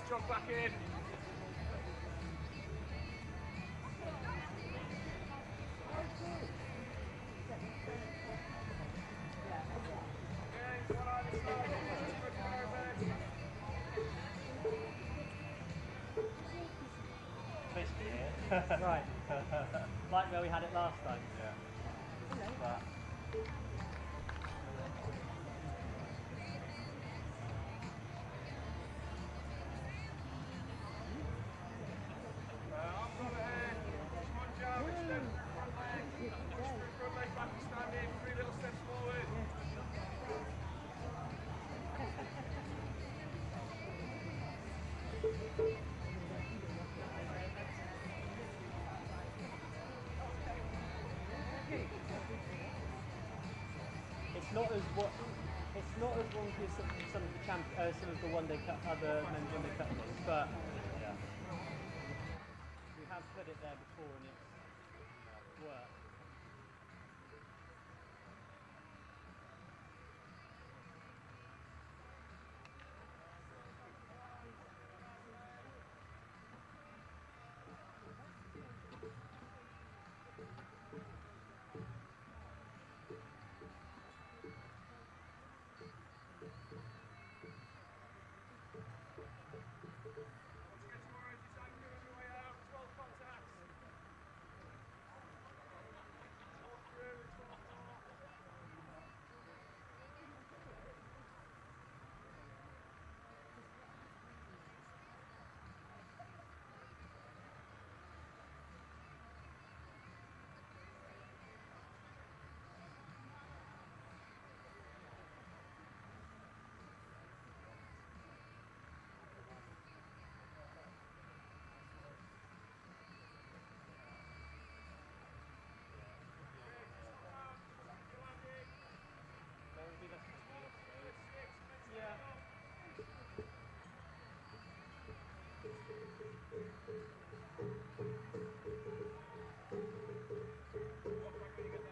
Jump back in. Right. Like where we had it last time. Yeah. But it's not as wonky as some of the some of the one day cup, other men's one day cup things, but yeah, we have put it there before and it's worked. Walk back when you get there.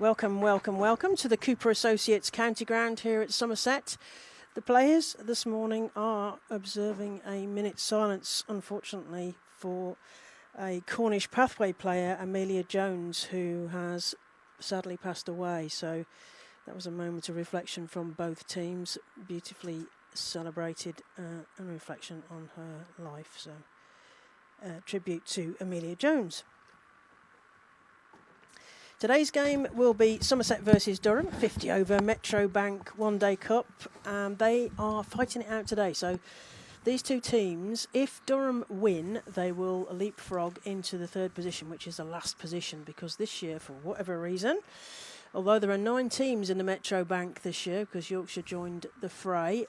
Welcome, welcome, welcome to the Cooper Associates County Ground here at Somerset. The players this morning are observing a minute's silence, unfortunately, for a Cornish Pathway player, Amelia Jones, who has sadly passed away. So that was a moment of reflection from both teams, beautifully celebrated and reflection on her life. So tribute to Amelia Jones. Today's game will be Somerset versus Durham, 50 over Metro Bank One Day Cup. They are fighting it out today. So these two teams, if Durham win, they will leapfrog into the third position, which is the last position, because this year, for whatever reason, although there are 9 teams in the Metro Bank this year, because Yorkshire joined the fray,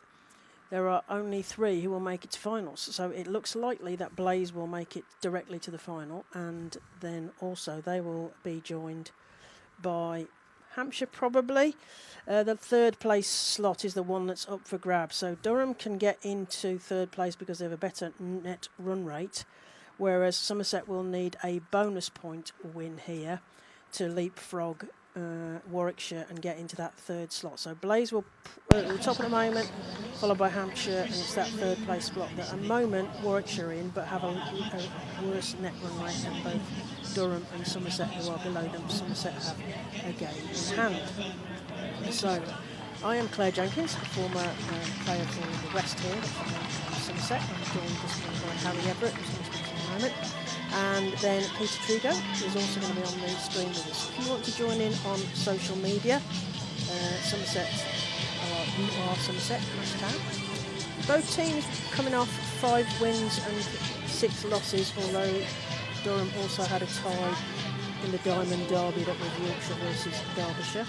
there are only 3 who will make it to finals. So it looks likely that Blaze will make it directly to the final, and then also they will be joined by Hampshire probably. The third place slot is the one that's up for grabs. So Durham can get into third place because they have a better net run rate, whereas Somerset will need a bonus point win here to leapfrog Warwickshire and get into that third slot. So Blaze will at the top at the moment, followed by Hampshire, and it's that third place slot that at the moment Warwickshire in, but have a worse net run rate than both Durham and Somerset, who are below them. Somerset have a game in hand. So I am Claire Jenkins, a former player for the West here from Somerset. I'm joined this morning by Harry Everett, who's going to speak in a moment. And then Peter Trudeau is also going to be on the screen with us. If you want to join in on social media, Somerset, you are Somerset, hashtag. Both teams coming off 5 wins and 6 losses, although Durham also had a tie in the Diamond Derby that was Yorkshire versus Derbyshire.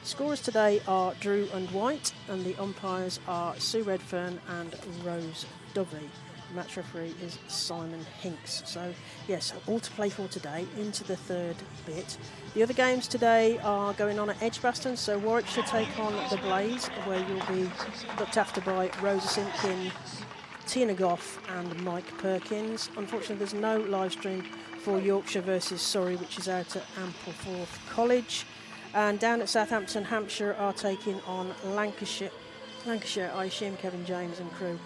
Scorers today are Drew and White, and the umpires are Sue Redfern and Rose Dovey. Match referee is Simon Hinks. So yes, all to play for today into the third bit. The other games today are going on at Edgbaston. So Warwickshire take on the Blaze, where you'll be looked after by Rosa Simpkin, Tina Goff and Mike Perkins. Unfortunately, there's no live stream for Yorkshire versus Surrey, which is out at Ampleforth College. And down at Southampton, Hampshire are taking on Lancashire. Lancashire, I assume Kevin James and crew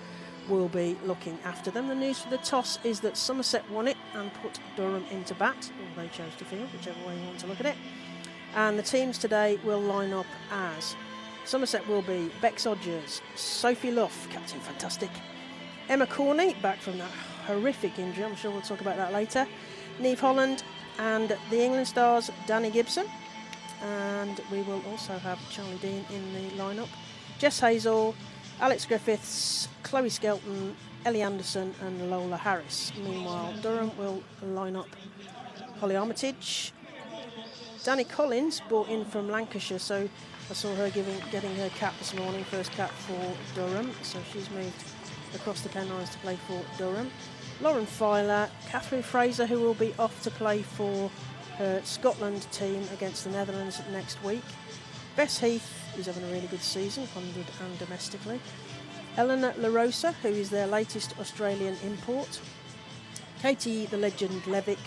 will be looking after them. The news for the toss is that Somerset won it and put Durham into bat, or they chose to field, whichever way you want to look at it. And the teams today will line up as Somerset will be Bex Odgers, Sophie Luff, Captain Fantastic, Emma Corney, back from that horrific injury, I'm sure we'll talk about that later, Niamh Holland, and the England stars Danny Gibson. And we will also have Charlie Dean in the lineup, Jess Hazel, Alex Griffiths, Chloe Skelton, Ellie Anderson and Lola Harris. Meanwhile, Durham will line up Holly Armitage. Danny Collins brought in from Lancashire, so I saw her getting her cap this morning, first cap for Durham, so she's moved across the Pennines to play for Durham. Lauren Filer, Catherine Fraser, who will be off to play for her Scotland team against the Netherlands next week. Bess Heath, who's having a really good season, 100 and domestically. Eleanor LaRosa, who is their latest Australian import. Katie the Legend Levick,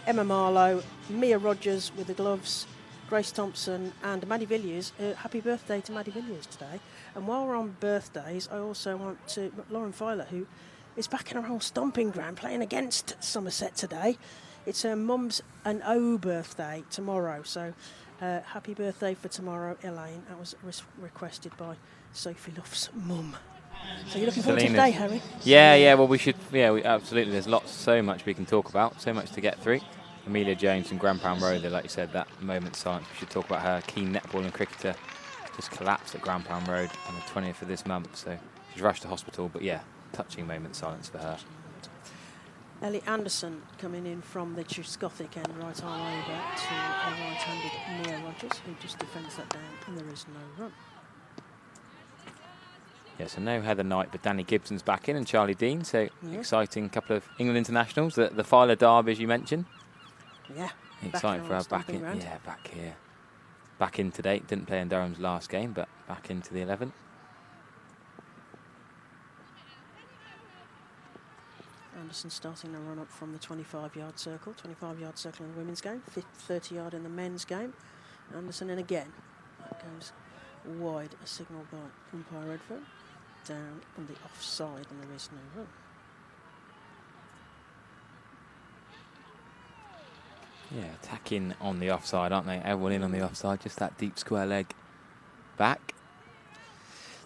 Emma Marlowe, Mia Rogers with the gloves, Grace Thompson and Maddie Villiers. Happy birthday to Maddie Villiers today. And while we're on birthdays, I also want to... Lauren Filer, who is back in her old stomping ground playing against Somerset today. It's her mum's and O birthday tomorrow, so happy birthday for tomorrow, Elaine. That was requested by Sophie Luff's mum. So you're looking forward to today, Harry? Yeah, well, we should, absolutely. There's so much we can talk about, so much to get through. Amelia Jones and Grandpound Road, like you said, that moment's silence. We should talk about her. Keen netball and cricketer just collapsed at Grandpound Road on the 20th of this month, so she's rushed to hospital, but yeah, touching moment's silence for her. Ellie Anderson coming in from the Triscothic end, right arm over to a right-handed Mia Rogers, who just defends that down, and there is no run. Yeah, so no Heather Knight, but Danny Gibson's back in and Charlie Dean, so exciting couple of England internationals. The Filer Derby, as you mentioned. Yeah. Exciting for her back in. Yeah, back here. Back in today. Didn't play in Durham's last game, but back into the 11. Anderson starting the run up from the 25-yard circle. 25-yard circle in the women's game, 30-yard in the men's game. Anderson in again. That goes wide, a signal by umpire Redford. Down on the offside, and there is no run. Yeah, attacking on the offside, aren't they? Everyone in on the offside, just that deep square leg back.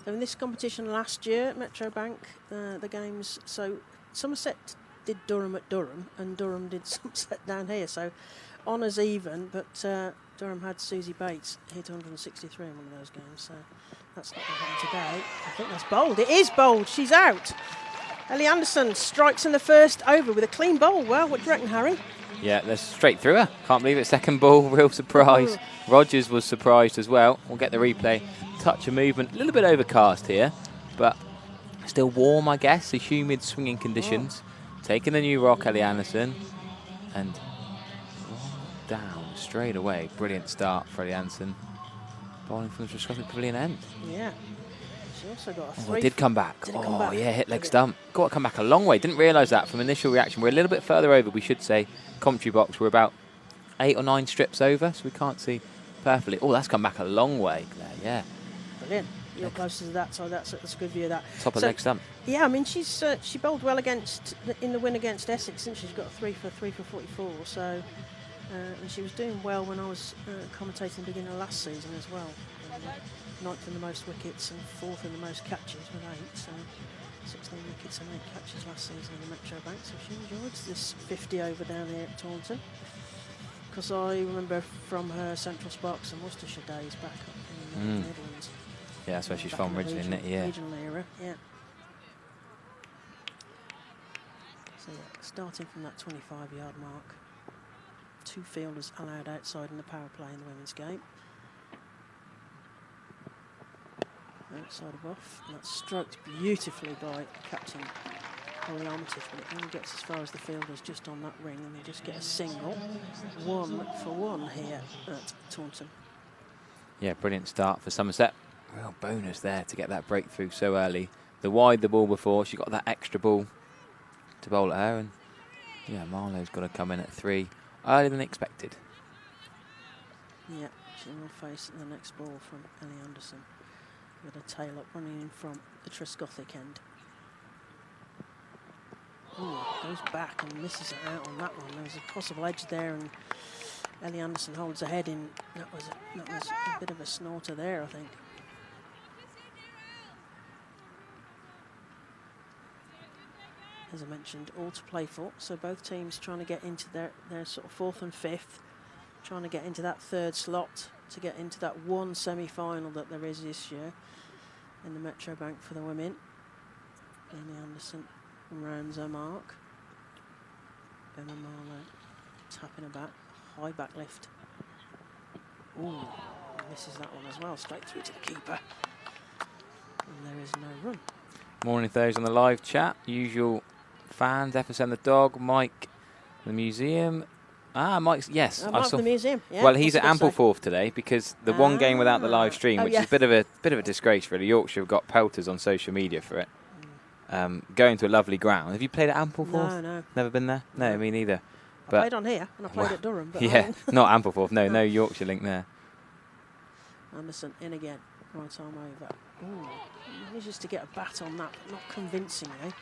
So in this competition last year, Metro Bank, the games, so Somerset did Durham at Durham, and Durham did Somerset down here. So honours even, but Durham had Susie Bates hit 163 in one of those games. So that's not going to happen today. I think that's bowled. It is bowled. She's out. Ellie Anderson strikes in the first over with a clean bowl. Well, what do you reckon, Harry? Yeah, that's straight through her. Can't believe it. Second ball, real surprise. Rogers was surprised as well. We'll get the replay. Touch of movement, a little bit overcast here, but still warm, I guess. The humid swinging conditions. Taking the new rock, Ellie Anderson, and down straight away. Brilliant start for Ellie Anderson. Bowling from the Trescothick Pavilion end. Yeah. She also got a three. It did come back. Did it come back? Yeah, hit leg stump. Got to come back a long way. Didn't realise that from initial reaction. We're a little bit further over, we should say. Commentary box, we're about 8 or 9 strips over, so we can't see perfectly. Oh, that's come back a long way, Claire, yeah. Brilliant. You're closer to that, so that's a good view of that. Top of leg stump. Yeah, I mean, she bowled well in the win against Essex, didn't she? She's got a 3 for 44, so... and she was doing well when I was commentating the beginning of last season as well. 9th in the most wickets and 4th in the most catches with 8, so 16 wickets and 8 catches last season in the Metro Bank, so she enjoyed this 50 over down here at Taunton. Because I remember from her Central Sparks and Worcestershire days back up in the Netherlands. Yeah, that's where she's from originally, isn't it? Yeah. Regional era, yeah. So yeah, starting from that 25-yard mark. 2 fielders allowed outside in the power play in the women's game. Outside of off, and that's stroked beautifully by captain Holly Armitage, but it only gets as far as the fielders just on that ring, and they just get a single. 1 for 1 here at Taunton. Yeah, brilliant start for Somerset. Real bonus there to get that breakthrough so early. The wide the ball before, she got that extra ball to bowl at her, and yeah, Marlowe's got to come in at 3 earlier than expected. Yeah, she will face the next ball from Ellie Anderson with a tail up running in from the Trescothick end. Ooh, goes back and misses it out on that one. There was a possible edge there, and Ellie Anderson holds her head in. That was a bit of a snorter there, I think. As I mentioned, all to play for. So both teams trying to get into their sort of 4th and 5th, trying to get into that 3rd slot to get into that one semi-final that there is this year in the Metro Bank for the women. Ellie Anderson rounds her mark. Emma Marlowe tapping her back, high back lift. Ooh, misses that one as well, straight through to the keeper. And there is no run. Morning those on the live chat. Usual fans, FSM the dog, Mike the museum. Mike's, yes. Mike the museum, yeah. Well, he's at Ampleforth today because the one game without the live stream, which is a bit of a disgrace really. Yorkshire have got pelters on social media for it. Going to a lovely ground. Have you played at Ampleforth? No. Never been there? No, me neither. I played on here and I played at Durham. But yeah, not Ampleforth. No Yorkshire link there. Anderson in again, right arm over. Ooh, manages to get a bat on that, but not convincingly.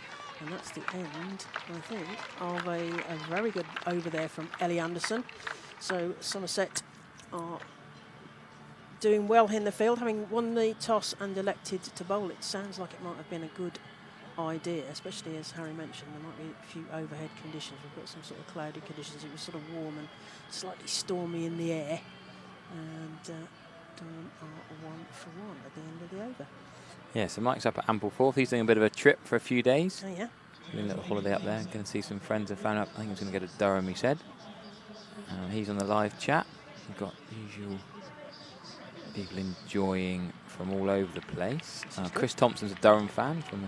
And that's the end, I think, of a very good over there from Ellie Anderson. So Somerset are doing well in the field, having won the toss and elected to bowl. It sounds like it might have been a good idea, especially as Harry mentioned, there might be a few overhead conditions. We've got some sort of cloudy conditions. It was sort of warm and slightly stormy in the air. And Durham are 1 for 1 at the end of the over. Yeah, so Mike's up at Ampleforth. He's doing a bit of a trip for a few days. Oh, yeah. Doing a little holiday up there. Going to see some friends and family up. I think he's going to go to Durham, he said. He's on the live chat. We've got usual people enjoying from all over the place. Chris Thompson's a Durham fan from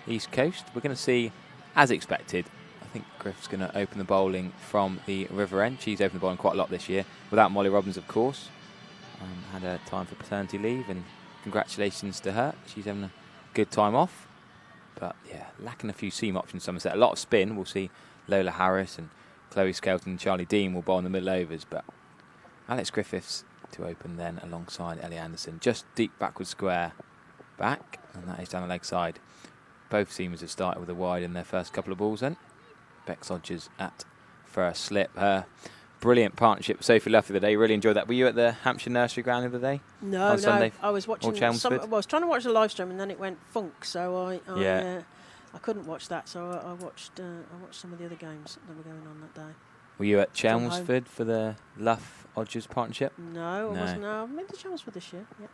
the East Coast. We're going to see, as expected, I think Griff's going to open the bowling from the River End. She's opened the bowling quite a lot this year, without Molly Robbins, of course. Had a time for paternity leave, and congratulations to her. She's having a good time off. But yeah, lacking a few seam options, Somerset. A lot of spin. We'll see Lola Harris and Chloe Skelton and Charlie Dean will bowl in the middle overs. But Alex Griffiths to open then alongside Ellie Anderson. Just deep backward square back, and that is down the leg side. Both seamers have started with a wide in their first couple of balls then. Bex Hodges at first slip. Her brilliant partnership with Sophie Luff the other day. Really enjoyed that. Were you at the Hampshire Nursery Ground the other day? No, on Sunday? I was watching. I was trying to watch the live stream, and then it went funk, so I couldn't watch that. So I watched some of the other games that were going on that day. Were you at Chelmsford for the Luff Hodges partnership? No, I wasn't. No, I've been to Chelmsford this year. Yeah.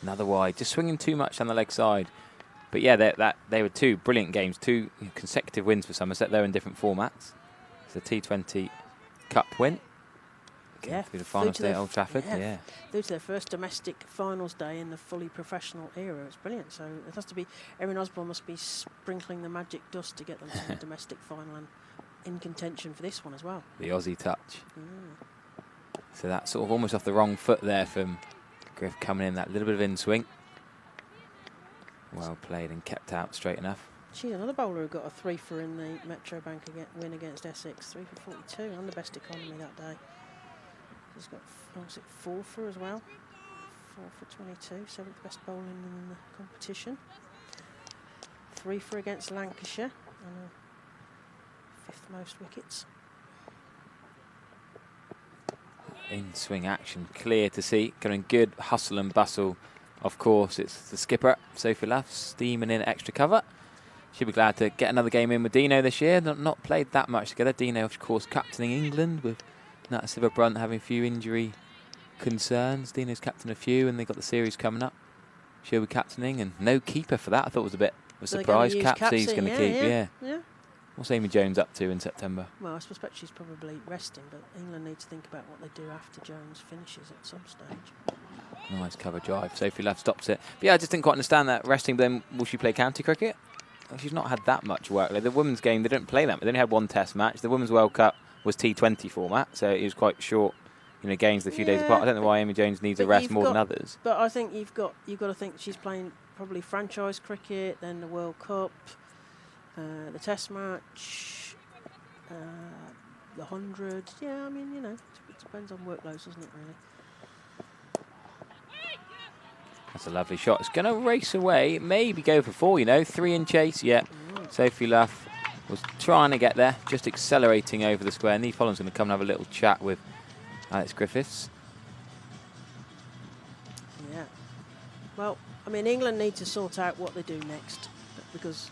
Another wide, just swinging too much on the leg side. But yeah, they were two brilliant games, two consecutive wins for Somerset. They're in different formats. It's a T20 Cup win. Yeah, through the final day at Old Trafford. Yeah, through to their first domestic finals day in the fully professional era. It's brilliant. So it has to be. Erin Osborne must be sprinkling the magic dust to get them to the domestic final and in contention for this one as well. The Aussie touch. So that's sort of almost off the wrong foot there from Griff coming in. That little bit of in swing. Well played and kept out straight enough. She's another bowler who got a 3-for in the Metro Bank win against Essex. 3 for 42 and the best economy that day. She's got 4-for as well. 4 for 22, 7th best bowling in the competition. 3-for against Lancashire and 5th most wickets. In swing action, clear to see. Going good hustle and bustle. Of course, it's the skipper, Sophie Luff, steaming in extra cover. She'll be glad to get another game in with Dino this year. Not played that much together. Dino, of course, captaining England with Nat Silver-Brunt having a few injury concerns. Dino's captain a few, and they've got the series coming up. She'll be captaining, and no keeper for that. I thought it was a bit of a surprise. Capsey's going to keep, yeah. What's Amy Jones up to in September? Well, I suspect she's probably resting, but England need to think about what they do after Jones finishes at some stage. Nice cover drive. Sophie Luff stops it. But yeah, I just didn't quite understand that resting. But then will she play county cricket? Well, she's not had that much work. Like the women's game, they didn't play that. They only had one test match. The Women's World Cup was T20 format, so it was quite short. Games a few days apart. I don't know why Amy Jones needs a rest more than others. But I think you've got to think she's playing probably franchise cricket, then the World Cup, the Test match, the 100. Yeah, I mean, it depends on workloads, doesn't it, really? That's a lovely shot. It's going to race away, maybe go for 4, 3 in chase. Yeah, Sophie Luff was trying to get there, just accelerating over the square. Neve Holland's going to come and have a little chat with Alex Griffiths. Yeah. Well, I mean, England need to sort out what they do next because,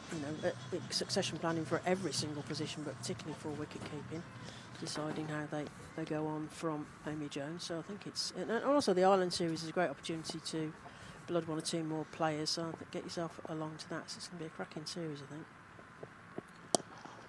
succession planning for every single position, but particularly for wicket keeping, deciding how they go on from Amy Jones. So I think it's... And also the Ireland series is a great opportunity to blood 1 or 2 more players, so get yourself along to that. So it's going to be a cracking series, I think.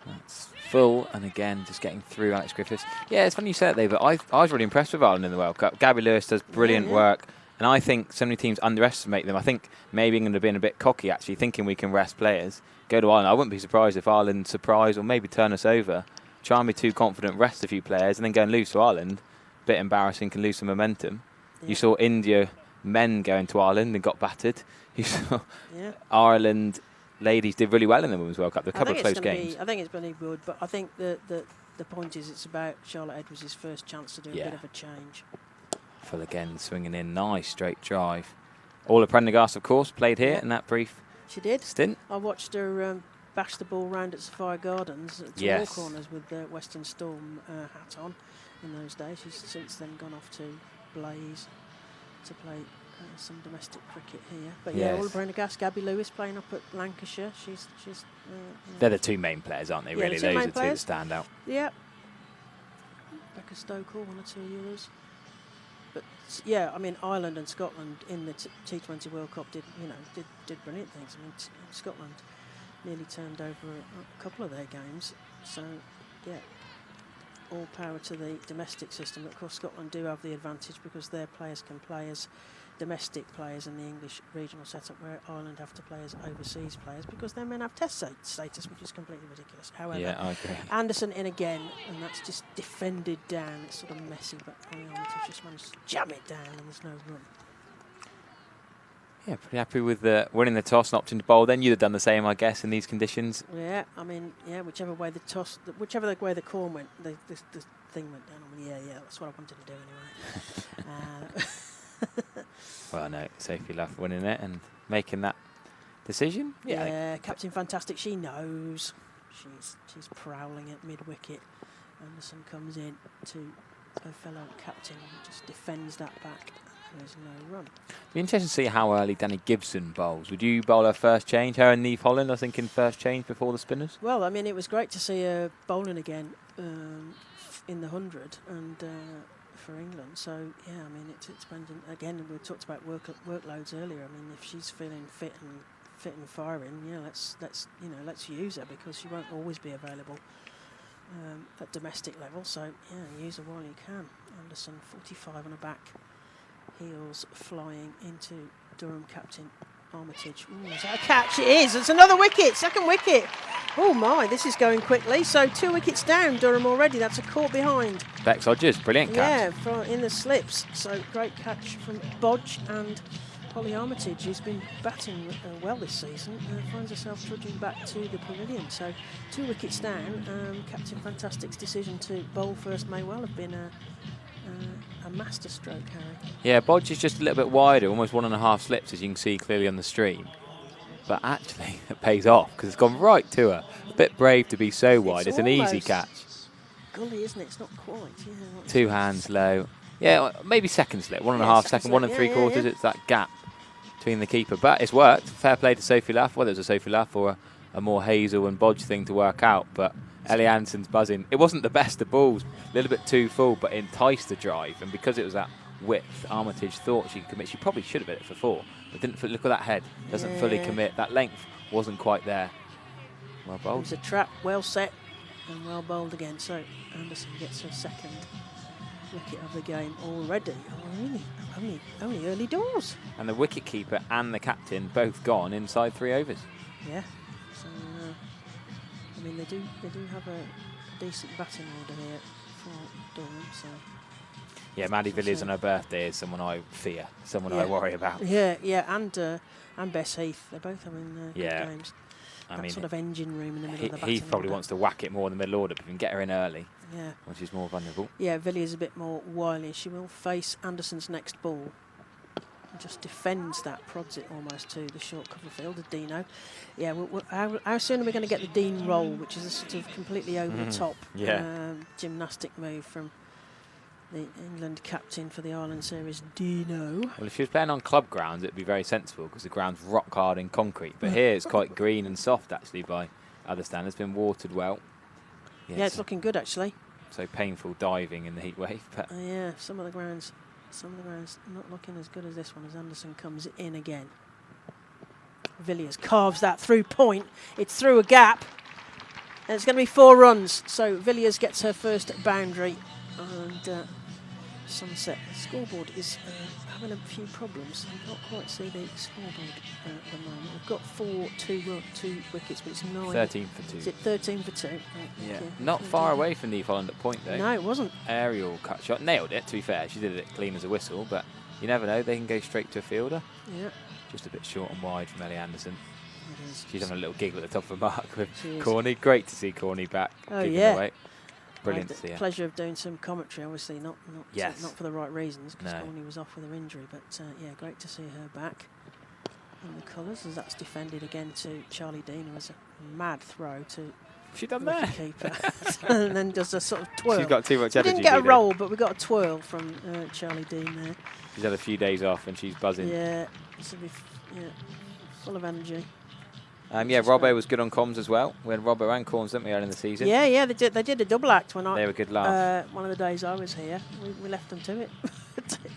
That's full, and again, just getting through Alex Griffiths. Yeah, it's funny you say that, David. I was really impressed with Ireland in the World Cup. Gabby Lewis does brilliant work, and I think so many teams underestimate them. I think maybe England have been a bit cocky, actually, thinking we can rest players. Go to Ireland. I wouldn't be surprised if Ireland surprise or maybe turn us over. Try and be too confident, rest a few players, and then go and lose to Ireland. Bit embarrassing, can lose some momentum. Yeah. You saw India men going to Ireland and got battered. You saw Ireland ladies did really well in the Women's World Cup. A couple of close games. I think it's going to be good, but I think the point is it's about Charlotte Edwards' first chance to do a bit of a change. Full again, swinging in, nice straight drive. Orla Prendergast, of course, played here in that brief stint. I watched her bash the ball round at Sophia Gardens to all corners with the Western Storm hat on in those days. She's since then gone off to Blaze to play some domestic cricket here. But Orla Prendergast, Gabby Lewis playing up at Lancashire. She's they're the two main players, aren't they, really? Those are the two that stand out. Yeah. Becca Stokel, 1 or 2 others. But yeah, I mean, Ireland and Scotland in the T20 World Cup did brilliant things. I mean, Scotland nearly turned over a couple of their games. So yeah, all power to the domestic system. Of course, Scotland do have the advantage because their players can play as domestic players in the English regional setup, where Ireland have to play as overseas players because their men have test status, which is completely ridiculous. However, I agree. Anderson in again, and that's just defended down. It's sort of messy, but Armitage just managed to jam it down, and there's no run. Yeah, pretty happy with winning the toss and opting to bowl. Then you'd have done the same, I guess, in these conditions. Yeah, I mean, whichever way the way the corn went, the thing went down. I mean, that's what I wanted to do anyway. Well, no, Sophie Love winning it and making that decision. Yeah, Captain Fantastic, she knows. She's prowling at mid-wicket. Anderson comes in to her fellow captain and just defends that back. There's no run. Be interesting to see how early Danny Gibson bowls. Would you bowl her first change? Her and Neve Holland, I think, in first change before the spinners? Well, I mean, it was great to see her bowling again in the 100 and for England. So, yeah, I mean, it depends. Again, we talked about workloads earlier. I mean, if she's feeling fit and firing, yeah, let's use her because she won't always be available at domestic level. So, yeah, use her while you can. Anderson, 45 on her back. Heels flying into Durham captain Armitage. Ooh, is that a catch? It is. It's another wicket. Second wicket. Oh my, this is going quickly. So 2 wickets down, Durham already. That's a caught behind. Bex Hodges, brilliant catch. Yeah, in the slips. So great catch from Bodge and Holly Armitage, who's been batting well this season, finds herself trudging back to the pavilion. So 2 wickets down. Captain Fantastic's decision to bowl first may well have been a master stroke, Harry. Yeah, Bodge is just a little bit wider, almost 1.5 slips, as you can see clearly on the stream. But actually, it pays off because it's gone right to her. A bit brave to be so wide. It's an easy catch. Gully, isn't it? It's not quite. Yeah, 2 hands low. Yeah, maybe second slip. 1.5 second, 1 3/4. It's that gap between the keeper. But it's worked. Fair play to Sophie Laff, whether it was a Sophie Laff or a more Hazel and Bodge thing to work out. But Ellie Anderson's buzzing. It wasn't the best of balls, a little bit too full, but enticed the drive. And because it was that width, Armitage thought she could commit. She probably should have hit it for 4, but didn't. Look at that head. Doesn't fully commit. That length wasn't quite there. Well bowled. It was a trap, well set and well bowled again. So Anderson gets her second wicket of the game already. Oh, only early doors. And the wicket keeper and the captain both gone inside 3 overs. Yeah. So I mean, they do have a decent batting order here for Durham. So yeah, Maddie Villiers on her birthday is someone I fear, someone I worry about. Yeah, and Bess Heath. They're both having good games. I that mean, sort of engine room in the middle of the batting Heath probably order. wants to whack it more in the middle order, but you can get her in early. Yeah. When she's more vulnerable. Yeah, Villiers a bit more wily. She will face Anderson's next ball. And just defends that, prods it almost to the short cover fielder, Dino. Yeah, how soon are we going to get the Dean roll, which is a sort of completely over the top gymnastic move from the England captain for the Ireland series, Dino. Well, if she was playing on club grounds, it'd be very sensible because the ground's rock hard in concrete. But here it's quite green and soft, actually, by other standards. Been watered well. Yes. Yeah, it's looking good, actually. So painful diving in the heat wave. But yeah, some of the grounds not looking as good as this one as Anderson comes in again. Villiers carves that through point. It's through a gap. And it's going to be 4 runs. So Villiers gets her first boundary. And Somerset scoreboard is having a few problems. I can't quite see the scoreboard at the moment. We've got 2 wickets, but it's 9. 13 for 2. Is it 13 for 2? Right, yeah. okay. Not far away from Neve Holland at point, though. No, it wasn't. Aerial cut shot. Nailed it, to be fair. She did it clean as a whistle, but you never know. They can go straight to a fielder. Yeah. Just a bit short and wide from Ellie Anderson. It is. She's having a little giggle at the top of the mark with Corny. Great to see Corny back. Oh, yeah. Away. Brilliant to see her. Pleasure of doing some commentary, obviously, not for the right reasons, because Corny was off with her injury. But yeah, great to see her back in the colours as that's defended again to Charlie Dean, who was a mad throw to she done there. Keeper, and then does a sort of twirl. She's got too much energy. We didn't get a roll, but we got a twirl from Charlie Dean there. She's had a few days off and she's buzzing. Yeah, full of energy. Yeah, Robbo was good on comms as well. We had Robbo and Corns, didn't we, earlier in the season? Yeah, they did a double act when they were good laugh. One of the days I was here, we left them to it.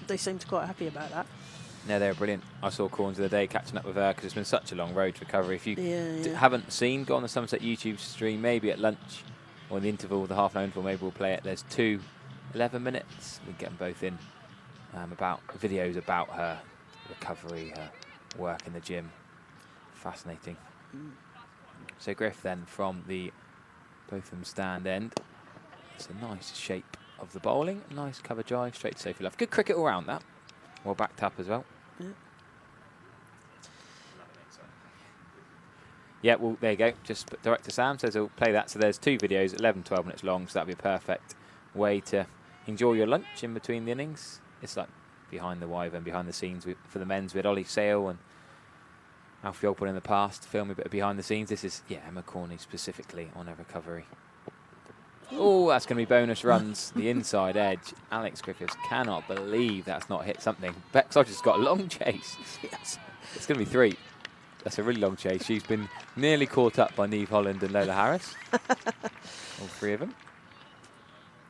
They seemed quite happy about that. No, they were brilliant. I saw Corns the other day catching up with her because it's been such a long road to recovery. If you haven't seen, go on the Somerset YouTube stream, maybe at lunch or in the interval, the half-an-hour interval, maybe we'll play it. There's 2 11 minutes. We can get them both in about videos about her recovery, her work in the gym. Fascinating. So Griff then from the Botham stand end. It's a nice shape of the bowling. Nice cover drive straight to Sophie Love. Good cricket all round that. Well backed up as well. Yeah, well, there you go. Just Director Sam says he'll play that. So there's 2 videos, 11, 12 minutes long. So that'll be a perfect way to enjoy your lunch in between the innings. It's like behind the wyvern, behind the scenes. For the men's, we had Ollie Sale and Alfie Ogburn in the past, filming a bit of behind the scenes. This is, Emma Corney specifically on her recovery. Oh, that's going to be bonus runs. The inside edge. Alex Griffiths cannot believe that's not hit something. Bex Hodges got a long chase. Yes. It's going to be 3. That's a really long chase. She's been nearly caught up by Neve Holland and Lola Harris. All 3 of them.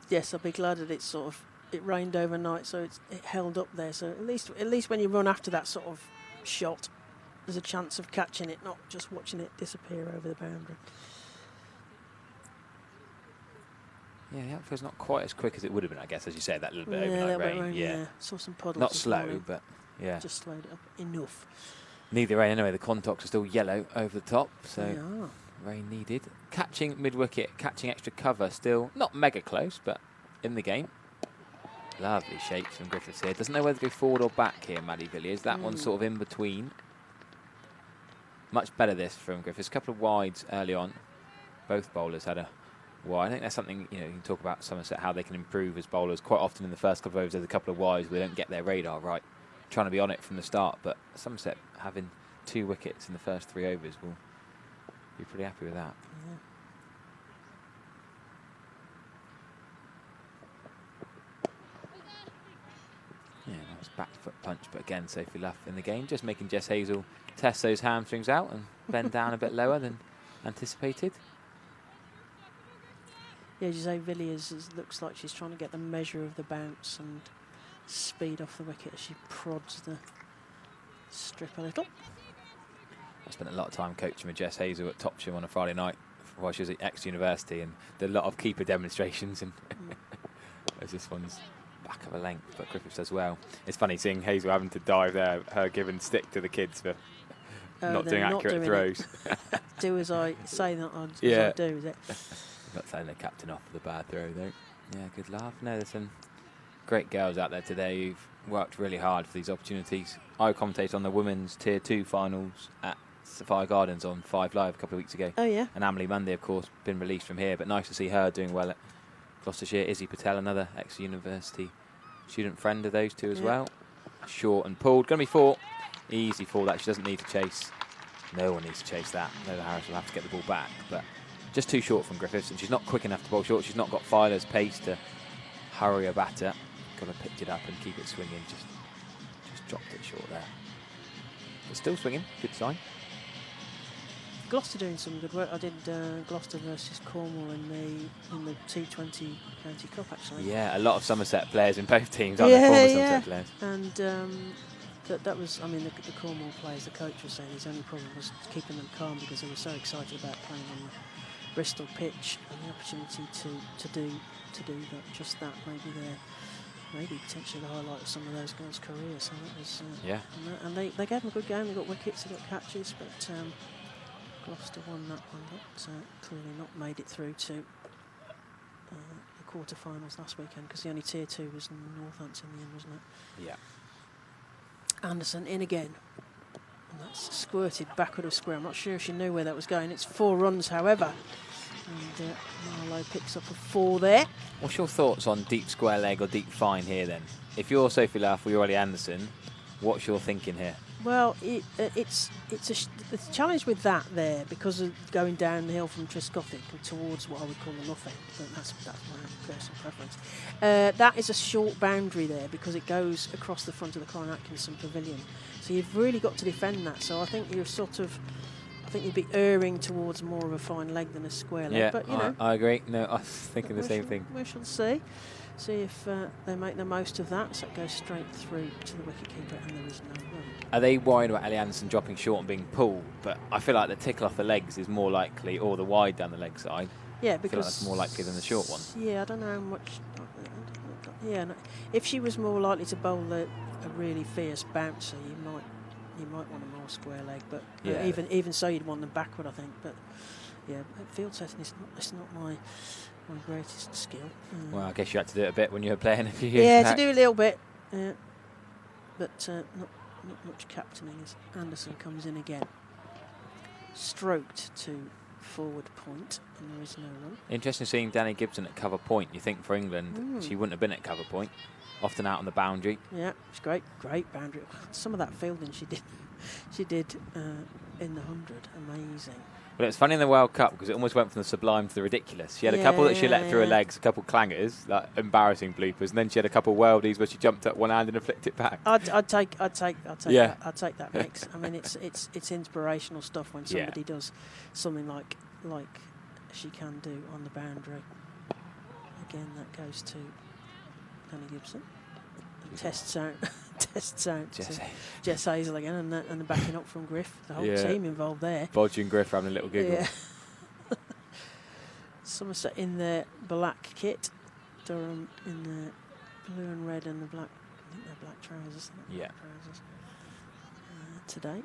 Yes, I'll be glad that it rained overnight, so it held up there. So at least when you run after that sort of shot, there's a chance of catching it, not just watching it disappear over the boundary. Yeah, the outfield's not quite as quick as it would have been, I guess, as you said, that little bit Yeah, overnight rain. Yeah, saw some puddles. Not this slow, morning. but yeah. Just slowed it up enough. Neither rain anyway. The contacts are still yellow over the top, so They are. rain needed. Catching mid-wicket, catching extra cover, still not mega close, but in the game. Lovely shapes from Griffiths here. Doesn't know whether to go forward or back here, Maddie Villiers. That one's sort of in between. Much better this from Griffiths. A couple of wides early on. Both bowlers had a wide. I think that's something, you can talk about Somerset, how they can improve as bowlers. Quite often in the first couple of overs, there's a couple of wides where they don't get their radar right. Trying to be on it from the start, but Somerset having 2 wickets in the first 3 overs will be pretty happy with that. Yeah, that was back foot punch, but again, Sophie Luff in the game, just making Jess Hazel test those hamstrings out and bend down a bit lower than anticipated. Yeah, as you say, Villiers looks like she's trying to get the measure of the bounce and speed off the wicket as she prods the strip a little. I spent a lot of time coaching with Jess Hazel at Topsham on a Friday night while she was at ex-university, and did a lot of keeper demonstrations, and as this one's back of a length, but Griffiths does well. It's funny seeing Hazel having to dive there, her giving stick to the kids for not doing accurate throws. Do as I say, not as Yeah. I do, is it? Not saying the captain off for the bad throw though. Yeah, good laugh. No, there's some great girls out there today who've worked really hard for these opportunities. I commentated on the women's Tier 2 finals at Sapphire Gardens on 5 Live a couple of weeks ago. Oh, yeah. And Amelie Munday, of course, been released from here, but nice to see her doing well at Gloucestershire. Izzy Patel, another ex-university student friend of those two as well. Short and pulled. Going to be 4. Easy 4 that. She doesn't need to chase. No one needs to chase that. Lola Harris will have to get the ball back, but just too short from Griffiths, and she's not quick enough to bowl short. She's not got Filer's pace to hurry a batter. Got to pitch it up and keep it swinging. Just dropped it short there. But still swinging. Good sign. Gloucester doing some good work. I did Gloucester versus Cornwall in the T20 County Cup, actually. Yeah, a lot of Somerset players in both teams, aren't there? Former Somerset players. And that was, I mean, the Cornwall players, the coach was saying his only problem was keeping them calm because they were so excited about playing on the Bristol pitch, and the opportunity to do that, just that, maybe potentially the highlight of some of those girls' careers. So that was and they gave them a good game. They got wickets, they got catches, but Gloucester won that one. But clearly not made it through to the quarterfinals last weekend, because the only Tier 2 was Northampton in the end, wasn't it? Yeah. Anderson in again. And that's squirted backward of square. I'm not sure if she knew where that was going. It's 4 runs, however. And Marlowe picks up a 4 there. What's your thoughts on deep square leg or deep fine here then? If you're Sophie Luff or you're Ollie Anderson, what's your thinking here? Well, it's the challenge with that there, because of going down the hill from Trescothick towards what I would call the Luff end, but that's my personal preference. That is a short boundary there because it goes across the front of the Colin Atkinson Pavilion. So you've really got to defend that. So I think you'd be erring towards more of a fine leg than a square leg. Yeah, but you know, I agree. No, I was thinking the same thing. We shall see. See if they make the most of that. So it goes straight through to the wicketkeeper, and there is no run. Are they worried about Ellie Anderson dropping short and being pulled? But I feel like the tickle off the legs is more likely, or the wide down the leg side. Yeah, I feel like because that's more likely than the short one. Yeah, I don't know how much. Yeah, no, if she was more likely to bowl a really fierce bouncer, you might want a more square leg. But Yeah. even so, you'd want them backward, I think. But yeah, field setting is not my greatest skill. Well, I guess you had to do it a bit when you were playing a few years Yeah, back. to do a little bit. But not much captaining as Anderson comes in again. Stroked to forward point, and there is no run. Interesting seeing Danny Gibson at cover point. You think for England, she wouldn't have been at cover point. Often out on the boundary. Yeah, it's great boundary. Some of that fielding she did in the 100, amazing. Well, it's funny in the World Cup because it almost went from the sublime to the ridiculous. She had a couple that she let through her legs, a couple clangers, like embarrassing bloopers, and then she had a couple worldies where she jumped up one hand and flicked it back. I'd take that mix. I mean, it's inspirational stuff when somebody does something like she can do on the boundary. Again, that goes to Danny Gibson. Tests out Jess Hazel again, and the backing up from Griff. The whole team involved there. Bodge and Griff having a little giggle. Yeah. Somerset in their black kit, Durham in the blue and red and the black. I think they're black trousers. Yeah. Today,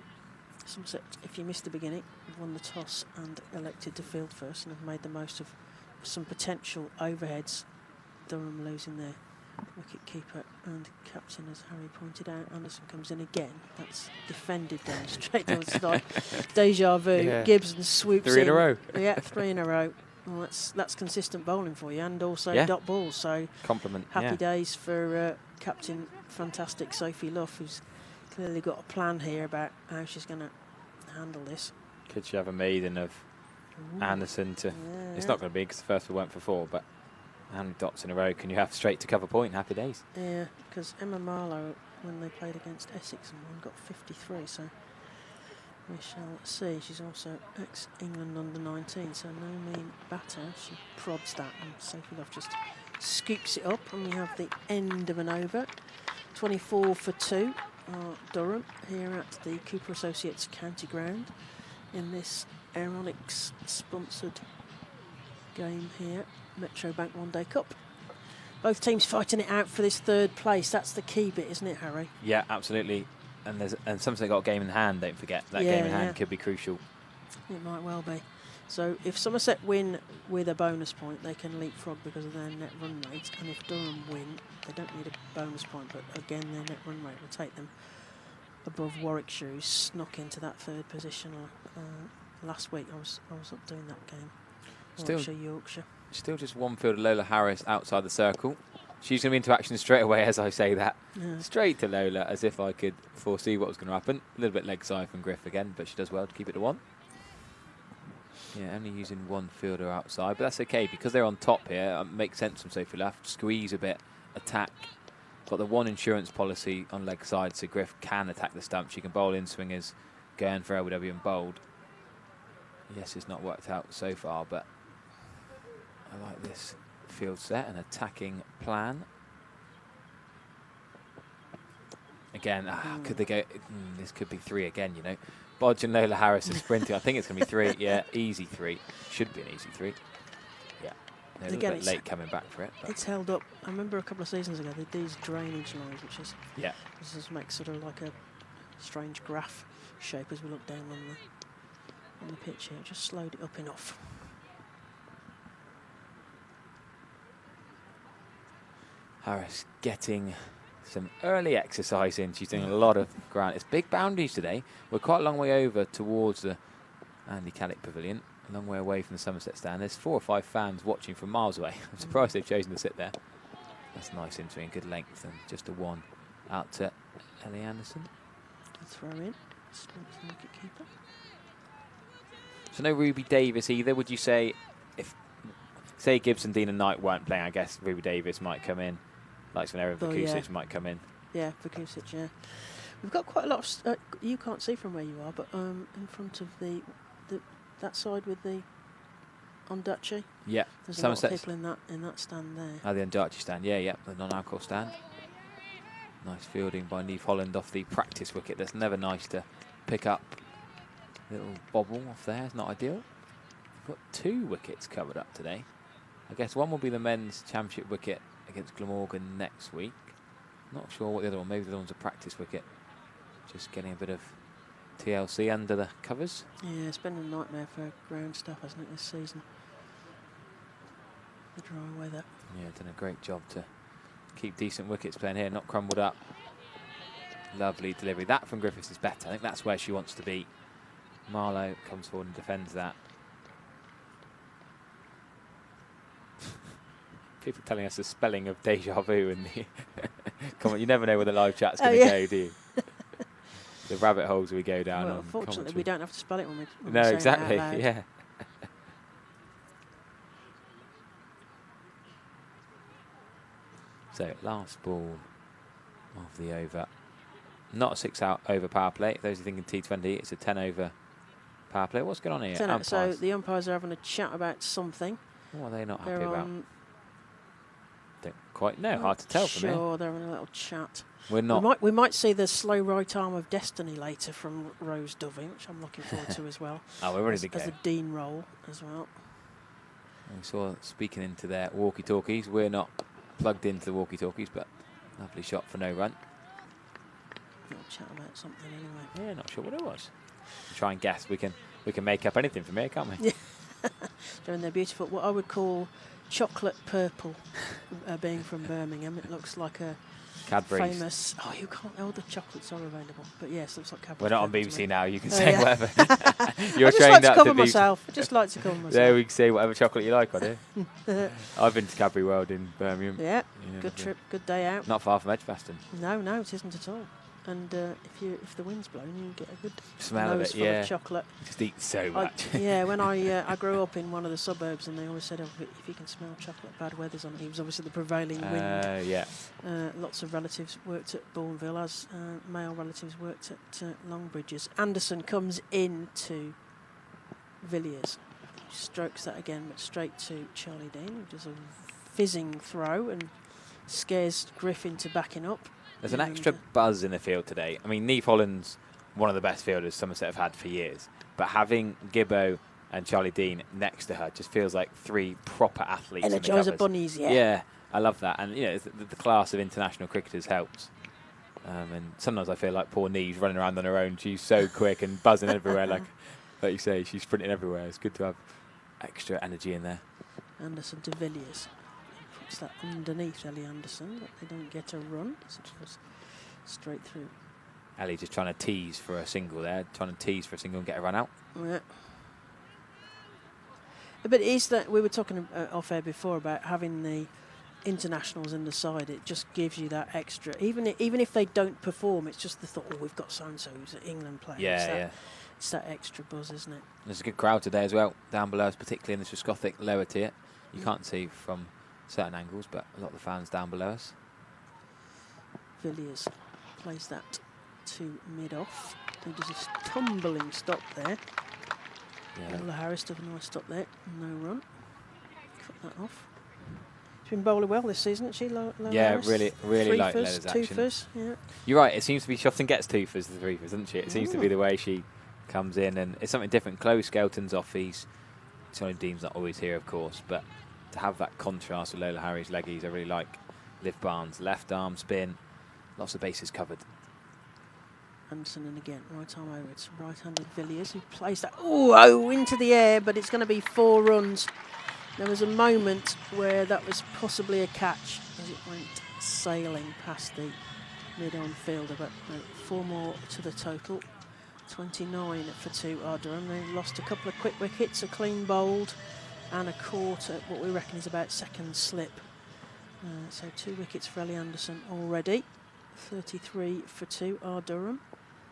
Somerset, if you missed the beginning, won the toss and elected to field first, and have made the most of some potential overheads. Durham losing their wicket keeper and captain, as Harry pointed out. Anderson comes in again. That's defended down straight down the side. Deja vu. Yeah. Gibson swoops in. 3 in a row. Yeah, 3 in a row. Well, that's consistent bowling for you, and also dot balls. So compliment. Happy days for Captain Fantastic Sophie Luff, who's clearly got a plan here about how she's going to handle this. Could she have a maiden of Anderson to? Yeah. It's not going to be because the first one went for 4, but how many dots in a row can you have straight to cover point? Happy days. Yeah, because Emma Marlowe, when they played against Essex and won, got 53. So we shall see. She's also ex-England under-19, so no mean batter. She prods that, and Sophie Luff just scoops it up, and we have the end of an over. 24 for 2. Durham here at the Cooper Associates County Ground in this Aeronix sponsored game here, Metro Bank One Day Cup. Both teams fighting it out for this 3rd place. That's the key bit, isn't it, Harry? Yeah, absolutely. And Somerset got a game in hand, don't forget. That game in hand could be crucial. It might well be. So if Somerset win with a bonus point, they can leapfrog because of their net run rate. And if Durham win, they don't need a bonus point, but again, their net run rate will take them above Warwickshire, who snuck into that 3rd position last week. I was up doing that game. Warwickshire, Yorkshire. Still just one fielder, Lola Harris, outside the circle. She's going to be into action straight away as I say that. Yeah. Straight to Lola, as if I could foresee what was going to happen. A little bit leg side from Griff again, but she does well to keep it to 1. Yeah, only using one fielder outside, but that's okay because they're on top here. It makes sense from Sophie Luff. Squeeze a bit, attack. Got the 1 insurance policy on leg side, so Griff can attack the stump. She can bowl in swingers, going for LBW and bowled. Yes, it's not worked out so far, but I like this field set and attacking plan. Again, could they go? This could be 3 again, you know. Bodge and Lola Harris are sprinting. I think it's going to be 3. Yeah, easy 3. Should be an easy 3. Yeah. They're a little bit late coming back for it. It's held up. I remember a couple of seasons ago, they did these drainage lines, which is this just makes sort of like a strange graph shape as we look down on the pitch here. Just slowed it up enough. Harris getting some early exercise in. She's doing a lot of ground. It's big boundaries today. We're quite a long way over towards the Andy Caddick Pavilion, a long way away from the Somerset stand. There's 4 or 5 fans watching from miles away. I'm surprised they've chosen to sit there. That's nice in swing, good length, and just a 1 out to Ellie Anderson. Throw in, wicket keeper. So no Ruby Davis either. Would you say, if say Gibson, Dean and Knight weren't playing, I guess Ruby Davis might come in. Like when Erin Vukusic might come in. Yeah, Vukusic, yeah. We've got quite a lot of... you can't see from where you are, but in front of that side with the Ondaatje. Yeah. There's a lot of people in that stand there. Oh, the Ondaatje stand, yeah, the non-alcohol stand. Nice fielding by Neve Holland off the practice wicket. That's never nice to pick up. Little bobble off there, it's not ideal. We've got 2 wickets covered up today. I guess one will be the men's championship wicket against Glamorgan next week. Not sure what the other one, maybe the other one's a practice wicket. Just getting a bit of TLC under the covers. Yeah, it's been a nightmare for ground stuff, hasn't it, this season? The dry weather. Yeah, done a great job to keep decent wickets playing here, not crumbled up. Lovely delivery. That from Griffiths is better. I think that's where she wants to be. Marlowe comes forward and defends that. People telling us the spelling of deja vu and the come on, you never know where the live chat's going to go, do you? The rabbit holes we go down. Well, on unfortunately, commentary. we don't have to spell it when we. No, say exactly. It out loud. Yeah. So last ball of the over. Not a 6-over power play. Those who are thinking T20, it's a 10-over power play. What's going on here? So the umpires are having a chat about something. What are they not They're happy about? on Don't quite know. Hard to tell from here. Sure, they're having a little chat. We're not. We might see the slow right arm of destiny later from Rose Dovey, which I'm looking forward to as well. Oh, we're ready to go. As a Dean role as well. We saw speaking into their walkie-talkies. We're not plugged into the walkie-talkies, but lovely shot for no run. Little chat about something anyway. Yeah, not sure what it was. Try and guess. We can make up anything from here, can't we? Yeah. Doing their beautiful, what I would call chocolate purple, being from Birmingham. It looks like a Cadbury's. famous. Oh, you can't. All the chocolates are available, but yes, looks like Cadbury's. We're not on purple to BBC me. now. You can Oh, say yeah. whatever. You're I just trained like to up cover to be. myself. I just like to cover myself. There we can say whatever chocolate you like on here. I've been to Cadbury World in Birmingham. Yeah, Yeah, good trip, good day out. Not far from Edgbaston. No, it isn't at all. And if the wind's blowing, you get a good Smell of nose it, full yeah. of chocolate. Just eat so I, much. yeah, when I grew up in one of the suburbs, and they always said, oh, if you can smell chocolate, bad weather's on. It was obviously the prevailing wind. Yeah. Lots of relatives worked at Bourneville, as male relatives worked at Longbridges. Anderson comes into Villiers, strokes that again, but straight to Charlie Dean, who does a fizzing throw and scares Griff into backing up. There's an extra buzz in the field today. I mean, Neve Holland's one of the best fielders Somerset have had for years. But having Gibbo and Charlie Dean next to her just feels like three proper athletes. Energizer bunnies, yeah. Yeah, I love that. And, the class of international cricketers helps. And sometimes I feel like poor Neve running around on her own. She's so quick and buzzing everywhere. Like you say, she's sprinting everywhere. It's good to have extra energy in there. Anderson to Villiers. Puts that underneath Ellie Anderson, but they don't get a run. So it goes straight through. Ellie just trying to tease for a single there, trying to tease for a single and get a run out. Yeah. But is that, we were talking off air before about having the internationals in the side, it just gives you that extra. Even if they don't perform, it's just the thought, oh, we've got so-and-so who's at England playing. Yeah. It's that extra buzz, isn't it? There's a good crowd today as well, down below us, particularly in the Trescothic lower tier. You can't see from certain angles, but a lot of the fans down below us. Villiers plays that to mid-off. He does a tumbling stop there. Yeah. Lola Harris does a nice stop there. No run. Cut that off. She's been bowling well this season, hasn't she, Lola Harris? really like Three-fers, Lola's action. two-fers, yeah. You're right, it seems to be she often gets two-fers to three-fers, doesn't she? It seems to be the way she comes in, and it's something different. Chloe Skelton's offs. Sonny Dean's not always here, of course, but to have that contrast with Lola Harris' leggies, I really like. Liv Barnes, left arm spin, lots of bases covered. Anderson, and again, right arm over. It's right-handed Villiers who plays that into the air, but it's going to be 4 runs. There was a moment where that was possibly a catch as it went sailing past the mid-on fielder, but no, 4 more to the total. 29 for 2 are Durham. They lost a couple of quick wickets, a clean bowled, and a caught at what we reckon is about second slip. So 2 wickets for Ellie Anderson already. 33 for 2 are Durham.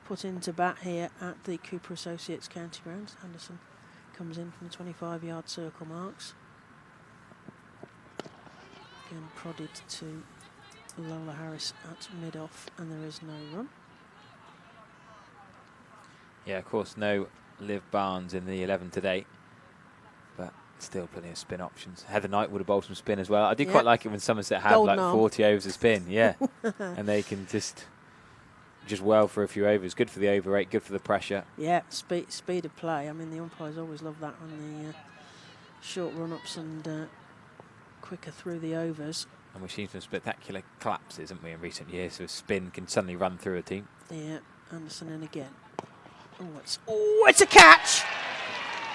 Put into bat here at the Cooper Associates County Grounds. Anderson comes in from the 25-yard circle marks. Again prodded to Lola Harris at mid-off, and there is no run. Yeah, of course, no Liv Barnes in the 11 today, but still plenty of spin options. Heather Knight would have bowled some spin as well. I do quite like it when Somerset have Golden like arm. 40 overs of spin, yeah, and they can just well for a few overs. Good for the over rate, good for the pressure. Yeah, speed of play. I mean, the umpires always love that on the short run-ups and quicker through the overs. And we've seen some spectacular collapses, haven't we, in recent years, so spin can suddenly run through a team. Yeah, Anderson in again. It's a catch!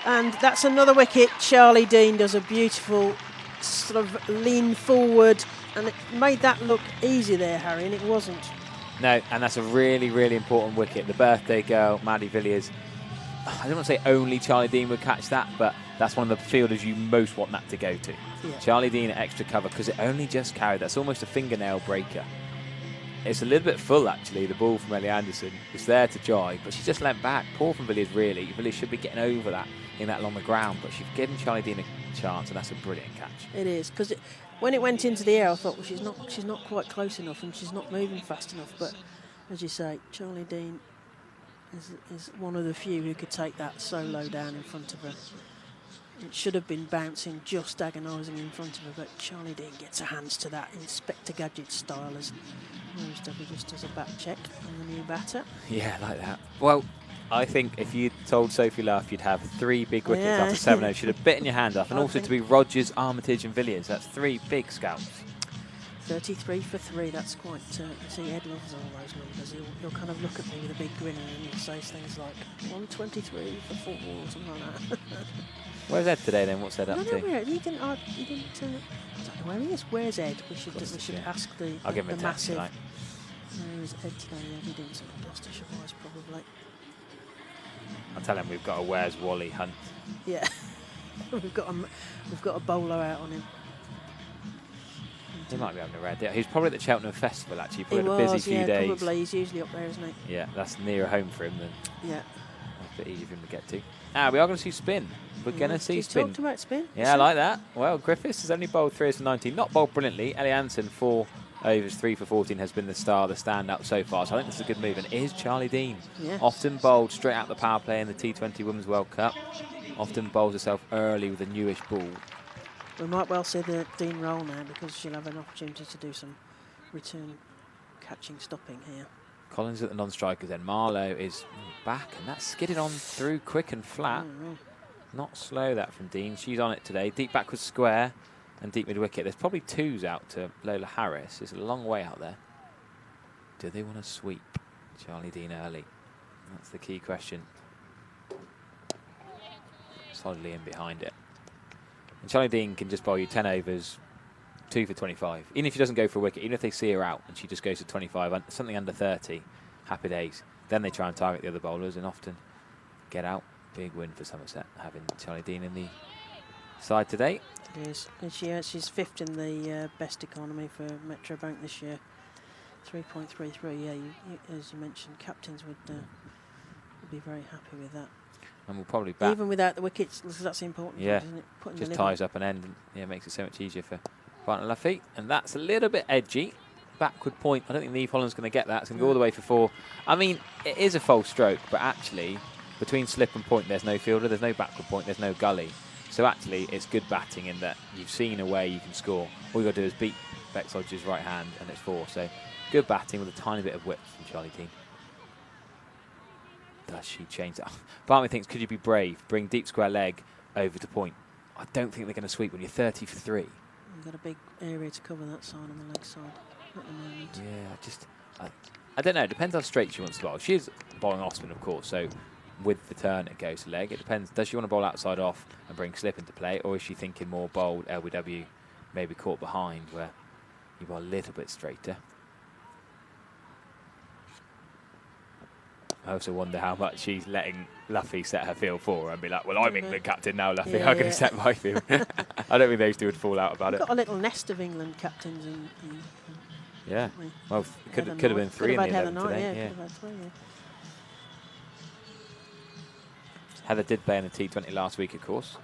And that's another wicket. Charlie Dean does a beautiful sort of lean forward, and it made that look easy there, Harry, and it wasn't. No, and that's a really, really important wicket. The birthday girl, Maddie Villiers, I don't want to say only Charlie Dean would catch that, but that's one of the fielders you most want that to go to. Yeah. Charlie Dean at extra cover, because it only just carried. That's almost a fingernail breaker. It's a little bit full, actually, the ball from Ellie Anderson. It's there to drive, but she just leant back. Poor from Villiers, really. Villiers should be getting over that in that along the ground, but she's given Charlie Dean a chance, and that's a brilliant catch. It is, because when it went into the air, I thought, well, she's not quite close enough, and she's not moving fast enough. But as you say, Charlie Dean is one of the few who could take that so low down in front of her. It should have been bouncing just agonising in front of her, but Charlie Dean gets her hands to that Inspector Gadget style as Rose W just does a back check on the new batter. Yeah, like that. Well, I think if you'd told Sophie Luff you'd have 3 big wickets after 7 overs, she'd have bitten your hand off. And also to be Rogers, Armitage and Villiers. That's 3 big scouts. 33 for 3, that's quite... see, Ed loves all those numbers. He'll kind of look at me with a big grin and he'll say things like 123 for 4 or something like that. Where's Ed today then? What's Ed up to? I don't know where he didn't. I don't know where he is. Where's Ed? We should ask the I'll give him a text massive. tonight. Where is Ed today? Yeah, he's doing something Gloucestershire wise probably. I'll tell him we've got a Where's Wally hunt. Yeah, we've got a bowler out on him. He might be having a rare day. He's probably at the Cheltenham Festival actually. Probably He had a busy was, few yeah, days. probably. He's usually up there, isn't he? Yeah, that's nearer home for him. Then Yeah. that's a bit easier for him to get to. We are going to see spin. We're going to see He's spin. talked about spin. Yeah, I like that. Well, Griffiths has only bowled 3 for 19. Not bowled brilliantly. Ellie Anderson, 4 overs, 3 for 14, has been the star, the standout so far. So I think this is a good move. And it is Charlie Dean. Yeah. Often bowled straight out the power play in the T20 Women's World Cup. Often bowls herself early with a newish ball. We might well see the Dean roll now because she'll have an opportunity to do some return catching, stopping here. Collins at the non-strikers then. Marlowe is back, and that's skidded on through quick and flat. Not slow, that from Dean. She's on it today. Deep back was square and deep mid-wicket. There's probably 2s out to Lola Harris. It's a long way out there. Do they want to sweep Charlie Dean early? That's the key question. Solidly in behind it. And Charlie Dean can just bowl you 10 overs, 2 for 25. Even if she doesn't go for a wicket, even if they see her out and she just goes to 25, something under 30, happy days. Then they try and target the other bowlers and often get out. Big win for Somerset, having Charlie Dean in the side today. It is. And she's 5th in the best economy for Metro Bank this year. 3.33. Yeah, as you mentioned, captains would be very happy with that. And we'll probably bat. Even without the wickets, because that's the important Yeah, thing, isn't it? Putting just the ties up an end and yeah, makes it so much easier for partner Luffy. And that's a little bit edgy. Backward point. I don't think Neve Holland's going to get that. It's going to go all the way for 4. I mean, it is a false stroke, but actually, between slip and point, there's no fielder, there's no backward point, there's no gully. So actually, it's good batting in that you've seen a way you can score. All you've got to do is beat Bex Hodges' right hand, and it's 4. So good batting with a tiny bit of width from Charlie Dean. Does she change that? Part of me thinks, could you be brave? Bring deep square leg over to point. I don't think they're going to sweep when you're 30 for 3. You've got a big area to cover that side on the leg side at the moment. Yeah, I don't know. It depends how straight she wants to bowl. She is bowling off spin, of course, so with the turn it goes to leg. It depends. Does she want to bowl outside off and bring slip into play, or is she thinking more bold LBW, maybe caught behind where you bowl a little bit straighter? I also wonder how much she's letting Luffy set her field for her and be like, well, I'm England captain now, Luffy. Yeah, I'm going to set my field. I don't think those two would fall out about We've it. got a little nest of England captains in Yeah. Well, could have been 3 could in have the had 11 Heather today. Knight, Yeah. could have had 3, yeah. Heather did play in the T20 last week, of course.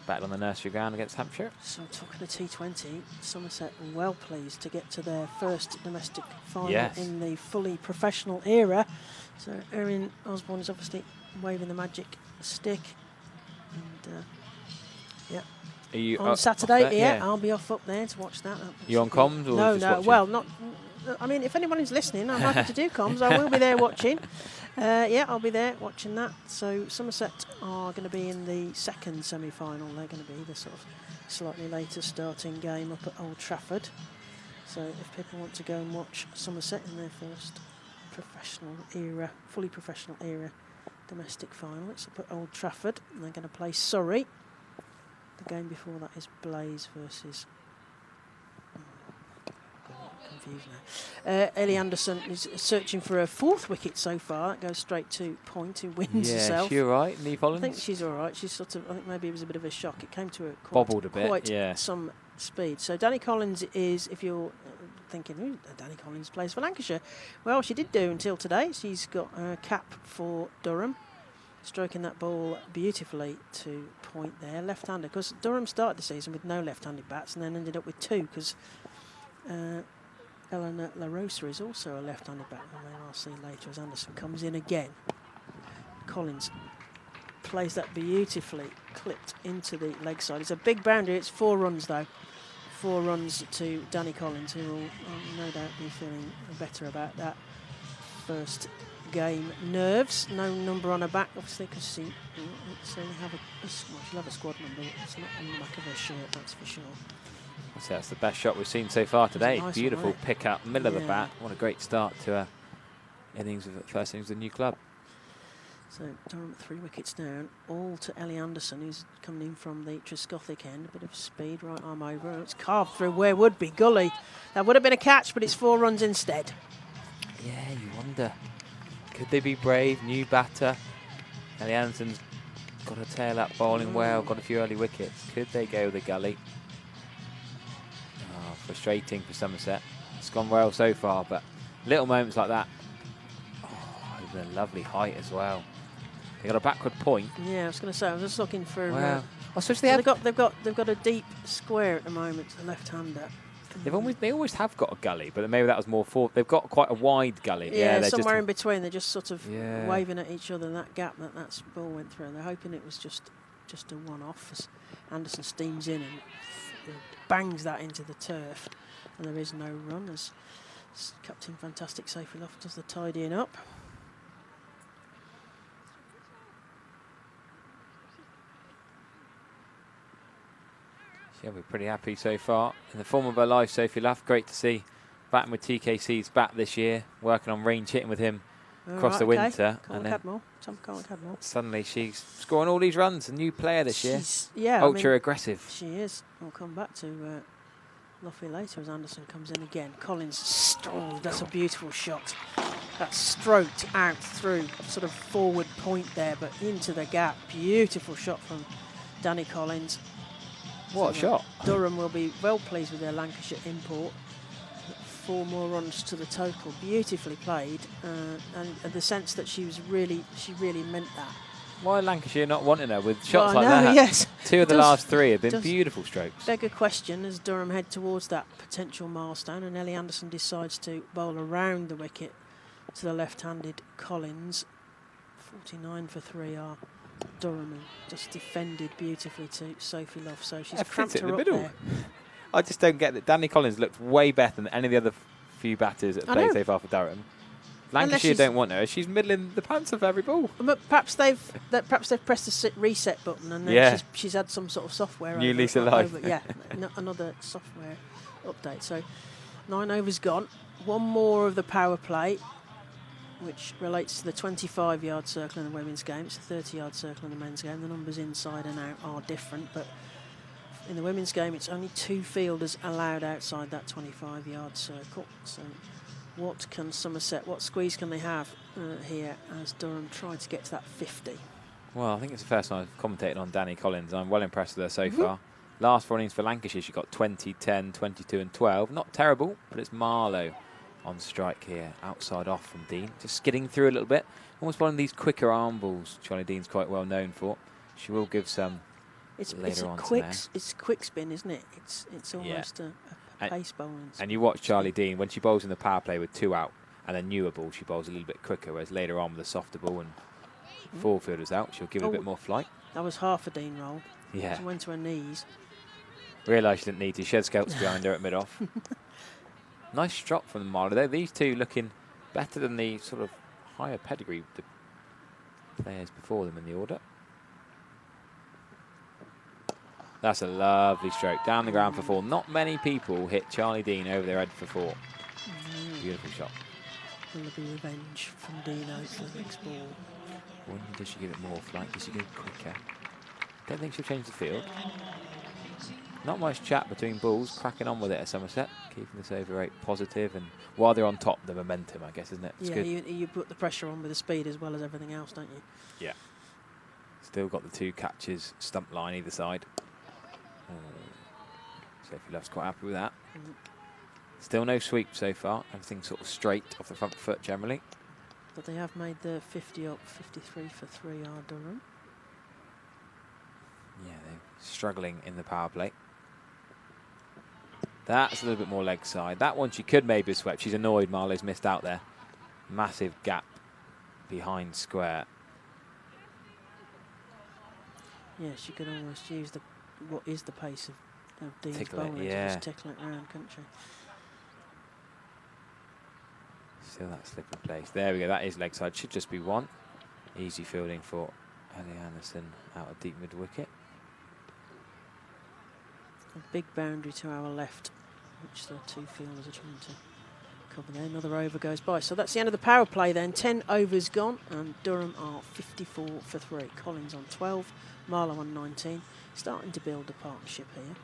Battled on the nursery ground against Hampshire. So talking of T20, Somerset are well pleased to get to their first domestic final Yes. in the fully professional era. So Erin Osborne is obviously waving the magic stick. And yeah, Are you on up Saturday, there? yeah, I'll be off up there to watch that. You on comms or No, just no. watching? Well, not. I mean, if anybody's listening, I'm happy to do comms. I will be there watching. Yeah, I'll be there watching that. So Somerset are going to be in the second semi-final. They're going to be the sort of slightly later starting game up at Old Trafford. So if people want to go and watch Somerset in their first professional era, fully professional era domestic final, it's up at Old Trafford, and they're going to play Surrey. The game before that is Blaze versus confused now. Ellie Anderson is searching for her 4th wicket so far. That goes straight to point, who wins herself. Yeah, she all right, Neve I Hollins? think she's all right. She's sort of, I think maybe it was a bit of a shock. It came to her Bobbled a bit, quite yeah. some speed. So Danny Collins is, if you're thinking, ooh, Danny Collins plays for Lancashire. Well, she did do until today. She's got a cap for Durham. Stroking that ball beautifully to point there. Left-hander, because Durham started the season with no left-handed bats and then ended up with 2 because Eleanor La Rosa is also a left-handed batsman. I'll see later as Anderson comes in again. Collins plays that beautifully, clipped into the leg side. It's a big boundary. It's 4 runs though. 4 runs to Danny Collins, who will no doubt be feeling better about that first game. Nerves, no number on her back, obviously, because she'll have a squad number. It's not on the back of her shirt, that's for sure. So that's the best shot we've seen so far today. Nice Beautiful one, pick up, middle of the bat. What a great start to her first innings of the new club. So Durham 3 wickets down, all to Ellie Anderson, who's coming in from the Trescothick end. A bit of speed, right arm over. It's carved through where would be gully. That would have been a catch, but it's 4 runs instead. Yeah, you wonder. Could they be brave? New batter. Ellie Anderson's got her tail up, bowling well, got a few early wickets. Could they go the gully? Oh, frustrating for Somerset. It's gone well so far, but little moments like that. Oh, it's a lovely height as well. They got a backward point. Yeah, I was going to say, I was just looking for. Wow. They've got a deep square at the moment, the left-hander. They always have got a gully, but maybe that was more for. They've got quite a wide gully. Yeah, they're somewhere just in between. They're just sort of Yeah. waving at each other in that gap that ball went through. And they're hoping it was just a one-off as Anderson steams in and bangs that into the turf, and there is no run as Captain Fantastic Sophie Loft does the tidying up. Yeah, we're pretty happy so far. In the form of her life, Sophie Luff, great to see. Batting with TKC's bat this year, working on range hitting with him across the winter. And then suddenly she's scoring all these runs, a new player this year. Yeah, ultra aggressive. She is. We'll come back to Luffy later as Anderson comes in again. Collins, that's a beautiful shot. That's stroked out through sort of forward point there, but into the gap. Beautiful shot from Danny Collins. What a shot. Durham will be well pleased with their Lancashire import. 4 more runs to the total. Beautifully played, and the sense that she really meant that. Why Lancashire not wanting her with shots well, like that? Yes. 2 of the last 3 have been beautiful strokes. Beg a question as Durham head towards that potential milestone, and Ellie Anderson decides to bowl around the wicket to the left-handed Collins. 49 for 3 are Durham, and just defended beautifully to Sophie Love, so she's cramped her up there. I just don't get that. Danny Collins looked way better than any of the other few batters that played so far for Durham. Lancashire don't want her. She's middling the pants of every ball. But perhaps they've pressed the reset button and then she's had some sort of software. New lease of life. Another software update. So 9 overs gone. 1 more of the power play, which relates to the 25-yard circle in the women's game. It's a 30-yard circle in the men's game. The numbers inside and out are different, but in the women's game, it's only 2 fielders allowed outside that 25-yard circle. So what can Somerset, what squeeze can they have here as Durham try to get to that 50? Well, I think it's the first time I've commentated on Danny Collins. I'm well impressed with her so far. Last 4 innings for Lancashire, she got 20, 10, 22 and 12. Not terrible, but it's Marlowe on strike here, outside off from Dean. Just skidding through a little bit. Almost one of these quicker arm balls Charlie Dean's quite well known for. She will give some later on today. It's quick spin, isn't it? It's almost a pace bowl. And you watch Charlie Dean, when she bowls in the power play with 2 out and a newer ball, she bowls a little bit quicker, whereas later on with a softer ball and 4 fielders out, she'll give a bit more flight. That was half a Dean roll. Yeah. She went to her knees. Realised she didn't need to. She had scouts behind her at mid-off. Nice drop from Marlowe. These 2 looking better than the sort of higher pedigree the players before them in the order. That's a lovely stroke. Down the ground for 4. Not many people hit Charlie Dean over their head for 4. Beautiful shot. Will there be revenge from Dino for the next ball? Does she give it more flight? Does she go quicker? Don't think she'll change the field. Not much chat between balls, cracking on with it at Somerset, keeping this over rate positive, and while they're on top, the momentum, I guess, isn't it? It's yeah, good. you put the pressure on with the speed as well as everything else, don't you? Yeah. Still got the 2 catches, stump line either side. Sophie Love's quite happy with that. Still no sweep so far. Everything sort of straight off the front foot generally. But they have made the 50 up, 53 for 3 are Durham. Yeah, they're struggling in the power play. That's a little bit more leg side. That one she could maybe have swept. She's annoyed Marlowe's missed out there. Massive gap behind square. Yeah, she could almost use what is the pace of Dean's Tickle it, bowling yeah. to just tickle it round, couldn't she? Still that slip in place. There we go. That is leg side. Should just be 1. Easy fielding for Ellie Anderson out of deep mid wicket. A big boundary to our left, which the 2 fielders are trying to cover there. Another over goes by. So that's the end of the power play then. 10 overs gone, and Durham are 54 for 3. Collins on 12, Marlowe on 19. Starting to build a partnership here.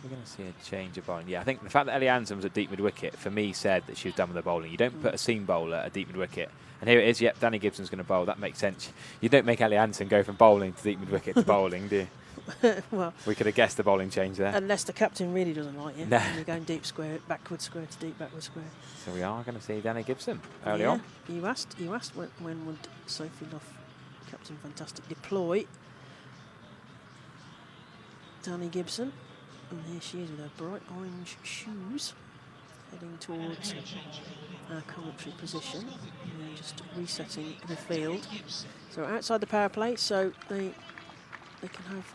We're going to see a change of bowling. Yeah, I think the fact that Ellie Anderson was at deep mid wicket, for me, said that she was done with the bowling. You don't put a seam bowler at deep mid wicket. And here it is, yep, Danny Gibson's going to bowl. That makes sense. You don't make Ellie Anderson go from bowling to deep mid wicket to bowling, do you? Well, we could have guessed the bowling change there. Unless the captain really doesn't like you. No. And you're going deep square, backward square to deep backward square. So we are going to see Danny Gibson early yeah. on. You asked when would Sophie Love, Captain Fantastic, deploy Danny Gibson. And here she is with her bright orange shoes, heading towards our commentary position. And then just resetting the field. So outside the power play, so they can have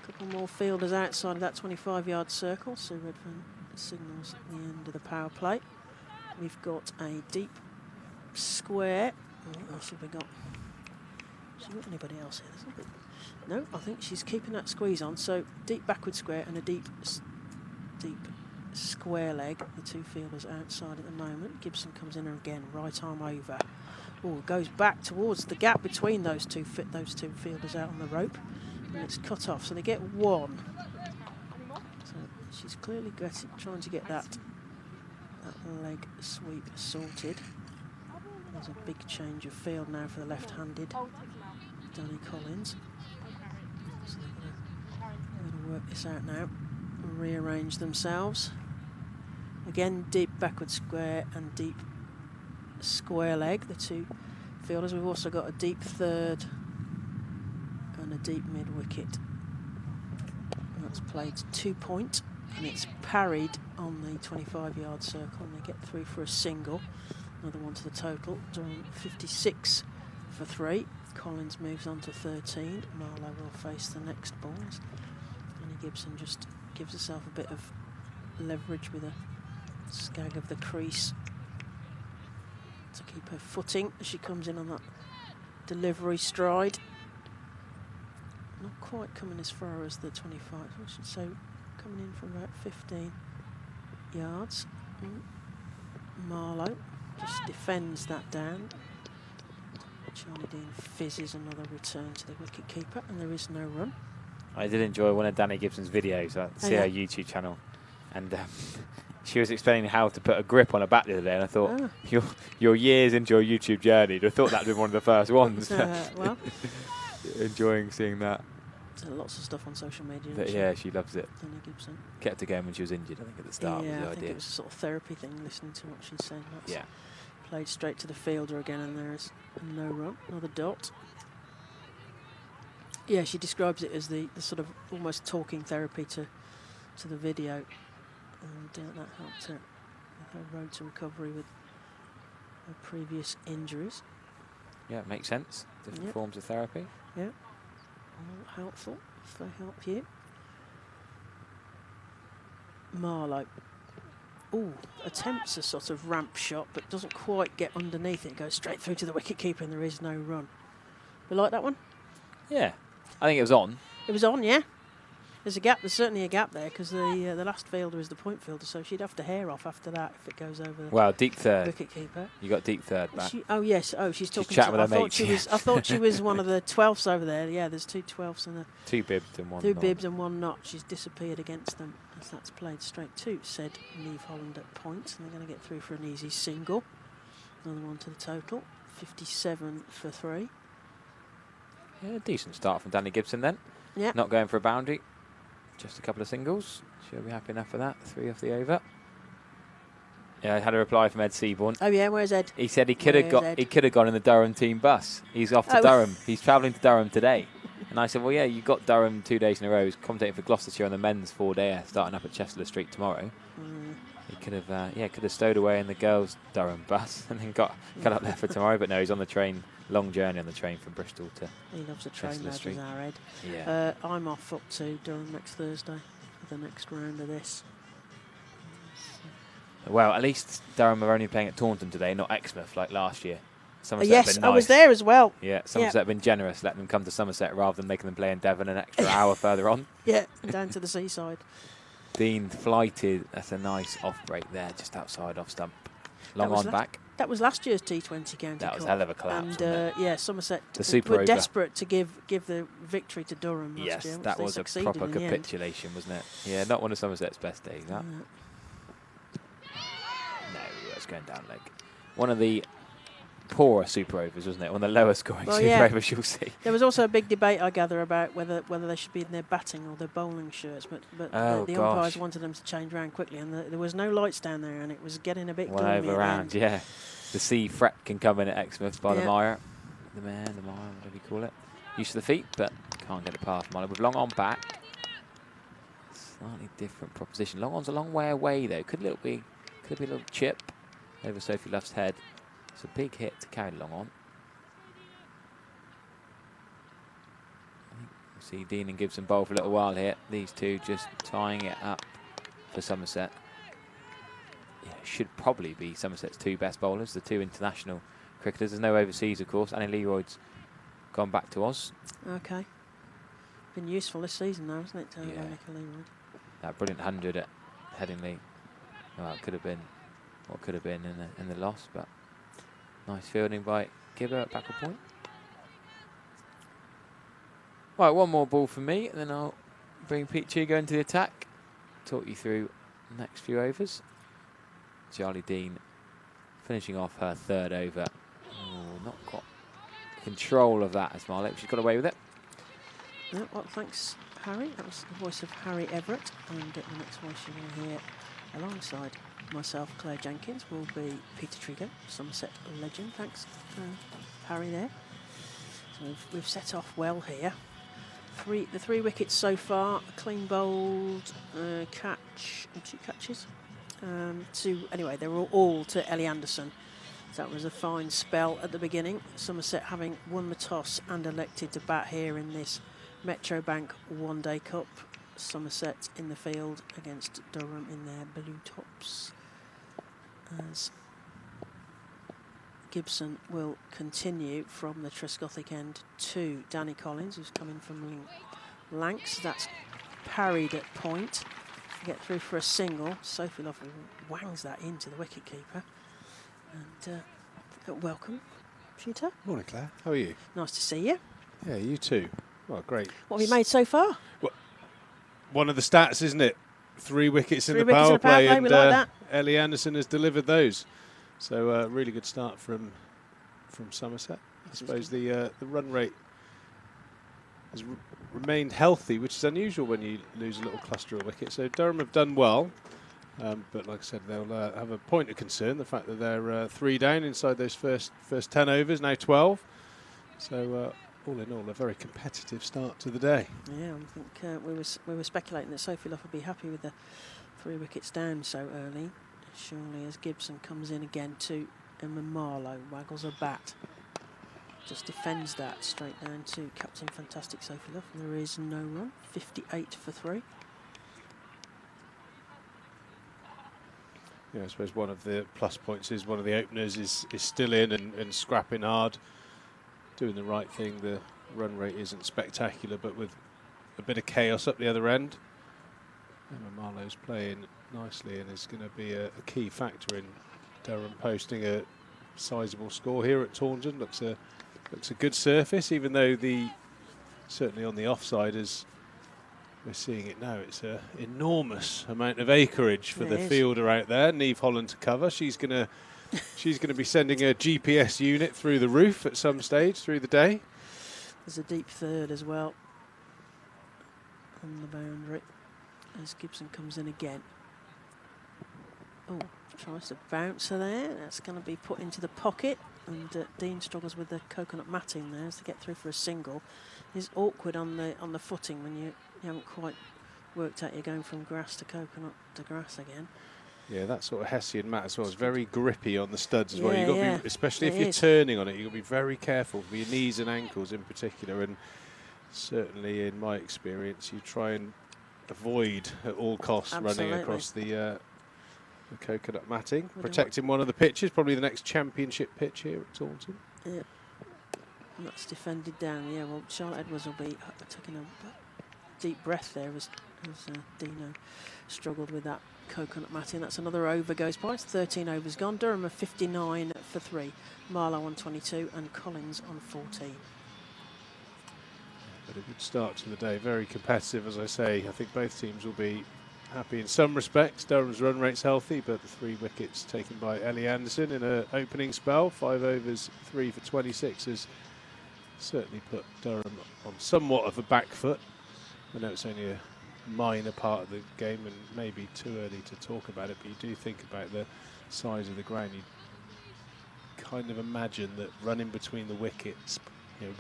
a couple more fielders outside of that 25-yard circle. So Redfern signals the end of the power play. We've got a deep square. What else have we got? Has she got anybody else here? No, I think she's keeping that squeeze on. So deep backward square and a deep square leg. The 2 fielders outside at the moment. Gibson comes in again, right arm over. Oh, goes back towards the gap between those two fielders out on the rope, and it's cut off. So they get 1. So she's clearly trying to get that leg sweep sorted. There's a big change of field now for the left-handed Danny Collins. So they're going to work this out now and rearrange themselves. Again, deep backward square and deep square leg, the 2 fielders. We've also got a deep third and a deep mid wicket. And that's played 2 point, and it's parried on the 25-yard circle, and they get through for a single. Another one to the total. Durham 56 for 3. Collins moves on to 13. Marlowe will face the next ball. Annie Gibson just gives herself a bit of leverage with a skag of the crease to keep her footing as she comes in on that delivery stride. Not quite coming as far as the 25, I should say, coming in from about 15 yards. Marlowe just defends that down. Charlie Dean fizzes another return to the wicket keeper, and there is no run. I did enjoy one of Danny Gibson's videos. I see her YouTube channel, and she was explaining how to put a grip on a bat the other day, and I thought, you're years into your YouTube journey. I thought that would be one of the first ones. Well, enjoying seeing that. There's lots of stuff on social media. Yeah, she loves it. Danny Gibson Kept her going when she was injured, I think, at the start. Yeah, was the I think idea. it was a sort of therapy thing, listening to what she's saying. That's Yeah. Played straight to the fielder again, and there is no run, another dot. Yeah, she describes it as the sort of almost talking therapy to the video, and that helped her with her road to recovery with her previous injuries. Yeah, it makes sense. Different Yep. forms of therapy. Yeah, all helpful if they help you. Marlowe. Ooh, attempts a sort of ramp shot, but doesn't quite get underneath it. Goes straight through to the wicket keeper, and there is no run. We like that one? Yeah, I think it was on. It was on, yeah. There's a gap. There's certainly a gap there because the last fielder is the point fielder, so she'd have to hair off after that if it goes over the Well, deep third. wicket keeper. You got deep third back. Oh yes. Oh, she's talking. chatting with I her thought mates, she was. I thought she was one of the 12ths over there. Yeah, there's 2 12ths and 2 bibs and 1 2 not. bibs and 1 not. She's disappeared against them as that's played straight to said Neve Holland at points, and they're going to get through for an easy single. Another one to the total. 57 for 3. Yeah, decent start from Danny Gibson then. Yeah. Not going for a boundary. Just a couple of singles. She'll be happy enough for that. 3 off the over. Yeah, I had a reply from Ed Seaborn. Oh yeah, where's Ed? He said he could have gone in the Durham team bus. He's off to Durham. He's travelling to Durham today. And I said, well, yeah, you got Durham 2 days in a row. He's commentating for Gloucestershire on the men's 4-day, starting up at Chester Street tomorrow. He could have stowed away in the girls' Durham bus and then got up there for tomorrow. But no, he's on the train, long journey on the train from Bristol to He loves a train, Chester as Street. does our Ed. Yeah. I'm off up to Durham next Thursday for the next round of this. Well, at least Durham are only playing at Taunton today, not Exmouth like last year. Somerset have Yes, been I was nice. there as well. Yeah, Somerset have been generous, letting them come to Somerset rather than making them play in Devon an extra hour further on. Yeah, down to the seaside. Dean flighted. That's a nice off break there, just outside off stump. Long on back. That was last year's T20 County That was Cup. a hell of a collapse, And wasn't it? yeah, Somerset The super were over. desperate to give the victory to Durham last Yes, year. Which that they was a succeeded proper in the end. capitulation, wasn't it? Yeah, not one of Somerset's best days, that. No, it's going down leg. One of the poorer super overs, wasn't it? One of the lower scoring super overs you'll see. There was also a big debate, I gather, about whether they should be in their batting or their bowling shirts, but the umpires wanted them to change around quickly, and there was no lights down there, and it was getting a bit gloomy. One over round, yeah. The sea fret can come in at Exmouth by the mire. The mire, whatever you call it. Use of the feet, but can't get it past Milo. With long on back. Slightly different proposition. Long on's a long way away though. Could be a little chip over Sophie Luff's head. It's a big hit to carry long on. I think we'll see Dean and Gibson bowl for a little while here. These two just tying it up for Somerset. Yeah, should probably be Somerset's 2 best bowlers, the 2 international cricketers. There's no overseas, of course. Annie Leroyd's gone back to Oz. Okay. Been useful this season, though, hasn't it, to Yeah. Monica Leroyd? That brilliant 100 at Headingley. Well, it could have been what could have been in the loss, but nice fielding by Gibber at backward point. Right, one more ball for me, and then I'll bring Pete Chigo into the attack. Talk you through the next few overs. Charlie Dean finishing off her 3rd over. Oh, not got control of that as Marley. She's got away with it. No, well, thanks, Harry. That was the voice of Harry Everett, and the next voice you're going to hear alongside myself, Claire Jenkins, will be Peter Trigo, Somerset legend. Thanks, Harry, there. So we've set off well here. The 3 wickets so far, a clean bowled catch, and 2 catches. Anyway, they were all to Ellie Anderson. So that was a fine spell at the beginning. Somerset having won the toss and elected to bat here in this Metro Bank 1-day cup. Somerset in the field against Durham in their blue tops. As Gibson will continue from the Trescothick end to Danny Collins, who's coming from Lancs. That's parried at point. Get through for a single. Sophie Love wangs that into the wicketkeeper. And welcome, Peter. Morning, Claire. How are you? Nice to see you. Yeah, you too. Well, great. What have you made so far? Well, one of the stats, isn't it? 3 wickets in 3 the wickets in power the power play, play, and we like that. Ellie Anderson has delivered those. So really good start from Somerset. I suppose the run rate has remained healthy, which is unusual when you lose a little cluster of wickets. So Durham have done well, but like I said, they'll have a point of concern, the fact that they're 3 down inside those first 10 overs, now 12. So all in all, a very competitive start to the day. Yeah, I think we were speculating that Sophie Love would be happy with the 3 wickets down so early. Surely as Gibson comes in again to Emma Marlowe, waggles a bat. Just defends that straight down to Captain Fantastic Sophie Love. And there is no run, 58 for 3. Yeah, I suppose one of the plus points is one of the openers is still in and scrapping hard, doing the right thing. The run rate isn't spectacular, but with a bit of chaos up the other end. Emma Marlowe's playing nicely and is going to be a key factor in Durham posting a sizable score here at Taunton. Looks a good surface, even though certainly on the offside, as we're seeing it now, it's an enormous amount of acreage for the fielder out there. Niamh Holland to cover. She's going to be sending a GPS unit through the roof at some stage through the day. There's a deep third as well on the boundary as Gibson comes in again. Oh, tries to bounce her there. That's going to be put into the pocket. And Dean struggles with the coconut matting there as to get through for a single. It's awkward on the footing when you haven't quite worked out you're going from grass to coconut to grass again. Yeah, that sort of Hessian mat as well is very grippy on the studs as well. You've got to be, especially if you're is. turning on it, you've got to be very careful for your knees and ankles in particular. And certainly in my experience, you try and avoid at all costs running across the coconut matting, protecting one of the pitches, probably the next championship pitch here at Taunton. Yeah, and that's defended down. Yeah, well, Charlotte Edwards will be taking a deep breath there as Dino struggled with that coconut matting. That's another over goes by. It's 13 overs gone. Durham are 59 for 3, Marlowe on 22 and Collins on 14. But a good start to the day, very competitive as I say. I think both teams will be happy in some respects. Durham's run rate's healthy, but the 3 wickets taken by Ellie Anderson in an opening spell, 5 overs, 3 for 26, has certainly put Durham on somewhat of a back foot. I know it's only a minor part of the game and maybe too early to talk about it, but you do think about the size of the ground. You kind of imagine that running between the wickets,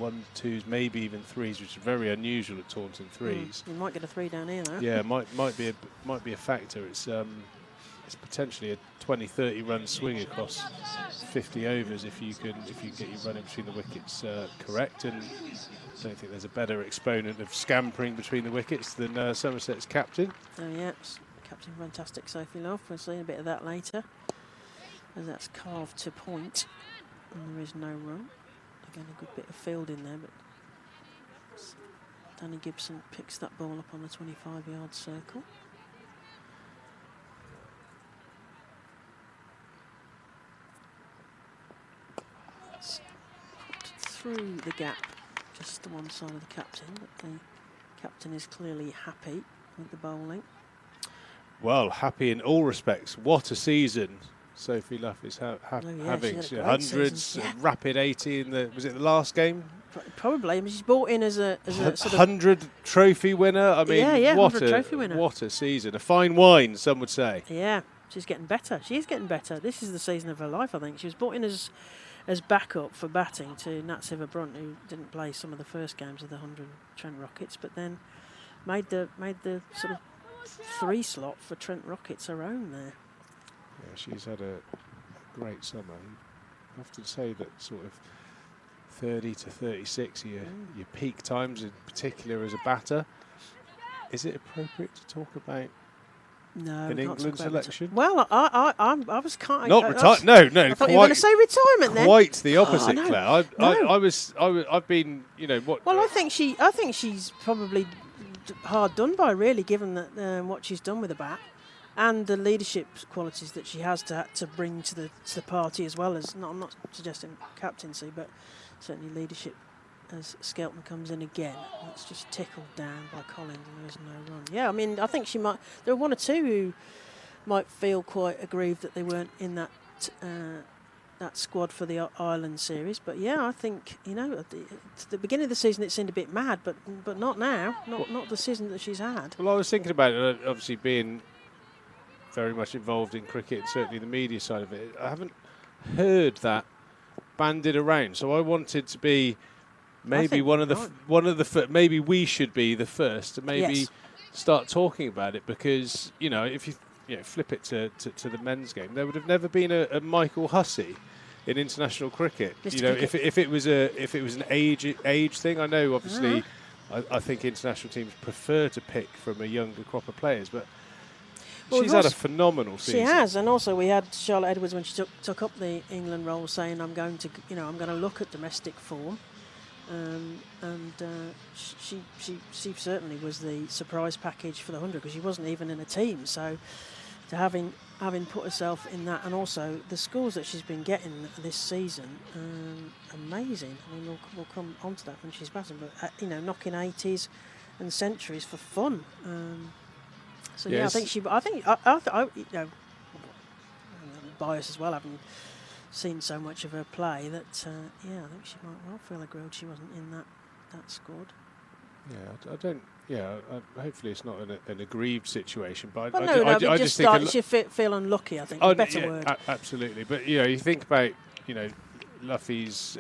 1s, 2s, maybe even 3s, which is very unusual at Taunton 3s. You might get a 3 down here though. Yeah, might be a factor. It's potentially a 20-30 run swing across 50 overs if you get your running between the wickets correct. And I don't think there's a better exponent of scampering between the wickets than Somerset's captain. Oh yeah, Captain Fantastic Sophie Love. We'll see a bit of that later, as that's carved to point and there is no run. Again, a good bit of field in there, but Danny Gibson picks that ball up on the 25-yard circle. It's put through the gap, just to one side of the captain, but the captain is clearly happy with the bowling. Well, happy in all respects. What a season Sophie Luff is having. Hundreds, rapid 80 in was it the last game? Probably. I mean, she's brought in as a sort of 100 trophy winner. I mean, what 100 trophy winner. What a season. A fine wine, some would say. Yeah, she's getting better. She is getting better. This is the season of her life, I think. She was brought in as backup for batting to Nat Siva-Brunt, who didn't play some of the first games of the 100 Trent Rockets, but then made the sort of 3 slot for Trent Rockets her own there. Yeah, she's had a great summer. I often say that sort of 30 to 36 are your peak times, in particular as a batter. Is it appropriate to talk about an England selection? Well, I was kind of not retired. No. I thought you were going to say retirement then. Quite the opposite, no. Claire. I've been, what? Well, I think she's probably hard done by, really, given that what she's done with the bat. And the leadership qualities that she has to bring to the party, as well as, I'm not suggesting captaincy, but certainly leadership as Skelton comes in again. It's just tickled down by Collins and there is no run. Yeah, I mean, I think she might, there are 1 or 2 who might feel quite aggrieved that they weren't in that squad for the Ireland series. But yeah, I think, at the beginning of the season it seemed a bit mad, but not now, not the season that she's had. Well, I was thinking about it, obviously being very much involved in cricket, and certainly the media side of it. I haven't heard that bandied around, so I wanted to be maybe maybe we should be the first to maybe start talking about it, because if you flip it to the men's game, there would have never been a Michael Hussey in international cricket. If it was an age thing. I know obviously I think international teams prefer to pick from a younger crop of players, but she's had a phenomenal season. She has, and also we had Charlotte Edwards when she took up the England role, saying I'm going to look at domestic form, and she certainly was the surprise package for the 100 because she wasn't even in a team. So to having put herself in that, and also the scores that she's been getting this season, amazing. I mean, we'll come on to that when she's batting, but knocking 80s and centuries for fun. So yeah, I'm biased as well, having seen so much of her play that I think she might well feel aggrieved she wasn't in that squad. Yeah, I don't. Yeah, hopefully it's not an aggrieved situation, but I just think she feel unlucky. I think is a better word. Absolutely, but you think about Luffy's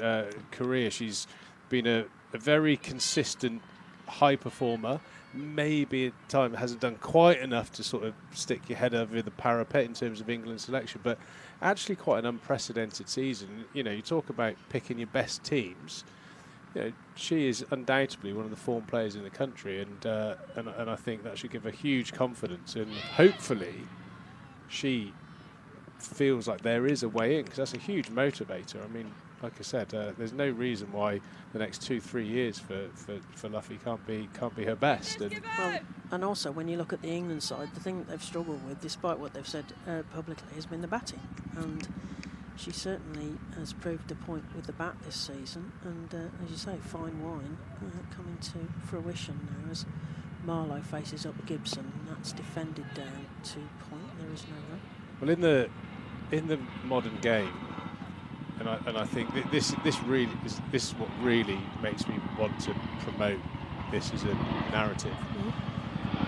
career. She's been a very consistent high performer. Maybe at time hasn't done quite enough to sort of stick your head over the parapet in terms of England selection, but actually quite an unprecedented season. You talk about picking your best teams. She is undoubtedly one of the form players in the country, and I think that should give her huge confidence, and hopefully she feels like there is a way in, because that's a huge motivator. I mean, like I said, there's no reason why the next 2-3 years for Luffy can't be her best. And also when you look at the England side, the thing that they've struggled with, despite what they've said publicly, has been the batting, and she certainly has proved a point with the bat this season. And as you say, fine wine coming to fruition now as Marlowe faces up Gibson, and that's defended down to point. There is no run. Well, in the modern game, and I think this is what really makes me want to promote this as a narrative.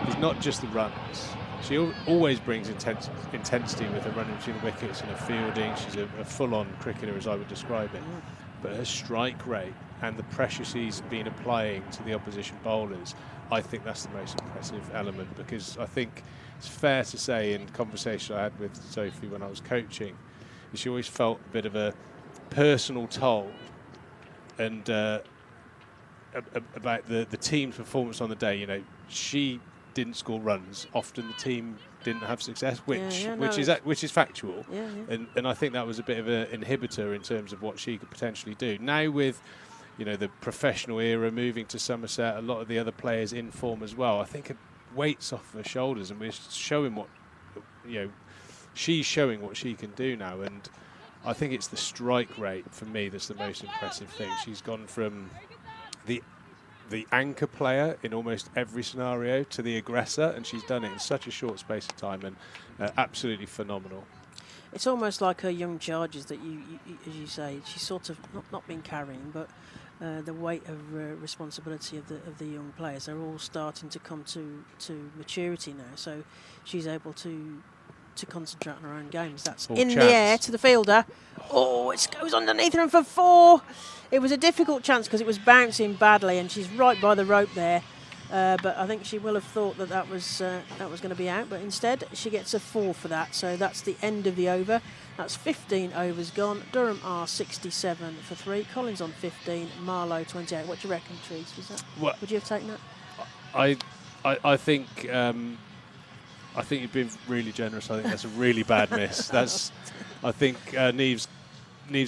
It's not just the runs. She always brings intensity with her running between the wickets and her fielding. She's a full-on cricketer, as I would describe it. But her strike rate and the pressure she's been applying to the opposition bowlers, I think that's the most impressive element, because I think it's fair to say, in conversation I had with Sophie when I was coaching, she always felt a bit of a personal toll and about the team's performance on the day. She didn't score runs. Often the team didn't have success, which is factual. And I think that was a bit of an inhibitor in terms of what she could potentially do. Now with the professional era moving to Somerset, a lot of the other players in form as well, I think it weights off her shoulders, and we're showing what she's showing what she can do now. And I think it's the strike rate for me that's the most impressive thing. She's gone from the anchor player in almost every scenario to the aggressor, and she's done it in such a short space of time, and absolutely phenomenal. It's almost like her young charges that you as you say, she's sort of not been carrying, but the weight of responsibility of the young players, they're all starting to come to maturity now. So she's able to concentrate on her own games. That's in the air to the fielder. Oh, it goes underneath her and for 4. It was a difficult chance because it was bouncing badly, and she's right by the rope there. But I think she will have thought that was going to be out. But instead, she gets a 4 for that. So that's the end of the over. That's 15 overs gone. Durham are 67 for 3. Collins on 15. Marlowe 28. What do you reckon, Trees? Would you have taken that? I think. I think you've been really generous. I think that's a really bad miss. I think Neve's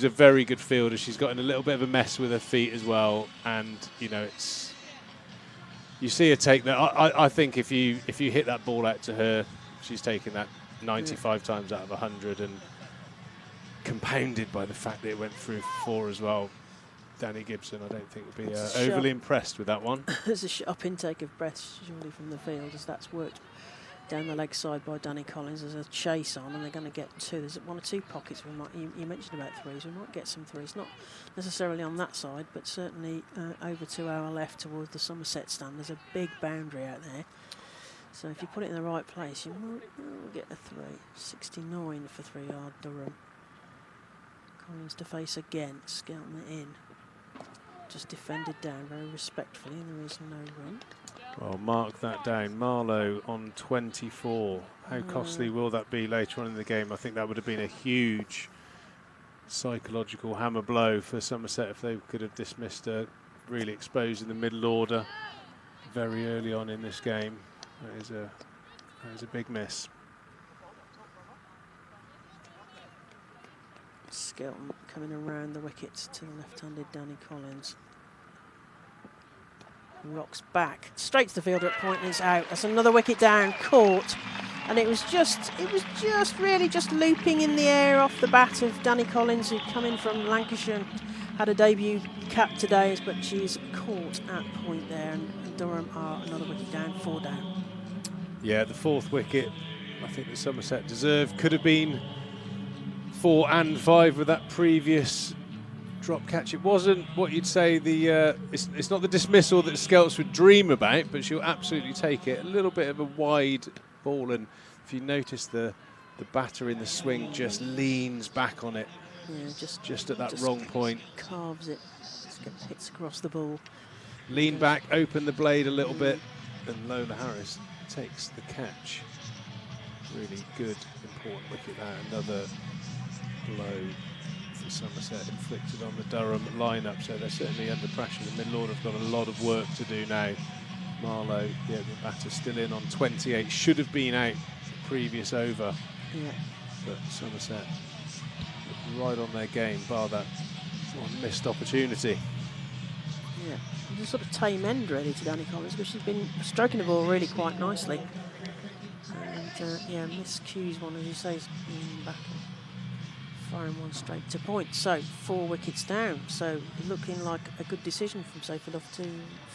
a very good fielder. She's got in a little bit of a mess with her feet as well, and you see her take that. I think if you hit that ball out to her, she's taken that 95 times out of 100, and compounded by the fact that it went through 4 as well. Danny Gibson, I don't think would be overly impressed with that one. There's a sharp intake of breath surely from the field as that's worked down the leg side by Danny Collins. There's a chase on, and they're going to get 2. There's 1 or 2 pockets. You mentioned about 3s. We might get some 3s, not necessarily on that side, but certainly over to our left towards the Somerset stand. There's a big boundary out there. So if you put it in the right place, you might get a 3. 69 for 3-yard Durham. Collins to face again, Skelton it in. Just defended down very respectfully, and there is no run. Well, mark that down. Marlowe on 24. How costly will that be later on in the game? I think that would have been a huge psychological hammer blow for Somerset if they could have dismissed her, really exposed in the middle order very early on in this game. That is a big miss. Skelton coming around the wickets to the left-handed Danny Collins. Rocks back straight to the fielder at point and it's out. That's another wicket down, caught, and it was just really just looping in the air off the bat of Danny Collins, who'd come in from Lancashire and had a debut cap today, but she's caught at point there, and Durham are another wicket down, 4 down. Yeah, the 4th wicket, I think that Somerset deserved. Could have been 4 and 5 with that previous drop catch. It wasn't what you'd say it's not the dismissal that Skelts would dream about, but she'll absolutely take it. A little bit of a wide ball, and if you notice the batter in the swing just leans back on it. Yeah, just at that wrong point. Carves it, hits across the ball. Lean back, open the blade a little bit, and Lola Harris takes the catch. Really good, important wicket there. Another blow for Somerset inflicted on the Durham lineup, so they're certainly under pressure. The middle order have got a lot of work to do now. Marlowe, the opening batter, still in on 28. Should have been out the previous over, but Somerset right on their game, bar that one missed opportunity. Yeah, it's a sort of tame end really to Danny Collins, because she's been stroking the ball really quite nicely. And yeah, miscues one, as you say, is back and firing one straight to point. So 4 wickets down. So looking like a good decision from Seyfullah to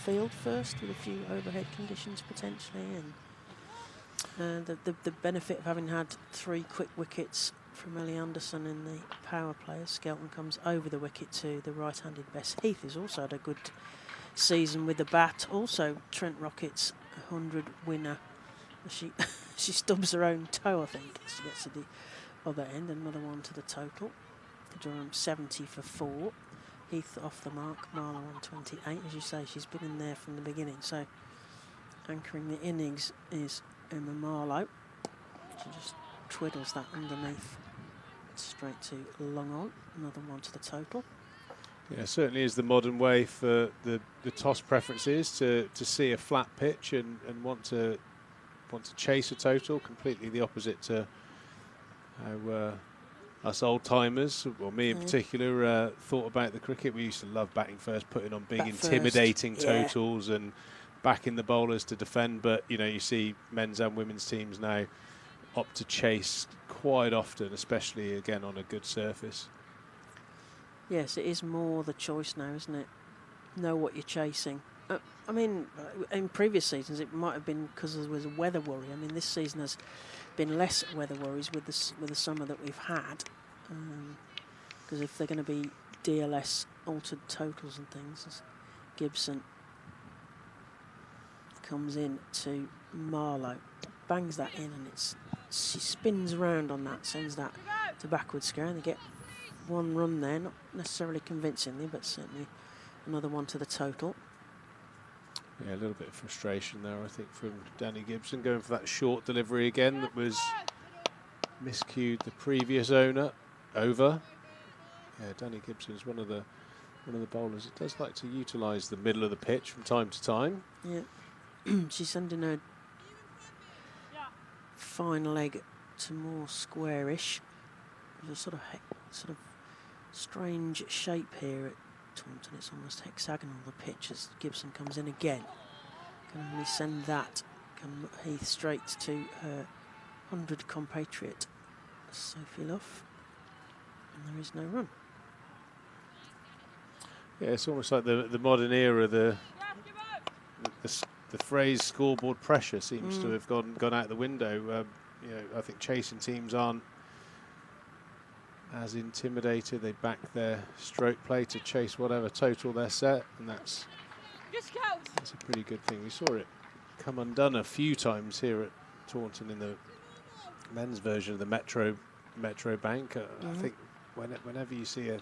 field first with a few overhead conditions potentially, and the benefit of having had 3 quick wickets from Ellie Anderson in the power play as Skelton comes over the wicket to the right-handed Bess Heath, who's also had a good season with the bat. Also Trent Rockett's 100 winner. She she stubs her own toe, I think, as she gets to the other end. Another one to the total. Durham 70 for 4. Heath off the mark. Marlowe on 28. As you say, she's been in there from the beginning. So anchoring the innings is Emma Marlowe. She just twiddles that underneath straight to long on. Another one to the total. Yeah, certainly is the modern way for the toss preferences to see a flat pitch and want to chase a total. Completely the opposite to how us old timers, or me in particular, thought about the cricket. We used to love batting first, putting on big, intimidating totals and backing the bowlers to defend. But you know, you see men's and women's teams now opt to chase quite often, especially again on a good surface. Yes, it is more the choice now, isn't it? Know what you're chasing. I mean, in previous seasons it might have been because there was a weather worry. I mean, this season has been less weather worries with the summer that we've had. Because if they're going to be DLS altered totals and things, as Gibson comes in to Marlowe, bangs that in, and she spins around on that, sends that to backward square, and they get 1 run there, not necessarily convincingly, but certainly another one to the total. Yeah, a little bit of frustration there, I think, from Danny Gibson, going for that short delivery again that was miscued the previous over. Yeah, Danny Gibson is one of the bowlers that does like to utilise the middle of the pitch from time to time. Yeah, she's sending her fine leg to more squarish. There's a sort of strange shape here at Taunton. It's almost hexagonal, the pitch, as Gibson comes in again. Can only send that Heath straight to her 100 compatriot Seyfullah, and there is no run. Yeah, it's almost like the modern era. The phrase scoreboard pressure seems to have gone out the window. You know, I think chasing teams aren't as intimidated. They back their stroke play to chase whatever total they're set, and that's a pretty good thing. We saw it come undone a few times here at Taunton in the men's version of the Metro Bank. I think whenever you see a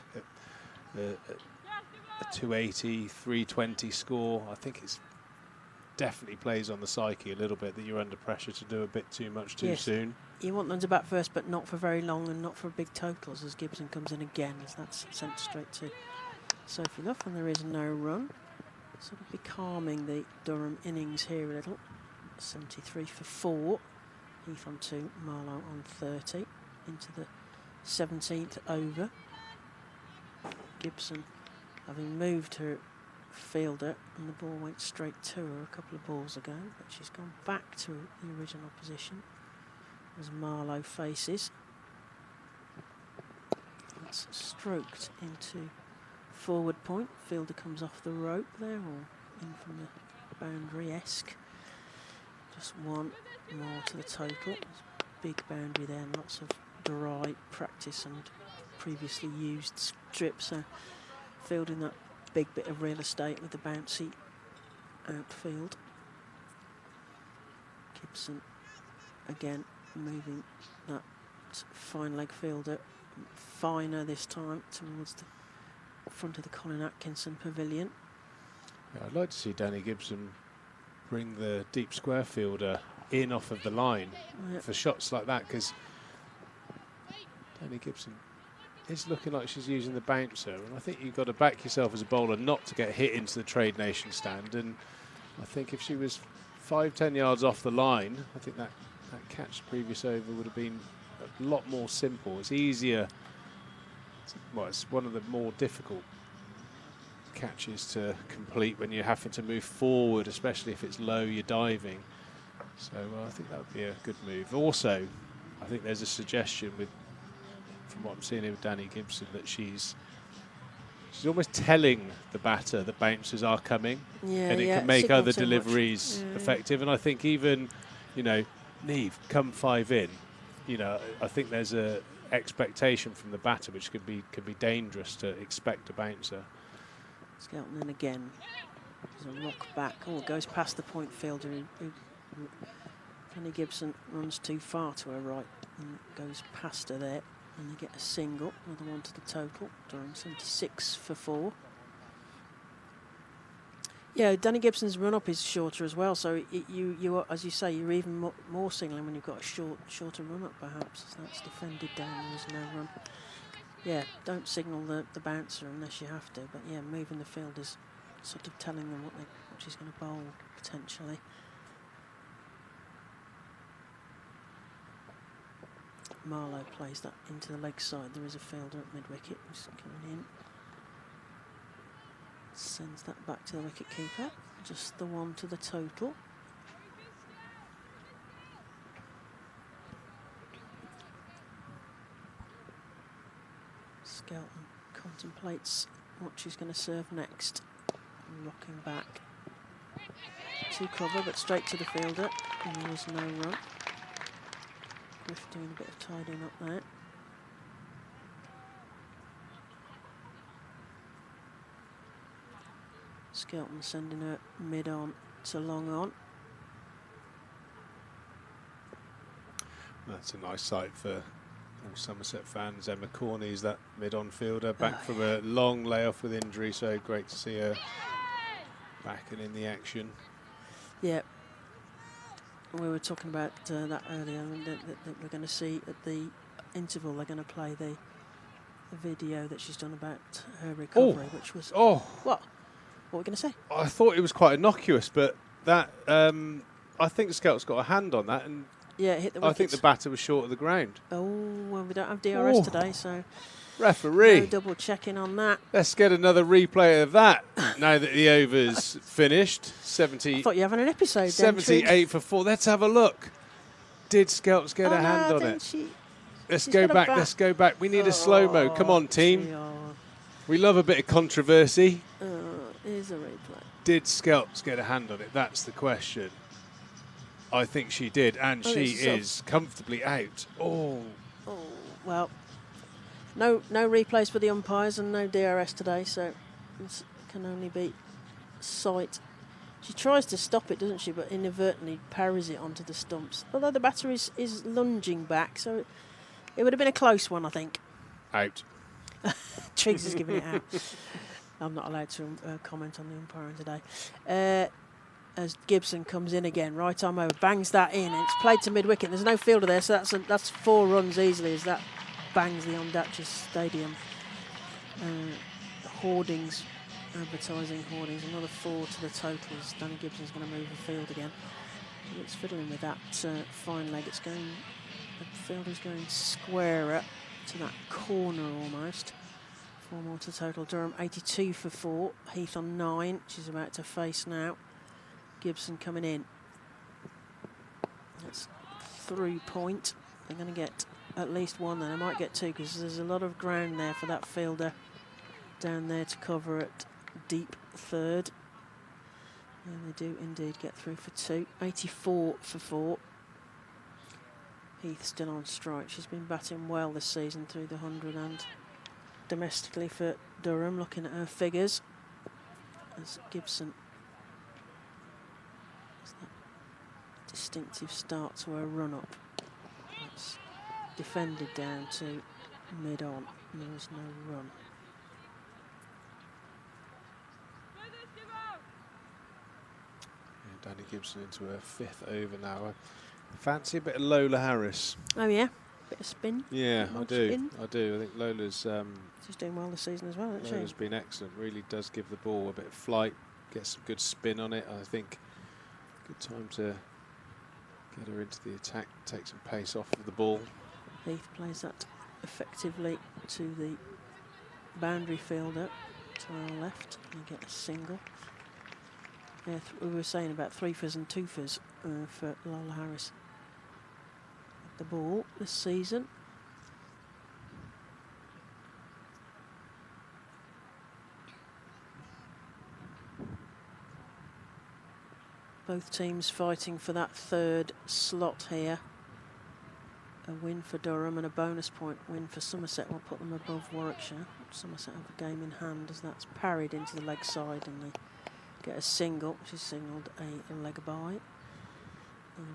280, 320 score, I think it's definitely plays on the psyche a little bit that you're under pressure to do a bit too much too soon. You want them to bat first, but not for very long and not for big totals, as Gibson comes in again, as that's sent straight to Seyfullah, and there is no run. Sort of becalming the Durham innings here a little. 73 for 4. Heath on 2, Marlowe on 30. Into the 17th over. Gibson, having moved her fielder, and the ball went straight to her a couple of balls ago, but she's gone back to the original position as Marlowe faces. That's stroked into forward point. Fielder comes off the rope there, or in from the boundary-esque. Just one more to the total. There's a big boundary there, and lots of dry practice and previously used strips. So fielding that big bit of real estate with the bouncy outfield. Gibson again moving that fine leg fielder finer this time towards the front of the Colin Atkinson pavilion. Yeah, I'd like to see Danny Gibson bring the deep square fielder in off of the line for shots like that, because Danny Gibson is looking like she's using the bouncer, and I think you've got to back yourself as a bowler not to get hit into the Trade Nation stand. And I think if she was 5-10 yards off the line, I think that catch previous over would have been a lot more simple. It's easier, well, it's one of the more difficult catches to complete when you're having to move forward, especially if it's low, you're diving. So I think that would be a good move. Also, I think there's a suggestion from what I'm seeing here with Danny Gibson, that she's almost telling the batter the bouncers are coming, and it can make other deliveries effective. And I think even, Neve, come 5 in, I think there's a expectation from the batter which could be dangerous to expect a bouncer. Skelton in again. There's a rock back. Oh, it goes past the point fielder. Danny Gibson runs too far to her right and goes past her there. And they get a single, another one to the total. Durham 76 for 4. Yeah, Danny Gibson's run-up is shorter as well, so you are, as you say, you're even more signalling when you've got a shorter run-up, perhaps. So that's defended down, there's no run. Yeah, don't signal the bouncer unless you have to, but yeah, moving the field is sort of telling them what she's going to bowl, potentially. Marlowe plays that into the leg side. There is a fielder at mid-wicket who's coming in. Sends that back to the wicket keeper. Just the one to the total. Skelton contemplates what she's going to serve next. Rocking back. Too clever, but straight to the fielder. And there was no run. Griff doing a bit of tidying up there. Skelton sending her mid on to long on. That's a nice sight for all Somerset fans. Emma Corney's that mid-on fielder back from a long layoff with injury, so great to see her back and in the action. Yeah. We were talking about that earlier, and that we're going to see at the interval, they're going to play the video that she's done about her recovery, which was... Oh! What? What were we going to say? I thought it was quite innocuous, but that... I think Skelt's got a hand on that, and yeah, it hit the wickets. I think the batter was short of the ground. Oh, well, we don't have DRS today, so... Referee. No double checking on that. Let's get another replay of that now that the over's finished. 70. I thought you were having an episode. 78 for 4. Let's have a look. Did Skelts get a hand on it? Let's go back. Let's go back. We need a slow-mo. Come on, team. We love a bit of controversy. Here's a replay. Did Skelts get a hand on it? That's the question. I think she did, and she is comfortably out. Oh, well... No replays for the umpires and no DRS today, so it can only be sight. She tries to stop it, doesn't she, but inadvertently parries it onto the stumps. Although the batter is lunging back, so it would have been a close one, I think. Out. Triggs is giving it out. I'm not allowed to comment on the umpiring today. As Gibson comes in again, right arm over, bangs that in, and it's played to mid-wicket. There's no fielder there, so that's 4 runs easily as that bangs the Ondatchis Stadium hoardings, advertising hoardings. Another 4 to the total as Danny Gibson's going to move the field again. It's fiddling with that fine leg. It's going, the fielder's going squarer to that corner almost. 4 more to total. Durham 82 for 4. Heath on 9. She's about to face now. Gibson coming in. That's 3 point. They're going to get at least 1 then. They might get 2 because there's a lot of ground there for that fielder down there to cover at deep third. And they do indeed get through for 2. 84 for 4. Heath still on strike. She's been batting well this season through the 100 and domestically for Durham. Looking at her figures as Gibson has that distinctive start to her run up. It's defended down to mid on. There is no run. Danny Gibson into her 5th over now. Fancy a bit of Lola Harris. Oh yeah, bit of spin. Yeah, I do. Spin. I do. I think Lola's She's doing well this season as well, isn't Lola's she? been excellent. Really does give the ball a bit of flight, get some good spin on it. I think good time to get her into the attack, take some pace off of the ball. Heath plays that effectively to the boundary fielder to our left and get a single. Yeah, we were saying about 3-fers and 2-fers for Lola Harris at the ball this season. Both teams fighting for that 3rd slot here. A win for Durham and a bonus point win for Somerset will put them above Warwickshire. Somerset have a game in hand as that's parried into the leg side and they get a single. She's signalled a leg by. And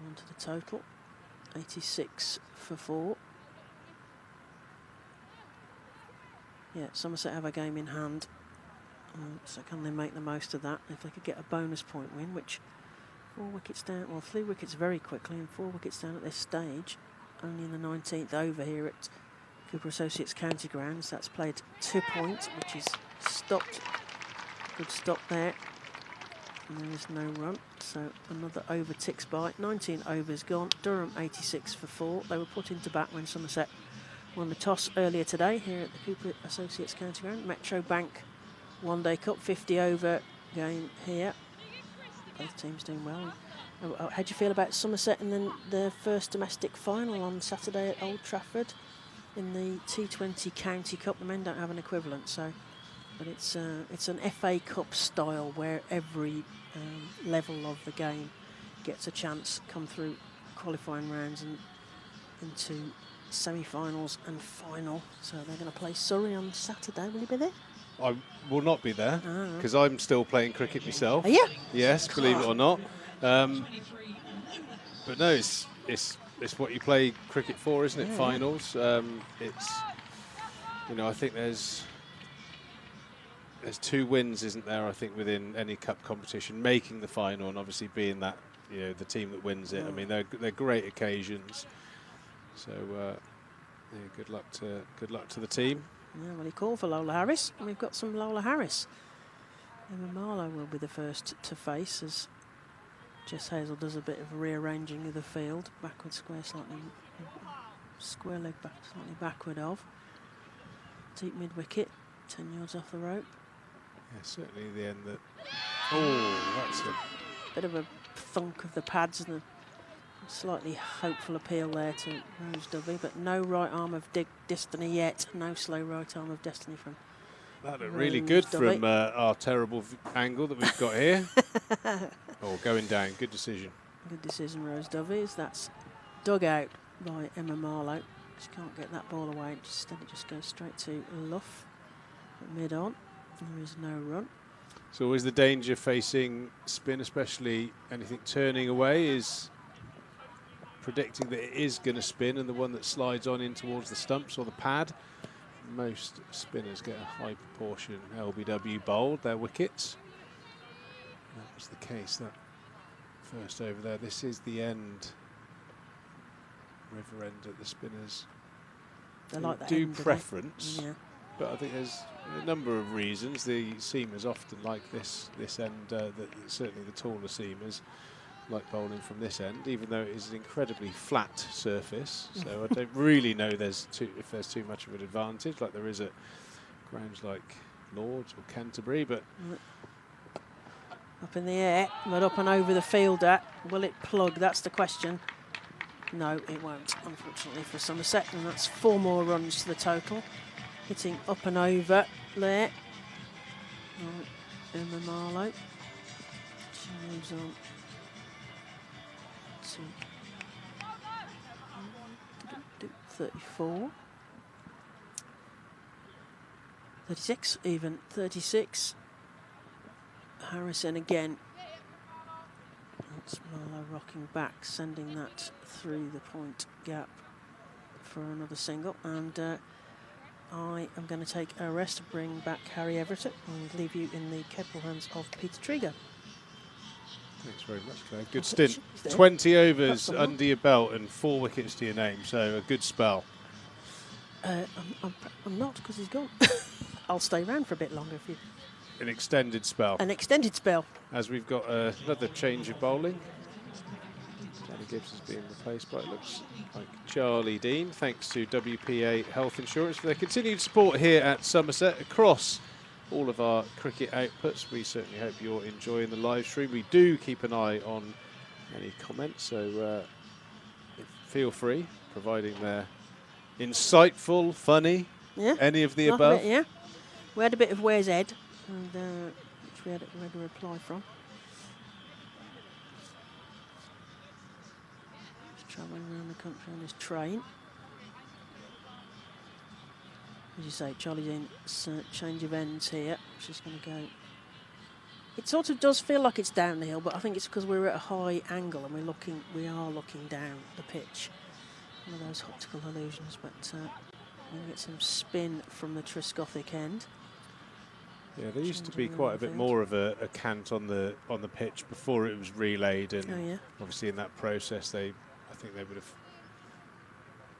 on to the total. 86 for 4. Yeah, Somerset have a game in hand. So can they make the most of that? If they could get a bonus point win, which 4 wickets down, well 3 wickets very quickly and 4 wickets down at this stage. Only in the 19th over here at Cooper Associates County Grounds. That's played 2 points, which is stopped. Good stop there. And there is no run, so another over ticks by. 19 overs gone. Durham 86 for 4. They were put into bat when Somerset won the toss earlier today here at the Cooper Associates County Ground. Metro Bank One Day Cup 50 over game here. Both teams doing well. How do you feel about Somerset in their first domestic final on Saturday at Old Trafford in the T20 County Cup? The men don't have an equivalent, so but it's an FA Cup style where every level of the game gets a chance, come through qualifying rounds and into semi-finals and final. So they're going to play Surrey on Saturday. Will you be there? I will not be there because I'm still playing cricket myself. Are you? Yes, believe it or not. But no, it's what you play cricket for, isn't it? Yeah. Finals. It's I think there's 2 wins, isn't there? I think within any cup competition, making the final and obviously being that the team that wins it. I mean, they're great occasions. So yeah, good luck to the team. Yeah, well, he called for Lola Harris, and we've got some Lola Harris. Emma Marlowe will be the first to face as Jess Hazel does a bit of rearranging of the field, backward square, square leg back, slightly backward of. Deep mid wicket, 10 yards off the rope. Yeah, certainly the end that. Oh, that's a Bit of a thunk of the pads and a slightly hopeful appeal there to Rose Dovey, but no right arm of destiny yet. No slow right arm of destiny from that looked really good Dovey. from our terrible angle that we've got here. Going down. Good decision. Good decision, Rose Dovey. That's dug out by Emma Marlowe. She can't get that ball away. Instead, it just goes straight to Luff at mid on. There is no run. So always the danger facing spin, especially anything turning away, is predicting that it is going to spin and the one that slides on in towards the stumps or the pad. Most spinners get a high proportion LBW bowled, their wickets. That was the case, that first over there. This is the end, river end at the spinners. They like that do end, preference, yeah. but I think there's a number of reasons. The seamers often like this end, certainly the taller seamers like bowling from this end, even though it is an incredibly flat surface. So I don't really know if there's too much of an advantage, like there is at grounds like Lords or Canterbury, but up in the air, but up and over the fielder. Will it plug? That's the question. No, it won't, unfortunately, for Somerset, and that's 4 more runs to the total. Hitting up and over there. Right, Emma Marlowe. She moves on to 34. 36, even 36. Harrison again. That's Marlowe rocking back, sending that through the point gap for another single. And I am going to take a rest, bring back Harry Everett, and leave you in the capable hands of Peter Trigger. Thanks very much, Claire. Good stint. 20 overs under your belt and 4 wickets to your name, so a good spell. I'm not, because he's gone. I'll stay around for a bit longer if you... An extended spell. An extended spell. As we've got another change of bowling. Danny Gibbs is being replaced by, it looks like, Charlie Dean, thanks to WPA Health Insurance for their continued support here at Somerset across all of our cricket outputs. We certainly hope you're enjoying the live stream. We do keep an eye on any comments, so feel free, providing they're insightful, funny, any of the above. Yeah, we had a bit of Where's Ed, and, which we had a reply from. He's travelling around the country on his train. As you say, Charlie Dean's change of ends here. She's going to go. It sort of does feel like it's down the hill, but I think it's because we're at a high angle and we are looking down the pitch. One of those optical illusions, but we get some spin from the Triscothic end. Yeah, there used to be quite a bit more of a cant on the pitch before it was relayed, and obviously in that process, I think they would have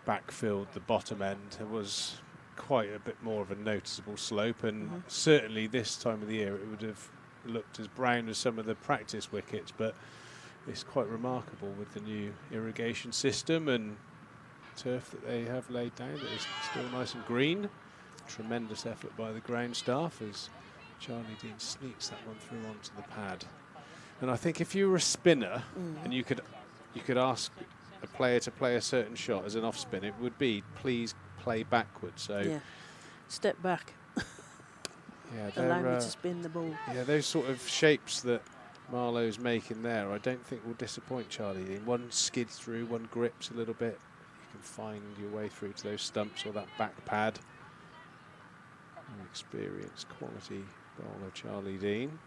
backfilled the bottom end. It was quite a bit more of a noticeable slope, and certainly this time of the year it would have looked as brown as some of the practice wickets, but it's quite remarkable with the new irrigation system and turf that they have laid down that is still nice and green. Tremendous effort by the ground staff as Charlie Dean sneaks that one through onto the pad. And I think if you were a spinner and you could ask a player to play a certain shot as an off spin, it would be please play backwards. So step back. Allow me to spin the ball. Yeah, those sort of shapes that Marlowe's making there, I don't think will disappoint Charlie Dean. One skids through, one grips a little bit. You can find your way through to those stumps or that back pad. An experienced quality bowler, Charlie Dean.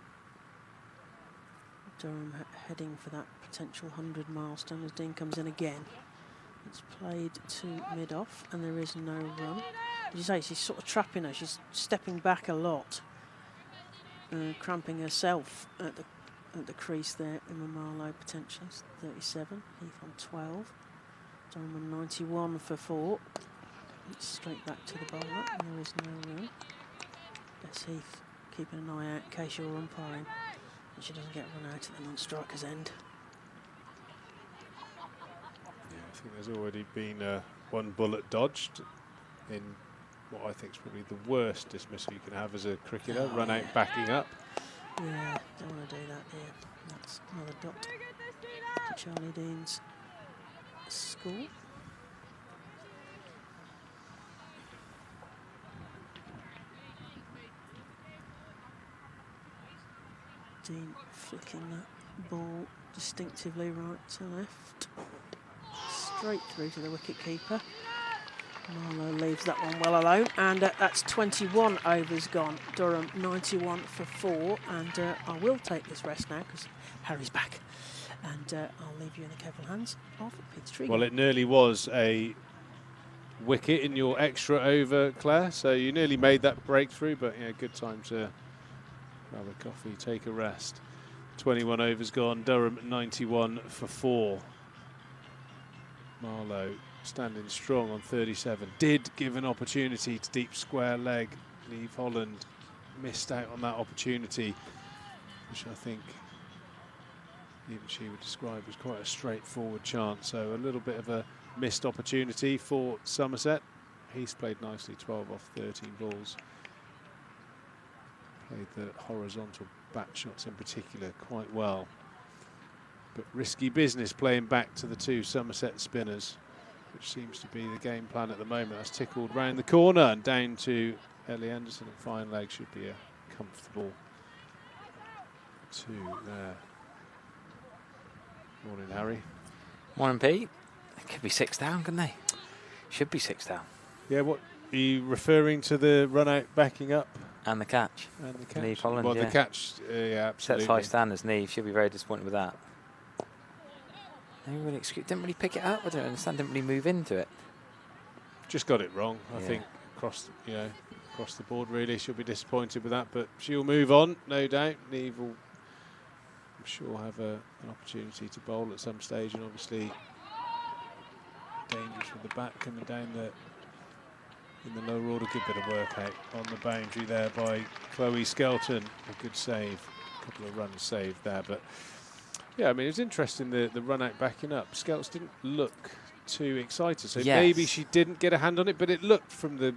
Durham heading for that potential 100 milestone as Dean comes in again. It's played to mid-off and there is no run. As you say, she's sort of trapping her. She's stepping back a lot, cramping herself at the crease there. Emma Marlowe potentially 37, Heath on 12. Durham on 91 for 4. It's straight back to the bowler and there is no run. Bess Heath keeping an eye out in case you're umpiring and she doesn't get run out at the non-striker's end. Yeah, I think there's already been one bullet dodged in what I think is probably the worst dismissal you can have as a cricketer, run out backing up. Yeah, don't want to do that here. That's another dot to Charlie Dean's score. Dean flicking that ball distinctively right to left. Straight through to the wicket keeper. Marlowe leaves that one well alone, and that's 21 overs gone. Durham 91 for 4, and I will take this rest now because Harry's back, and I'll leave you in the capable hands of Peter Trigger. Well, it nearly was a wicket in your extra over, Claire, so you nearly made that breakthrough, but yeah, good time to grab a coffee, take a rest. 21 overs gone, Durham 91 for 4. Marlowe standing strong on 37. Did give an opportunity to deep square leg. Neve Holland missed out on that opportunity, which I think even she would describe as quite a straightforward chance. So a little bit of a missed opportunity for Somerset. He's played nicely, 12 off 13 balls. Played the horizontal back shots in particular quite well. But risky business playing back to the two Somerset spinners, which seems to be the game plan at the moment. That's tickled round the corner and down to Ellie Anderson, and fine leg should be a comfortable 2 there. Morning, Harry. Morning, Pete. It could be 6 down, couldn't they? Should be 6 down. Yeah, what are you referring to, the run out backing up? And the catch. And the catch. Neve Holland, well, yeah. the catch, yeah, absolutely. Sets high standards, Neve. She'll be very disappointed with that. Didn't really pick it up. I don't understand. Didn't really move into it. Just got it wrong, I Yeah. think, across the board. Really, she'll be disappointed with that, but she'll move on, no doubt. Neve will, I'm sure, have an opportunity to bowl at some stage, and obviously dangerous with the bat coming down in the lower order. Good bit of work out on the boundary there by Chloe Skelton. A good save, a couple of runs saved there, but. Yeah, I mean, it was interesting, the run out backing up. Skelts didn't look too excited, so Yes. maybe she didn't get a hand on it, but it looked from the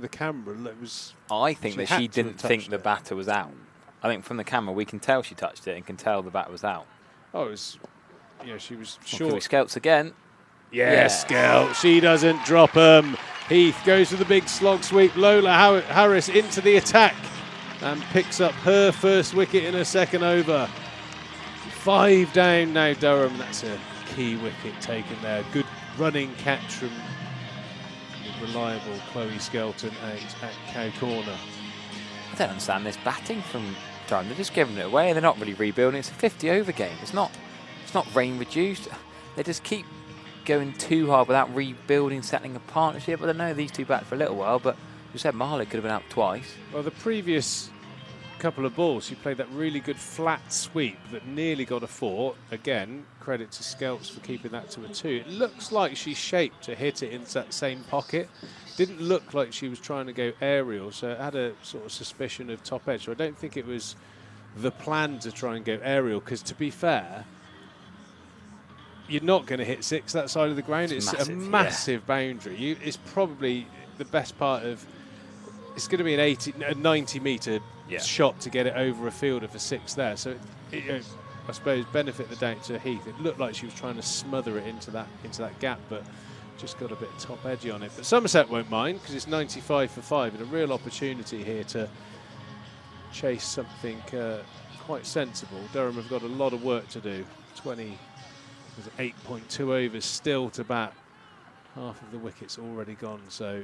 camera, it was. I think She that had she to have didn't think touched the it. batter was out. I think from the camera we can tell she touched it and can tell the bat was out. Oh, it was. Yeah, she was Sure. sure. Scouts again. Yes, Skelts. She doesn't drop them. Heath goes for the big slog sweep. Lola Harris into the attack and picks up her first wicket in her second over. 5 down now, Durham. That's a key wicket taken there. Good running catch from the reliable Chloe Skelton out at Cow Corner. I don't understand this batting from Durham. They're just giving it away. They're not really rebuilding. It's a 50-over game. It's not rain reduced. They just keep going too hard without rebuilding, settling a partnership. I don't know. These two batted for a little while, but you said Marlow could have been out twice. Well, the previous couple of balls, she played that really good flat sweep that nearly got a 4. Again, credit to Skelts for keeping that to a 2. It looks like she's shaped to hit it into that same pocket. Didn't look like she was trying to go aerial, so it had a sort of suspicion of top edge. So I don't think it was the plan to try and go aerial, because to be fair, you're not going to hit 6 that side of the ground. It's massive, a massive boundary. It's probably the best part of. It's going to be a 90 metre shot to get it over a fielder for 6 there. So, I suppose, benefit the doubt to Heath. It looked like she was trying to smother it into that gap, but just got a bit top edgy on it. But Somerset won't mind, because it's 95 for 5 and a real opportunity here to chase something quite sensible. Durham have got a lot of work to do. 8.2 overs still to bat. Half of the wickets already gone, so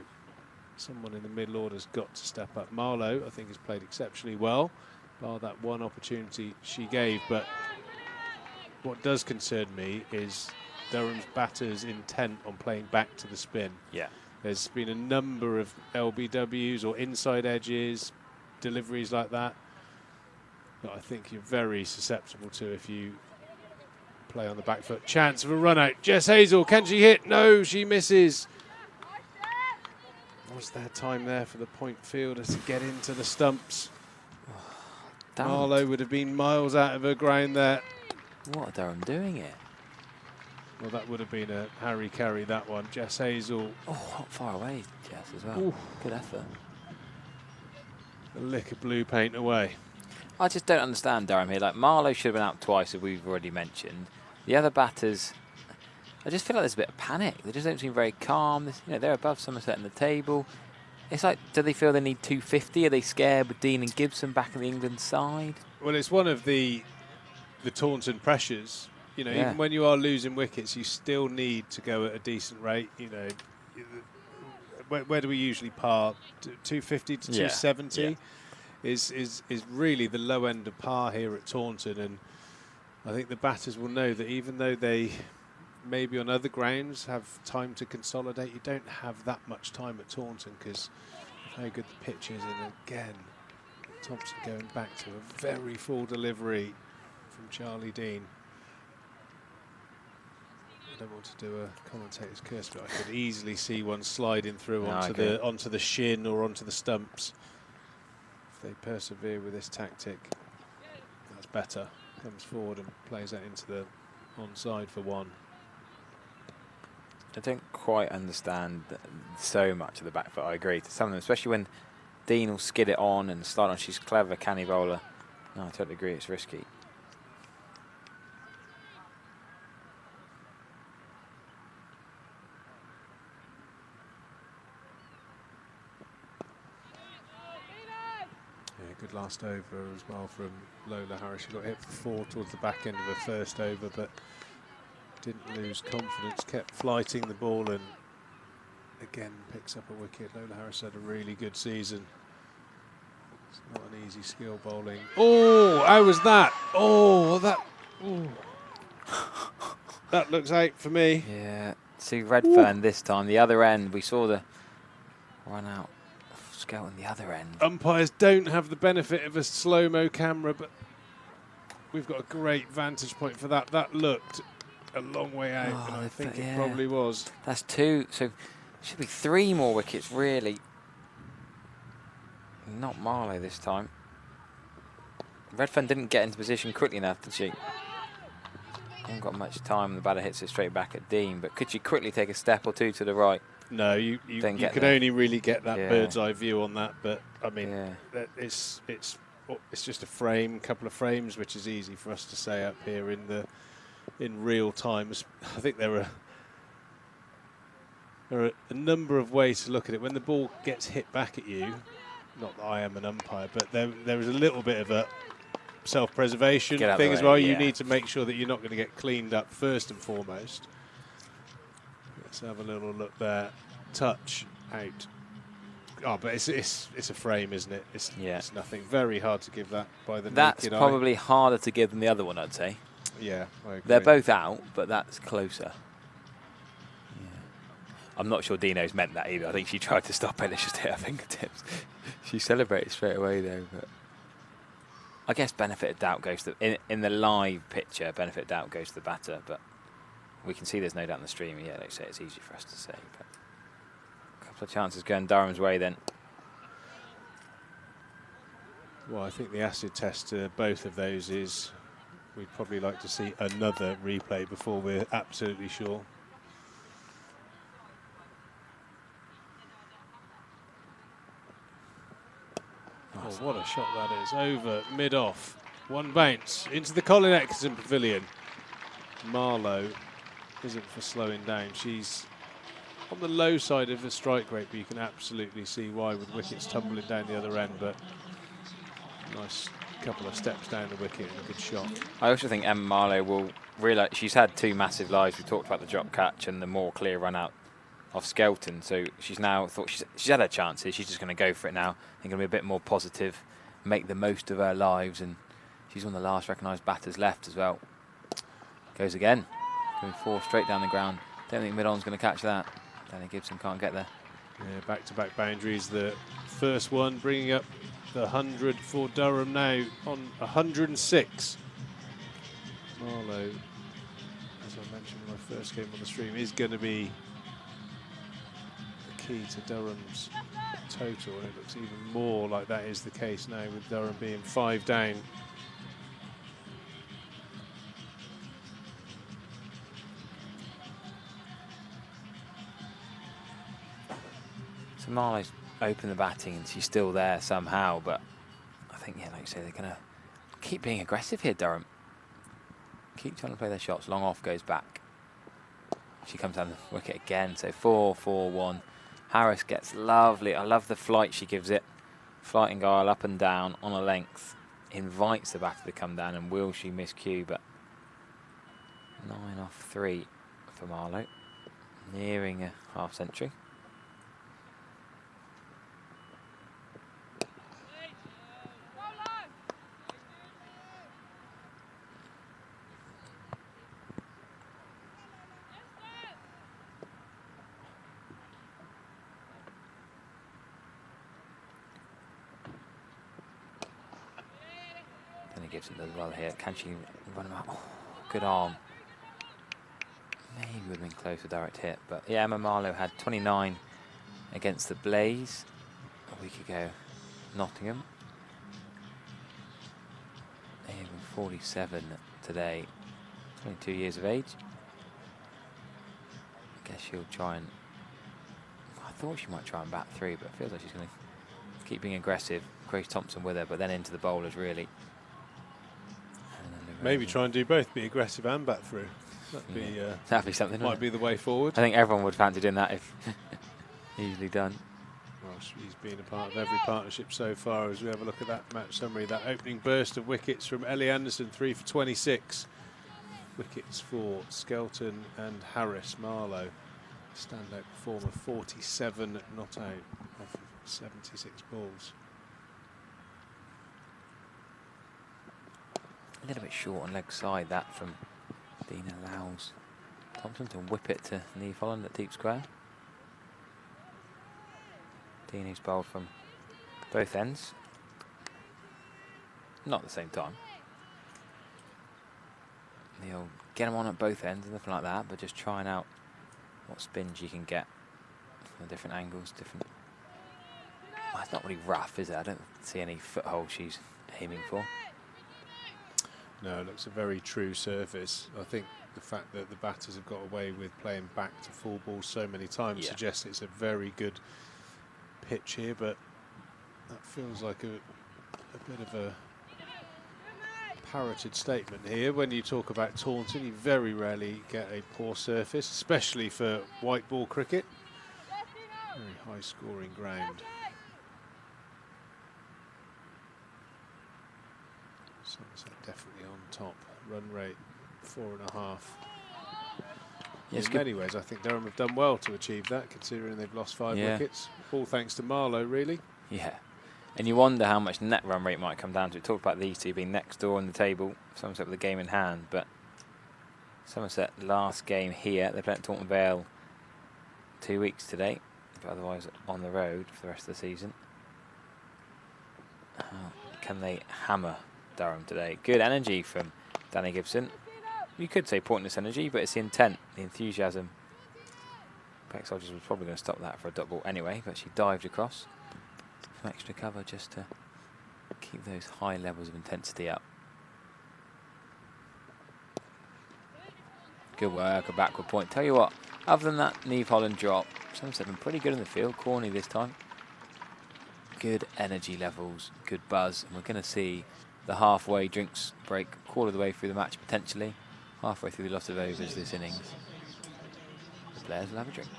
someone in the middle order's got to step up. Marlow, I think, has played exceptionally well, bar that one opportunity she gave. But what does concern me is Durham's batters' intent on playing back to the spin. Yeah. There's been a number of LBWs or inside edges, deliveries like that I think you're very susceptible to if you play on the back foot. Chance of a run out. Jess Hazel, can she hit? No, she misses. Was there time there for the point fielder to get into the stumps? Marlow would have been miles out of her ground there. What are Durham doing here? Well, that would have been a Harry carry, that one. Jess Hazel. Oh, not far away, Jess, as well. Ooh. Good effort. A lick of blue paint away. I just don't understand Durham here. Like, Marlow should have been out twice, as we've already mentioned. The other batters, I just feel like there's a bit of panic. They just don't seem very calm. They're above Somerset in the table. It's like, do they feel they need 250? Are they scared with Dean and Gibson back on the England side? Well, it's one of the Taunton pressures. You know, even when you are losing wickets, you still need to go at a decent rate. You know, where do we usually par? 250 to 270 is really the low end of par here at Taunton, and I think the batters will know that even though they maybe on other grounds have time to consolidate, you don't have that much time at Taunton because of how good the pitch is. And again, Thompson going back to a very full delivery from Charlie Dean. I don't want to do a commentator's curse, but I could easily see one sliding through onto the shin or onto the stumps. If they persevere with this tactic, that's better. Comes forward and plays that into the onside for one. I don't quite understand so much of the back foot. I agree to some of them, especially when Dean will skid it on and slide on. She's clever, canny bowler. No, I totally agree. It's risky. Yeah, good last over as well from Lola Harris. She got hit for 4 towards the back end of her first over, but didn't lose confidence, kept flighting the ball and again picks up a wicket. Lola Harris had a really good season. It's not an easy skill bowling. Oh, how was that? Oh, that. Ooh. That looks out for me. Yeah, see Redfern this time. The other end, we saw the run out. Skelton the other end. Umpires don't have the benefit of a slow-mo camera, but we've got a great vantage point for that. That looked a long way out, and I think it probably was. That's 2, so should be 3 more wickets, really. Not Marlow this time. Redfern didn't get into position quickly enough, did she? Hasn't got much time. The batter hits it straight back at Dean, but could she quickly take a step or 2 to the right? No, you can only really get that bird's eye view on that, but I mean, it's just a frame, couple of frames, which is easy for us to say up here in real time. I think there are a number of ways to look at it. When the ball gets hit back at you, not that I am an umpire, but there is a little bit of a self-preservation thing as well. You need to make sure that you're not going to get cleaned up first and foremost. Let's have a little look there. Touch out. Oh, but it's a frame, isn't it? It's nothing. Very hard to give that by the naked eye. That's probably harder to give than the other one, I'd say. Yeah, I agree. They're both out, but that's closer. Yeah. I'm not sure Dino's meant that either. I think she tried to stop it and it's just hit her fingertips. She celebrated straight away though. But I guess benefit of doubt goes to in the live picture. Benefit of doubt goes to the batter, but we can see there's no doubt in the stream. Yeah, like I say, it's easy for us to say. But a couple of chances going Durham's way then. Well, I think the acid test to both of those is we'd probably like to see another replay before we're absolutely sure. Oh, what a shot that is. Over, mid-off. One bounce into the Colin Exton Pavilion. Marlow isn't for slowing down. She's on the low side of the strike rate, but you can absolutely see why with wickets tumbling down the other end. But nice couple of steps down the wicket and a good shot. I also think Emma Marlow will realise she's had 2 massive lives. We talked about the drop catch and the more clear run out of Skelton. So she's now thought she's had her chances. She's just going to go for it now. I think going to be a bit more positive, make the most of her lives, and she's one of the last recognised batters left as well. Goes again, going 4 straight down the ground. Don't think mid-on's going to catch that. Danny Gibson can't get there. Yeah, back-to-back boundaries. The first one bringing up the 100 for Durham now on 106. Marlow, as I mentioned when I first came on the stream, is going to be the key to Durham's total, and it looks even more like that is the case now with Durham being 5 down. So Marlow's open the batting and she's still there somehow, but I think, yeah, like you say, they're going to keep being aggressive here, Durham. Keep trying to play their shots. Long off goes back. She comes down the wicket again, so 4-4-1. Harris gets lovely. I love the flight she gives it. Flighting guile up and down on a length. Invites the batter to come down, and will she miss cue? But 9 off 3 for Marlow. Nearing a half century. Gibson does well here. Can she run him out? Oh, good arm. Maybe would have been close to direct hit, but yeah, Emma Marlow had 29 against the Blaze a week ago. Nottingham. Even 47 today. 22 years of age. I guess she'll try and. I thought she might try and bat 3, but it feels like she's going to keep being aggressive. Grace Thompson with her, but then into the bowlers really. Maybe try and do both, be aggressive and bat through. That'd be something. Might be the way forward. I think everyone would fancy doing that if easily done. Well, she's been a part of every partnership so far. As we have a look at that match summary, that opening burst of wickets from Ellie Anderson, 3 for 26. Wickets for Skelton and Harris. Marlowe, standout performer, 47 not out off of 76 balls. A little bit short on leg side, that from Dean allows Thompson to whip it to Neve Holland at deep square. Dean who's bowled from both ends. Not at the same time. He'll get them on at both ends, nothing like that, but just trying out what spins you can get from different angles, different. Well, it's not really rough, is it? I don't see any foothold she's aiming for. No, it looks a very true surface. I think the fact that the batters have got away with playing back to full ball so many times suggests it's a very good pitch here, but that feels like a bit of a parroted statement here. When you talk about Taunton, you very rarely get a poor surface, especially for white ball cricket. Very high scoring ground. Somerset definitely on top. Run rate 4.5. Yes, in many ways, I think Durham have done well to achieve that, considering they've lost 5 wickets. All thanks to Marlowe, really. Yeah. And you wonder how much net run rate might come down to. We talked about these two being next door on the table, Somerset with the game in hand, but Somerset last game here, they played at Taunton Vale 2 weeks today, but otherwise on the road for the rest of the season. How can they hammer Durham today? Good energy from Danny Gibson. You could say pointless energy, but it's the intent, the enthusiasm. Beck Soldiers was probably going to stop that for a dot ball anyway, but she dived across. Some extra cover just to keep those high levels of intensity up. Good work, a backward point. Tell you what, other than that Neve Holland drop, Somerset have been pretty good in the field, corny this time. Good energy levels, good buzz, and we're going to see the halfway drinks break, quarter of the way through the match potentially, halfway through the lot of overs this innings. The players will have a drink.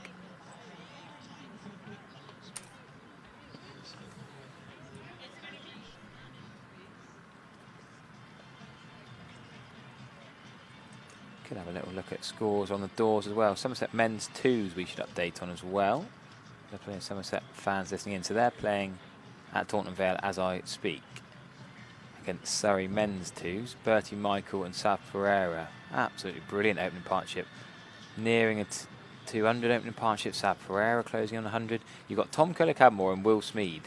Could have a little look at scores on the doors as well. Somerset men's twos we should update on as well. There are plenty of Somerset fans listening in, so they're playing at Taunton Vale as I speak. Against Surrey men's twos, Bertie Michael and Sav Pereira. Absolutely brilliant opening partnership. Nearing a 200 opening partnership, Sav Pereira closing on 100. You've got Tom Kohler-Cadmore and Will Smead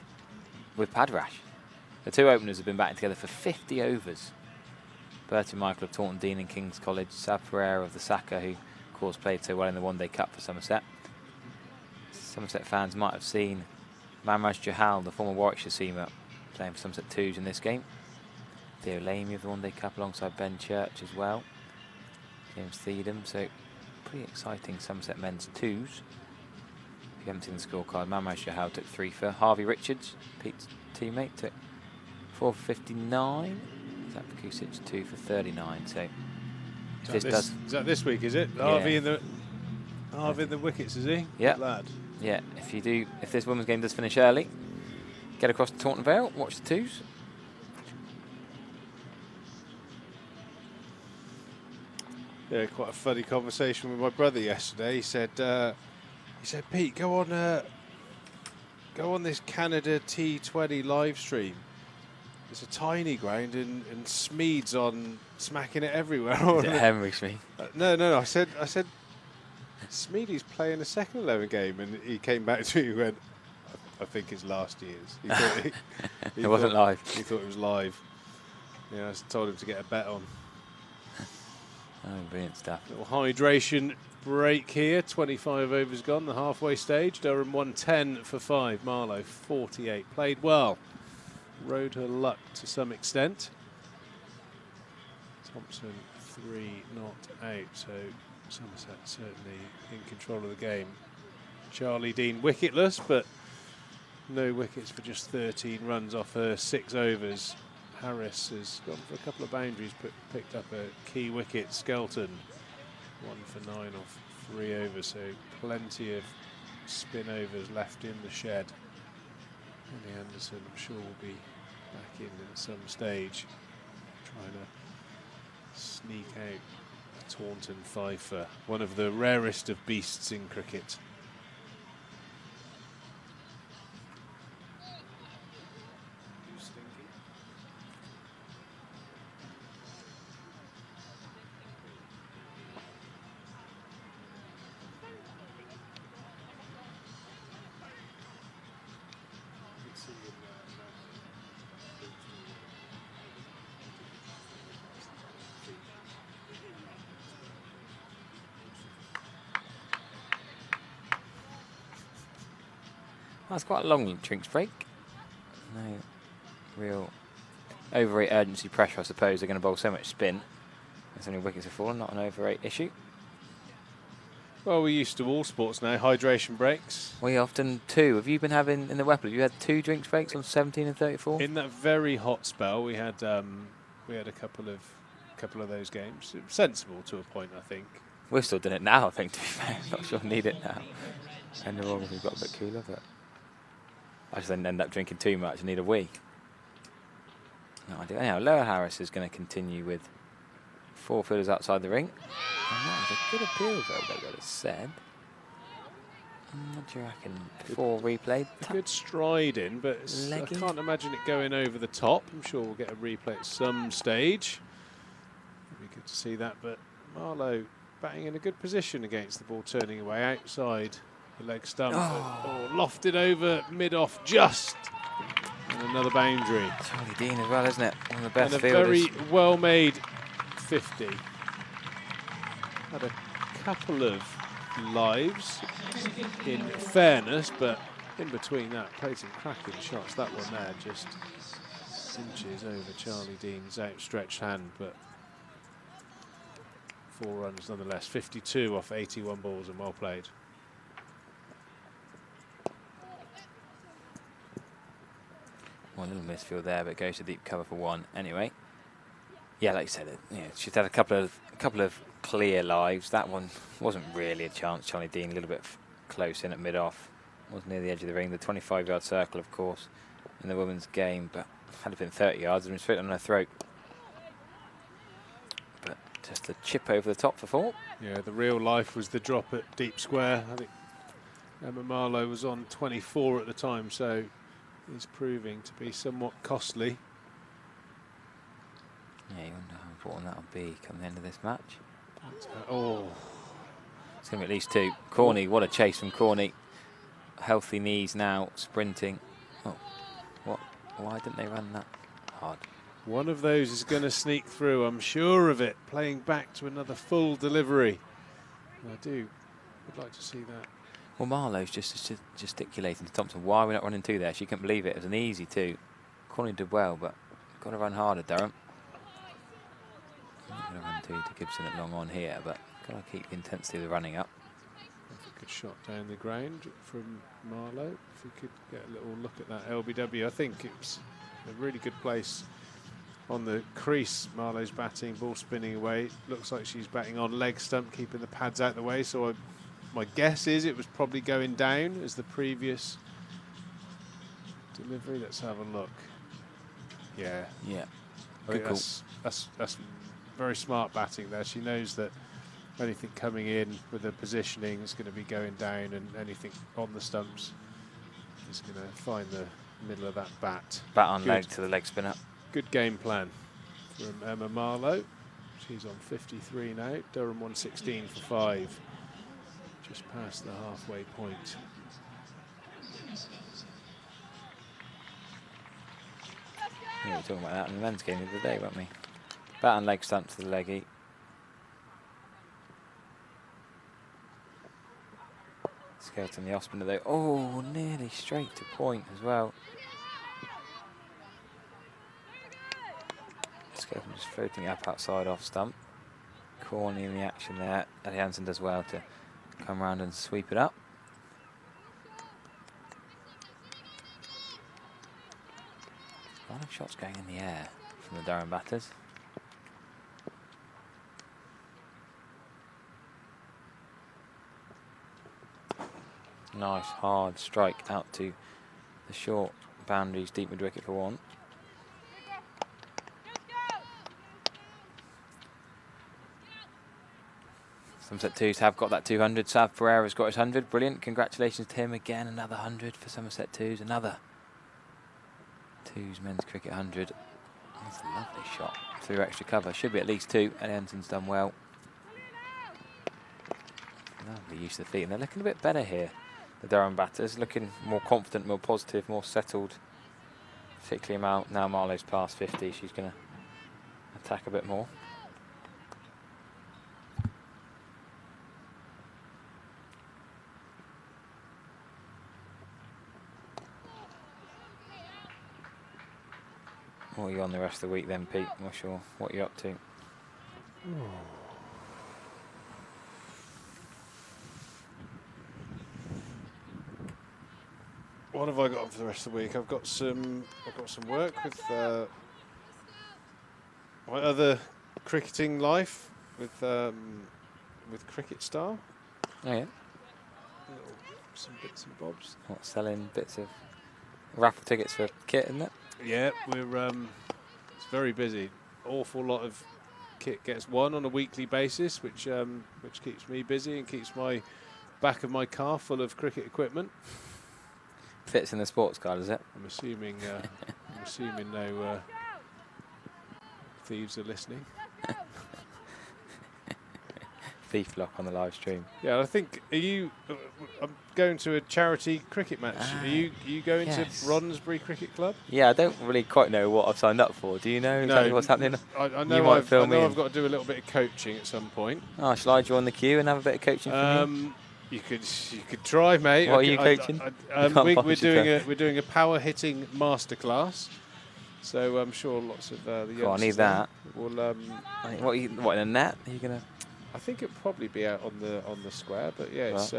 with Padrash. The two openers have been batting together for 50 overs. Bertie Michael of Taunton Dean and King's College, Sav Pereira of the Saka, who of course played so well in the one-day cup for Somerset. Somerset fans might have seen Mamraj Johal, the former Warwickshire seamer, playing for Somerset twos in this game. Theo Lamy of the one-day cup alongside Ben Church as well. James Thiedham, so pretty exciting Somerset men's twos. If you haven't seen the scorecard, Mamraj Johal took 3 for. Harvey Richards, Pete's teammate, took 4 for 59. Zach Kusic 2 for 39. So is that this week, is it? Yeah. Harvey in the wickets, is he? Yeah. Good lad. Yeah, if this women's game does finish early, get across to Taunton Vale, watch the twos. Yeah, quite a funny conversation with my brother yesterday. He said, Pete, go on this Canada T20 live stream. It's a tiny ground and Smead's on smacking it everywhere. Henry Smead. No. I said, Smeady's playing a second 11 game, and he came back to me and went, I think it's last year's. He thought It wasn't live. He thought it was live. Yeah, I told him to get a bet on. Oh, brilliant stuff. Little hydration break here. 25 overs gone, the halfway stage. Durham 110 for 5. Marlowe 48. Played well. Rode her luck to some extent. Thompson 3 not out, so Somerset certainly in control of the game. Charlie Dean wicketless, but no wickets for just 13 runs off her 6 overs. Harris has gone for a couple of boundaries, picked up a key wicket. Skelton 1 for 9 off 3 overs, so plenty of spin overs left in the shed. Ellie Anderson, I'm sure, will be back in at some stage, trying to sneak out a Taunton fifer, one of the rarest of beasts in cricket. That's quite a long drinks break. No real over-rate urgency pressure, I suppose. They're going to bowl so much spin. There's only wickets have fallen, not an over-rate issue. Well, we're used to all sports now, hydration breaks. We often 2. Have you been having in the Whipple? Have you had 2 drinks breaks on 17 and 34? In that very hot spell, we had a couple of those games. It was sensible to a point, I think. We're still doing it now, I think, to be fair. Not sure we need it now. And the August we've got a bit cooler, but I just then end up drinking too much and need a wee. No idea. Anyhow, Lower Harris is going to continue with 4 fielders outside the ring. And that was a good appeal, though, they would have said. What do you reckon? 4 replayed. A good stride in, but I can't imagine it going over the top. I'm sure we'll get a replay at some stage. It'd be good to see that, but Marlowe batting in a good position against the ball turning away outside the leg stump. Oh, lofted over mid-off just. And another boundary. Charlie Dean as well, isn't it? One of the best and a fielders. very well-made 50. Had a couple of lives, in fairness, but in between that, played some cracking shots. That one there just inches over Charlie Dean's outstretched hand, but 4 runs nonetheless. 52 off 81 balls and well played. One little misfield there, but goes to deep cover for 1 anyway. Yeah, like you said, she's had a couple of clear lives. That one wasn't really a chance. Charlie Dean a little bit close in at mid-off. Was near the edge of the ring. The 25-yard circle, of course, in the women's game, but had it been 30 yards, and been straight on her throat. But just a chip over the top for 4. Yeah, the real life was the drop at deep square. I think Emma Marlowe was on 24 at the time, so is proving to be somewhat costly. Yeah, you wonder how important that'll be come the end of this match. Oh, it's going to be at least 2. Corney, what a chase from Corney. Healthy knees now, sprinting. Oh, what? Why didn't they run that hard? one of those is going to sneak through, I'm sure of it, playing back to another full delivery. And I would like to see that. Well, Marlowe's just gesticulating to Thompson. Why are we not running 2 there? She couldn't believe it. It was an easy 2. Corney did well, but got to run harder, Durham. I'm going to run 2 to Gibson at long on here, but got to keep the intensity of the running up. A good shot down the ground from Marlowe. If we could get a little look at that LBW, I think it's a really good place on the crease. Marlowe's batting, ball spinning away. Looks like she's batting on leg stump, keeping the pads out the way. So my guess is it was probably going down as the previous delivery. Let's have a look. Yeah. Yeah. Very cool. That's very smart batting there. She knows that anything coming in with the positioning is going to be going down, and anything on the stumps is going to find the middle of that bat. Bat on leg to the leg spinner. Good game plan from Emma Marlowe. She's on 53 now. Durham 116 for 5. Just past the halfway point. Yeah, we were talking about that in the men's game the other day, weren't we? Bat and leg stump to the leggy. Skelton the off spinner though. Oh, nearly straight to point as well. Skelton just floating it up outside off stump. Corney in the action there. Ellie Hansen does well to come round and sweep it up. Shots going in the air from the Durham batters. Nice hard strike out to the short boundaries, deep mid wicket for one. Somerset Twos have got that 200. Sav Pereira's got his 100. Brilliant. Congratulations to him again. Another 100 for Somerset Twos. Another Twos men's cricket 100. That's a lovely shot through extra cover. Should be at least 2. And Ensign's done well. Lovely use of the feet. And they're looking a bit better here. The Durham batters looking more confident, more positive, more settled. Particularly now Marlowe's past 50. She's going to attack a bit more. What are you on the rest of the week then, Pete? I'm not sure what you're up to. What have I got on for the rest of the week? I've got some work with my other cricketing life with Cricket Star. Oh yeah. Some bits and bobs. What, selling bits of raffle tickets for kit, isn't it? Yeah, we're it's very busy. Awful lot of kit gets won on a weekly basis, which keeps me busy and keeps my back of my car full of cricket equipment. Fits in the sports car, does it? I'm assuming no thieves are listening. Thief lock on the live stream. Yeah, I think I'm going to a charity cricket match. Are you going to Ronsbury Cricket Club? Yeah, I don't really quite know what I've signed up for. Do you know exactly what's happening? I know I've got to do a little bit of coaching at some point. Oh, shall I join the queue and have a bit of coaching from you? You could try, mate. What are you coaching? We're doing a power hitting masterclass. So I'm sure lots of the youngsters. I need that. Will, what in a net? Are you gonna? I think it'll probably be out on the square, but yeah, it's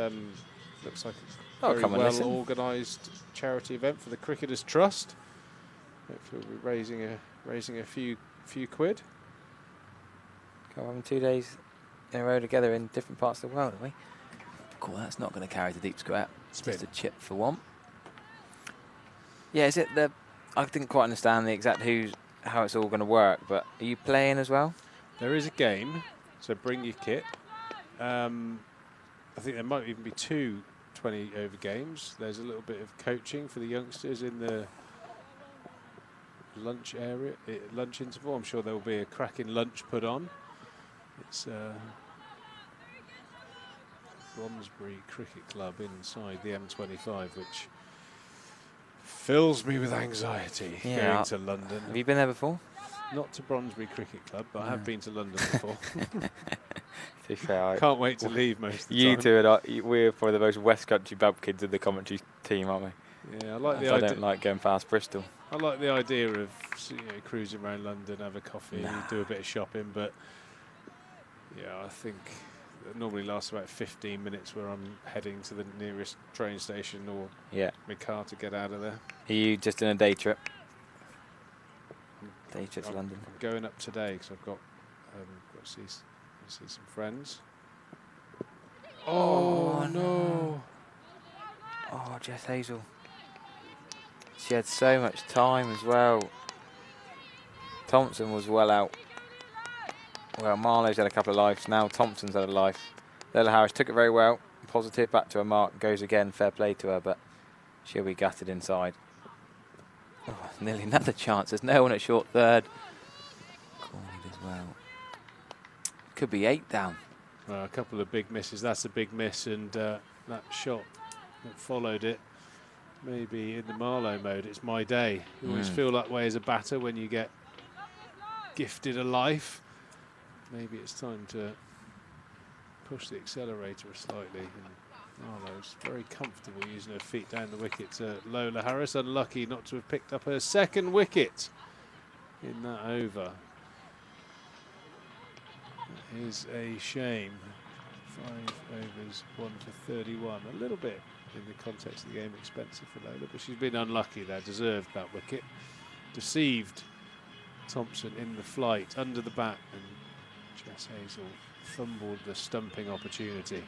looks like a very well organised charity event for the Cricketers Trust. Hopefully we'll be raising a few quid. Go on 2 days in a row together in different parts of the world, are we? Cool, that's not going to carry the deep square. It's just a chip for one. Yeah, is it I didn't quite understand the exact how it's all going to work, but are you playing as well? There is a game, so bring your kit. I think there might even be 2 20-over games. There's a little bit of coaching for the youngsters in the lunch area, lunch interval. I'm sure there will be a cracking lunch put on. It's Bromsbury Cricket Club inside the M25, which fills me with anxiety going to London. Have you been there before? Not to Bromsbury Cricket Club, but I have been to London before. To be fair, can't wait to leave most of the time. You two we're probably the most West Country bumpkins in the commentary team, aren't we? Yeah, I like the I idea. don't like going past Bristol. I like the idea of cruising around London, have a coffee, do a bit of shopping, but yeah, I think it normally lasts about 15 minutes where I'm heading to the nearest train station or my car to get out of there. Are you just in a day trip? Day trip to London? I'm going up today because I've got to see some friends. Oh no! Oh, Jess Hazel. She had so much time as well. Thompson was well out. Well, Marlowe's had a couple of lives. Now Thompson's had a life. Layla Harris took it very well. Positive, back to her mark. Goes again. Fair play to her, but she'll be gutted inside. Oh, nearly another chance. There's no one at short third. Cornered as well. Could be 8 down. Well, a couple of big misses. That's a big miss, and that shot that followed it. Maybe in the Marlowe mode, it's my day. You always feel that way as a batter when you get gifted a life. Maybe it's time to push the accelerator slightly. And Marlowe's very comfortable using her feet down the wicket to Lola Harris. Unlucky not to have picked up her second wicket in that over. That is a shame. 5 overs, 1 for 31. A little bit, in the context of the game, expensive for Lola, but she's been unlucky there. Deserved that wicket. deceived Thompson in the flight under the bat, and Jess Hazel fumbled the stumping opportunity.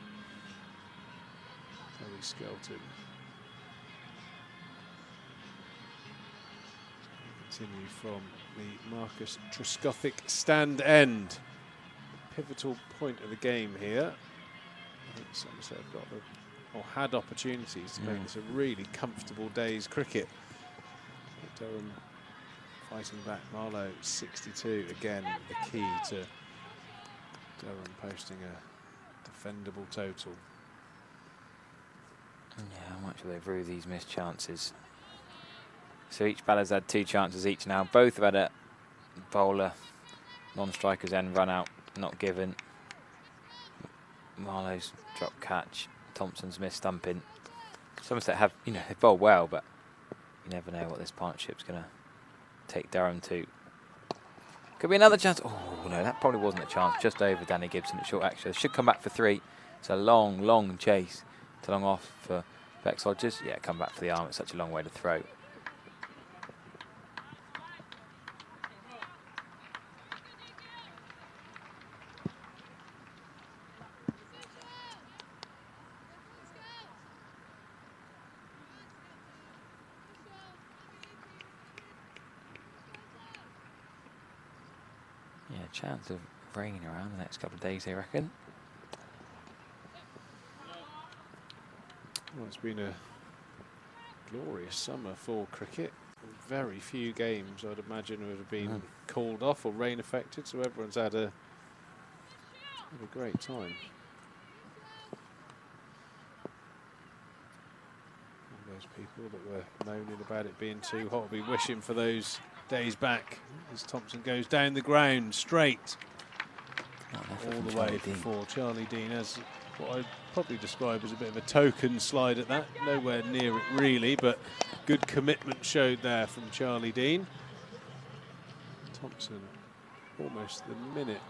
Zoe Skelton. Continue from the Marcus Trescothick stand end. Pivotal point of the game here. I think Somerset have got or had opportunities to make this a really comfortable day's cricket. Durham fighting back. Marlowe 62, again the key to Durham posting a defendable total. Yeah, how much will they rue these missed chances? So each batter's had 2 chances each now. Both have had a bowler, non-strikers end run out, not given. Marlowe's drop catch, Thompson's missed stumping. Somerset have, they bowl well, but you never know what this partnership's going to take Durham to. Could be another chance. Oh, no, that probably wasn't a chance. Just over Danny Gibson at short extra. Should come back for 3. It's a long, long chase to long off for Bex Hodges. Yeah, come back for the arm. It's such a long way to throw. Chance of rain around the next couple of days, they reckon. Well, it's been a glorious summer for cricket. Very few games, I'd imagine, would have been called off or rain affected, so everyone's had a great time. All those people that were moaning about it being too hot will be wishing for those days back as Thompson goes down the ground straight all the way before Charlie Dean has what I'd probably describe as a bit of a token slide at that. Nowhere near it really, but good commitment showed there from Charlie Dean. Thompson, almost the minute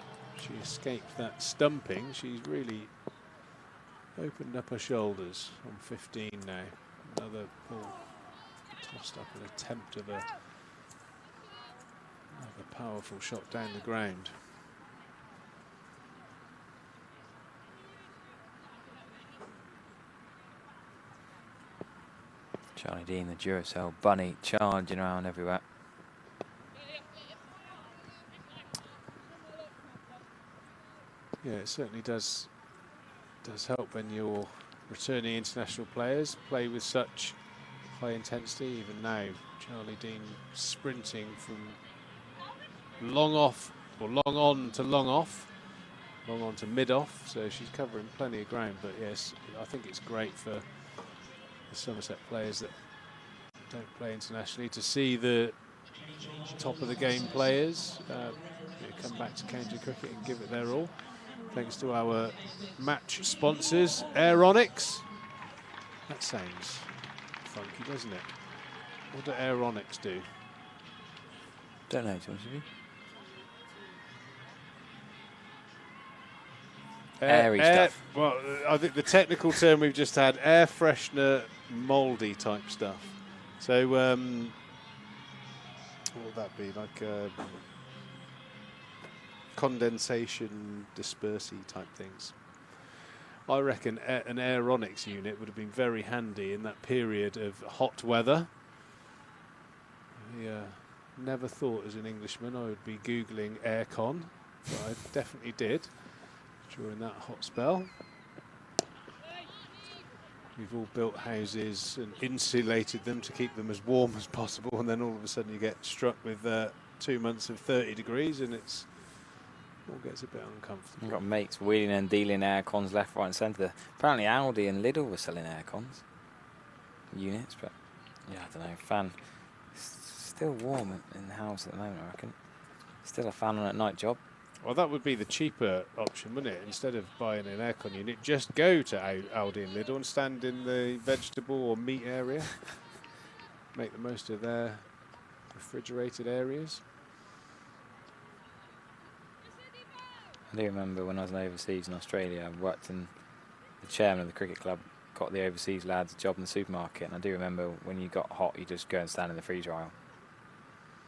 she escaped that stumping, she's really opened up her shoulders on 15 now. Another ball tossed up, an attempt of another powerful shot down the ground. Charlie Dean, the Duracell bunny, charging around everywhere. Yeah, it certainly does help when you're returning international players play with such high intensity. Even now, Charlie Dean sprinting from long off, or long on to long off, long on to mid off, so she's covering plenty of ground. But yes, I think it's great for the Somerset players that don't play internationally to see the top of the game players come back to county cricket and give it their all. Thanks to our match sponsors, Aeronix. That sounds funky, doesn't it? What do Aeronix do? Don't know, to be honest with you. Airy stuff. Well, I think the technical term we've just had, air freshener, mouldy type stuff. So, what would that be? Like condensation dispersey type things. I reckon an Aeronix unit would have been very handy in that period of hot weather. I never thought as an Englishman I would be Googling aircon, but I definitely did during that hot spell. We've all built houses and insulated them to keep them as warm as possible, and then all of a sudden you get struck with 2 months of 30 degrees and it's all gets a bit uncomfortable. I've got mates wheeling and dealing aircons left, right and centre. Apparently Aldi and Lidl were selling aircons units, but yeah, I don't know. Fan still warm in the house at the moment, I reckon. Still a fan on at night job. Well, that would be the cheaper option, wouldn't it? Instead of buying an aircon unit, just go to Aldi and Lidl and stand in the vegetable or meat area. Make the most of their refrigerated areas. I do remember when I was overseas in Australia, I worked in the chairman of the cricket club, got the overseas lads a job in the supermarket, and I do remember when you got hot, you just go and stand in the freezer aisle.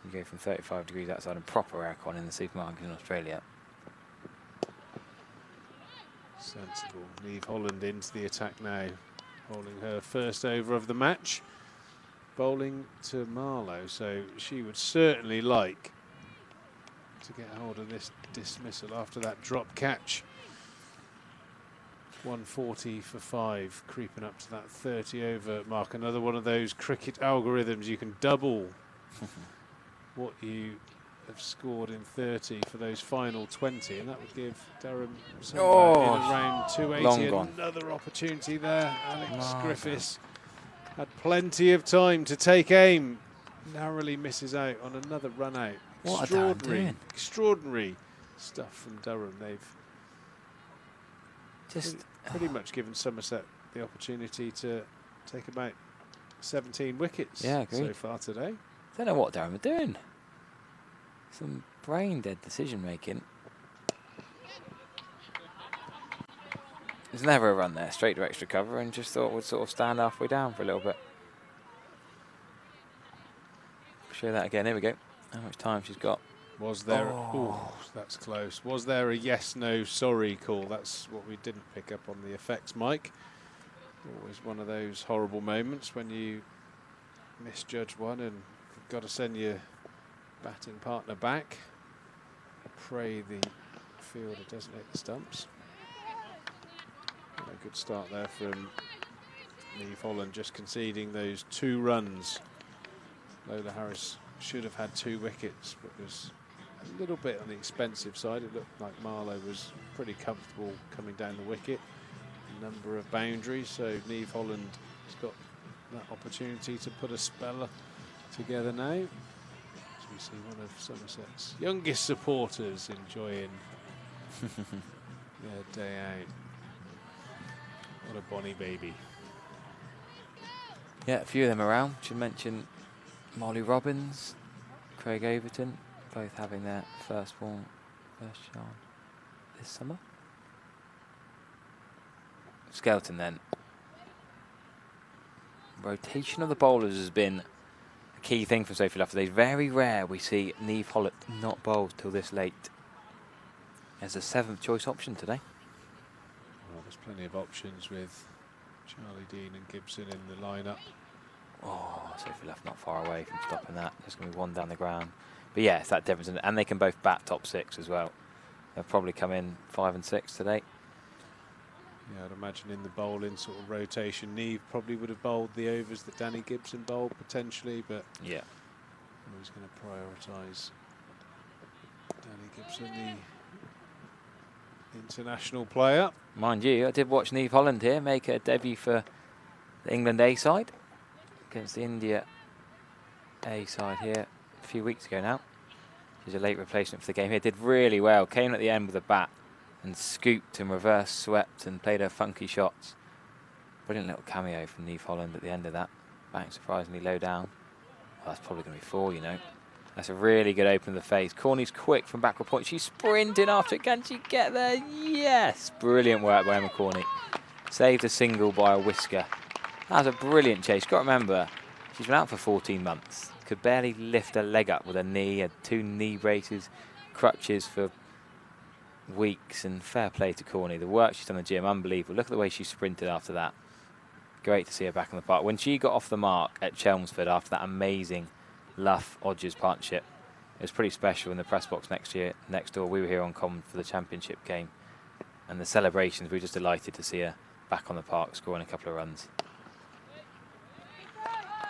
You go from 35 degrees outside and proper aircon in the supermarket in Australia. Sensible. Neve Holland into the attack now, bowling her first over of the match. Bowling to Marlowe, so she would certainly like to get hold of this dismissal after that drop catch. 140 for 5, creeping up to that 30 over mark. Another one of those cricket algorithms. You can double what you have scored in 30 for those final 20, and that would give Durham some in around 280. Long gone. Another opportunity there. Alex Griffiths had plenty of time to take aim. Narrowly misses out on another run out. What are Durham doing? Extraordinary stuff from Durham. They've just pretty much given Somerset the opportunity to take about 17 wickets so far today. Don't know what Durham are doing. Some brain dead decision making. There's never a run there, straight to extra cover, and just thought we'd sort of stand halfway down for a little bit. Show that again, here we go. How much time she's got. Was there, that's close. Was there a yes, no, sorry call? That's what we didn't pick up on the effects mic. Always one of those horrible moments when you misjudge one and you've got to send your batting partner back. Pray the fielder doesn't hit the stumps. A good start there from Neve Holland, just conceding those 2 runs. Lola Harris should have had 2 wickets, but was a little bit on the expensive side. It looked like Marlowe was pretty comfortable coming down the wicket. A number of boundaries, so Neve Holland has got that opportunity to put a spell together now. As we see one of Somerset's youngest supporters enjoying their day out. What a bonny baby. Yeah, a few of them around. Should mention Molly Robbins, Craig Overton, both having their first child this summer. Skelton then. Rotation of the bowlers has been a key thing for Sophie Lufton. It's very rare we see Neve Holland not bowled till this late as a 7th choice option today. Well, there's plenty of options with Charlie Dean and Gibson in the lineup. Oh, Sophie Lufton not far away from stopping that. There's going to be one down the ground. But yeah, it's that difference. And they can both bat top 6 as well. They'll probably come in 5 and 6 today. Yeah, I'd imagine in the bowling sort of rotation, Neve probably would have bowled the overs that Danny Gibson bowled potentially, but yeah, he's going to prioritise Danny Gibson, the international player. Mind you, I did watch Neve Holland here make her debut for the England A side against the India A side here a few weeks ago now. She's a late replacement for the game here. Did really well. Came at the end with a bat and scooped and reverse swept and played her funky shots. Brilliant little cameo from Neve Holland at the end of that. Bang, surprisingly low down. Well, that's probably going to be 4, you know. That's a really good open of the face. Corney's quick from backward point. She's sprinting after it. Can she get there? Yes! Brilliant work by Emma Corney. Saved a single by a whisker. That was a brilliant chase. Got to remember, she's been out for 14 months. Could barely lift her leg up with her knee. Had 2 knee braces, crutches for weeks, and fair play to Corney. The work she's done in the gym, unbelievable. Look at the way she sprinted after that. Great to see her back in the park. When she got off the mark at Chelmsford after that amazing Luff-Odgers partnership, it was pretty special in the press box next door. We were here on comm for the championship game, and the celebrations, we were just delighted to see her back on the park scoring a couple of runs.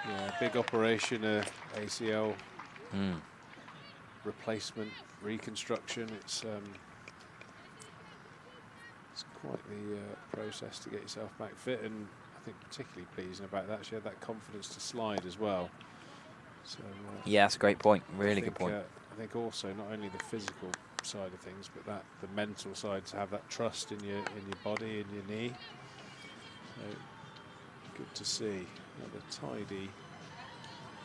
Yeah, big operation, ACL replacement, reconstruction. It's quite the process to get yourself back fit, and I think particularly pleasing about that, she had that confidence to slide as well. So yeah, that's a great point. Really good point. I think also not only the physical side of things, but the mental side, to have that trust in your body, in your knee. So good to see. Another tidy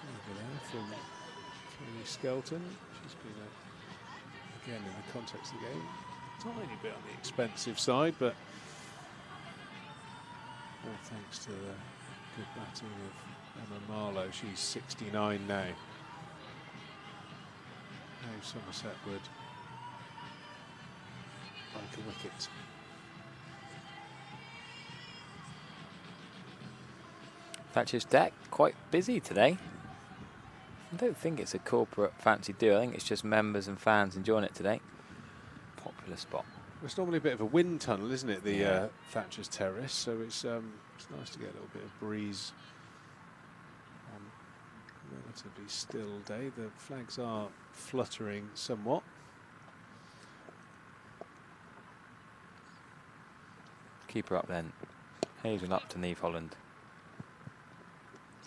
over there from Kelly Skelton. She's been again in the context of the game, a tiny bit on the expensive side, but all thanks to the good batting of Emma Marlowe. She's 69 now. Somerset would like a wicket. Thatcher's deck quite busy today. I don't think it's a corporate fancy do. I think it's just members and fans enjoying it today. Popular spot. It's normally a bit of a wind tunnel, isn't it? The Yeah. Thatcher's Terrace, so it's nice to get a little bit of breeze on a relatively still day. The flags are fluttering somewhat. Keeper up then. Hazel up to Neve Holland.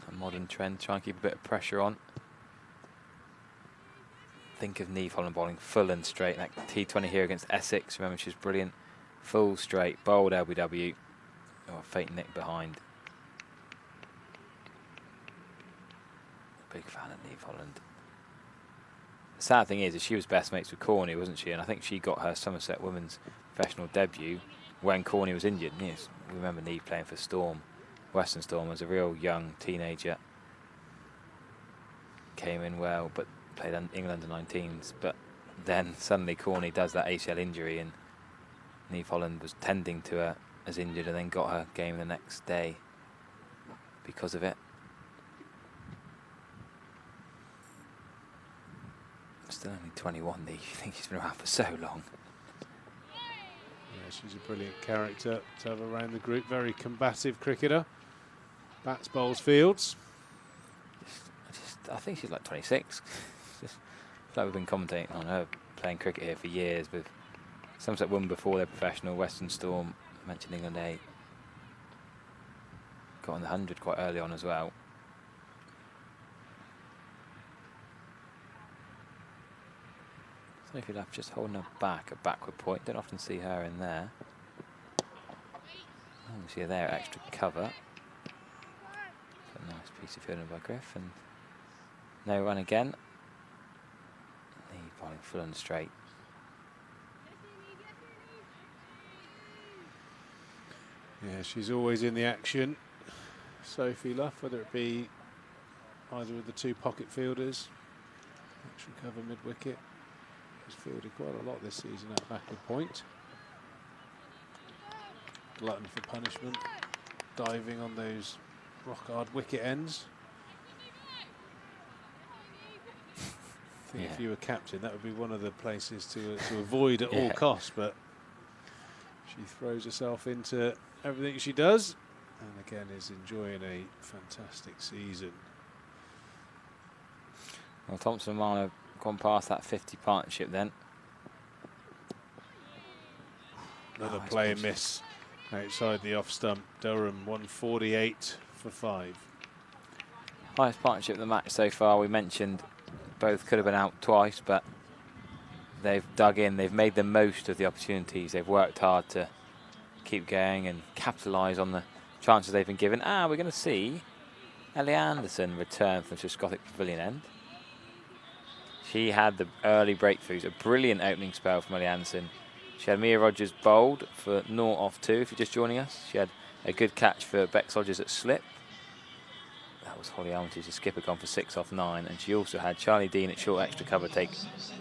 A modern trend, try and keep a bit of pressure on. Think of Neve Holland bowling full and straight. That T20 here against Essex, remember she's brilliant. Full straight, bowled LBW. Oh, fake nick behind. Big fan of Neve Holland. The sad thing is she was best mates with Corney, wasn't she? And I think she got her Somerset women's professional debut when Corney was injured. Yes, we remember Neve playing for Storm, Western Storm, as a real young teenager. Came in well, but played England under-19s. But then suddenly Corney does that ACL injury, and Neve Holland was tending to her as injured, and then got her game the next day because of it. Still only 21, Neve. You think she's been around for so long. Yeah, she's a brilliant character to have around the group. Very combative cricketer. Bats, bowls, fields. I think she's like 26. Just like we've been commentating on her playing cricket here for years with Somerset women before they're professional, Western Storm, mentioned England A. Got on the 100 quite early on as well. Sophie Laff just holding her back, a backward point. Don't often see her in there. Oh, we see her there, extra cover. A nice piece of fielding by Griff, and no run again. Neve bowling full and straight. Yeah, she's always in the action. Sophie Luff, whether it be either of the two pocket fielders, extra cover mid-wicket. She's fielded quite a lot this season at backward point. Glutton for punishment, diving on those rock-hard wicket ends. I think if you were captain, that would be one of the places to avoid at all costs, but she throws herself into everything she does, and again is enjoying a fantastic season. Well, Thompson and Marlow have gone past that 50 partnership then. Another play and miss outside the off stump. Durham 148 for 5. Highest partnership of the match so far. We mentioned both could have been out twice, but they've dug in. They've made the most of the opportunities. They've worked hard to keep going and capitalise on the chances they've been given. We're going to see Ellie Anderson return from the Gothic Pavilion end. She had the early breakthroughs, a brilliant opening spell from Ellie Anderson. She had Mia Rogers bowled for 0 off 2, if you're just joining us. She had a good catch for Bex Rogers at slip. That was Holly Armitage, the skipper, gone for 6 off 9. And she also had Charlie Dean at short extra cover take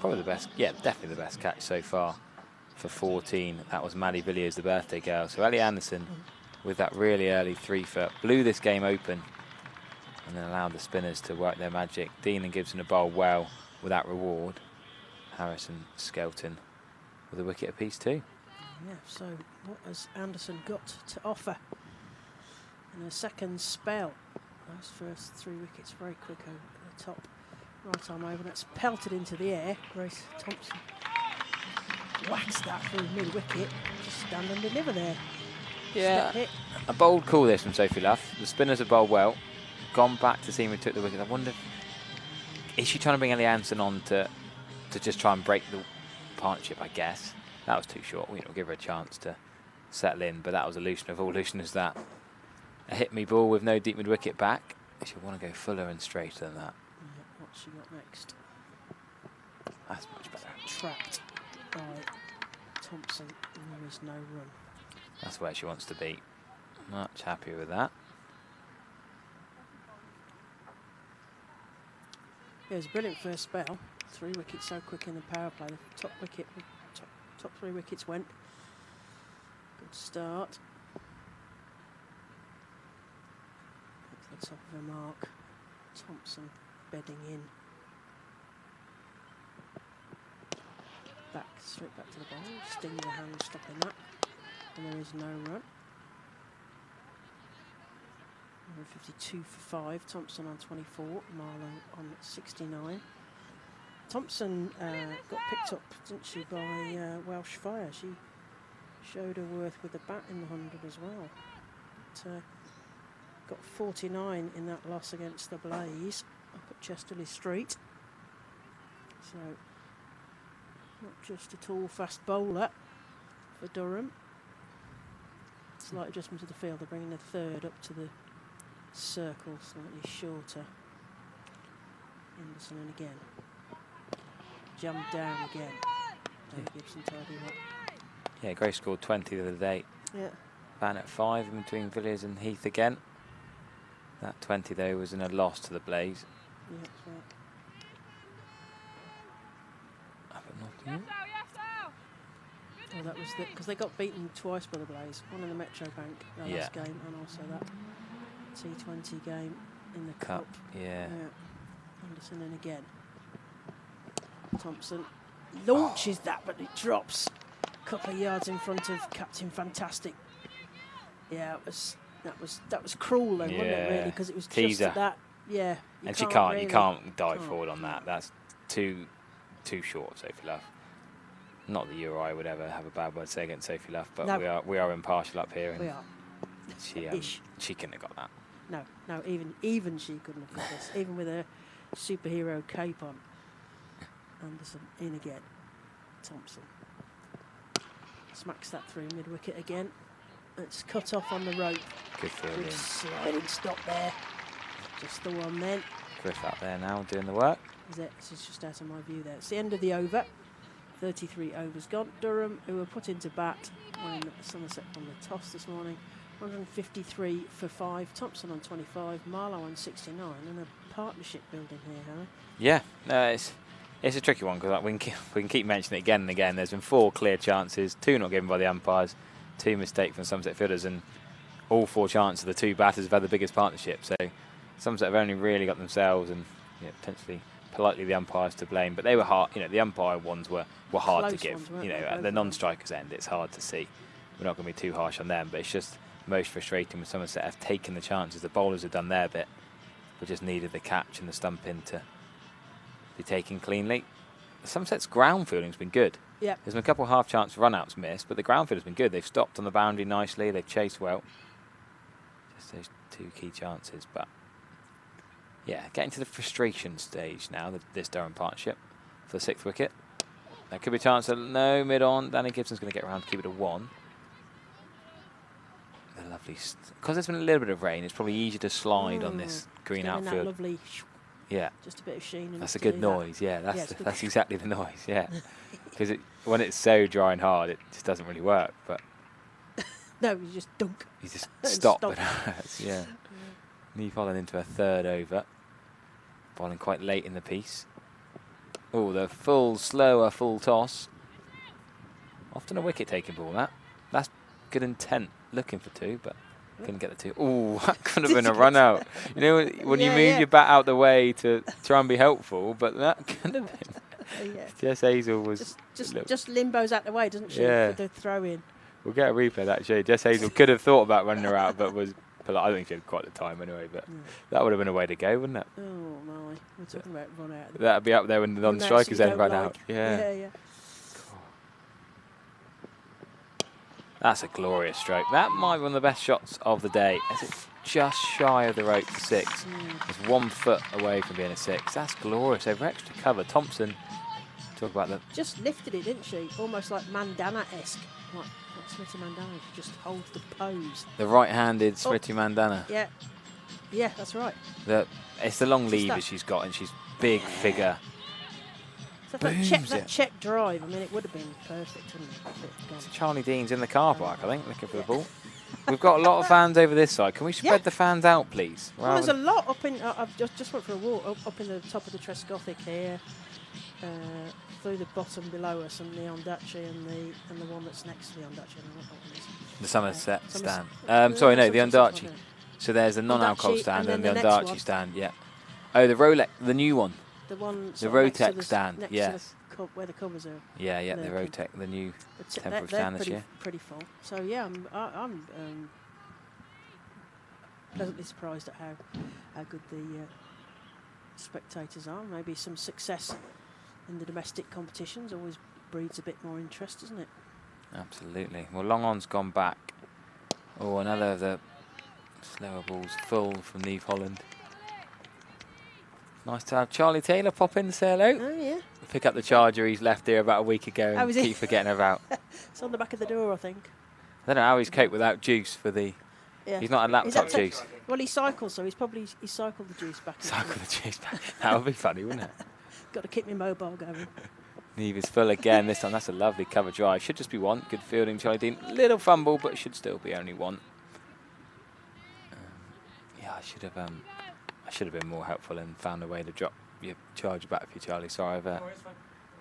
probably the best, definitely the best catch so far for 14. That was Maddie Villiers, the birthday girl. So Ellie Anderson, with that really early 3-foot, blew this game open and then allowed the spinners to work their magic. Dean and Gibson to bowl well without reward. Harris and Skelton with a wicket apiece too. Yeah, so what has Anderson got to offer in a second spell? Those first 3 wickets very quick over the top. Right arm over, that's pelted into the air. Grace Thompson whacks that through mid-wicket. Just stand and deliver there. Yeah, hit. a bold call this from Sophie Luff. The spinners have bowled well. Gone back to see who took the wicket. I wonder, is she trying to bring Ellie Anderson on to just try and break the partnership? I guess that was too short. We'll give her a chance to settle in, but that was a loosener of all looseners. That a hit me ball with no deep mid wicket back. She'll want to go fuller and straighter than that. Yeah, what's she got next? That's much better. Trapped by Thompson, and there is no run. That's where she wants to be. Much happier with that. Yeah, it was a brilliant first spell. 3 wickets so quick in the power play. The top wicket, top 3 wickets went. Good start. Up to the top of the mark. Thompson bedding in. Straight back to the ball. Sting the hand stopping that. And there is no run. 52 for 5. Thompson on 24. Marlow on 69. Thompson got picked up, didn't she, by Welsh Fire. She showed her worth with the bat in the 100 as well. But, got 49 in that loss against the Blaze up at Chesterley Street. So, not just a tall, fast bowler for Durham. Slight adjustment to the field. They're bringing the third up to the circle, slightly shorter. Henderson in again. Jumped down again. David Gibson tidying up. Yeah, Gray scored 20 the other day. Yeah. Ban at 5 in between Villiers and Heath again. That 20 though was in a loss to the Blaze. Yeah, that's right. Oh, that was because they got beaten twice by the Blaze. One in the Metro Bank last game, and also that T20 game in the Cup. Yeah. Anderson in again. Thompson launches that, but it drops a couple of yards in front of Captain Fantastic. Yeah, that was cruel though, wasn't it? Really, because it was teaser. Just that. Yeah. And you can't dive forward on that. That's too short, Sophie Love. Not that you or I would ever have a bad word to say against Sophie Love, but no. we are impartial up here. And we are. She couldn't have got that. No, even she couldn't have got this, even with her superhero cape on. Anderson in again. Thompson smacks that through mid-wicket again. It's cut off on the rope. Good fielding. Good sliding stop there. Just the one then. Griff out there now doing the work. This is just out of my view there. It's the end of the over. 33 overs gone. Durham, who were put into bat when Somerset won the toss this morning, 153 for 5. Thompson on 25, Marlow on 69, and a partnership building here, Harry. Yeah, it's a tricky one because we can keep mentioning it again and again. There's been 4 clear chances, 2 not given by the umpires, 2 mistakes from Somerset fielders, and all 4 chances the 2 batters have had the biggest partnership. So Somerset have only really got themselves and potentially politely the umpires to blame, but they were hard. The umpire ones were hard Close to give. ones, At the non-strikers end, it's hard to see. We're not going to be too harsh on them, but it's just most frustrating when Somerset have taken the chances. The bowlers have done their bit, but just needed the catch and the stump in to be taken cleanly. Somerset's ground fielding's been good. Yeah. There's been a couple of half-chance run-outs missed, but the ground fielding's been good. They've stopped on the boundary nicely. They've chased well. Just those 2 key chances, but yeah, getting to the frustration stage now, this Durham partnership for the 6th wicket. There could be a chance of no mid-on. Danny Gibson's going to get around to keep it a 1. The lovely, because there's been a little bit of rain, it's probably easier to slide on this green outfield. That lovely, just a bit of sheen. That's a good noise. Yeah, that's exactly the noise. Yeah, because when it's so dry and hard, it just doesn't really work. But no, you just dunk. You just stop. It hurts. Yeah. Knee falling into a 3rd over. Bowling quite late in the piece. Oh, the slower full toss. Often a wicket-taking ball, That's good intent, looking for 2, but couldn't get the 2. Oh, that could have been a run-out. When you move your bat out the way to try and be helpful, but that could have been. Jess Hazel was... Just limbo's out the way, doesn't she, for the throw-in. We'll get a replay of that, actually. Jess Hazel could have thought about running her out, but was... I think she had quite the time anyway, but that would have been a way to go, wouldn't it? Oh my, we're talking about run out. That'd be up there when the non-strikers then run out. Yeah. That's a glorious stroke. That might be one of the best shots of the day, as it's just shy of the rope for 6. It's 1 foot away from being a 6. That's glorious. Over extra cover. Thompson, talk about that. Just lifted it, didn't she? Almost like Mandana-esque. What Smriti Mandana just holds the pose. The right-handed Smriti Mandana. Yeah, that's right. It's the long levers she's got, and she's big figure. So that check drive, I mean, it would have been perfect, wouldn't it? Charlie Dean's in the car park, I think, looking for the ball. We've got a lot of fans over this side. Can we spread the fans out, please? Well, there's a lot up in... I've just went for a walk up in the top of the Tresgothic here. through the bottom below us, and the Ondaatje and the one that's next to the Ondaatje. I don't know what that one is. The Somerset Somerset- stand. Sorry, no, the Somerset, Ondaatje. So there's a non-alcohol Ondaatje, stand and and the then the next Ondaatje one. stand. Yeah. Oh, the Rolex, the new one. The one The sort of next to Rotec stand, next yes. to the where the covers are. Yeah, the lurking. Rotec, the new But temporal they're stand this year. pretty full. So yeah, I'm pleasantly surprised at how good the spectators are. Maybe some success in the domestic competitions always breeds a bit more interest, doesn't it? Absolutely. Well, long on's gone back. Oh, another of the slower balls full from Neve Holland. Nice to have Charlie Taylor pop in and say hello. Oh yeah. Pick up the charger he's left here about a week ago How and is it? keep forgetting about. It's on the back of the door, I think. I don't know how he's coped without juice for the... Yeah. He's not a laptop Is that juice. Well, he cycles, so he cycled the juice back. Cycle the juice back. That would be funny, wouldn't it? Got to keep my mobile going. Neve is full again this time. That's a lovely cover drive. Should just be one. Good fielding, Charlie Dean. Little fumble, but it should still be only one. Yeah, I should have been more helpful and found a way to drop your charger back for you, Charlie. Sorry, I've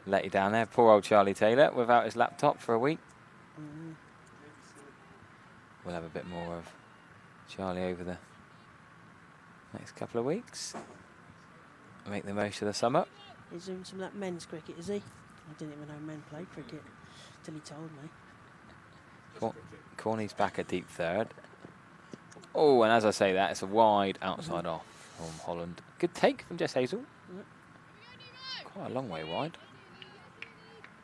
let you down there. Poor old Charlie Taylor without his laptop for a week. We'll have a bit more of Charlie over the next couple of weeks. Make the most of the summer. He's doing some of that men's cricket, is he? I didn't even know men played cricket till he told me. Corney's back at deep third. Oh, and as I say that, it's a wide outside off from Holland. Good take from Jess Hazel. Quite a long way wide.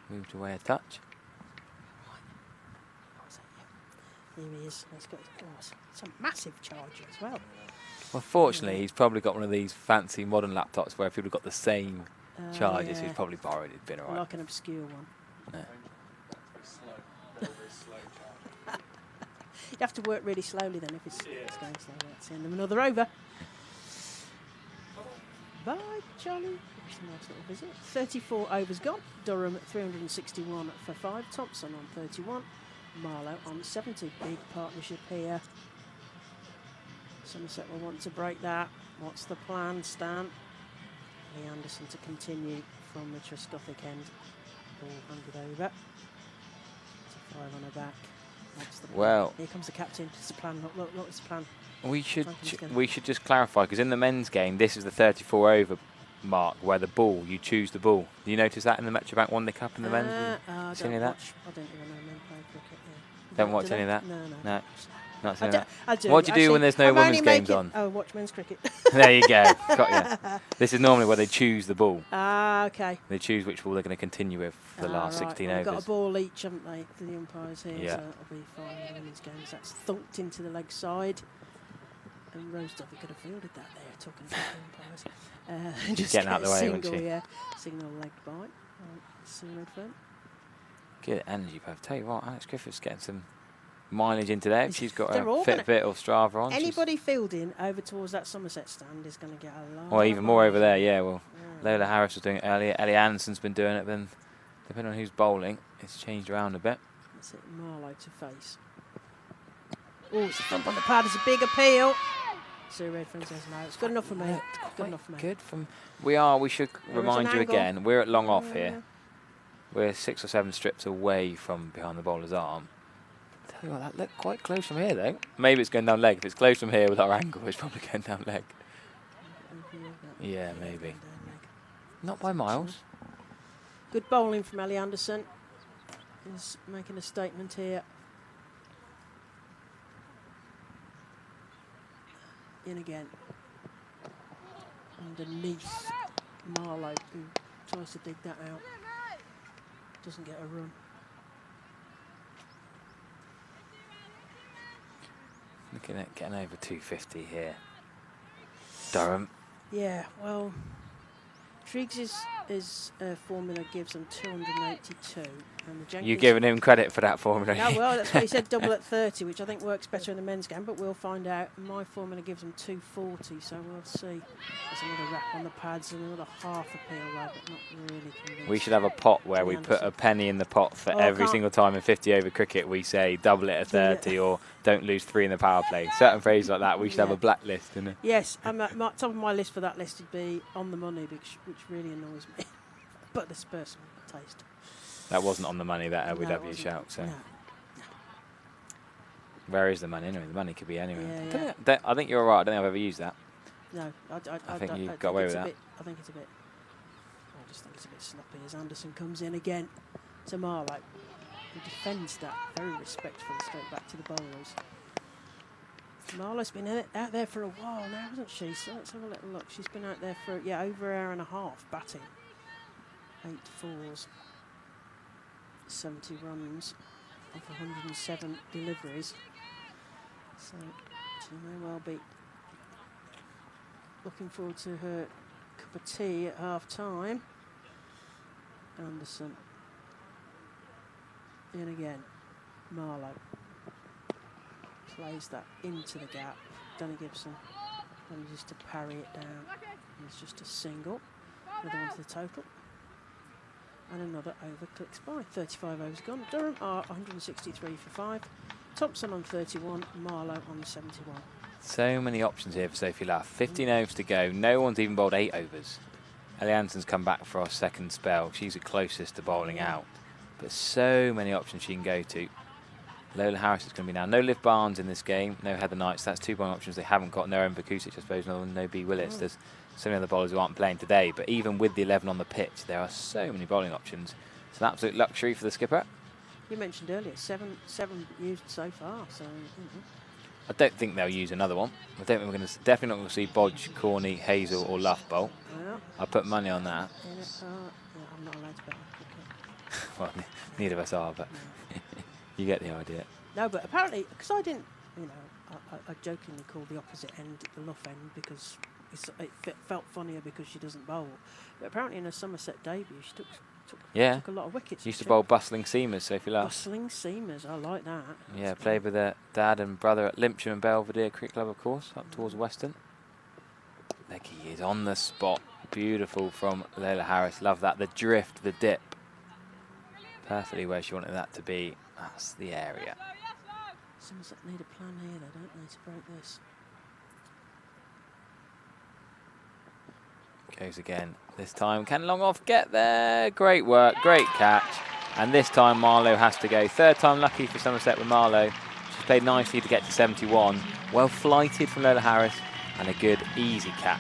Moved away a touch. Here he is. He's got it's a massive charger as well. Well, fortunately, he's probably got one of these fancy modern laptops where people have got the same chargers. Yeah. He's probably borrowed it. Been alright. Like an obscure one. Yeah. You'd have to work really slowly then if it's going slow. That's in them. Another over. Bye, Charlie. It's a nice little visit. 34 overs gone. Durham 361 for 5. Thompson on 31. Marlow on 70. Big partnership here. Somerset will want to break that. What's the plan, Stan? Lee Anderson to continue from the Trescothic end. Ball handed over. To 5 on her back. What's the plan? Well, here comes the captain. It's the plan. Look, it's the plan. We should just clarify, because in the men's game, this is the 34 over mark where the ball, you choose the ball. Do you notice that in the Metrobank One Day Cup in the men's? I See any of that? I don't even know men play cricket. Yeah. Don't watch any of that? No. Not seeing that. I do. What do you do Actually, when there's no I'm women's only games making- on? Oh, watch men's cricket. There you go. Got you. This is normally where they choose the ball. Ah, okay. They choose which ball they're going to continue with for the last 16 Well, they've got overs. a ball each, haven't they, for the umpires here, Yeah. so that'll be fine with the women's games. That's thunked into the leg side. And Rose Duffy could have fielded that there, talking about the umpires. Just Getting out get the a way, wouldn't single, she? yeah. Signal leg bite. Sue Redfern. Good energy, Bev. Tell you what, Alex Griffith's getting some mileage in today. She's got They're a all gonna- Fitbit or Strava on. Anybody fielding over towards that Somerset stand is going to get a lot. Or even more over there, yeah. Well, Yeah. Lola Harris was doing it earlier. Ellie Anderson's been doing it. Then, depending on who's bowling, it's changed around a bit. That's it, Marlow to face. Oh, it's a thump on the pad. It's a big appeal. Sue Redfern says no. It's good enough for me. Good enough for me. Good from. We should There is remind an you angle. again. We're at long off Yeah. here. We're 6 or 7 strips away from behind the bowler's arm. Tell you what, that looked quite close from here, though. Maybe it's going down leg. If it's close from here with our angle, it's probably going down leg. Yeah, maybe. Not by miles. Good bowling from Ellie Anderson. He's making a statement here. In again. Underneath Marlow, who tries to dig that out. Doesn't get a run. Looking at getting over 250 here. Durham. Yeah, well, Triggs' formula gives them 282. And the Jenkins You're giving him credit for that formula. No, well, that's what he said, double at 30, which I think works better in the men's game, but we'll find out. My formula gives them 240, so we'll see. There's another wrap on the pads and another half appeal there, but not really convinced. We should have a pot where we put a penny in the pot for every single time in 50 over cricket we say double it at 30 or don't lose 3 in the power play. Certain phrases like that, we should have a blacklist, isn't it? Yes, top of my list for that list would be on the money, which really annoys me. but this personal taste. That wasn't on the money, that No, it LBW wasn't. shout. So No. where is the money anyway? The money could be anywhere. Yeah, I think you're right. I don't think I've ever used that. No, I think you I got away it's with a that. bit, I think it's a bit. I just think it's a bit sloppy as Anderson comes in again to Marlowe, who defends that very respectfully straight back to the bowlers. Marlowe's been out there for a while now, hasn't she? So let's have a little look. She's been out there for over an hour and a half batting. 8 fours, 70 runs off 107 deliveries. So she may well be looking forward to her cup of tea at half time. Anderson in again. Marlowe plays that into the gap. Danny Gibson manages to parry it down. And it's just a single. Another one to the total. And another over clicks by. 35 overs gone. Durham are 163 for 5. Thompson on 31. Marlowe on 71. So many options here for Sophie Luff. 15 overs to go. No one's even bowled 8 overs. Ellie Anderson's come back for our second spell. She's the closest to bowling out. But so many options she can go to. Lola Harris is going to be now. No Liv Barnes in this game. No Heather Knights. That's 2 bowling options they haven't got. No Erin Bakusic, I suppose. No B Willis. There's so many other bowlers who aren't playing today. But even with the 11 on the pitch, there are so many bowling options. It's an absolute luxury for the skipper. You mentioned earlier, seven used so far. So I don't think they'll use another one. I don't think we're going to. Definitely not going to see Bodge, Corney, Hazel, or Luff bowl. well, I put money on that. I'm not allowed to bet. Okay. Well, neither of us are, but you get the idea. No, but apparently, because I didn't, I jokingly called the opposite end the Luff end because it felt funnier because she doesn't bowl. But apparently in her Somerset debut, she took a lot of wickets. Used to bowl bustling seamers, Sophie Luff. Bustling seamers, I like that. Yeah, played with her dad and brother at Limpsham and Belvedere Cricket Club, of course, up towards Western. Leggy is on the spot. Beautiful from Lola Harris. Love that. The drift, the dip. Perfectly where she wanted that to be. That's the area. Somerset need a plan here, though, don't they, to break this? Goes again. This time, can Longoff get there? Great work, great catch. And this time Marlowe has to go. 3rd time lucky for Somerset with Marlowe. She's played nicely to get to 71. Well flighted from Lola Harris. And a good, easy catch.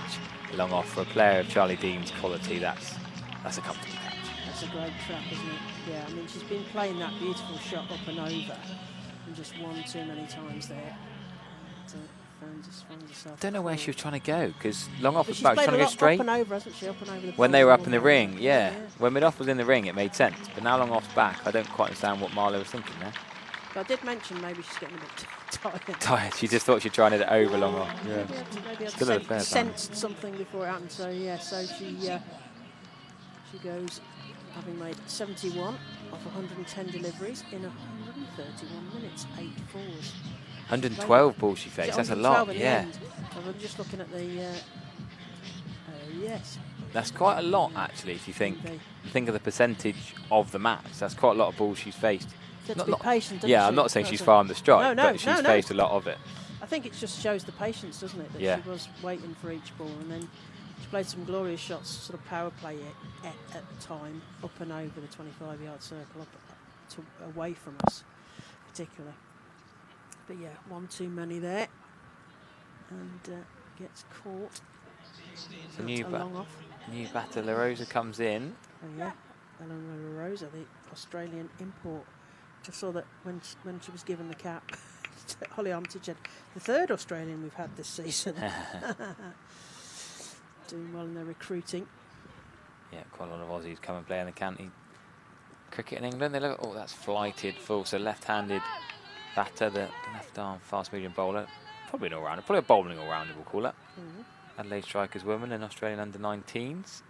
Longoff for a player of Charlie Dean's quality. That's a comfortable catch. That's a great trap, isn't it? Yeah, I mean, she's been playing that beautiful shot up and over. And just one too many times there. And finds herself. Don't know where she was trying to go because Longoff was She's trying to go straight. Up and over, hasn't she? Up and over the when they were up in the ball. ring, yeah. When Midoff was in the ring, it made sense. But now Longoff's back, I don't quite understand what Marlowe was thinking there. But I did mention maybe she's getting a bit tired. Tired. She just thought she'd try and hit it over Longoff. Yeah. Maybe Still at a fair time. sensed something before it happened. So yeah, so she goes having made 71 off 110 deliveries in 131 minutes, 8 fours. 112 balls she faced. That's a lot. Yeah. I'm just looking at the. Yes. That's quite a lot actually. If you think of the percentage of the match, that's quite a lot of balls she's faced. You have to be patient, doesn't yeah, she? I'm not saying she's farmed the strike, but she's faced a lot of it. I think it just shows the patience, doesn't it? That she was waiting for each ball, and then she played some glorious shots, sort of power play at the time, up and over the 25-yard circle, away from us, particularly. But yeah, one too many there, and gets caught. So new batter, La Rosa comes in. Oh yeah, Eleanor La Rosa, the Australian import. I saw that when she was given the cap to Holly Armitage, the 3rd Australian we've had this season. Doing well in their recruiting. Yeah, quite a lot of Aussies come and play in the county cricket in England. They look, oh, that's flighted full. So left-handed batter, the left-arm fast-medium bowler. Probably an all-rounder, probably a bowling all-rounder we'll call it. Adelaide Strikers women and Australian under-19s.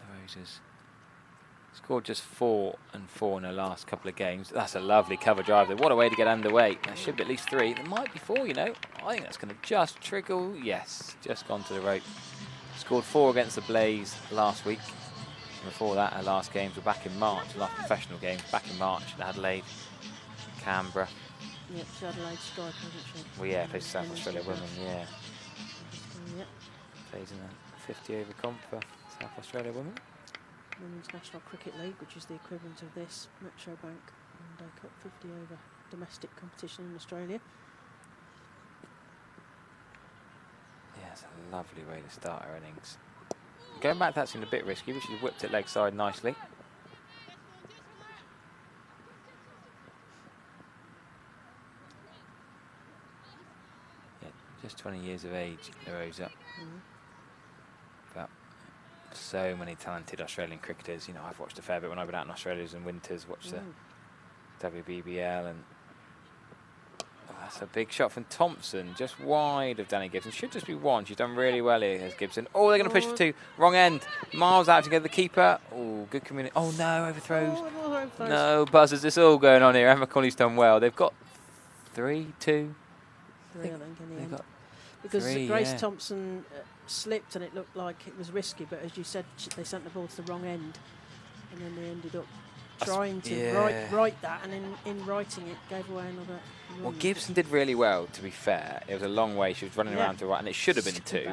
La Rosa's scored just 4 and 4 in her last couple of games. That's a lovely cover drive there. What a way to get underway. There should be at least 3. There might be 4, you know. I think that's going to just trickle. Yes, just gone to the rope. Scored 4 against the Blaze last week. Before that, her last games were back in March. Last professional games back in March in Adelaide, Canberra. Yeah, she's Adelaide striker, isn't she? Well, yeah, plays for South Australia women, yeah. Plays in a 50 over comp for South Australia women. Women's National Cricket League, which is the equivalent of this Metro Bank One Day Cup 50 over domestic competition in Australia. Yeah, it's a lovely way to start her innings. Going back, that seemed a bit risky, but she's whipped it leg side nicely. Yeah, just 20 years of age, Rosa. But so many talented Australian cricketers. You know, I've watched a fair bit when I've been out in Australia in winters, watched the WBBL, and that's a big shot from Thompson, just wide of Danny Gibson. Should just be one. She's done really well here as Gibson. Oh, they're going to push for two. Wrong end. Miles out to get the keeper. Oh, good community. Oh, no, overthrows. No, buzzers. It's all going on here. Emma Corney's done well. They've got 3, 2. 3, I think, in the end. Got because 3, Grace yeah. Thompson slipped and it looked like it was risky, but as you said, they sent the ball to the wrong end, and then they ended up trying to write that, and in writing it, gave away another. Well, Gibson did really well, to be fair. It was a long way. She was running around to the right, and it should have been 2.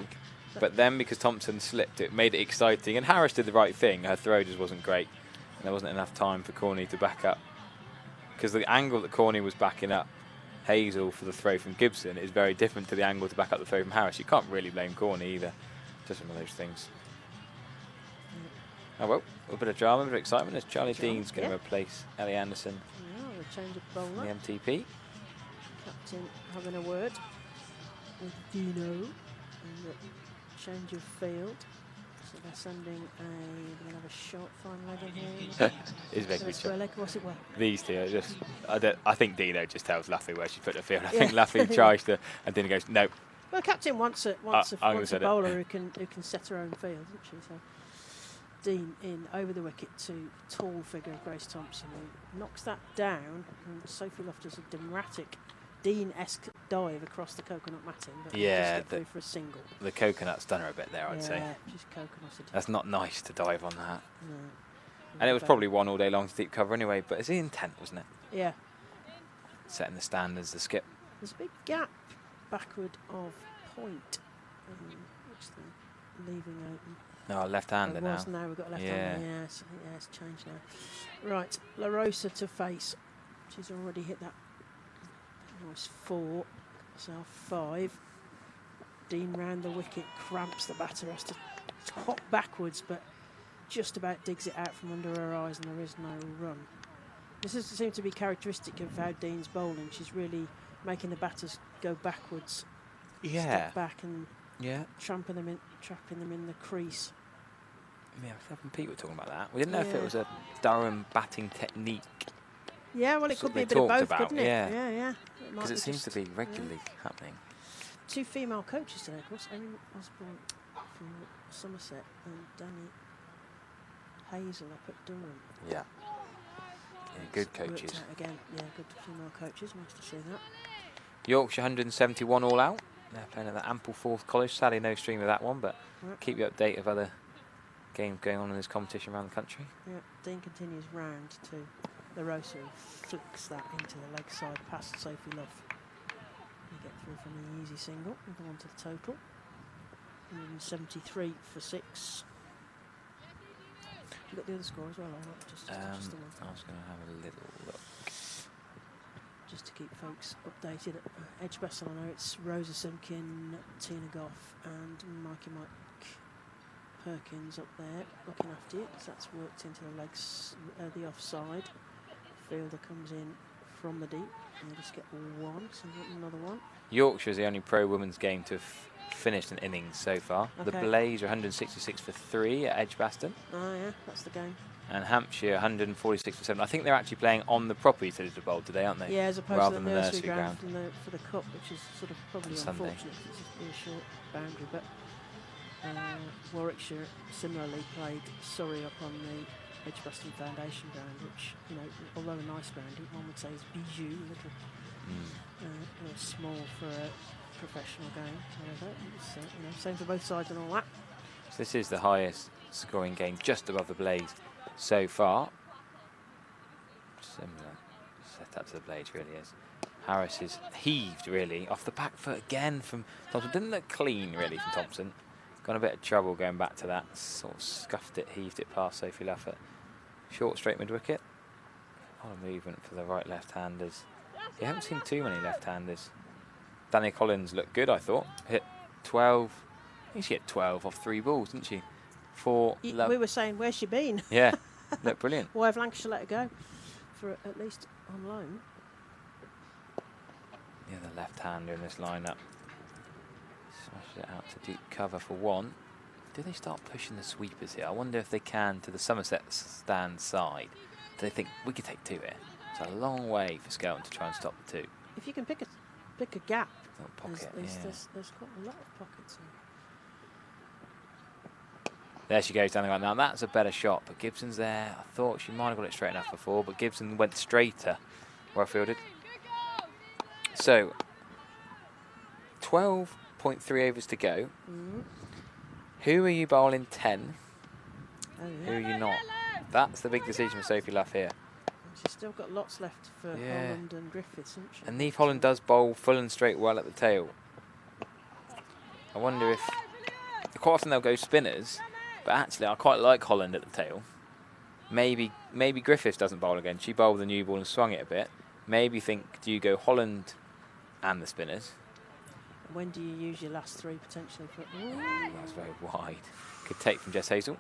But then, because Thompson slipped, it made it exciting. And Harris did the right thing. Her throw just wasn't great. And there wasn't enough time for Corney to back up. Because the angle that Corney was backing up Hazel for the throw from Gibson is very different to the angle to back up the throw from Harris. You can't really blame Corney either. Just one of those things. Oh, well, a little bit of drama, a bit of excitement as Charlie Dean's going to replace Ellie Anderson A change of bowler. in the MTP. Captain having a word with Dino, and a change of field. So they're sending they're going to have a short fine leg in here. It's very good shot. Leg, what's it well? These two are just, I think Dino just tells Luffy where she put the field. I think Luffy tries to, and Dino goes, no. Well, captain wants a bowler who can set her own field, doesn't she? So Dean in over the wicket to tall figure of Grace Thompson, who knocks that down, and Sophie Loftus a dramatic Dean-esque dive across the coconut matting, but just get through for a single. The coconut's done her a bit there, I'd say. Yeah, she's coconutted. That's not nice to dive on that. No. And it was probably one all day long to deep cover anyway, but it's the intent, wasn't it? Yeah. Setting the standards, the skip. There's a big gap backward of point, which they're leaving open. No, left-hander now. Now we've got a left-hander. Yes, I think it's changed now. Right, La Rosa to face. She's already hit that nice 4, so 5. Dean round the wicket, cramps the batter, has to hop backwards, but just about digs it out from under her eyes, and there is no run. This seems to be characteristic of how Dean's bowling. She's really making the batters go backwards, step back, and trapping them in the crease. Yeah, Seth and Pete were talking about that. We didn't know if it was a Durham batting technique. Yeah, well, it could be a bit of both, couldn't it? Yeah. Because it seems to be regularly happening. 2 female coaches today, of course. Erin Osborne from Somerset and Danny Hazel up at Durham. Yeah. Good coaches. Again, good female coaches. Nice to see that. Yorkshire 171 all out. They're playing at the Ample Fourth College. Sadly, no stream of that one, but keep you updated of other games going on in this competition around the country. Yeah, Dean continues round to La Rosa, who flicks that into the leg side past Sophie Love. You get through from the easy single. We'll go on to the total. 173 for 6. You got the other score as well, or not? Just the one. I was going to have a little look. Just to keep folks updated. Edgbaston, I know it's Rosa Simkin, Tina Goff, and Mike Perkins up there looking after you. So that's worked into the legs, the offside. Fielder comes in from the deep, and you just get 1, so you get another one. Yorkshire is the only pro women's game to have finished an innings so far. Okay. The Blaze are 166 for 3 at Edgbaston. Oh yeah, that's the game. And Hampshire 146 for 7. I think they're actually playing on the proper utility bowl today, aren't they? Yeah, as opposed rather to the than nursery ground for the cup, which is sort of probably Sunday. unfortunate because it's a short boundary. But Warwickshire similarly played Surrey up on the Edgbaston Foundation ground, which, you know, although a nice ground, one would say is bijou, a little small for a professional game. However, it's same for both sides and all that. So this is the highest scoring game, just above the Blaze so far. Similar setup to the Blaze, really is. Harris is heaved, really, off the back foot again from Thompson. Didn't look clean, really, from Thompson. Got a bit of trouble going back to that. Sort of scuffed it, heaved it past Sophie Luffett. Short straight mid wicket. A lot of movement for the right left-handers. You haven't seen too many left-handers. Danny Collins looked good, I thought. Hit 12. I think she hit 12 off 3 balls, didn't she? We were saying, where's she been? Yeah, looked brilliant. Why have Lancashire let her go? For at least on loan. Yeah, the left-hander in this lineup. Smashed it out to deep cover for 1. Do they start pushing the sweepers here? I wonder if they can to the Somerset stand side. Do they think we could take 2 here? It's a long way for Skelton to try and stop the 2. If you can pick a gap, Pocket, there's quite a lot of pockets here. There she goes down the ground. Now that's a better shot, but Gibson's there. I thought she might have got it straight enough before, but Gibson went straighter where I fielded. So 12.3 overs to go. Who are you bowling 10? Who are you not? That's the big decision for Sophie Luff here. She's still got lots left for Holland and Griffiths, hasn't she? And Neve Holland does bowl full and straight well at the tail. I wonder if... Quite often they'll go spinners, but actually I quite like Holland at the tail. Maybe Griffiths doesn't bowl again. She bowled the new ball and swung it a bit. Maybe think, do you go Holland and the spinners? When do you use your last 3 potentially? That was very wide. Good take from Jess Hazel.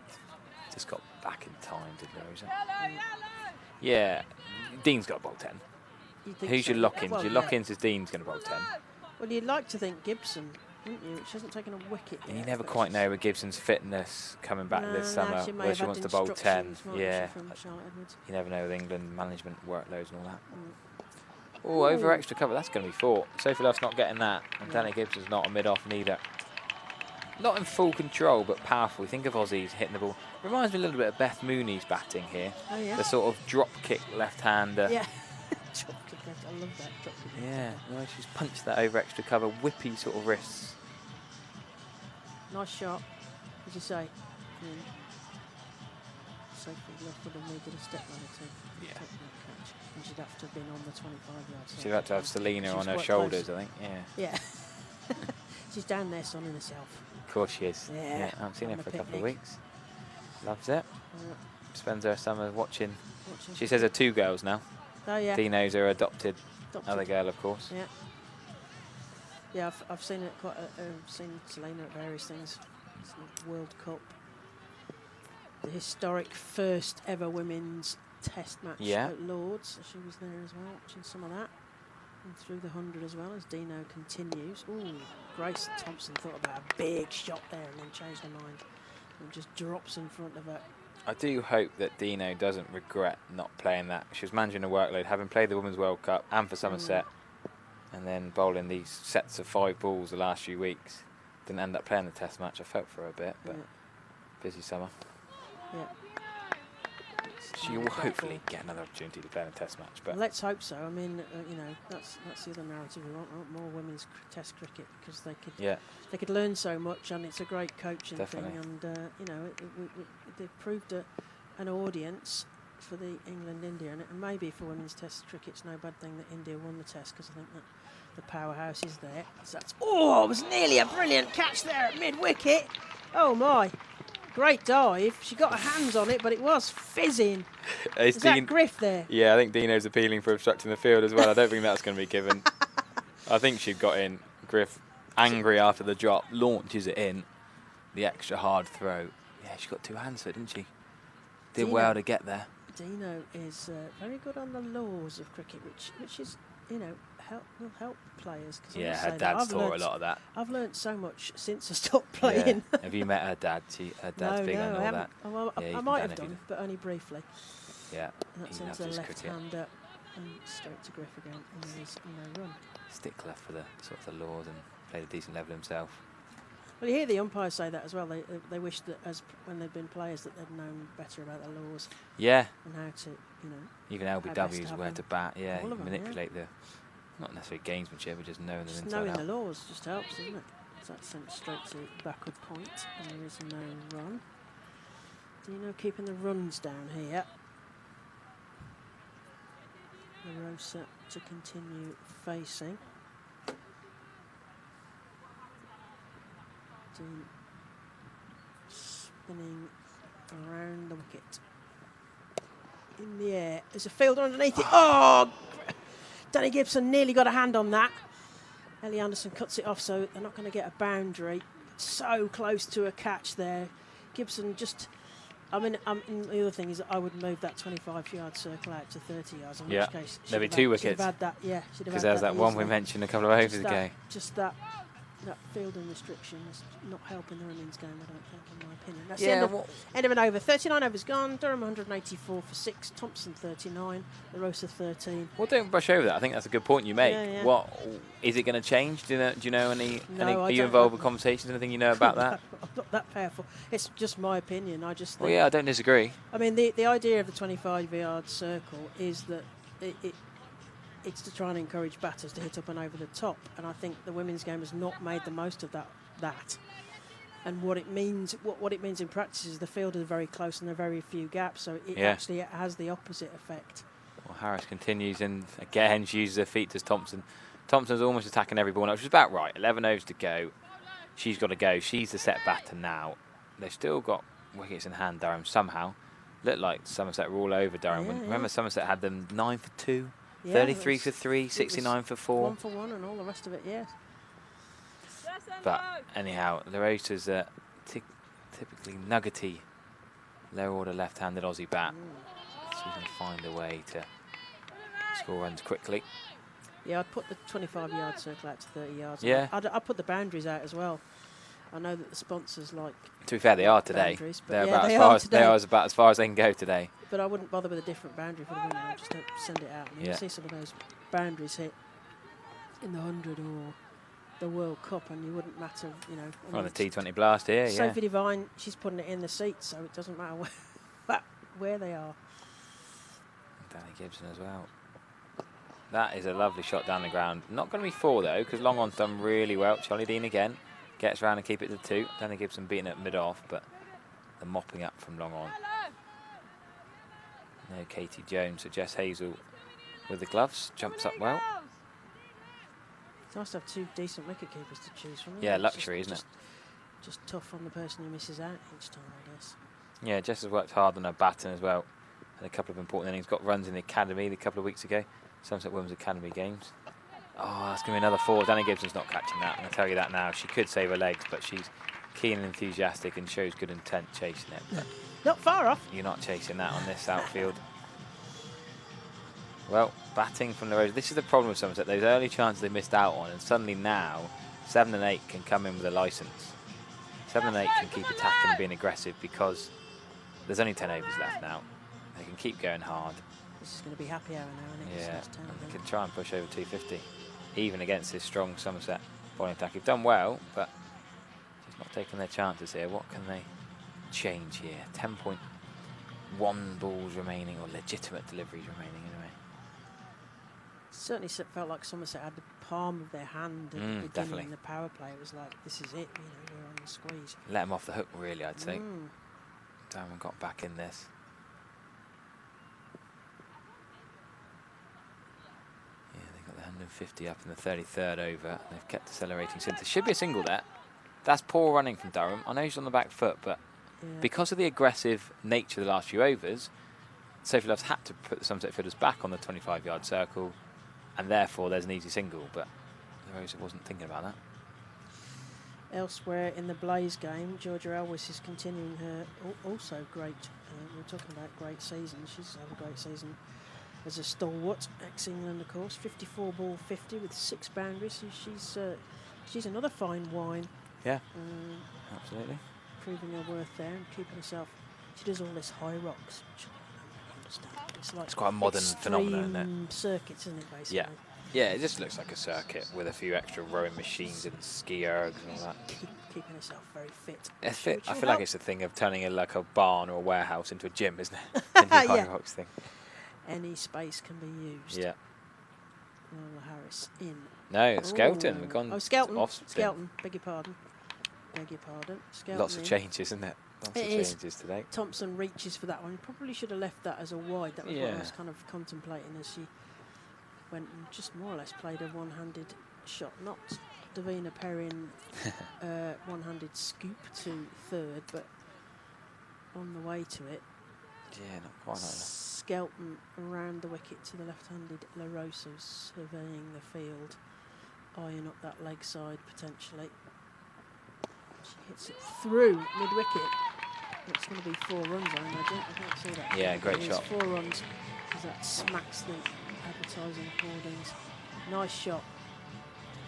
Just got back in time, did Rosa. Yeah, Dean's got to bowl 10. Who's your lock-in? Well, your lock-in says Dean's going to bowl 10. Well, you'd like to think Gibson, wouldn't you? She hasn't taken a wicket yet. And you never quite know with Gibson's fitness coming back this summer, whether she wants to bowl 10. Yeah, you never know with England management workloads and all that. Oh, over extra cover, that's going to be 4. Sophie Luff's not getting that, and Danny Gibson's not a mid-off neither. Not in full control, but powerful. You think of Aussies hitting the ball. Reminds me a little bit of Beth Mooney's batting here. Oh, yeah. The sort of drop kick left-hander. Yeah, drop kick left. I love that drop kick. Yeah, well, she's punched that over extra cover, whippy sort of wrists. Nice shot, as you say. Sophie Luff would have needed a step ladder to take that catch. And she'd have to have been on the 25-yard side. She'd have to have Selena on her shoulders, I think. Yeah. She's down there sunning herself. Of course she is. Yeah. I haven't seen her for a couple of weeks. Loves it. Spends her summer watching. She says her 2 girls now. Oh, yeah. Dino's her adopted other girl, of course. Yeah. Yeah, I've seen it quite. Seen Selena at various things. World Cup, the historic first ever women's Test match at Lords. She was there as well, watching some of that. And through the 100 as well as Dino continues. Ooh, Grace Thompson thought about a big shot there and then changed her mind and just drops in front of her. I do hope that Dino doesn't regret not playing that. She was managing a workload, having played the Women's World Cup and for Somerset, and then bowling these sets of 5 balls the last few weeks. Didn't end up playing the Test match. I felt for her a bit, but busy summer. Yeah. She will hopefully get another opportunity to play in a Test match. But let's hope so. I mean, you know, that's the other narrative we want. More women's Test cricket because they could learn so much, and it's a great coaching thing. And you know, they've proved an audience for the England-India, and maybe for women's Test cricket, it's no bad thing that India won the Test because I think that the powerhouse is there. So that's it was nearly a brilliant catch there at mid-wicket. Oh my. Great dive. She got her hands on it, but it was fizzing. Is that Griff there? Yeah, I think Dino's appealing for obstructing the field as well. I don't think that's going to be given. I think she'd got in. Griff, angry after the drop, launches it in. The extra hard throw. Yeah, she got 2 hands for it, didn't she? Did well to get there. Dino is very good on the laws of cricket, which is, you know, will help players. Yeah, her dad's taught a lot of that. I've learnt so much since I stopped playing. Yeah. Have you met her dad? Her dad's big on all that. Well, I might have done, but only briefly. Yeah. And that sends a left hand up and straight to Griff again, and there's no run. Stickler for the sort of the laws and played a decent level himself. Well, you hear the umpires say that as well. They wish that when they'd been players that they'd known better about the laws. Yeah. And how to, you know. Even LBWs where to bat. Yeah, them, manipulate the. Not necessarily gamesmanship, but just knowing them inside knowing out. the laws just helps, doesn't it? So that's sent straight to backward point, and there is no run. Dino keeping the runs down here. La Rosa to continue facing. spinning around the wicket. In the air. There's a fielder underneath it. Oh! Danny Gibson nearly got a hand on that. Ellie Anderson cuts it off, so they're not going to get a boundary. So close to a catch there. Gibson just... the other thing is that I would move that 25-yard circle out to 30 yards, in which case... There'll be 2 wickets. Should have had that, yeah. Because there's that one we mentioned a couple of overs ago. Just that fielding restriction is not helping the women's game, I don't think, in my opinion. That's Yeah, the end of an over. 39 overs gone. Durham 184 for 6. Thompson 39. La Rosa 13. Well, don't brush over that. I think that's a good point you make. Yeah. What is it going to change? Do you know any? No, are you involved with conversations? Anything you know about that? I'm not that powerful. It's just my opinion. I just think, Well, yeah, I don't disagree. I mean, the idea of the 25-yard circle is that it's to try and encourage batters to hit up and over the top, and I think the women's game has not made the most of that. And what it means in practice is the fielders are very close and there are very few gaps, so it actually has the opposite effect. Well, Harris continues and again she uses her feet as Thompson. Thompson's almost attacking every ball now, which is about right. 11 overs to go. She's got to go. She's the set batter now. They've still got wickets in hand, Durham, somehow. Looked like Somerset were all over Durham. Remember Somerset had them 9 for 2, 33 for 3, 69 for 4. 1 for 1 and all the rest of it, yes. But anyhow, La Rosa's a typically nuggety, low-order left-handed Aussie bat. She's going to find a way to score runs quickly. Yeah, I'd put the 25-yard circle out to 30 yards. Yeah. I'd put the boundaries out as well. I know that the sponsors like... To be fair, they are today. They're They are about as far as they can go today. But I wouldn't bother with a different boundary for the women. I'd just don't send it out. And you see some of those boundaries hit in the 100 or the World Cup, and you wouldn't matter, you know. On the T20 Blast here, Sophie Devine, she's putting it in the seats, so it doesn't matter where they are. Danny Gibson as well. That is a lovely shot down the ground. Not going to be 4 though, because Long On's done really well. Charlie Dean again gets round and keep it to 2. Danny Gibson beating it mid-off, but the mopping up from Long On. No Katie Jones, so Jess Hazel with the gloves, jumps up well. It's nice to have 2 decent wicket keepers to choose from. Yeah, luxury, isn't it? Just tough on the person who misses out each time, I guess. Yeah, Jess has worked hard on her batting as well. Had a couple of important innings, got runs in the academy a couple of weeks ago. Somerset Women's Academy games. Oh, that's going to be another 4. Danny Gibson's not catching that. I'm going to tell you that now. She could save her legs, but she's keen and enthusiastic and shows good intent chasing it. But not far off. You're not chasing that on this outfield. Well, batting from the Rose. This is the problem with Somerset. Those early chances they missed out on, and suddenly now 7 and 8 can come in with a licence. 7 and 8 can keep attacking and being aggressive because there's only 10 overs left now. They can keep going hard. This is going to be happy hour now, isn't it? Yeah, and they can try and push over 250, even against this strong Somerset bowling attack. They've done well, but just not taking their chances here. What can they change here? 10.1 balls remaining, or legitimate deliveries remaining anyway. Certainly felt like Somerset had the palm of their hand at the beginning definitely. in the power play. It was like, this is it, we're on the squeeze. Let them off the hook, really, I'd say. Durham got back in this. Yeah, they got the 150 up in the 33rd over. They've kept accelerating since. There should be a single there. That's poor running from Durham. I know he's on the back foot, but because of the aggressive nature of the last few overs, Sophie Love's had to put the Somerset fielders back on the 25-yard circle, and therefore there's an easy single, but Rosa wasn't thinking about that. Elsewhere in the Blaze game, Georgia Elwes is continuing her also great, we're talking about great season, she's had a great season as a stalwart, ex-England of course, 54 ball 50 with 6 boundaries, so she's another fine wine. Yeah, absolutely. Proving her worth there and keeping herself, she does all this high rocks, which I don't understand. It's quite a modern phenomenon, isn't it? Circuits, isn't it, basically? Yeah. Yeah, it just looks like a circuit with a few extra rowing machines and ski ergs and all that. Keeping herself very fit. I feel like it's a thing of turning it like a barn or a warehouse into a gym, isn't it? The new High Rocks thing. Any space can be used. Yeah. Lola Harris in. No, Skelton. We've gone Skelton. off spin. Skelton. Beg your pardon. Skelton Lots of changes, isn't it? Lots of changes today. Thompson reaches for that one. Probably should have left that as a wide. That was what I was kind of contemplating as she went and just more or less played a one-handed shot. Not Davina Perrin one-handed scoop to 3rd, but on the way to it. Yeah, not quite like that. Skelton around the wicket to the left-handed La Rosa, surveying the field, eyeing up that leg side potentially. She hits it through mid-wicket. It's going to be 4 runs, I imagine. I can't see that. Yeah, great It is shot. 4 runs, as that smacks the advertising hoardings. Nice shot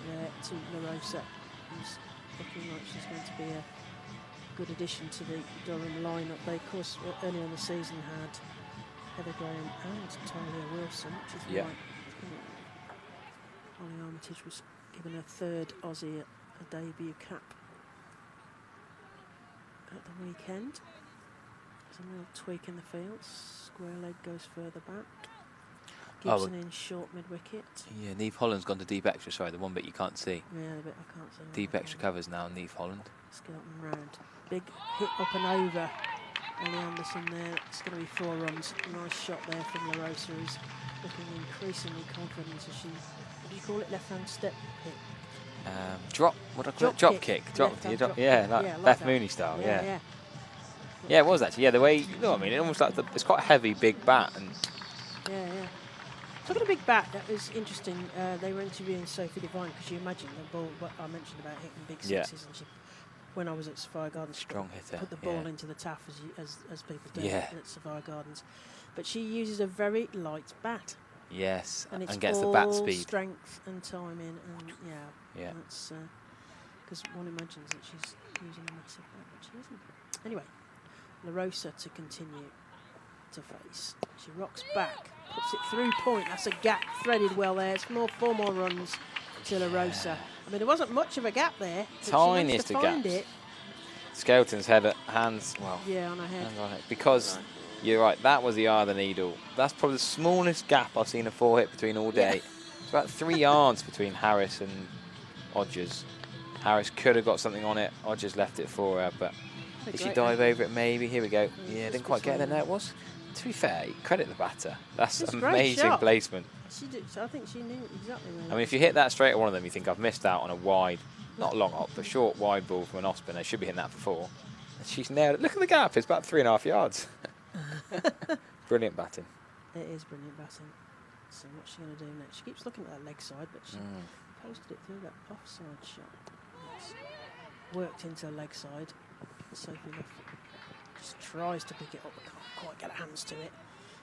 there to La Rosa, who's looking like she's going to be a good addition to the Durham lineup. They, of course, earlier in the season had Heather Graham and Talia Wilson, which is why Holly Armitage was given her 3rd Aussie a debut cap at the weekend. There's a little tweak in the field. Square leg goes further back. Gibson in short mid-wicket. Yeah, Neve Holland's gone to deep extra. Sorry, the one bit you can't see. Yeah, the bit I can't see. Deep extra covers now, Neve Holland. Skelton round. Big hit up and over. Ellie Anderson there. It's going to be 4 runs. Nice shot there from La Rosa, who's looking increasingly confident as she, what do you call it, left-hand step hit? Drop, what do I call it? Drop kick. Yeah, like Beth Mooney style, yeah. Yeah, it was actually. Yeah, the way, you know what I mean? It almost like it's quite a heavy, big bat. And yeah. Talking of big bat, that was interesting. They were interviewing Sophie Devine, because you imagine the ball, what I mentioned about hitting big sixes, and she, when I was at Sapphire Gardens, strong hitter, put the ball into the taff as people do at Sapphire Gardens. But she uses a very light bat. Yes, and, it's gets all the bat speed, strength and timing, and yeah. That's because one imagines that she's using a massive bat, but she isn't. Anyway, La Rosa to continue to face. She rocks back, puts it through point. That's a gap threaded well there. It's 4 more runs to La Rosa. I mean, there wasn't much of a gap there. Tiniest of gaps. Skelton's hands, well, yeah, on her head. Hands on it, because you're right, that was the eye of the needle. That's probably the smallest gap I've seen a 4 hit between all day. It's about 3 yards between Harris and Odgers. Harris could have got something on it. Odgers left it for her, but did she dive over it? Maybe. Here we go. Yeah, didn't quite get it. No, it was. To be fair, credit the batter. That's amazing placement. She did. I think she knew exactly where. I mean, if you hit that straight at one of them, you think I've missed out on a wide, not long hop, but short wide ball from an off spinner. Should be hitting that for 4. And she's nailed it. Look at the gap. It's about 3.5 yards. Brilliant batting. It is brilliant batting. So what's she going to do next? She keeps looking at that leg side, but she posted it through that offside shot. It's worked into her leg side. Sophie just tries to pick it up, but can't quite get her hands to it.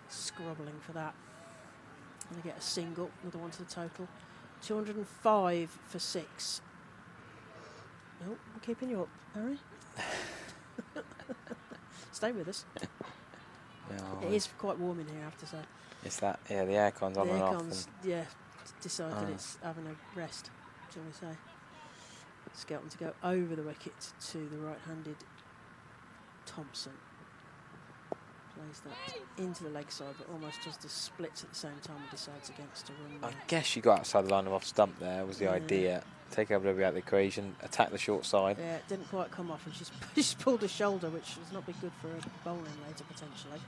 Scrubbling for that. And they get a single, another one to the total. 205 for 6. Oh, I'm keeping you up, Harry. Stay with us. No, it is quite warm in here, I have to say. It's that, yeah, the aircon's on and off. The aircon's, yeah, decided it's having a rest, shall we say. Skelton to go over the wicket to the right-handed Thompson. Plays that into the leg side, but almost does the splits at the same time and decides against a run. I guess she got outside the line of off stump there, was the idea. Take AW out of the equation, attack the short side. Yeah, it didn't quite come off, and she's pulled her shoulder, which has not been good for her bowling later, potentially.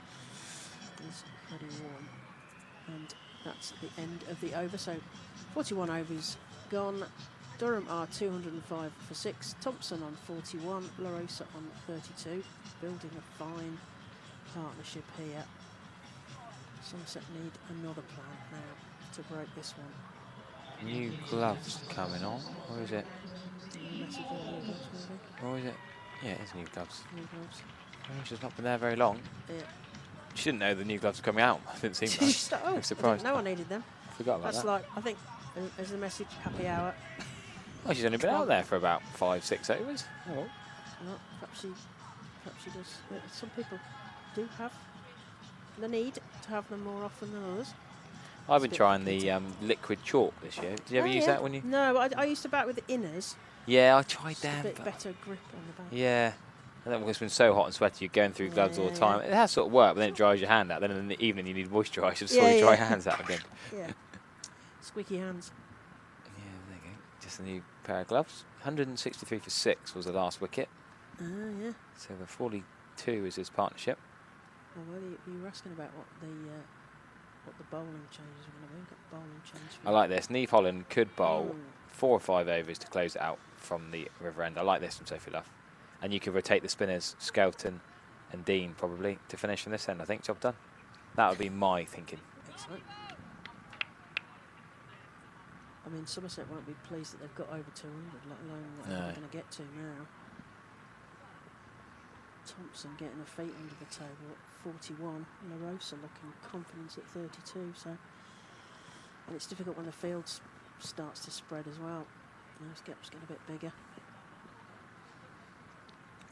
It's pretty warm. And that's the end of the over. So 41 overs gone. Durham are 205 for 6. Thompson on 41. La Rosa on 32. Building a fine partnership here. Somerset need another plan now to break this one. New gloves coming on, or is it? Message on new gloves, maybe? Or is it? Yeah, it is new gloves. New gloves. Oh, she's not been there very long. Yeah. She didn't know the new gloves were coming out. I didn't see that. I was surprised. No one needed them. Forgot about That's that. like, I think, as the message, happy hour. Oh, she's only been out there for about 5-6 overs. Oh. Well, perhaps she does. Some people do have the need to have them more often than others. I've been trying the liquid chalk this year. Did you ever use that when you? No, I used to bat with the inners. Yeah, I tried them. A bit better grip on the bat. Yeah. And then when it's been so hot and sweaty, you're going through gloves all the time. It has sort of worked, but then it dries your hand out. Then in the evening, you need moisturiser so you dry your hands out again. Yeah. Squeaky hands. Yeah, there you go. Just a new pair of gloves. 163 for 6 was the last wicket. Yeah. So the 42 is his partnership. Well, you were asking about what the bowling changes are going to be. We've got bowling change. I like this. Neve Holland could bowl 4 or 5 overs to close it out from the river end. I like this from Sophie Love. And you could rotate the spinners, Skelton and Dean probably to finish from this end. I think job done. That would be my thinking. Excellent. I mean, Somerset won't be pleased that they've got over 200, let alone what they're going to get to now. Thompson getting her feet under the table at 41. LaRosa looking confident at 32. So, and it's difficult when the field starts to spread as well. Those gaps get a bit bigger.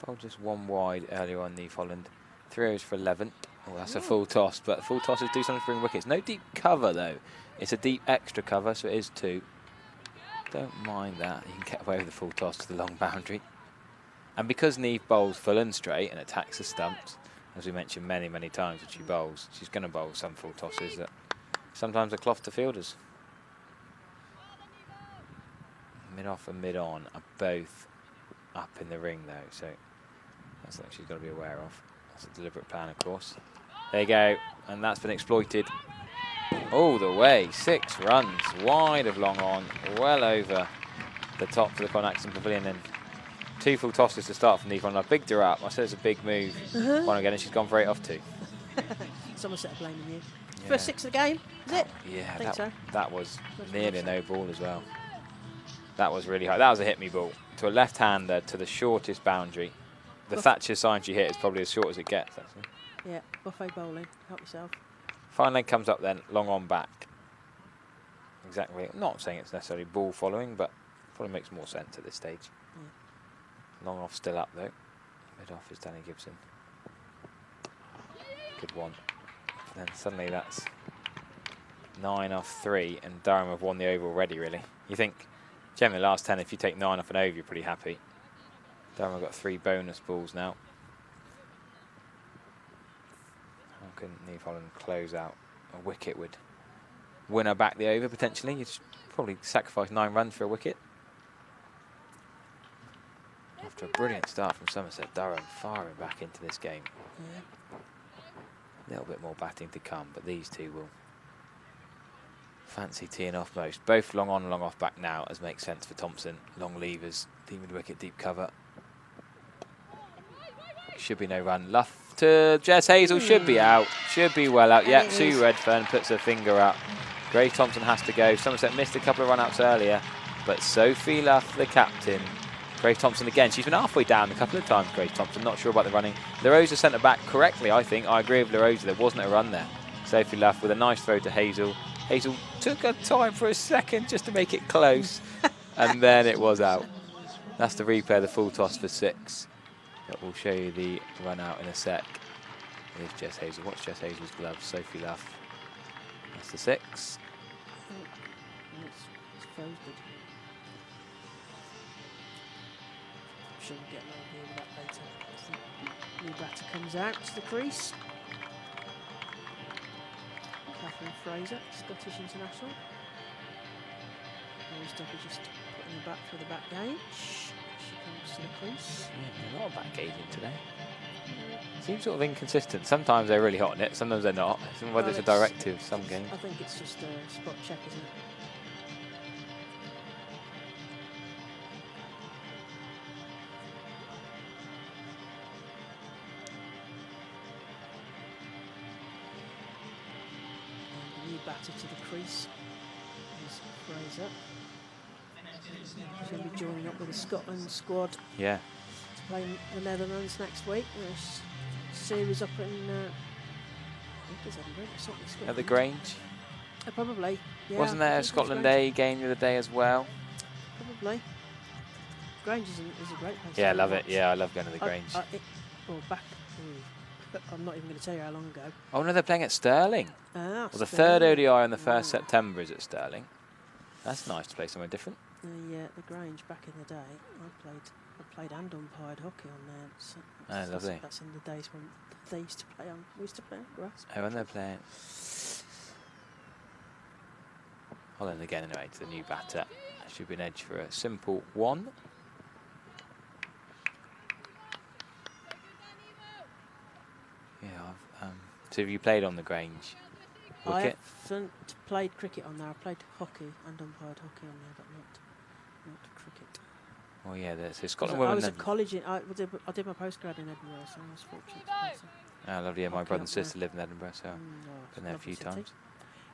Ball just one wide earlier on Neve Holland. 3 overs for 11. Oh, that's a full toss, but full tosses do something to bring wickets. No deep cover though. It's a deep extra cover, so it is 2. Don't mind that. You can get away with the full toss to the long boundary. And because Neve bowls full and straight and attacks the stumps, as we mentioned many, many times when she bowls, she's going to bowl some full tosses that sometimes are cloth to fielders. Mid-off and mid-on are both up in the ring though, so that's something she's got to be aware of. That's a deliberate plan, of course. There you go, and that's been exploited all the way. 6 runs, wide of long on, well over the top to the Connaxton Pavilion, and 2 full tosses to start from Neve Holland. I bigged her up. I said it's a big move. One again, and she's gone for 8 off 2. Somerset are blaming you. Yeah. First 6 of the game, is it? Yeah, I think so. That was nearly a no ball as well. That was really high. That was a hit me ball to a left-hander to the shortest boundary. The Thatcher sign she hit is probably as short as it gets, actually. Yeah, buffet bowling. Help yourself. Fine leg comes up then, long on back. Exactly. I'm not saying it's necessarily ball following, but probably makes more sense at this stage. Yeah. Long off still up though. Mid off is Danny Gibson. Good one. And then suddenly that's 9 off 3, and Durham have won the over already, really. You think, generally last 10, if you take 9 off an over, you're pretty happy. Durham have got 3 bonus balls now. How can Neve Holland close out? A wicket would win her back the over, potentially. You'd probably sacrifice 9 runs for a wicket. After a brilliant start from Somerset, Durham firing back into this game. Yeah. A little bit more batting to come, but these two will fancy teeing off most. Both long on and long off back now, as makes sense for Thompson. Long levers, deep mid wicket, deep cover. Should be no run. Luff to Jess Hazel, should be out. Should be well out. Yeah, Sue Redfern puts her finger up. Grace Thompson has to go. Somerset missed a couple of run-outs earlier, but Sophie Luff, the captain. Grace Thompson again. She's been halfway down a couple of times, Grace Thompson. Not sure about the running. LaRosa sent her back correctly, I think. I agree with LaRosa. There wasn't a run there. Sophie Luff with a nice throw to Hazel. Hazel took her time for a second just to make it close, and then it was out. That's the replay of the full toss for 6. But we'll show you the run out in a sec. Here's Jess Hazel. Watch Jess Hazel's gloves. Sophie Luff. That's the 6. It's folded. I'm sure we'll get an idea of that later. As the new batter comes out to the crease. Catherine Fraser, Scottish international. Rose Duffy just putting the bat for the back gauge. She comes to the crease. Yeah, a lot of back gauging today. Seems sort of inconsistent. Sometimes they're really hot on it, sometimes they're not. Whether it's a directive, some games. I think it's just a spot check, isn't it? And the new batter to the crease is Fraser. She's going to be joining up with the Scotland squad. Yeah. To play the Netherlands next week. There's a series up in I think it's Edinburgh, it's not in Scotland. At the Grange? Probably, yeah. Wasn't there a Scotland Day game the other day as well? Probably. Grange is a great place. Yeah, I love it. Yeah, I love going to the Grange. I'm not even going to tell you how long ago. Oh no, they're playing at Stirling. Ah, well, the third ODI on the 1st September is at Stirling. That's nice to play somewhere different. The Grange back in the day, I played and umpired hockey on there. So lovely. That's in the days when they used to play on. We used to play on grass. Oh, when they're playing. Holland again anyway to the new batter. Should be an edge for a simple 1. Yeah, so have you played on the Grange wicket? I haven't played cricket on there. I played hockey and umpired hockey on there, but not cricket. Oh yeah, there's I Scotland was women. at college. I did my postgrad in Edinburgh, so I was fortunate to pass it. Oh, lovely. Yeah, my Hockey brother up and sister there. live in Edinburgh, so Oh, been there a few lovely city. times.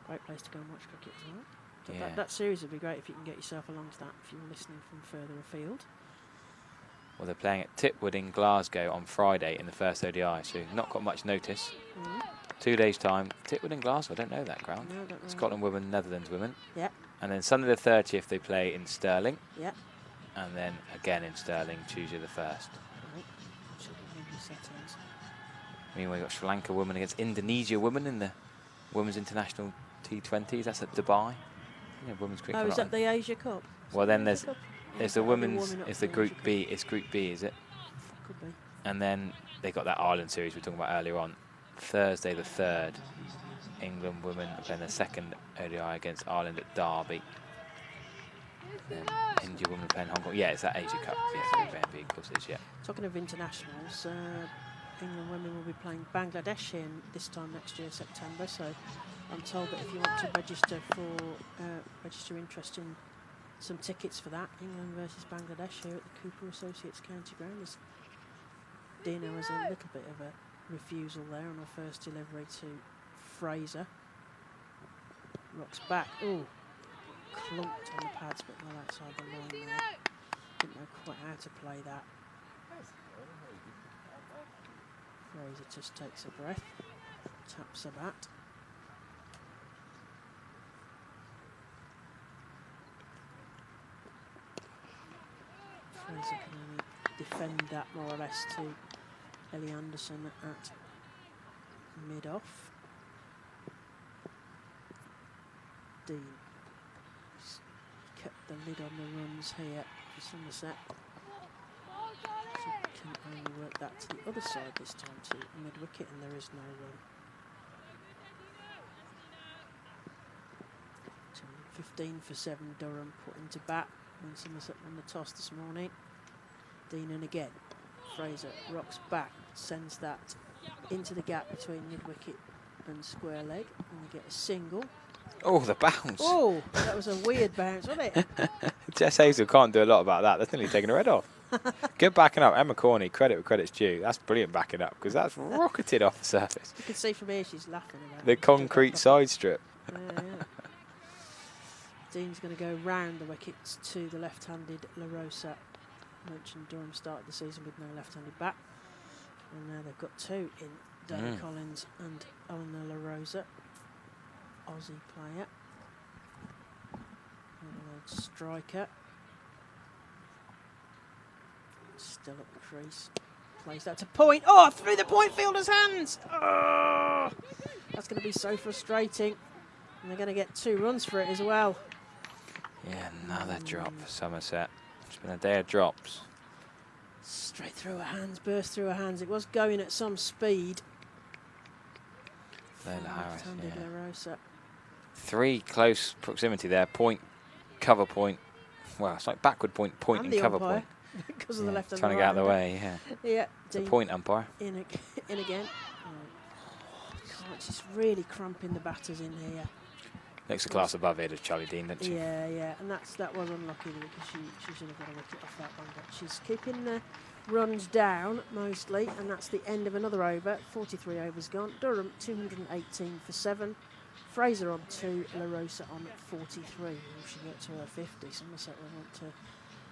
Great place to go and watch cricket as well. So Yeah. that series would be great if you can get yourself along to that if you're listening from further afield. Well, they're playing at Tipwood in Glasgow on Friday in the first ODI, so not got much notice. 2 days' time. Tipwood in Glasgow, I don't know that ground. No, I don't know. Scotland women, Netherlands women. Yeah. And then Sunday the 30th they play in Stirling. Yeah. And then again in Stirling, Tuesday the 1st. Right. Should be maybe settings. Meanwhile, we've got Sri Lanka women against Indonesia women in the Women's International T20s. That's at Dubai. Yeah, women's cricket. Oh, is that the Asia Cup? Well, then Asia Cup? there's Or the are they women's, warming up it's for the Asia Group Cup? B. It's Group B, is it? Could be. And then they got that Ireland series we were talking about earlier on. Thursday the 3rd, England women are playing their second ODI against Ireland at Derby. Then India women are playing Hong Kong. Yeah, it's that Asia Cup. Yeah, Group A and B, of course it is, yeah. Talking of internationals, England women will be playing Bangladesh here this time next year, September. So I'm told that if you want to register interest in some tickets for that, England versus Bangladesh here at the Cooper Associates County Ground. Dino has a little bit of a refusal there on her first delivery to Fraser. Rocks back. Oh, clunked on the pads, but well outside the line there. Didn't know quite how to play that. Fraser just takes a breath, taps a bat. Fraser can only defend that more or less to Ellie Anderson at mid-off. Dean kept the lid on the runs here for Somerset. So can only work that to the other side this time to mid-wicket, and there is no run. 15 for 7 Durham put into bat when Somerset won the toss this morning. Deanan again. Fraser rocks back, sends that into the gap between mid-wicket and square leg, and they get a single. Oh, the bounce. Oh, that was a weird bounce, wasn't it? Jess Hazel can't do a lot about that. That's nearly taken her head off. Good backing up. Emma Corney, credit where credit's due. That's brilliant backing up, because that's rocketed off the surface. You can see from here she's laughing about The it. concrete side strip. Yeah. Dean's going to go round the wickets to the left-handed La Rosa. Mentioned Durham started the season with no left-handed bat, and now they've got two in Danny Collins and Eleanor La Rosa. Aussie player, Adelaide striker, still at the crease, plays that to point. Oh, through the point fielder's hands. Oh, that's going to be so frustrating, and they're going to get 2 runs for it as well. Yeah, another drop for Somerset. It's been a day of drops. Straight through her hands, burst through her hands. It was going at some speed. Lola Harris, Left-handed yeah. La Rosa. 3 close proximity there. Point, cover point. Well, it's like backward point, point and the cover umpire, point. because of the left and Trying the to get out of the right way, yeah. Yeah, The Dean point umpire. in again. Oh, God, she's really cramping the batters in here. Next a class above here to Charlie Dean, doesn't she? Yeah, yeah, and that was unlucky because she should have got a wicket off that one. But she's keeping the runs down mostly, and that's the end of another over. 43 overs gone. Durham 218 for 7. Fraser on 2. La Rosa on 43. If she gets to her 50, Somerset will want to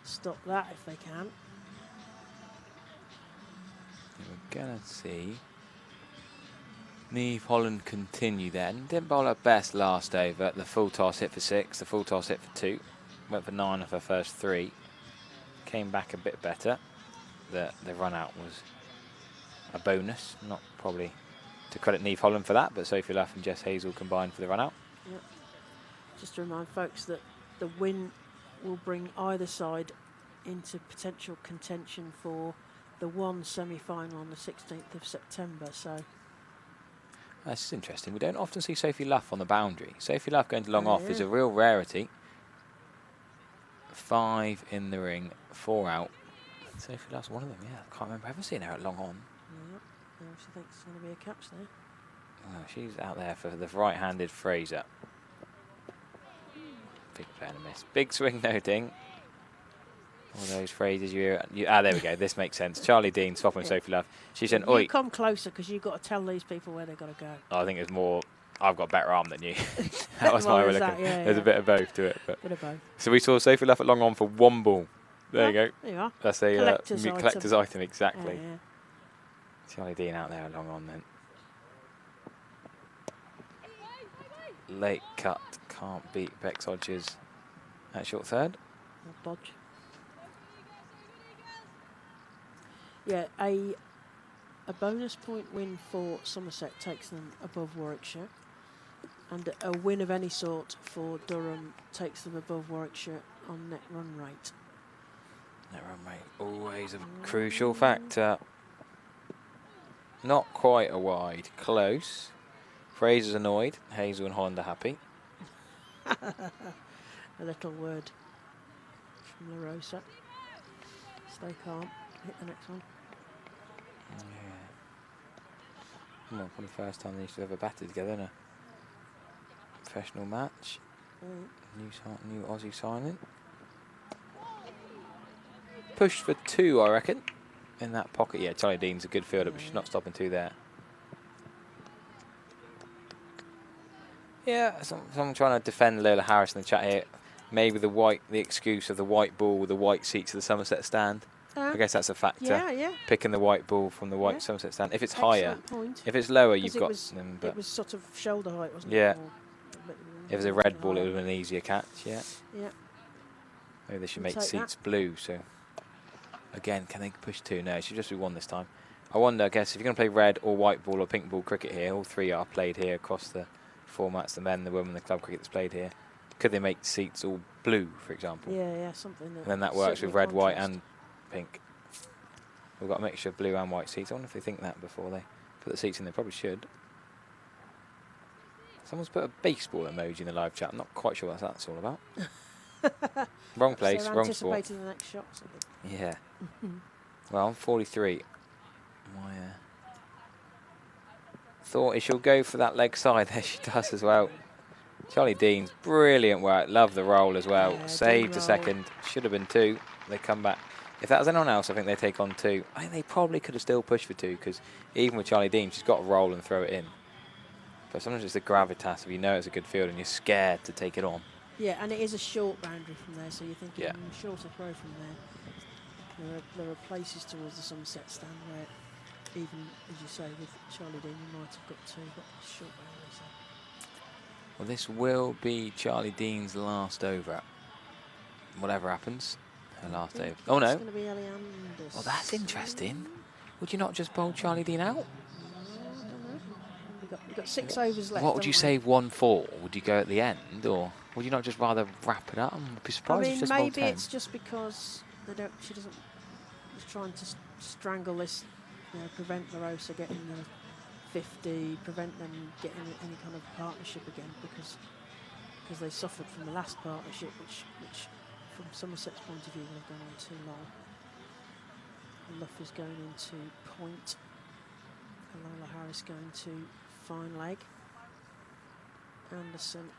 stop that if they can. We're going to see Niamh Holland continue then. Didn't bowl her best last over. The full toss hit for 6, the full toss hit for 2. Went for 9 of her first 3. Came back a bit better. The run out was a bonus. Not probably to credit Niamh Holland for that, but Sophie Luff and Jess Hazel combined for the run out. Yep. Just to remind folks that the win will bring either side into potential contention for the one semi-final on the 16th of September. So this is interesting. We don't often see Sophie Luff on the boundary. Sophie Luff going to long off is a real rarity. 5 in the ring, 4 out. Sophie Luff's one of them, yeah. I can't remember ever seeing her at long on. Yep. I think it's going to be a catch there. Oh, she's out there for the right-handed Fraser. Big player to miss. Big swing, no ding. All those phrases there we go. This makes sense. Charlie Dean swapping Sophie Love. She said, You "Oi." come closer because you've got to tell these people where they've got to go. I think it's more. I've got a better arm than you. That was my way of looking. There's a bit of both to it. But. Bit of both. So we saw Sophie Love at long on for 1 ball. There you go. There you are. That's a collector's item, exactly. Yeah. Charlie Dean out there long on then. Late cut, can't beat Bex Hodges at short third. Or Bodge. Yeah, a bonus point win for Somerset takes them above Warwickshire, and a win of any sort for Durham takes them above Warwickshire on net run rate. Net run rate, always a crucial factor. Not quite a wide, close. Fraser's annoyed, Hazel and Holland are happy. A little word from La Rosa. Stay calm, hit the next one. Yeah. Well, for the first time they used to ever batted together in a professional match. New Aussie signing. Pushed for 2, I reckon, in that pocket. Yeah, Charlie Dean's a good fielder, but she's not stopping 2 there. Yeah, someone trying to defend Lola Harris in the chat here. Maybe the excuse of the white ball with the white seats of the Somerset stand. I guess that's a factor. Yeah. Picking the white ball from the white Somerset stand. If it's Excellent higher, point. if it's lower, you've got them. But it was sort of shoulder height, wasn't yeah. it? If it was a red ball, it would have been an easier catch. Yeah. Yeah. Maybe they should make seats blue. So again, can they push 2? No, it should just be 1 this time. I wonder. I guess if you're going to play red or white ball or pink ball cricket here, all 3 are played here across the formats: the men, the women, the club cricket that's played here. Could they make seats all blue, for example? Yeah, something. And then that works with red, white, and pink. We've got a mixture of blue and white seats. I wonder if they think that before they put the seats in. They probably should. Someone's put a baseball emoji in the live chat. I'm not quite sure what that's all about. Wrong place, so wrong sport. anticipating the next shot. Yeah. Well, I'm 43. Thought she'll go for that leg side. There she does as well. Charlie Dean's brilliant work. Love the roll as well. Yeah, saved a second. Should have been 2. They come back. If that was anyone else, I think they take on 2. I think they probably could have still pushed for 2 because even with Charlie Dean, she's got to roll and throw it in. But sometimes it's the gravitas if you know it's a good field and you're scared to take it on. Yeah, and it is a short boundary from there, so you're thinking shorter throw from there. There are places towards the Somerset stand where, even as you say, with Charlie Dean, you might have got 2, but short boundary. So. Well, this will be Charlie Dean's last over. Whatever happens. Her last over. Oh, no. It's going to be Ellie Anderson. Well, that's interesting. Would you not just bowl Charlie Dean out? I don't know. We've got 6 overs left. What would you say 1-4? Would you go at the end, or would you not just rather wrap it up? I'd be surprised if just maybe 10. it's just because she doesn't. Just trying to strangle this, prevent La Rosa getting the 50, prevent them getting any kind of partnership again because they suffered from the last partnership, which from Somerset's point of view will have gone on too long. Luff is going into point. Lola Harris going to fine leg. Anderson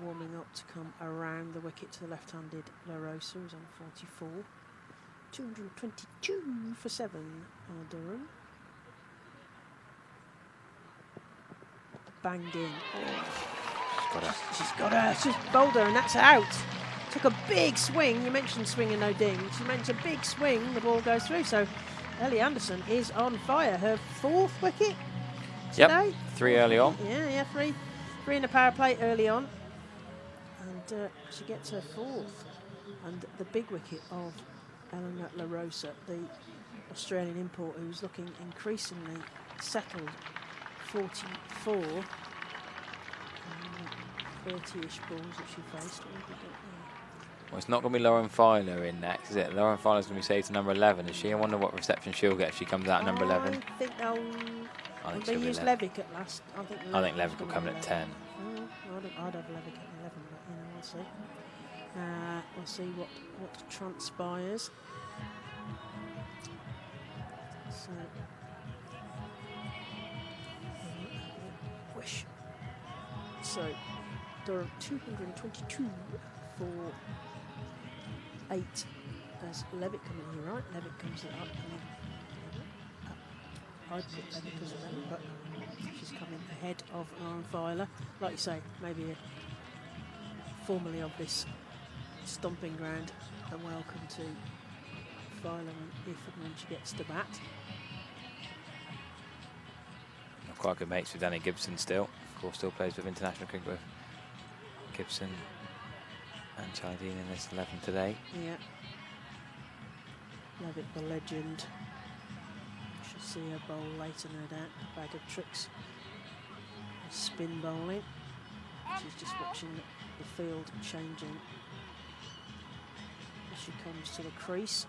warming up to come around the wicket to the left-handed La Rosa, who's on 44. 222 for 7 on Durham. Banged in. She's got her. She's bowled her, and that's out. Took a big swing. You mentioned swing and no ding. She mentioned a big swing. The ball goes through. So Ellie Anderson is on fire. Her 4th wicket today. Yep, 3 early on. Yeah, 3 in the power play early on. And she gets her 4th. And the big wicket of Eleanor La Rosa, the Australian import, who's looking increasingly settled. 44. 30-ish balls that she faced. Well, it's not going to be Lauren Filer in next, is it? Lauren Filer's going to be saved to number 11, is she? I wonder what reception she'll get if she comes out at number 11. I think they used Levick at last. I think Levick will come in at 10. I'd have Levick at 11, but we'll see. We'll see what transpires. So, wish. So, Durham 222 for 8 There's Levitt coming here, right? Levitt comes up. I'd put Levitt as a Levitt, but she's coming ahead of Lauren Filer. Like you say, maybe formerly of this stomping ground, and welcome to Filer if and when she gets to bat. Quite good mates with Danny Gibson still. Of course, still plays with international cricket with Gibson and Charlie Dean in this 11 today. Yeah. Levitt, the legend. Should see her bowl later, no doubt. A bag of tricks. Spin bowling. She's just watching the field changing. As she comes to the crease.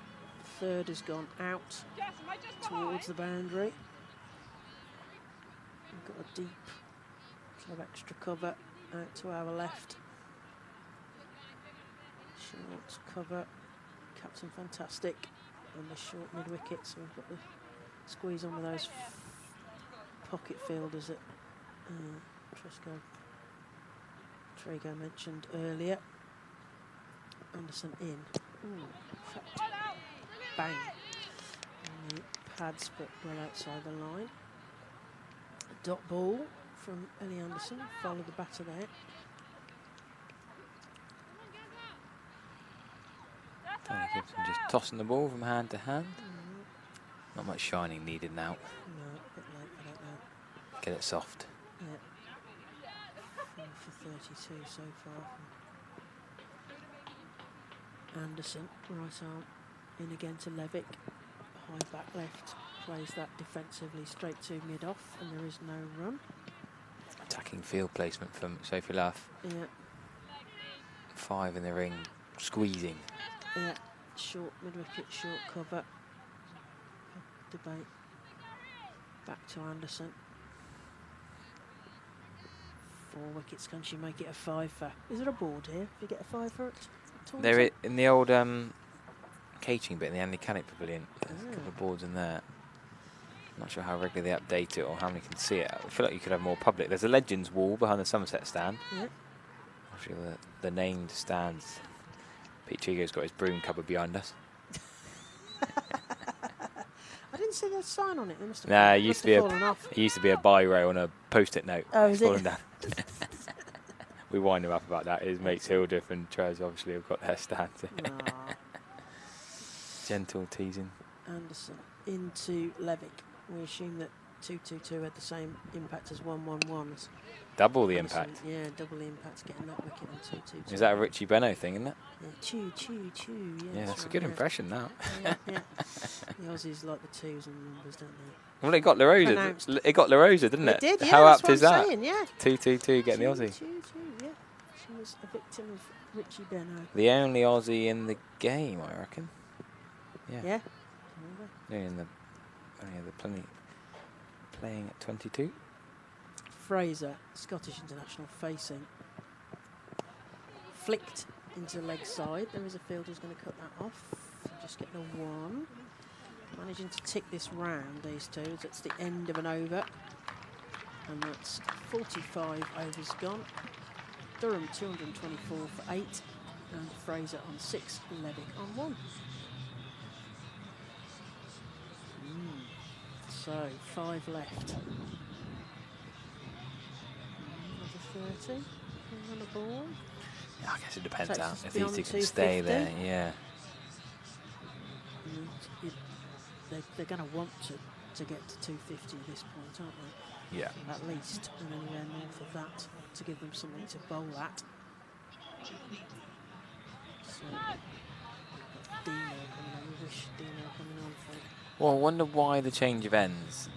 Third has gone out towards the boundary. We've got a deep sort of extra cover out to our left. Short cover. Captain Fantastic. And the short mid wicket, so we've got the squeeze on with those pocket fielders that Trigo mentioned earlier. Anderson in. Ooh, bang. On the pads, but well outside the line. A dot ball from Ellie Anderson. Follow the batter there. Danny Gibson just tossing the ball from hand to hand. Not much shining needed now. No, a bit late, I don't know. Get it soft. Yeah. 4 for 32 so far from Anderson. Right arm in again to Levick. High back left. Plays that defensively straight to mid-off, and there is no run. Attacking field placement from Sophie Luff. Yeah. 5 in the ring, squeezing. Yeah. Short mid-wicket, short cover. Debate. Back to Anderson. 4 wickets. Can she make it a 5 for? Is there a board here? If you get a 5 for it? They're in the old catering bit in the Andy Cannock Pavilion. There's a couple of boards in there. Not sure how regularly they update it or how many can see it. I feel like you could have more public. There's a Legends wall behind the Somerset stand. Yeah. Actually, the named stands. Pete Trigo's got his broom cupboard behind us. I didn't see that sign on it. It must have, Nah, it must used have to be fallen off. it used to be a biro on a post-it note. Oh, It's is fallen it? down. We wind him up about that. His mates Hildreth and Trez obviously have got their stands. Nah. Gentle teasing. Anderson into Levick. We assume that 2-2-2 had the same impact as 1-1-1. Double the Anderson, impact. Yeah, double the impact getting that wicket on 2-2-2. Is that a Richie Benno thing, isn't it? Yeah, chew, chew, chew. Yeah, Yeah, that's a right, good yeah. impression now. Yeah, yeah. The Aussies like the twos and numbers, don't they? Well, it got La Rosa. Pronounced. It got La Rosa, didn't it? It did, yeah. How that's apt what is I'm that? saying, yeah. 2-2-2 getting the Aussie. Chew, yeah. She was a victim of Richie Benno. The only Aussie in the game, I reckon. Yeah. Yeah. In the plenty playing at 22. Fraser, Scottish international facing. Flicked into leg side. There is a fielder who's going to cut that off. Just get the 1. Managing to tick this round, these two. That's the end of an over. And that's 45 overs gone. Durham 224 for 8. And Fraser on 6. Levick on 1. So, 5 left. Another 30 on the ball. Yeah, I guess it depends Takes how us if beyond these two can stay 250. there. Yeah. They're going to want to get to 250 at this point, aren't they? Yeah. At least, and anywhere north of that to give them something to bowl at. So, Dino coming on. We wish Dino coming on for it. Well, I wonder why the change of ends.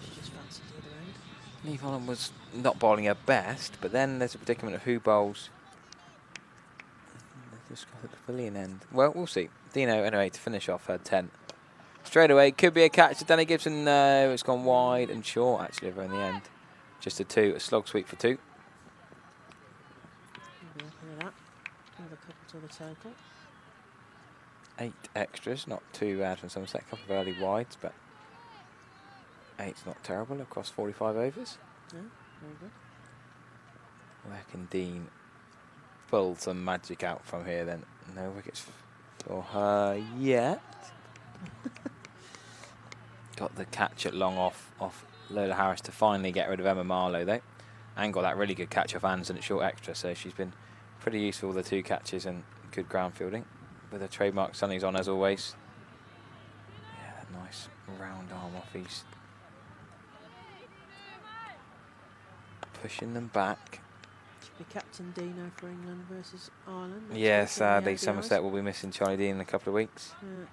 She just fancied the other end. Neve Holland was not bowling her best, but then there's a predicament of who bowls. Just got at the pavilion end. Well, we'll see. Dino, anyway, to finish off her 10. Straight away, could be a catch to Danny Gibson. No, it's gone wide and short, actually, over in the end. Just a 2, a slog sweep for 2. We'll be happy with that. Another couple to the total. 8 extras, not too bad from Somerset. A couple of early wides, but 8's not terrible across 45 overs. Yeah, very good. Where can Dean pull some magic out from here then? No wickets for her yet. Got the catch at long off Lola Harris to finally get rid of Emma Marlowe though. And got that really good catch off Anderson at short extra, so she's been pretty useful with the 2 catches and good ground fielding. With her trademark sunnies on as always. Yeah, that nice round arm off East. Pushing them back. Should be Captain Dino for England versus Ireland. Yeah, sadly Somerset will be missing Charlie Dean in a couple of weeks. Yeah.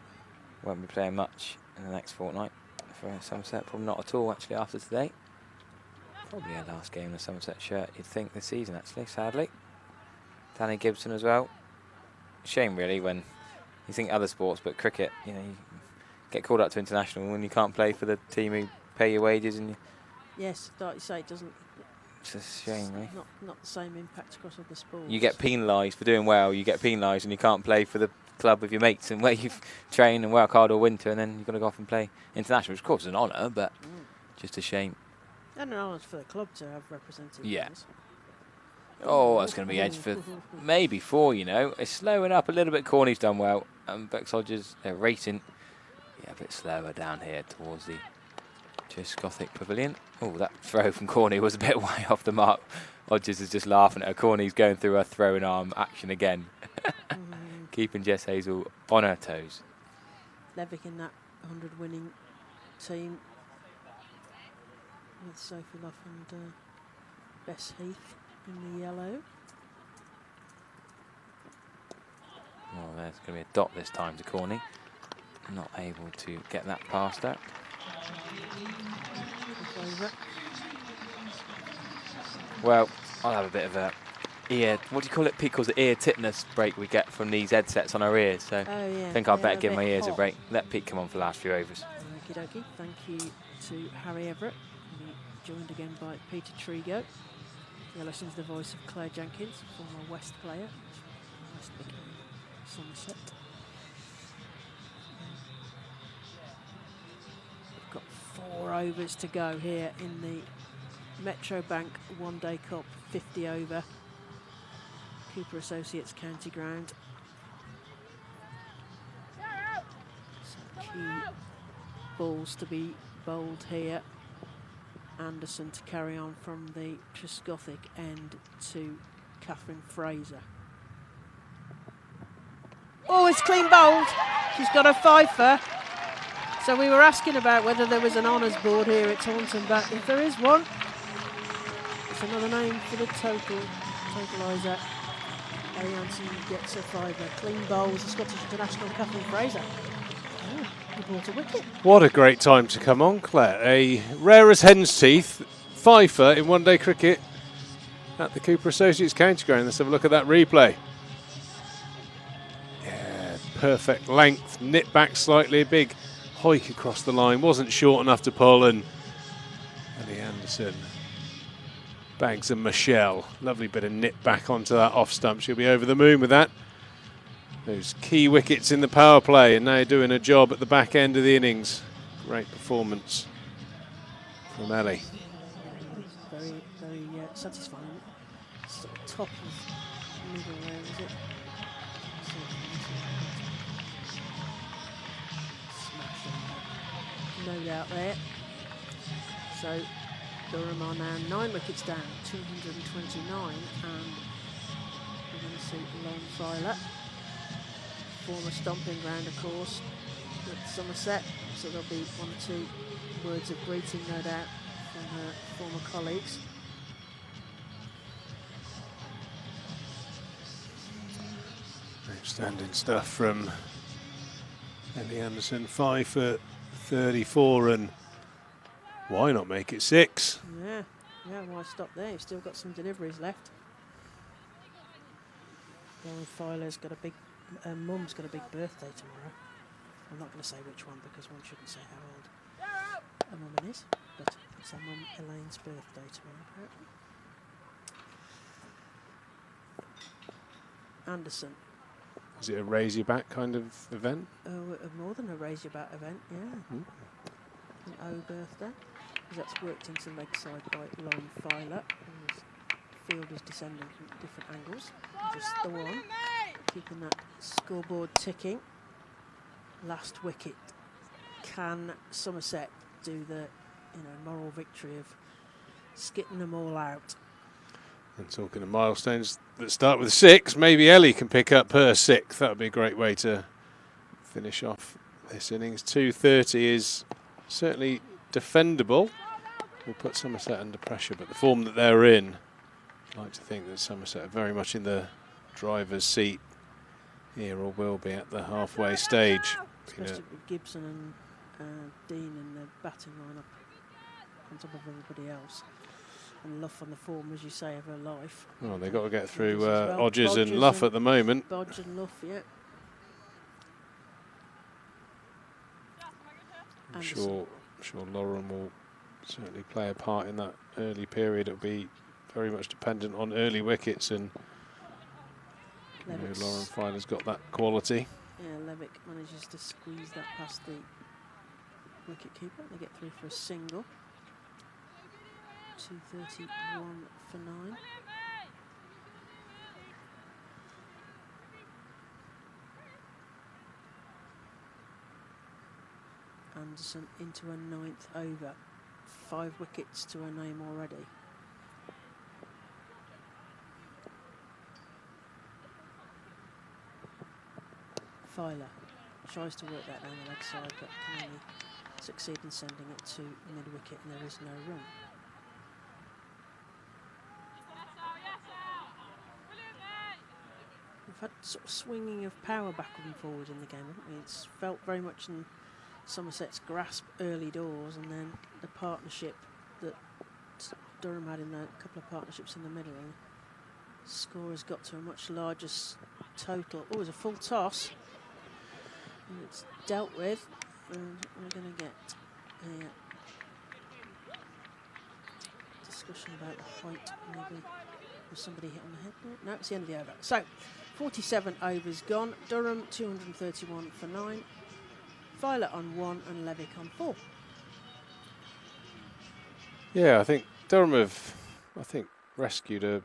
Won't be playing much in the next fortnight for Somerset. Probably not at all actually after today. Probably our last game in the Somerset shirt, you'd think, this season actually, sadly. Danny Gibson as well. Shame really when you think other sports, but cricket, you know, you get called up to international when you can't play for the team who pay your wages and you. Yes, like you say, it doesn't. It's a shame, really. Not the same impact across other sports. You get penalised for doing well, you get penalised and you can't play for the club with your mates and where you've trained and work hard all winter and then you've got to go off and play international, which of course is an honour, but just a shame. And an honour for the club to have represented. Yeah. Oh, that's going to be edge for maybe 4, you know. It's slowing up a little bit. Corney's done well. Bex Hodges, they're racing. Yeah, a bit slower down here towards the just Gothic Pavilion. Oh, that throw from Corney was a bit way off the mark. Hodges is just laughing at her. Corney's going through her throwing arm action again. Keeping Jess Hazel on her toes. Levick in that 100 winning team with Sophie Luff and Bess Heath in the yellow. Well, there's going to be a dot this time to Corney. Not able to get that past her. Well, I'll have a bit of a ear, what do you call it? Pete calls it ear tippness break we get from these headsets on our ears. So I think I'd better give my ears a break. Let Pete come on for the last few overs. Okie dokie. Thank you to Harry Everett. Joined again by Peter Trigo. You're listening to the voice of Claire Jenkins, former West player. West became Somerset. We've got 4 overs to go here in the Metro Bank One Day Cup 50 over. Cooper Associates County Ground. Some key balls to be bowled here. Anderson to carry on from the Trisgothic end to Catherine Fraser. Oh, it's clean bowled. She's got a fifer. So we were asking about whether there was an honours board here at Taunton, but if there is one, it's another name for the totaliser. Ellie Hansen gets a fiver. Clean bowls, the Scottish international Catherine Fraser. Oh, he brought a wicket. What a great time to come on, Claire. A rare as hen's teeth fifer in one-day cricket at the Cooper Associates County Ground. Let's have a look at that replay. Yeah, perfect length, nip back slightly, a big hike across the line. Wasn't short enough to pull, and Ellie Anderson bags a Michelle. Lovely bit of nip back onto that off stump. She'll be over the moon with that. Those key wickets in the power play, and now doing a job at the back end of the innings. Great performance from Ellie. Very, very satisfying. Sort of top of middle there, is it? Smashing. No doubt there. So Durham are now 9 wickets down, 229, and we're going to see Lone Filer. Former stomping ground, of course, at Somerset, so there'll be 1 or 2 words of greeting, no doubt, from her former colleagues. Outstanding stuff from Ellie Anderson. 5 for 34, and why not make it 6? Yeah, why stop there? You've still got some deliveries left. Lauren Filer's got a big, Mum's got a big birthday tomorrow. I'm not going to say which one because one shouldn't say how old a woman is, but it's her mum Elaine's birthday tomorrow, apparently. Anderson. Is it a raise your back kind of event? More than a raise your bat event, yeah. An O birthday, because that's worked into leg side by Lauren Filer, whose field is descending from different angles. Just the one. keeping that scoreboard ticking. Last wicket. Can Somerset do the moral victory of skitting them all out? And talking of milestones that start with 6, maybe Ellie can pick up her 6th. That would be a great way to finish off this innings. 230 is certainly defendable. Will put Somerset under pressure, but the form that they're in, I'd like to think that Somerset are very much in the driver's seat here, or will be at the halfway stage. Especially with Gibson and Dean in the batting lineup on top of everybody else. And Luff on the form, as you say, of her life. Well, they've got to get through Bodgers and Luff at the moment. Bodge and Luff, yeah. I'm sure Lauren will certainly play a part in that early period. It'll be very much dependent on early wickets, and Lauren Filer's got that quality. Yeah, Levick manages to squeeze that past the wicket keeper. They get through for a single. 231 for 9. Anderson into a 9th over. 5 wickets to her name already. Filer tries to work that down the leg side, but can only succeed in sending it to mid-wicket, and there is no run. We've had sort of swinging of power backward and forward in the game, haven't we? It's felt very much in Somerset's grasp early doors, and then the partnership that Durham had in a couple of partnerships in the middle, and the score has got to a much larger total. Oh, it's a full toss, and it's dealt with, and we're going to get a discussion about the height. Maybe was somebody hit on the head? No, it's the end of the over. So 47 overs gone. Durham 231 for 9. Filer on 1 and Levick on 4. Yeah, I think Durham have, rescued a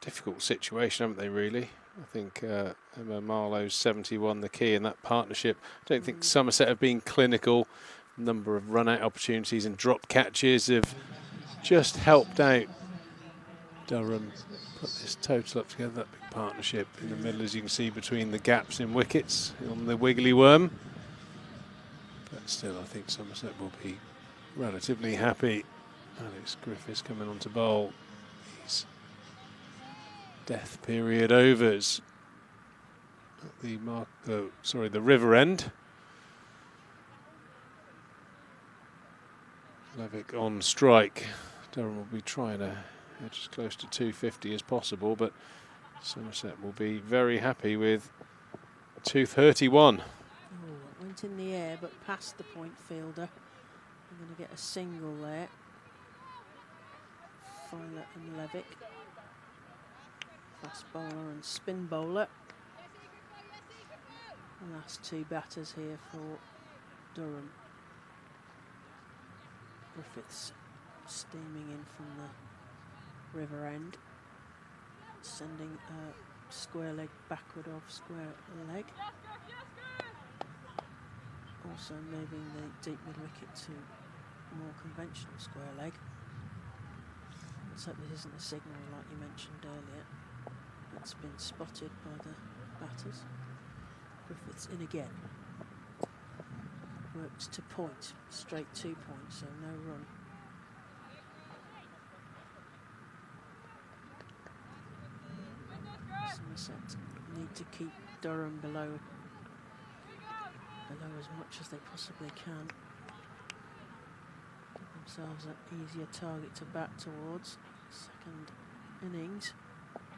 difficult situation, haven't they, really? I think Emma Marlowe's 71 the key in that partnership. I don't think Somerset have been clinical. Number of run-out opportunities and drop catches have just helped out Durham put this total up together, that big partnership in the middle, as you can see, between the gaps in wickets on the wiggly worm. But still, I think Somerset will be relatively happy. Alex Griffiths coming on to bowl. These death period overs at the river end. Levick on strike. Durham will be trying to edge as close to 250 as possible, but Somerset will be very happy with 231. Oh, it went in the air but past the point fielder. I'm going to get a single there. Filer and Levick. Fast bowler and spin bowler. The last 2 batters here for Durham. Griffiths steaming in from the river end, sending a square leg backward off square leg. Also moving the deep mid wicket to more conventional square leg. Let's hope this isn't a signal like you mentioned earlier. It's been spotted by the batters. Griffiths in again. Works to point, straight 2 points, so no run. Somerset need to keep Durham below as much as they possibly can. Give themselves an easier target to bat towards. Second innings.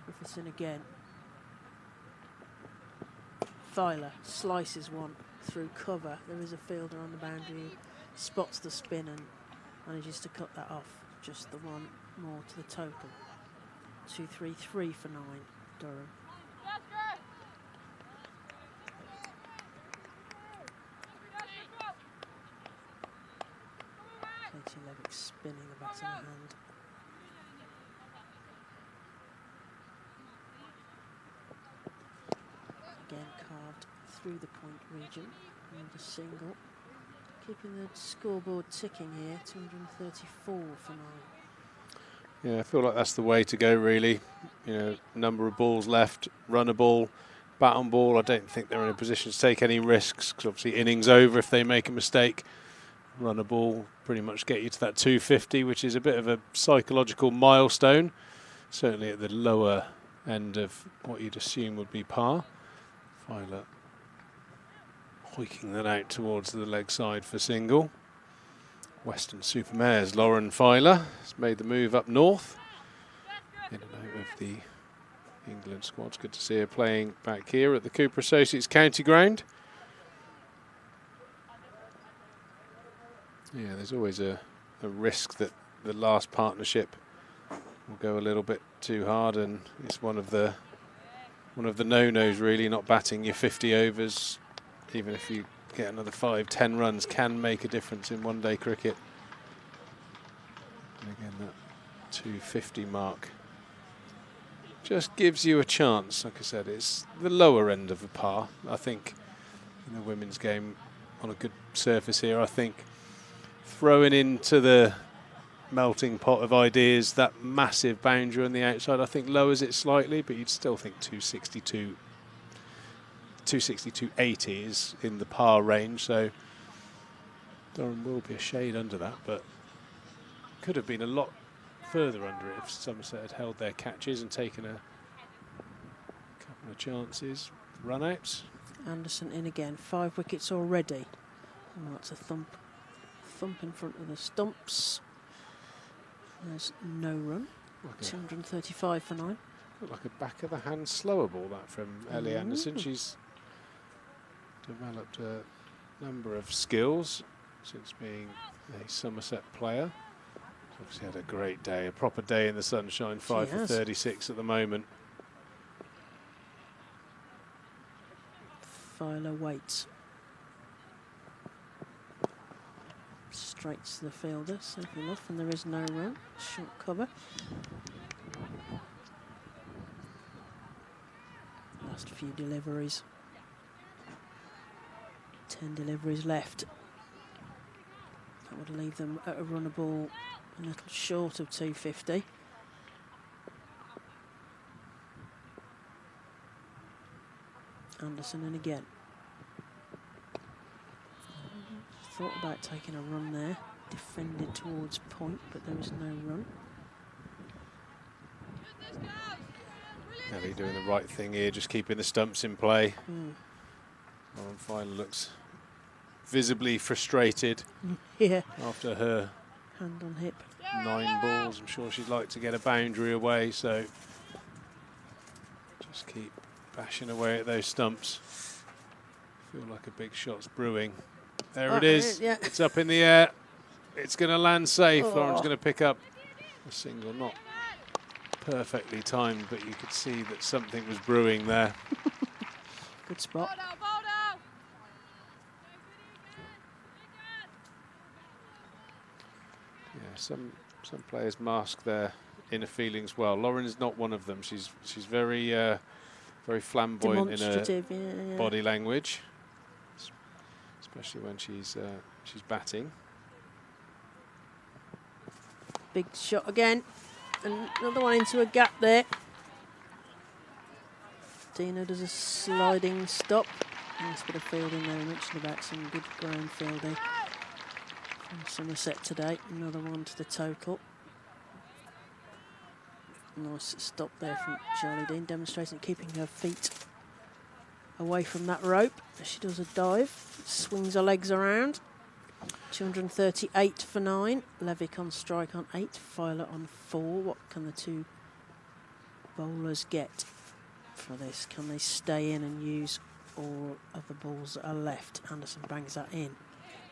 Griffiths in again. Filer slices one through cover. There is a fielder on the boundary who spots the spin and manages to cut that off. Just the one more to the total. 233 for 9, Durham. Katie Levick spinning the bat in her hand. again carved through the point region. Another single. Keeping the scoreboard ticking here, 234 for 9. Yeah, I feel like that's the way to go, really. You know, number of balls left, run a ball, bat on ball. I don't think they're in a position to take any risks, because obviously innings over if they make a mistake. Run a ball, pretty much get you to that 250, which is a bit of a psychological milestone, certainly at the lower end of what you'd assume would be par. Filer hoiking that out towards the leg side for single. Western Supermares Lauren Filer has made the move up north, in and out of the England squad. It's good to see her playing back here at the Cooper Associates County Ground. Yeah, there's always a risk that the last partnership will go a little bit too hard, and it's one of the no-nos, really. Not batting your 50 overs, even if you get another 5-10 runs, can make a difference in one-day cricket. And again, that 250 mark just gives you a chance. Like I said, it's the lower end of the par. I think in the women's game, on a good surface here, I think throwing into the melting pot of ideas, that massive boundary on the outside, I think lowers it slightly, but you'd still think 262.80 is in the par range, so Durham will be a shade under that, but could have been a lot further under it if Somerset had held their catches and taken a couple of chances. Run-outs. Anderson in again, 5 wickets already. Oh, that's a thump in front of the stumps. There's no run. Like 235 for 9. Looked like a back of the hand slower ball, that, from Ellie Anderson. She's developed a number of skills since being a Somerset player. Obviously had a great day, a proper day in the sunshine. 5 for 36 at the moment. Filer waits. Straight to the fielder, safe enough, and there is no run. Short cover. Last few deliveries. 10 deliveries left. That would leave them at a run a ball a little short of 250. Anderson in again. Thought about taking a run there, defended towards point, but there was no run. Ellie doing the right thing here, just keeping the stumps in play. Lauren Filer looks visibly frustrated after her hand on hip 9 balls. I'm sure she'd like to get a boundary away, so just keep bashing away at those stumps. Feel like a big shot's brewing. There it is. Yeah. It's up in the air. It's going to land safe. Lauren's going to pick up a single, not perfectly timed, but you could see that something was brewing there. Good spot. Yeah, some players mask their inner feelings well. Lauren's not one of them. She's very very flamboyant in her body language, especially when she's batting. Big shot again. Another one into a gap there. Dino does a sliding stop. Nice bit of fielding there. I mentioned about some good ground fielding from Somerset today. Another one to the total. Nice stop there from Charlie Dean, demonstrating keeping her feet away from that rope as she does a dive. Swings her legs around. 238 for 9. Levick on strike on 8. Filer on 4. What can the two bowlers get for this? Can they stay in and use all of the balls that are left? Anderson bangs that in.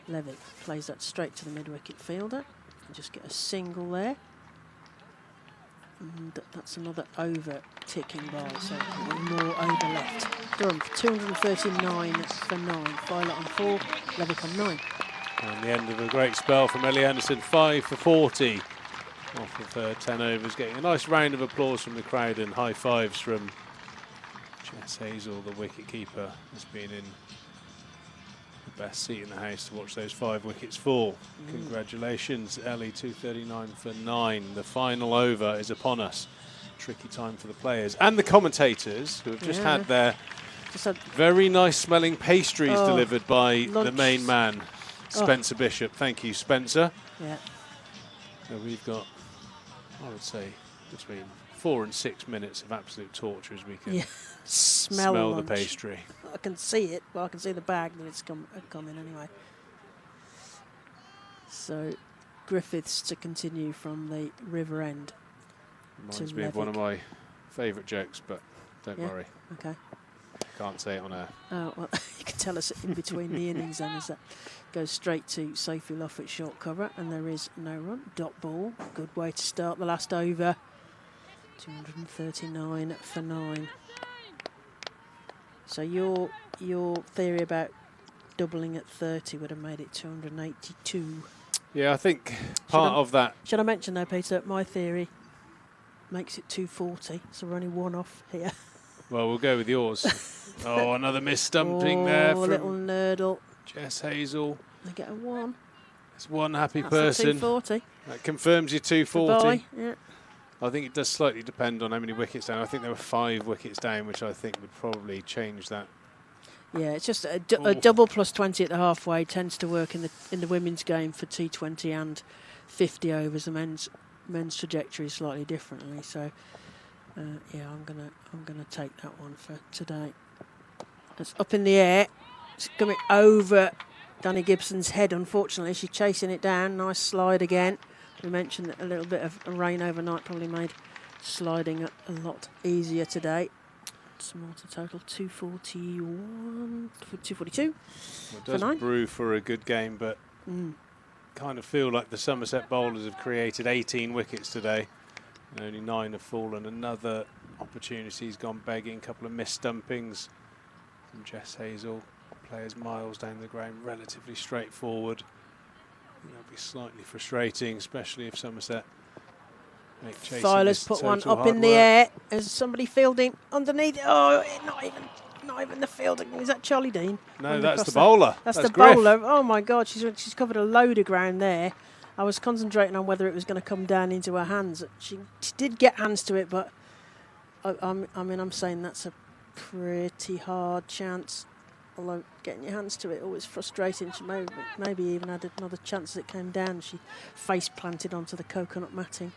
Levick plays that straight to the mid-wicket fielder. And just get a single there. And that's another over ticking bar, so more over left. Durham 239 for 9. Filer on 4. Levick on 9. And the end of a great spell from Ellie Anderson, 5 for 40 off of her 10 overs, getting a nice round of applause from the crowd and high fives from Jess Hazel, the wicket-keeper, has been in the best seat in the house to watch those 5 wickets fall. Congratulations, Ellie, 239 for 9. The final over is upon us. Tricky time for the players and the commentators, who have just had their very nice smelling pastries delivered by the main man, Spencer Bishop. Thank you, Spencer. Yeah. So we've got, I would say, between 4 and 6 minutes of absolute torture as we can smell the pastry. I can see it. Well, I can see the bag that it's coming anyway. So, Griffiths to continue from the river end. Reminds me of one of my favourite jokes, but don't worry. Okay. Can't say it on air. Oh, well, you can tell us in between the innings then, as that goes straight to Sophie Loffett short cover, and there is no run. Dot ball. Good way to start the last over. 239 for 9. So your theory about doubling at 30 would have made it 282. Yeah, I think part of that. Should I mention though, Peter, my theory makes it 240, so we're only 1 off here. Well, we'll go with yours. Oh, another misstumping there from a little nerdle. Jess Hazel. They get a 1. It's one happy That's person. 240. That confirms your 240. Goodbye. Yeah. I think it does slightly depend on how many wickets down. I think there were 5 wickets down, which I think would probably change that. Yeah, it's just a double plus 20 at the halfway tends to work in the women's game for T20 and 50 overs. The men's trajectory is slightly differently. So yeah, I'm gonna take that one for today. It's up in the air. It's coming over Danny Gibson's head. Unfortunately, she's chasing it down. Nice slide again. We mentioned that a little bit of rain overnight probably made sliding a lot easier today. Small to total 241, 242. Well, it does brew for a good game, but kind of feel like the Somerset bowlers have created 18 wickets today, and only 9 have fallen. Another opportunity's gone begging. A couple of missed stumpings from Jess Hazel. Players miles down the ground, relatively straightforward. That'll be slightly frustrating, especially if Somerset make chasing. Filer's put one up in the air. There's somebody fielding underneath. Oh, not even the fielder. Is that Charlie Dean? No, that's the bowler. That's the Griff. bowler. Oh my God, she's covered a load of ground there. I was concentrating on whether it was going to come down into her hands. She did get hands to it, but I'm saying that's a pretty hard chance. Although getting your hands to it always frustrating. She maybe even had another chance as it came down. She face planted onto the coconut matting.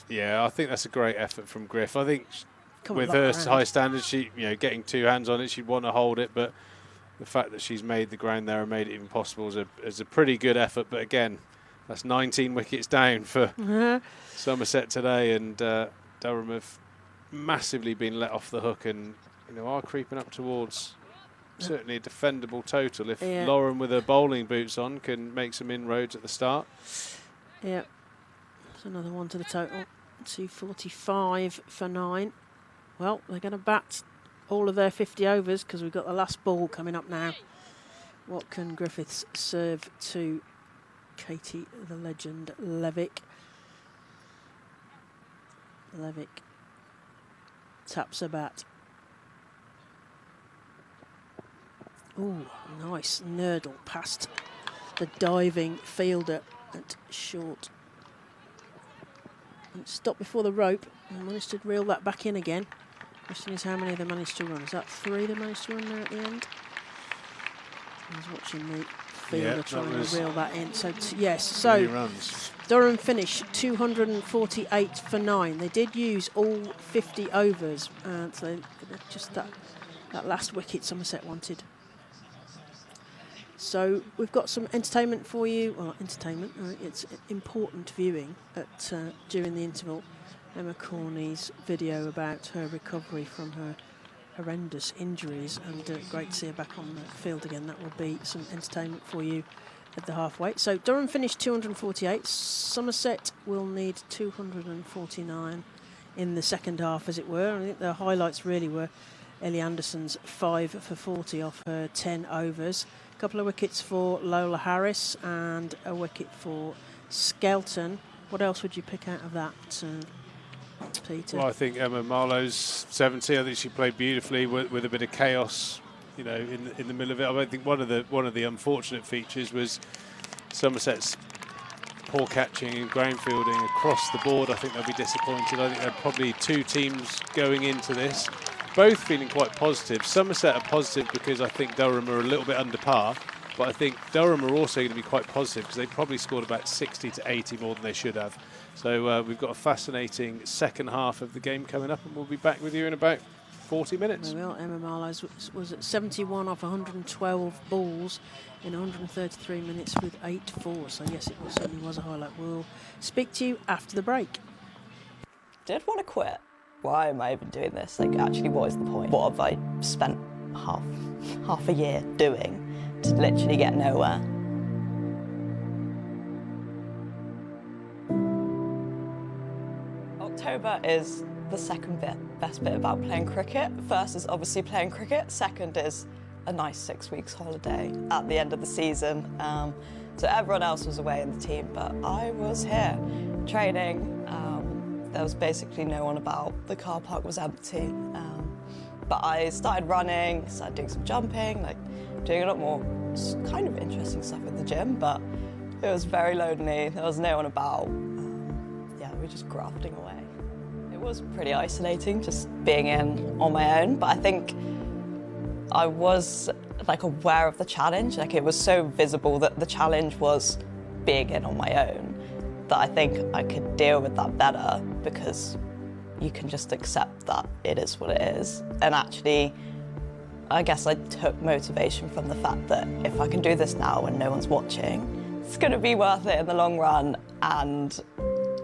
Yeah, I think that's a great effort from Griff. I think with her high standards, she getting 2 hands on it, she'd want to hold it. But the fact that she's made the ground there and made it even possible is a pretty good effort. But again, that's 19 wickets down for Somerset today, and Durham have massively been let off the hook and are creeping up towards. Certainly a defendable total if Lauren with her bowling boots on can make some inroads at the start. Yeah, that's another one to the total. 245 for 9. Well, they're going to bat all of their 50 overs because we've got the last ball coming up now. What can Griffiths serve to Katie the Legend Levick? Levick taps her bat. Ooh, nice nerdle past the diving fielder at short. And stopped before the rope and managed to reel that back in again. Question is how many they managed to run. Is that 3 they managed to run there at the end? I was watching the fielder trying to reel that in. So yes, so runs. Durham finished 248 for 9. They did use all 50 overs, so just that last wicket Somerset wanted. So we've got some entertainment for you. Well, not entertainment. It's important viewing at during the interval. Emma Corney's video about her recovery from her horrendous injuries, and great to see her back on the field again. That will be some entertainment for you at the halfway. So Durham finished 248. Somerset will need 249 in the second half, as it were. I think the highlights really were Ellie Anderson's 5 for 40 off her 10 overs. A couple of wickets for Lola Harris and a wicket for Skelton. What else would you pick out of that? Peter? Well, I think Emma Marlowe's 70. I think she played beautifully with a bit of chaos, you know, in the middle of it. I think one of the unfortunate features was Somerset's poor catching and ground fielding across the board. I think they'll be disappointed. I think there are probably two teams going into this, both feeling quite positive. Somerset are positive because I think Durham are a little bit under par, but I think Durham are also going to be quite positive because they probably scored about 60 to 80 more than they should have. So we've got a fascinating second half of the game coming up, and we'll be back with you in about 40 minutes. Well, Emma Marlowe's was at 71 off 112 balls in 133 minutes with 8-4. So yes, it certainly was a highlight. We'll speak to you after the break. Did want to quit. Why am I even doing this? Like, actually, what is the point? What have I spent half a year doing to literally get nowhere? October is the second best bit about playing cricket. First is obviously playing cricket. Second is a nice 6 weeks holiday at the end of the season. So everyone else was away in the team, but I was here training. There was basically no one about. The car park was empty. But I started running, started doing some jumping, like doing a lot more kind of interesting stuff in the gym, but it was very lonely. There was no one about. Yeah, we were just grafting away. It was pretty isolating just being in on my own, but I think I was like aware of the challenge. Like, it was so visible that the challenge was being in on my own that I think I could deal with that better, because you can just accept that it is what it is. And actually, I guess I took motivation from the fact that if I can do this now when no one's watching, it's going to be worth it in the long run, and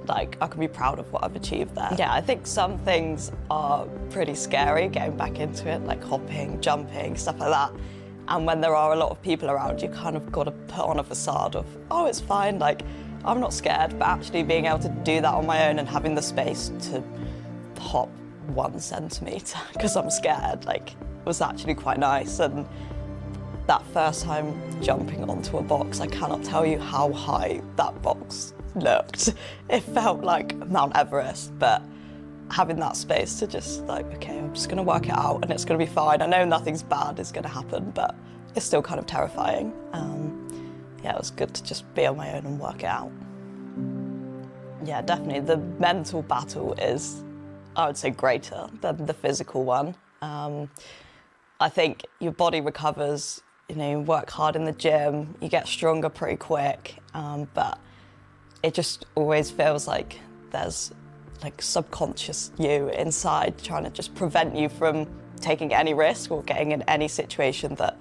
like, I can be proud of what I've achieved there. Yeah, I think some things are pretty scary, getting back into it, like hopping, jumping, stuff like that. And when there are a lot of people around, you kind of got to put on a facade of, oh, it's fine, like, I'm not scared. But actually being able to do that on my own and having the space to hop 1 centimetre because I'm scared, like, was actually quite nice. And that first time jumping onto a box, I cannot tell you how high that box looked. It felt like Mount Everest, but having that space to just like, okay, I'm just gonna work it out and it's gonna be fine. I know nothing's bad is gonna happen, but it's still kind of terrifying. Yeah, it was good to just be on my own and work it out. Yeah, definitely the mental battle is, I would say, greater than the physical one. I think your body recovers, you know, you work hard in the gym, you get stronger pretty quick, but it just always feels like there's like subconscious you inside trying to just prevent you from taking any risk or getting in any situation that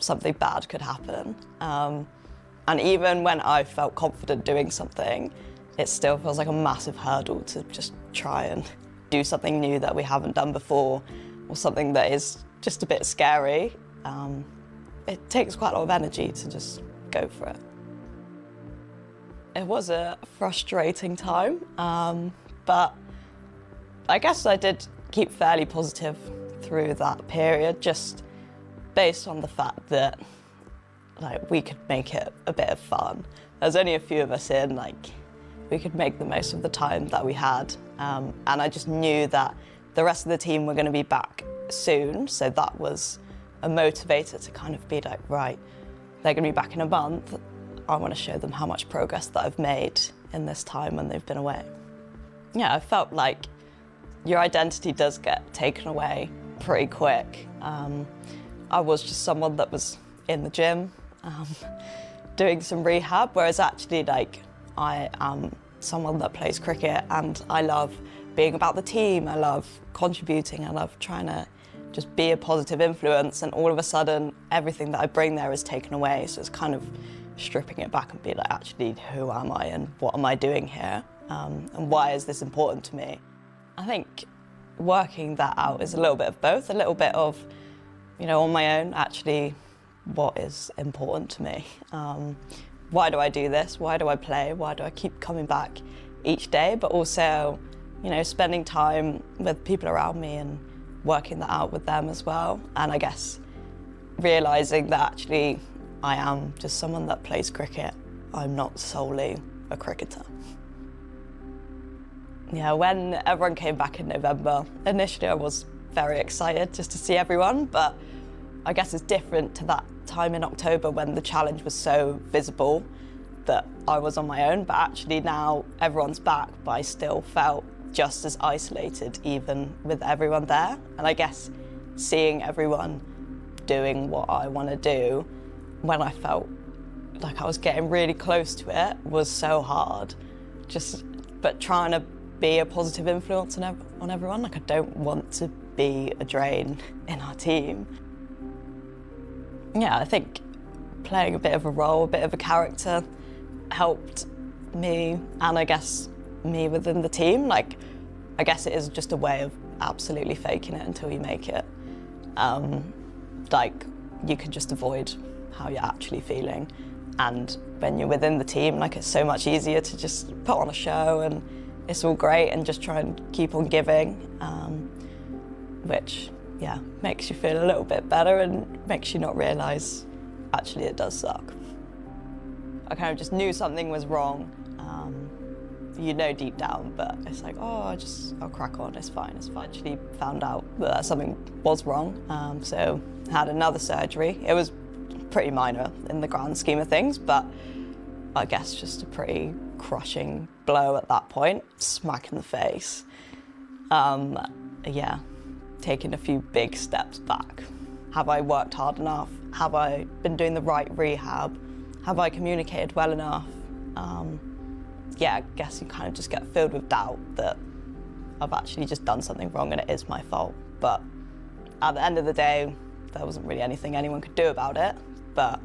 something bad could happen. And even when I felt confident doing something, it still feels like a massive hurdle to just try and do something new that we haven't done before, or something that is just a bit scary. It takes quite a lot of energy to just go for it. It was a frustrating time, but I guess I did keep fairly positive through that period, just based on the fact that like we could make it a bit of fun. There's only a few of us in, like we could make the most of the time that we had, and I just knew that the rest of the team were going to be back soon, so that was a motivator to kind of be like, right, they're going to be back in a month. I want to show them how much progress that I've made in this time when they've been away. Yeah, I felt like your identity does get taken away pretty quick. I was just someone that was in the gym, doing some rehab, whereas actually like I am someone that plays cricket and I love being about the team, I love contributing, I love trying to just be a positive influence, and all of a sudden everything that I bring there is taken away, so it's kind of stripping it back and be like, actually, who am I and what am I doing here? And why is this important to me? I think working that out is a little bit of both, a little bit of, you know, on my own, actually, what is important to me? Why do I do this? Why do I play? Why do I keep coming back each day? But also, you know, spending time with people around me and working that out with them as well. And I guess realising that actually I am just someone that plays cricket. I'm not solely a cricketer. Yeah, when everyone came back in November, initially I was very excited just to see everyone, but I guess it's different to that time in October when the challenge was so visible that I was on my own, but actually now everyone's back, but I still felt just as isolated even with everyone there. And I guess seeing everyone doing what I want to do when I felt like I was getting really close to it was so hard. But trying to be a positive influence on everyone. Like, I don't want to be a drain in our team. Yeah, I think playing a bit of a role, a bit of a character helped me, and I guess me within the team. Like, I guess it is just a way of absolutely faking it until you make it. Like, you can just avoid how you're actually feeling. And when you're within the team, like, it's so much easier to just put on a show and it's all great and just try and keep on giving, which, yeah, makes you feel a little bit better and makes you not realise actually it does suck. I kind of just knew something was wrong. You know deep down, but it's like, oh, I'll crack on, it's fine, it's fine. Actually found out that something was wrong, so had another surgery. It was pretty minor in the grand scheme of things, but I guess just a pretty crushing blow at that point, smack in the face. Yeah, taking a few big steps back. Have I worked hard enough? Have I been doing the right rehab? Have I communicated well enough? Yeah, I guess you kind of just get filled with doubt that I've actually just done something wrong and it is my fault. But at the end of the day, there wasn't really anything anyone could do about it, but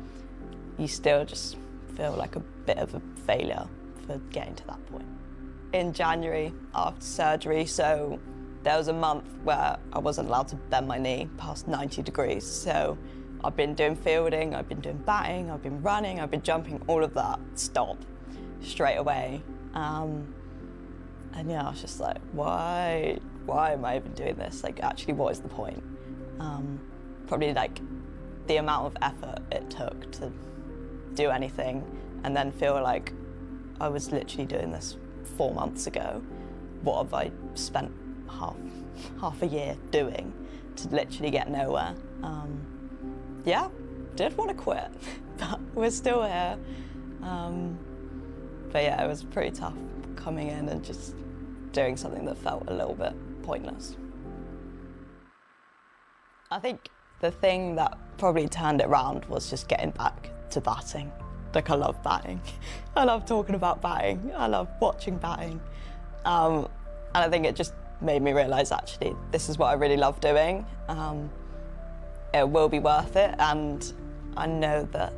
you still just feel like a bit of a failure for getting to that point. In January, after surgery, so there was a month where I wasn't allowed to bend my knee past 90 degrees. So I've been doing fielding, I've been doing batting, I've been running, I've been jumping, all of that stopped straight away. And yeah, I was just like, why am I even doing this? Like, actually, what is the point? Probably like the amount of effort it took to do anything and then feel like I was literally doing this 4 months ago. What have I spent half a year doing to literally get nowhere? Yeah, did want to quit, but we're still here. But yeah, it was pretty tough coming in and just doing something that felt a little bit pointless. I think the thing that probably turned it around was just getting back to batting. Like, I love batting. I love talking about batting. I love watching batting. And I think it just made me realise, actually, this is what I really love doing. It will be worth it, and I know that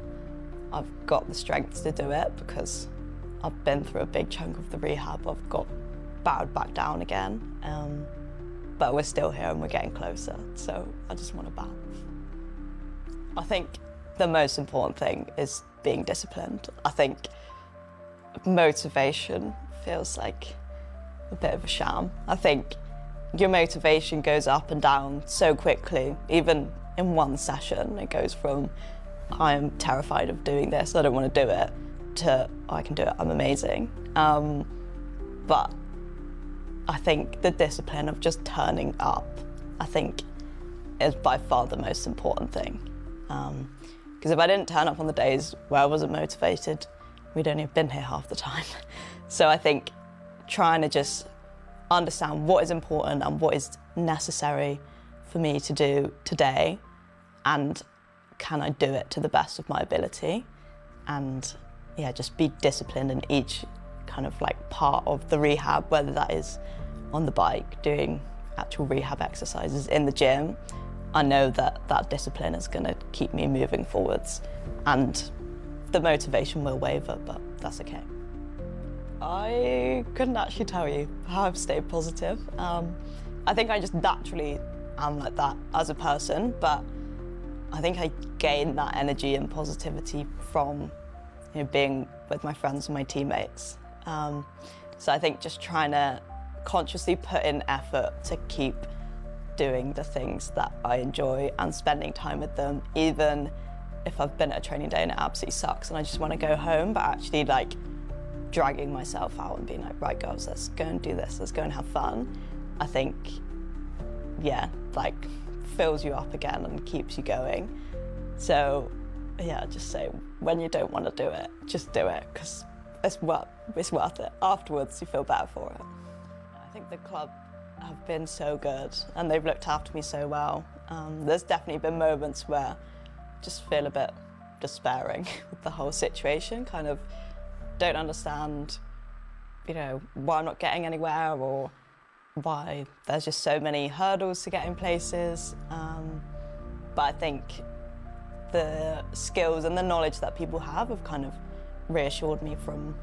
I've got the strength to do it because I've been through a big chunk of the rehab. I've got bowed back down again, but we're still here and we're getting closer, so I just want to bat. I think the most important thing is being disciplined. I think motivation feels like a bit of a sham. I think your motivation goes up and down so quickly, even in one session. It goes from, I'm terrified of doing this, I don't want to do it, to, oh, I can do it, I'm amazing. But I think the discipline of just turning up, I think, is by far the most important thing. Because if I didn't turn up on the days where I wasn't motivated, we'd only have been here half the time. So I think trying to just understand what is important and what is necessary for me to do today, and can I do it to the best of my ability, and yeah, just be disciplined in each kind of like part of the rehab, whether that is on the bike, doing actual rehab exercises in the gym. I know that that discipline is going to keep me moving forwards, and the motivation will waver, but that's okay. I couldn't actually tell you how I've stayed positive. I think I just naturally am like that as a person, but I think I gained that energy and positivity from, you know, being with my friends and my teammates. So I think just trying to consciously put in effort to keep doing the things that I enjoy and spending time with them, even if I've been at a training day and it absolutely sucks and I just want to go home, but actually like dragging myself out and being like, right girls, let's go and do this, let's go and have fun, I think, yeah, like fills you up again and keeps you going. So yeah, just say when you don't want to do it, just do it, because it's worth it. Afterwards you feel better for it. I think the club have been so good and they've looked after me so well. There's definitely been moments where I just feel a bit despairing with the whole situation, kind of don't understand, you know, why I'm not getting anywhere or why there's just so many hurdles to getting places. But I think the skills and the knowledge that people have kind of reassured me from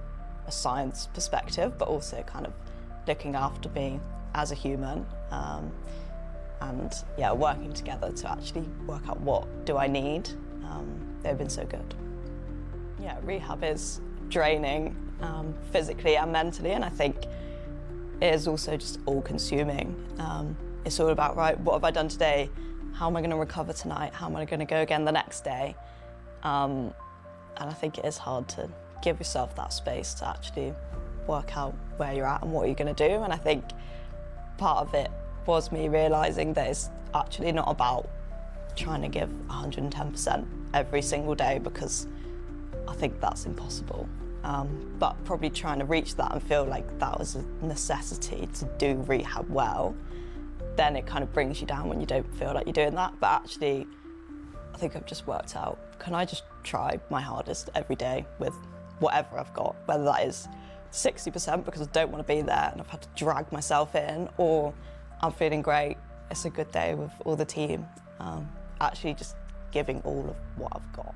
a science perspective, but also kind of looking after me as a human. And yeah, working together to actually work out what do I need. They've been so good. Yeah, rehab is draining physically and mentally, and I think it is also just all-consuming. It's all about, right, what have I done today? How am I going to recover tonight? How am I going to go again the next day? And I think it is hard to give yourself that space to actually work out where you're at and what you're going to do. And I think part of it was me realising that it's actually not about trying to give 110% every single day, because I think that's impossible. But probably trying to reach that and feel like that was a necessity to do rehab well, then it kind of brings you down when you don't feel like you're doing that. But actually, I think I've just worked out, can I just try my hardest every day with whatever I've got, whether that is 60% because I don't want to be there and I've had to drag myself in, or I'm feeling great, it's a good day with all the team. Actually just giving all of what I've got.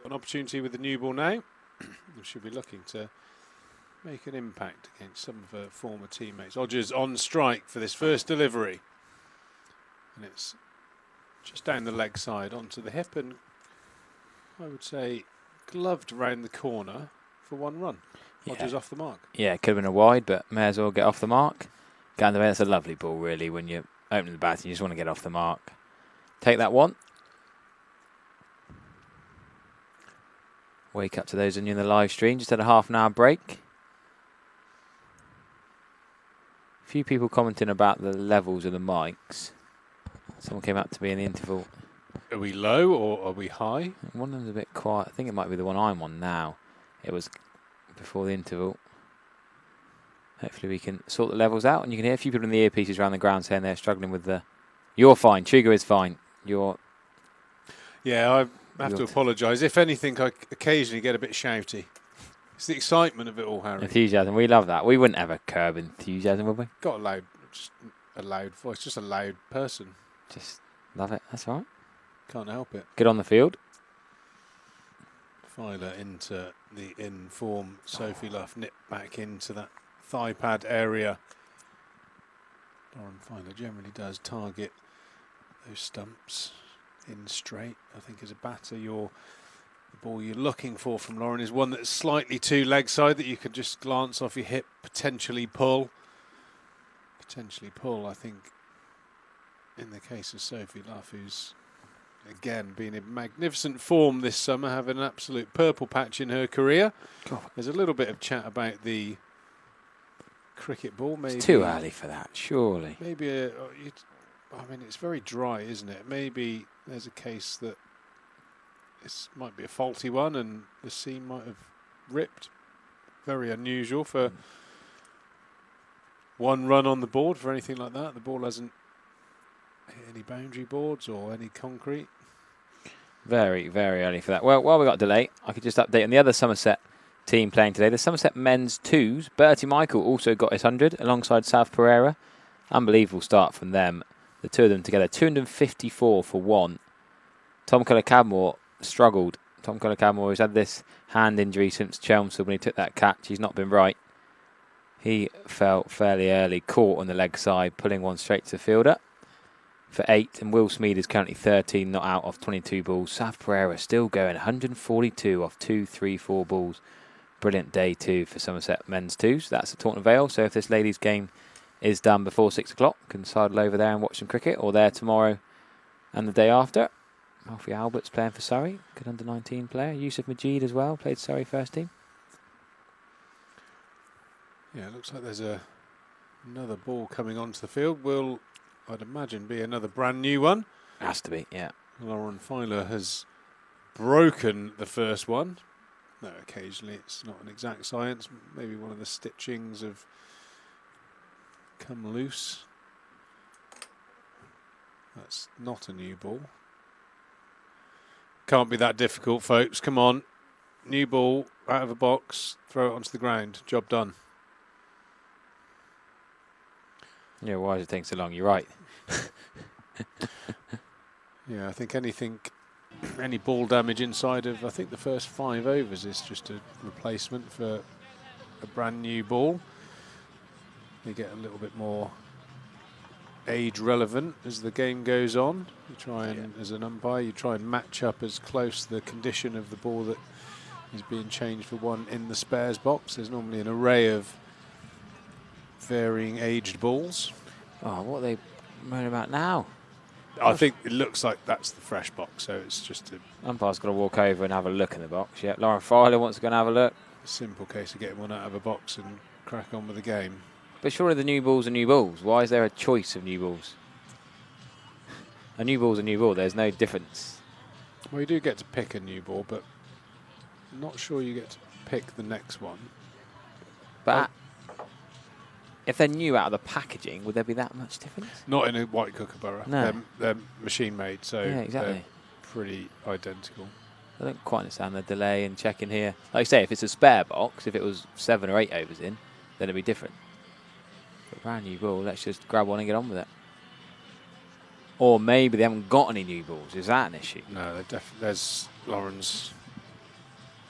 An opportunity with the new ball now. We should be looking to make an impact against some of her former teammates. Odgers on strike for this first delivery. And it's just down the leg side onto the hip, and I would say gloved round the corner for one run. Odgers off the mark. Yeah, it could have been a wide, but may as well get off the mark. Get on the way. That's a lovely ball, really, when you're opening the bat and you just want to get off the mark. Take that one. Wake up to those of you in the live stream. Just had a half an hour break. A few people commenting about the levels of the mics. Someone came up to me in the interval. Are we low or are we high? One of them's a bit quiet. I think it might be the one I'm on now. It was before the interval. Hopefully we can sort the levels out. And you can hear a few people in the earpieces around the ground saying they're struggling with the... You're fine. Chuga is fine. You're... Yeah, I have to apologise. If anything, I occasionally get a bit shouty. It's the excitement of it all, Harry. Enthusiasm. We love that. We wouldn't ever curb enthusiasm, would we? Got just a loud voice. Just a loud person. Just love it. That's all right. Can't help it. Get on the field. Filer into the in-form Sophie Luff. Nip back into that thigh pad area. Lauren Filer generally does target those stumps in straight. I think as a batter, the ball you're looking for from Lauren is one that's slightly too leg side, that you could just glance off your hip, potentially pull. I think in the case of Sophie Luff, who's again been in magnificent form this summer, having an absolute purple patch in her career. God. There's a little bit of chat about the cricket ball. Maybe It's too early for that, surely. Maybe it's very dry, isn't it? Maybe there's a case that this might be a faulty one and the seam might have ripped. Very unusual for one run on the board for anything like that. The ball hasn't hit any boundary boards or any concrete. Very, very early for that. Well, while we got a delay, I could just update on the other Somerset team playing today. The Somerset men's twos. Bertie Michael also got his 100 alongside South Pereira. Unbelievable start from them. The two of them together. 254 for one. Tom Keller-Cadmore struggled. Tom Keller-Cadmore has had this hand injury since Chelmsford when he took that catch. He's not been right. He fell fairly early, caught on the leg side, pulling one straight to the fielder for 8. And Will Smead is currently 13 not out off 22 balls. South Pereira still going 142 off 2, 3, 4 balls. Brilliant day two for Somerset men's twos. That's at Taunton Vale. So if this ladies' game is done before 6 o'clock, can sidle over there and watch some cricket, or there tomorrow and the day after. Alfie Albert's playing for Surrey, good under-19 player. Yusuf Majid as well, played Surrey first team. Yeah, it looks like there's another ball coming onto the field. Will, I'd imagine, be another brand new one. Has to be, yeah. Lauren Filer has broken the first one. No, occasionally it's not an exact science. Maybe one of the stitchings have come loose. That's not a new ball. Can't be that difficult, folks. Come on. New ball, out of a box, throw it onto the ground. Job done. Yeah, why does it take so long? You're right. Yeah, I think any ball damage inside of, I think the first 5 overs is just a replacement for a brand new ball. They get a little bit more age relevant as the game goes on. You try and, as an umpire, you try and match up as close to the condition of the ball that is being changed for one in the spares box. There's normally an array of varying aged balls. Oh, what are they moaning about now? I think it looks like that's the fresh box, so it's just a Umpire's got to walk over and have a look in the box. Yeah, Lauren Filer wants to go and have a look. simple case of getting one out of a box and crack on with the game. But surely the new balls are new balls. Why is there a choice of new balls? A new ball's a new ball. There's no difference. Well, you do get to pick a new ball, but I'm not sure you get to pick the next one. But if they're new out of the packaging, would there be that much difference? Not in a white kookaburra. No. They're machine made, so Yeah, exactly. they're pretty identical. I don't quite understand the delay and checking here. Like I say, if it's a spare box, if it was 7 or 8 overs in, then it'd be different. But brand new ball, let's just grab one and get on with it. Or maybe they haven't got any new balls. Is that an issue? No, there's Lauren's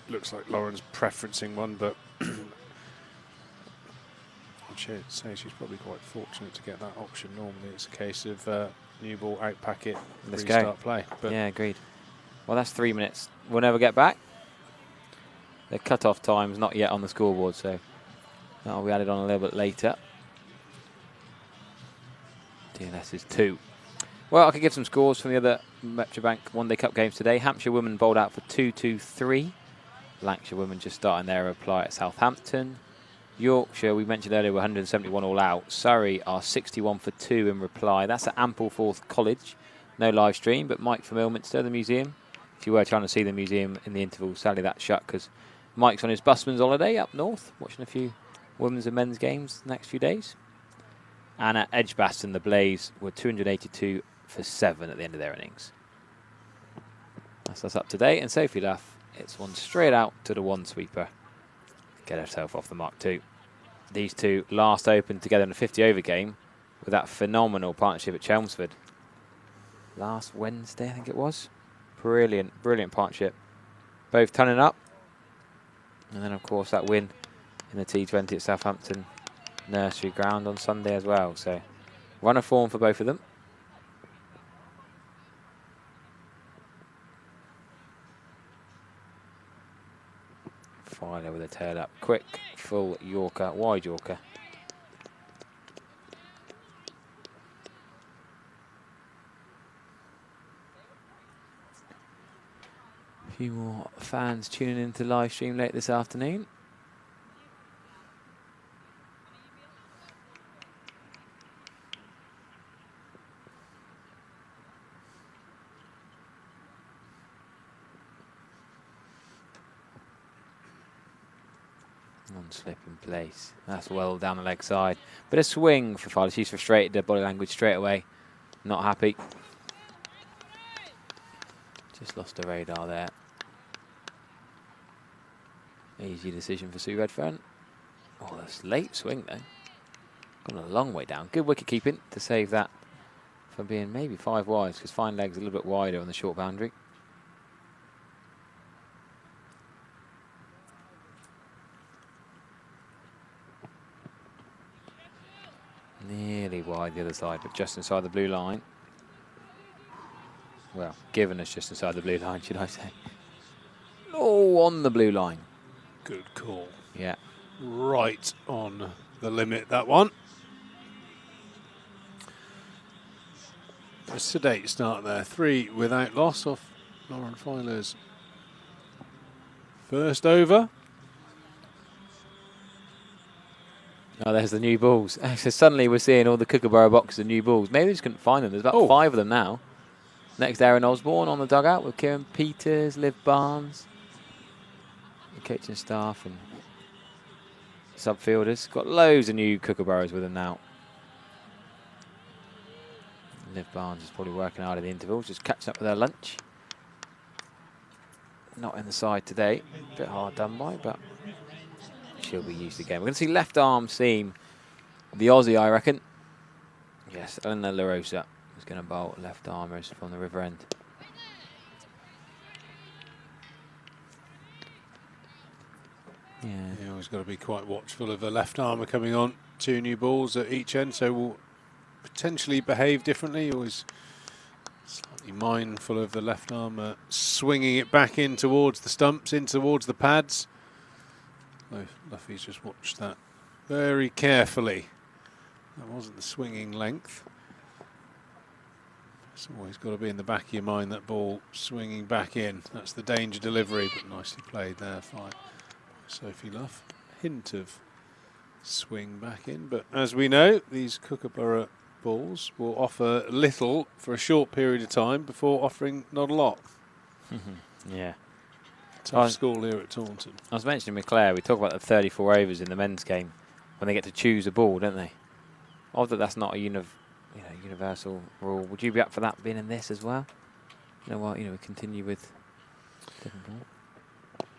looks like Lauren's preferencing one, but I'd say she's probably quite fortunate to get that option. Normally it's a case of new ball, out packet, Let's restart play. But yeah, agreed. Well, that's 3 minutes. We'll never get back. The cut-off time's not yet on the scoreboard, so that'll be added on a little bit later. DLS is 2. Well, I could give some scores from the other Metrobank One Day Cup games today. Hampshire women bowled out for 2-2-3. Lancashire women just starting their reply at Southampton. Yorkshire, we mentioned earlier, were 171 all out. Surrey are 61 for 2 in reply. That's at Ampleforth College. No live stream, but Mike from Ilminster, the museum. If you were trying to see the museum in the interval, sadly that's shut because Mike's on his busman's holiday up north, watching a few women's and men's games the next few days. And at Edgbaston, the Blaze were 282 for 7 at the end of their innings. That's us up to date. And Sophie Luff, it's one straight out to the one sweeper. Get herself off the mark too. These two last opened together in a 50-over game with that phenomenal partnership at Chelmsford. Last Wednesday, I think it was. Brilliant, brilliant partnership. Both turning up. And then, of course, that win in the T20 at Southampton Nursery Ground on Sunday as well. So, run of form for both of them. Filer with a tail up. Quick, full Yorker, wide Yorker. A few more fans tuning into the live stream late this afternoon. One slip in place. That's well down the leg side. Bit of swing for Filer. She's frustrated, her body language straight away. Not happy. Just lost her radar there. Easy decision for Sue Redfern. Oh, that's late swing though. Gone a long way down. Good wicket keeping to save that from being maybe 5 wides, because fine leg's a little bit wider on the short boundary. Nearly wide the other side, but just inside the blue line. Well, given us just inside the blue line, should I say. Oh, on the blue line. good call. Yeah. Right on the limit, that one. A sedate start there. 3 without loss off Lauren Filer's first over. Oh, there's the new balls. So suddenly we're seeing all the Kookaburra boxes of new balls. Maybe we just couldn't find them. There's about 5 of them now. Next, Aaron Osborne on the dugout with Kieran Peters, Liv Barnes, the kitchen staff and subfielders. Got loads of new Kookaburras with them now. Liv Barnes is probably working hard at the intervals, just catching up with her lunch. Not in the side today. A bit hard done by, but she'll be used again. We're going to see left arm seam the Aussie, I reckon. Yes, Elena La Rosa is going to bowl left armers from the river end. Yeah. You always got to be quite watchful of the left armour coming on. 2 new balls at each end, so we'll potentially behave differently. Always slightly mindful of the left armour swinging it back in towards the stumps, in towards the pads. Luffy's just watched that very carefully. That wasn't the swinging length. It's always got to be in the back of your mind, that ball swinging back in. That's the danger delivery, but nicely played there by Sophie Luff. Hint of swing back in, but as we know, these Kookaburra balls will offer little for a short period of time before offering not a lot. Yeah. Tough school here at Taunton. I was mentioning with Claire, we talk about the 34 overs in the men's game when they get to choose a ball, don't they? Although that's not a universal rule. Would you be up for that being in this as well? You know what? We continue with different ball.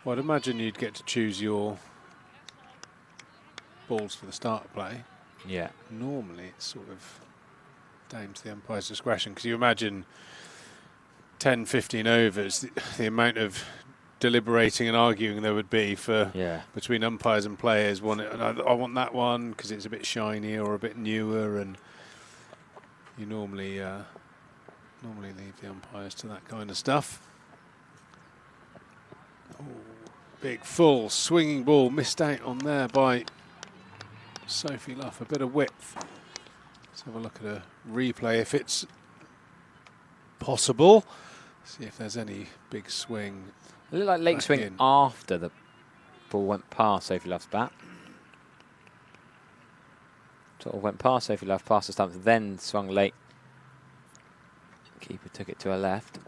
Well, I'd imagine you'd get to choose your balls for the start of play. Yeah. Normally, it's sort of down to the umpire's discretion, because you imagine 10, 15 overs, the amount of deliberating and arguing there would be for Yeah. between umpires and players. I want that one because it's a bit shinier or a bit newer, and you normally leave the umpires to that kind of stuff. Oh, big full swinging ball missed out on there by Sophie Luff. A bit of width. Let's have a look at a replay if it's possible. See if there's any big swing. It looked like late back swing in. after the ball went past Sophie Luff's bat. Sort of went past Sophie Luff, past the stumps, then swung late. Keeper took it to her left.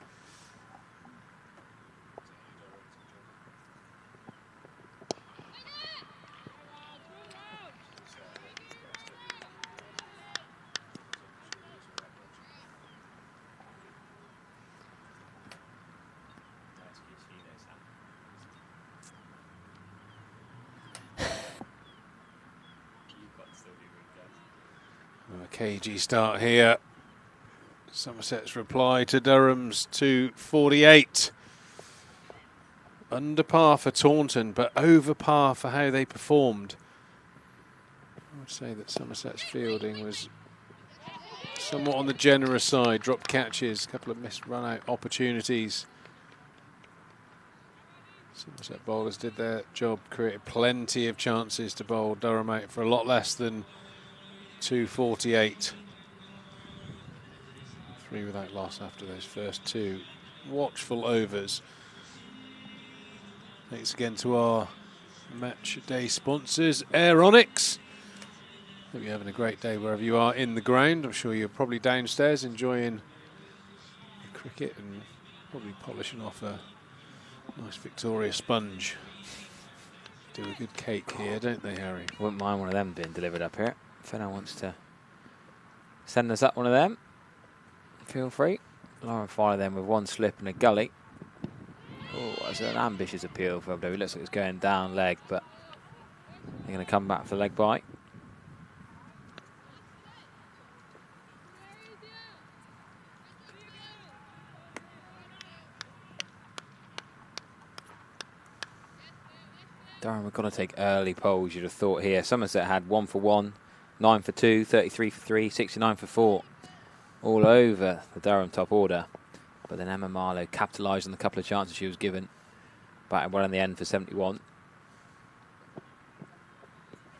A cagey start here. Somerset's reply to Durham's 248. Under par for Taunton, but over par for how they performed. I would say that Somerset's fielding was somewhat on the generous side. Dropped catches, a couple of missed run-out opportunities. Somerset bowlers did their job, created plenty of chances to bowl Durham out for a lot less than 248. 3 without loss after those first 2 watchful overs. Thanks again to our match day sponsors, Aeronix. Hope you're having a great day wherever you are in the ground. I'm sure you're probably downstairs enjoying the cricket and probably polishing off a nice Victoria sponge. Do a good cake here, don't they, Harry? Wouldn't mind one of them being delivered up here. If anyone wants to send us up one of them, feel free. Lauren fire them with one slip and a gully. Oh, that's an ambitious appeal for him. It looks like it's going down leg, but they're going to come back for the leg bite. Durham are going to take early polls, you'd have thought here. Somerset had 1 for 1, 9 for 2, 33 for 3, 69 for 4. All over the Durham top order. But then Emma Marlowe capitalised on the couple of chances she was given. Batting well in the end for 71.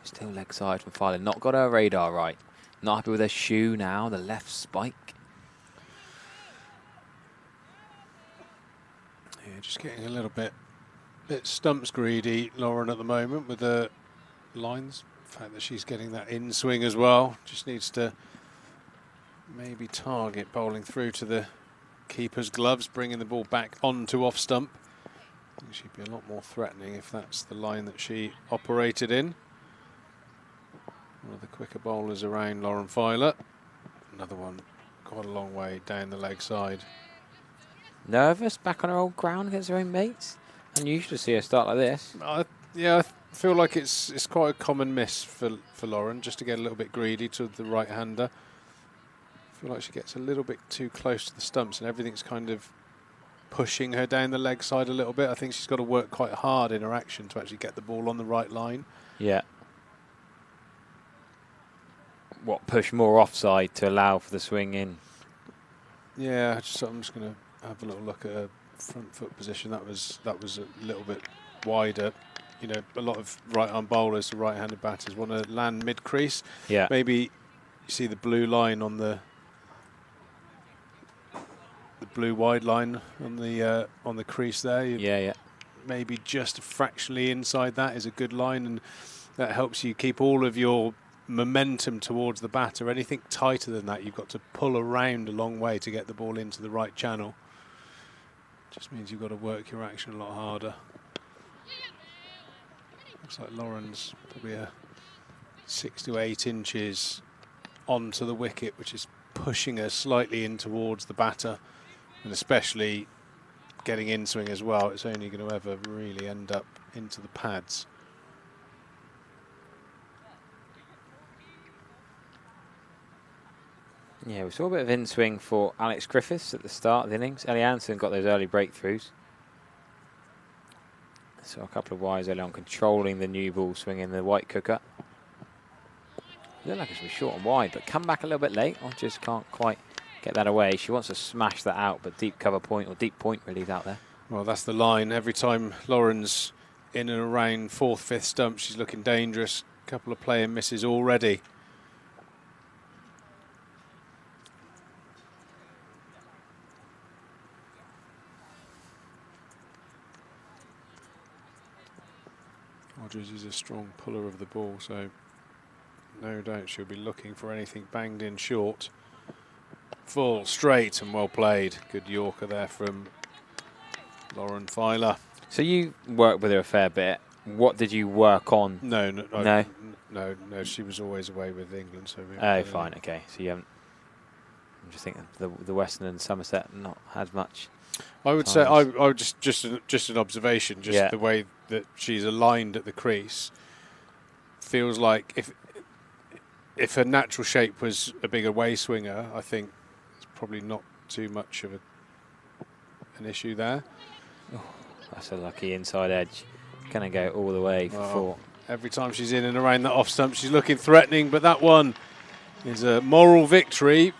Still leg side from Filing. Not got her radar right. Not happy with her shoe now, the left spike. Yeah, just getting a little bit stumps greedy, Lauren, at the moment with the lines. The fact that she's getting that in swing as well. Just needs to maybe target bowling through to the keeper's gloves, bringing the ball back onto off stump. I think she'd be a lot more threatening if that's the line that she operated in. One of the quicker bowlers around, Lauren Filer. Another one quite a long way down the leg side. Nervous, back on her old ground against her own mates. Unusual to see her start like this. Yeah, I feel like it's quite a common miss for Lauren, just to get a little bit greedy to the right-hander. I feel like she gets a little bit too close to the stumps and everything's kind of pushing her down the leg side a little bit. I think she's got to work quite hard in her action to actually get the ball on the right line. Yeah. What, push more offside to allow for the swing in? Yeah, I'm just going to have a little look at her front foot position. That was a little bit wider. You know, a lot of right-arm bowlers to right-handed batters want to land mid-crease. Yeah. Maybe you see the blue line on the blue wide line on the crease there. Yeah. Maybe just fractionally inside that is a good line, and that helps you keep all of your momentum towards the batter. Anything tighter than that, you've got to pull around a long way to get the ball into the right channel. Just means you've got to work your action a lot harder. Looks like Lauren's probably 6 to 8 inches onto the wicket, which is pushing her slightly in towards the batter, and especially getting in swing as well. It's only going to ever really end up into the pads. Yeah, we saw a bit of in-swing for Alex Griffiths at the start of the innings. Ellie Anderson got those early breakthroughs. So a couple of wires early on, controlling the new ball swing in the white cooker. Looked like it's been short and wide, but come back a little bit late. I just can't quite get that away. She wants to smash that out, but deep cover point, or deep point really, is out there. Well, that's the line. Every time Lauren's in and around 4th, 5th stump, she's looking dangerous. A couple of player misses already. Rogers is a strong puller of the ball, so no doubt she'll be looking for anything banged in short. Full, straight and well played. Good Yorker there from Lauren Filer. So you worked with her a fair bit. What did you work on? No. No? She was always away with England. So Oh, fine, okay. So you haven't... I'm just thinking the Western and Somerset not had much. I would say I would just an observation, just the way that she's aligned at the crease feels like if her natural shape was a bigger way swinger, I think it's probably not too much of an issue there. Oh, that's a lucky inside edge. Gonna go all the way for 4. Every time she's in and around that off stump, she's looking threatening, but that one is a moral victory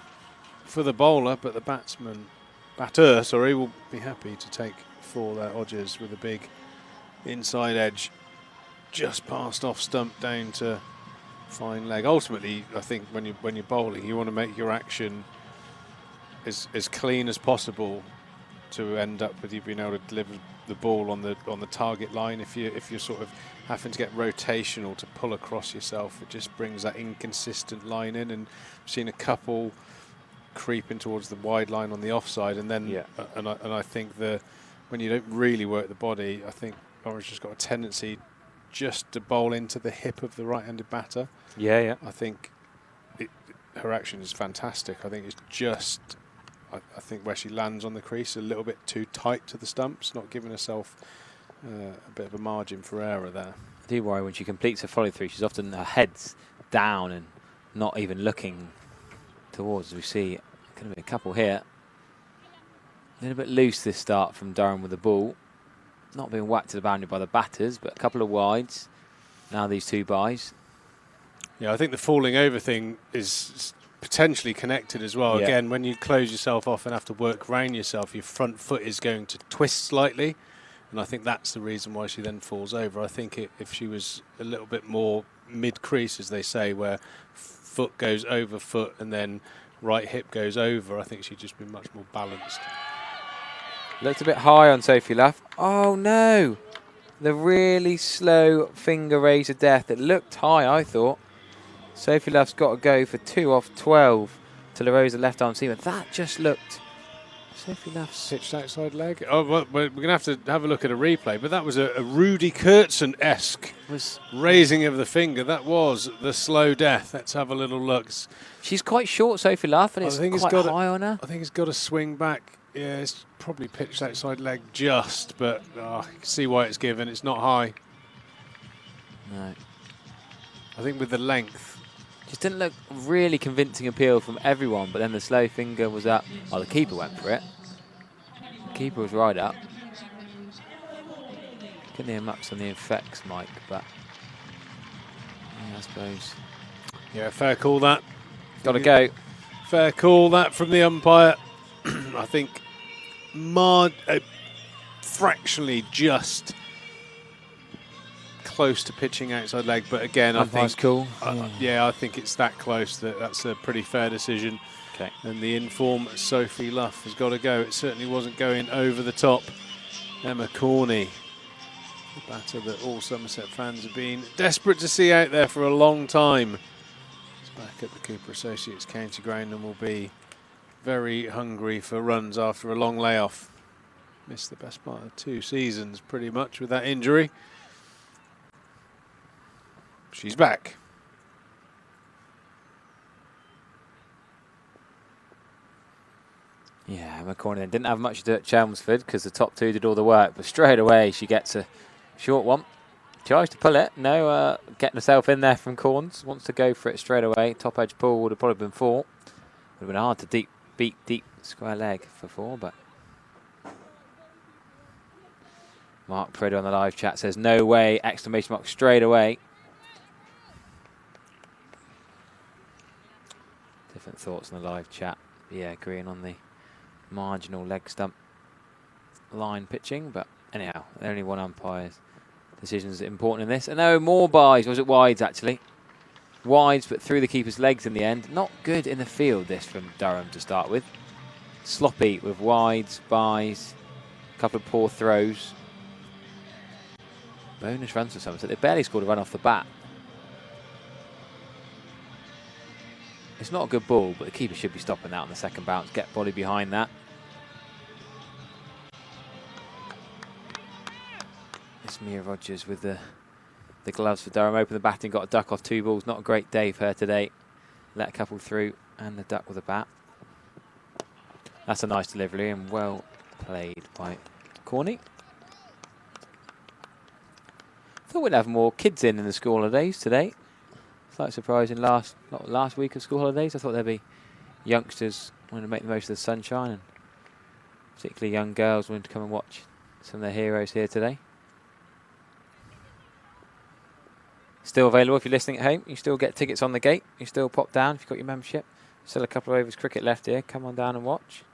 for the bowler, but the batter, will be happy to take 4 there. Odgers with a big inside edge just past off stump down to fine leg. Ultimately, I think when you're bowling, you want to make your action as clean as possible to end up with you being able to deliver the ball on the target line. If you're sort of having to get rotational to pull across yourself, it just brings that inconsistent line in. And I've seen a couple creeping towards the wide line on the offside, and then and I think when you don't really work the body, I think Orange has got a tendency just to bowl into the hip of the right-handed batter. Yeah. I think her action is fantastic. I think it's just I think where she lands on the crease a little bit too tight to the stumps, not giving herself a bit of a margin for error there. I do worry when she completes her follow through. She's often her head's down and not even looking towards, as we see. Could have been a couple here. A little bit loose this start from Durham with the ball. Not being whacked to the boundary by the batters, but a couple of wides. Now these 2 byes. Yeah, I think the falling over thing is potentially connected as well. Yeah. Again, when you close yourself off and have to work around yourself, your front foot is going to twist slightly. And I think that's the reason why she then falls over. I think if she was a little bit more mid-crease, as they say, where foot goes over foot and then right hip goes over, I think she'd just be much more balanced. Looked a bit high on Sophie Luff. Oh no! The really slow finger raise of death. It looked high, I thought. Sophie Luff's got to go for 2 off 12 to LaRosa left arm seam. That just looked... Sophie Luff's pitched outside leg. Oh, well, we're going to have a look at a replay, but that was a Rudy Kurtzen-esque raising of the finger. That was the slow death. Let's have a little look. She's quite short, Sophie Luff, and it's quite high on her. I think it's got to swing back. Yeah, it's probably pitched outside leg just, but I can see why it's given. It's not high. No. I think with the length. Just didn't look really convincing appeal from everyone, but then the slow finger was up. Oh, the keeper went for it. The keeper was right up. Couldn't hear much on the effects mic, but yeah, I suppose. Yeah, fair call that. Got to go. Fair call that from the umpire. I think fractionally just close to pitching outside leg, but again, I think cool. I think it's that close that's a pretty fair decision. Okay. And the inform Sophie Luff has got to go. It certainly wasn't going over the top. Emma Corney, the batter that all Somerset fans have been desperate to see out there for a long time. It's back at the Cooper Associates County Ground and will be very hungry for runs after a long layoff. Missed the best part of 2 seasons pretty much with that injury. She's back. Yeah, McCorney then didn't have much to do at Chelmsford because the top 2 did all the work, but straight away she gets a short one. Tries to pull it. No, getting herself in there from Corns. Wants to go for it straight away. Top edge pull would have probably been 4. Would have been hard to beat deep square leg for 4, but Mark Pridder on the live chat says, no way, exclamation mark straight away. Different thoughts on the live chat. Yeah, agreeing on the marginal leg stump line pitching, but anyhow, only one umpire's decision is important in this. And no, more byes, or was it wides actually? Wides, but through the keeper's legs in the end. Not good in the field, this from Durham to start with. Sloppy with wides, byes, a couple of poor throws. Bonus runs for Somerset. They barely scored a run off the bat. It's not a good ball, but the keeper should be stopping that on the second bounce. Get body behind that. It's Mia Rogers with the gloves for Durham. Open the batting, got a duck off 2 balls. Not a great day for her today. Let a couple through and the duck with a bat. That's a nice delivery and well played by Corney. Thought we'd have more kids in the school holidays today. Slight surprising last week of school holidays. I thought there'd be youngsters wanting to make the most of the sunshine, and particularly young girls wanting to come and watch some of their heroes here today. Still available if you're listening at home. You still get tickets on the gate. You still pop down if you've got your membership. Still a couple of overs cricket left here. Come on down and watch.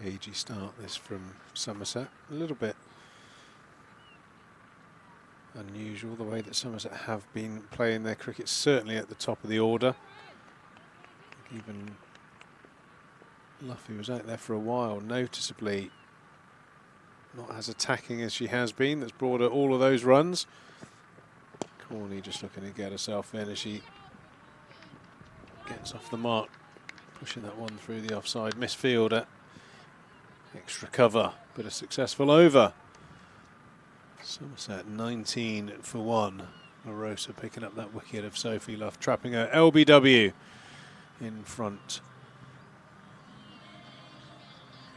Cagey start this from Somerset. A little bit unusual the way that Somerset have been playing their cricket, certainly at the top of the order. Even Luffy was out there for a while, noticeably not as attacking as she has been. That's brought her all of those runs. Corney just looking to get herself in as she gets off the mark, pushing that one through the offside misfielder. Extra cover, but a successful over. Somerset 19 for 1. LaRosa picking up that wicket of Sophie Luff, trapping her LBW in front.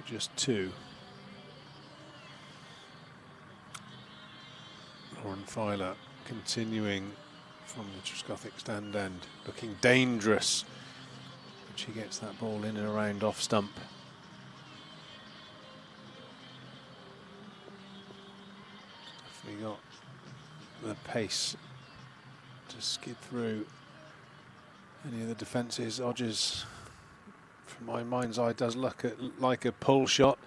Just 2. Lauren Filer continuing from the Trescothick stand end, looking dangerous. But she gets that ball in and around off stump. Definitely got the pace to skid through any of the defences. Odgers, from my mind's eye, does look like a pull shot.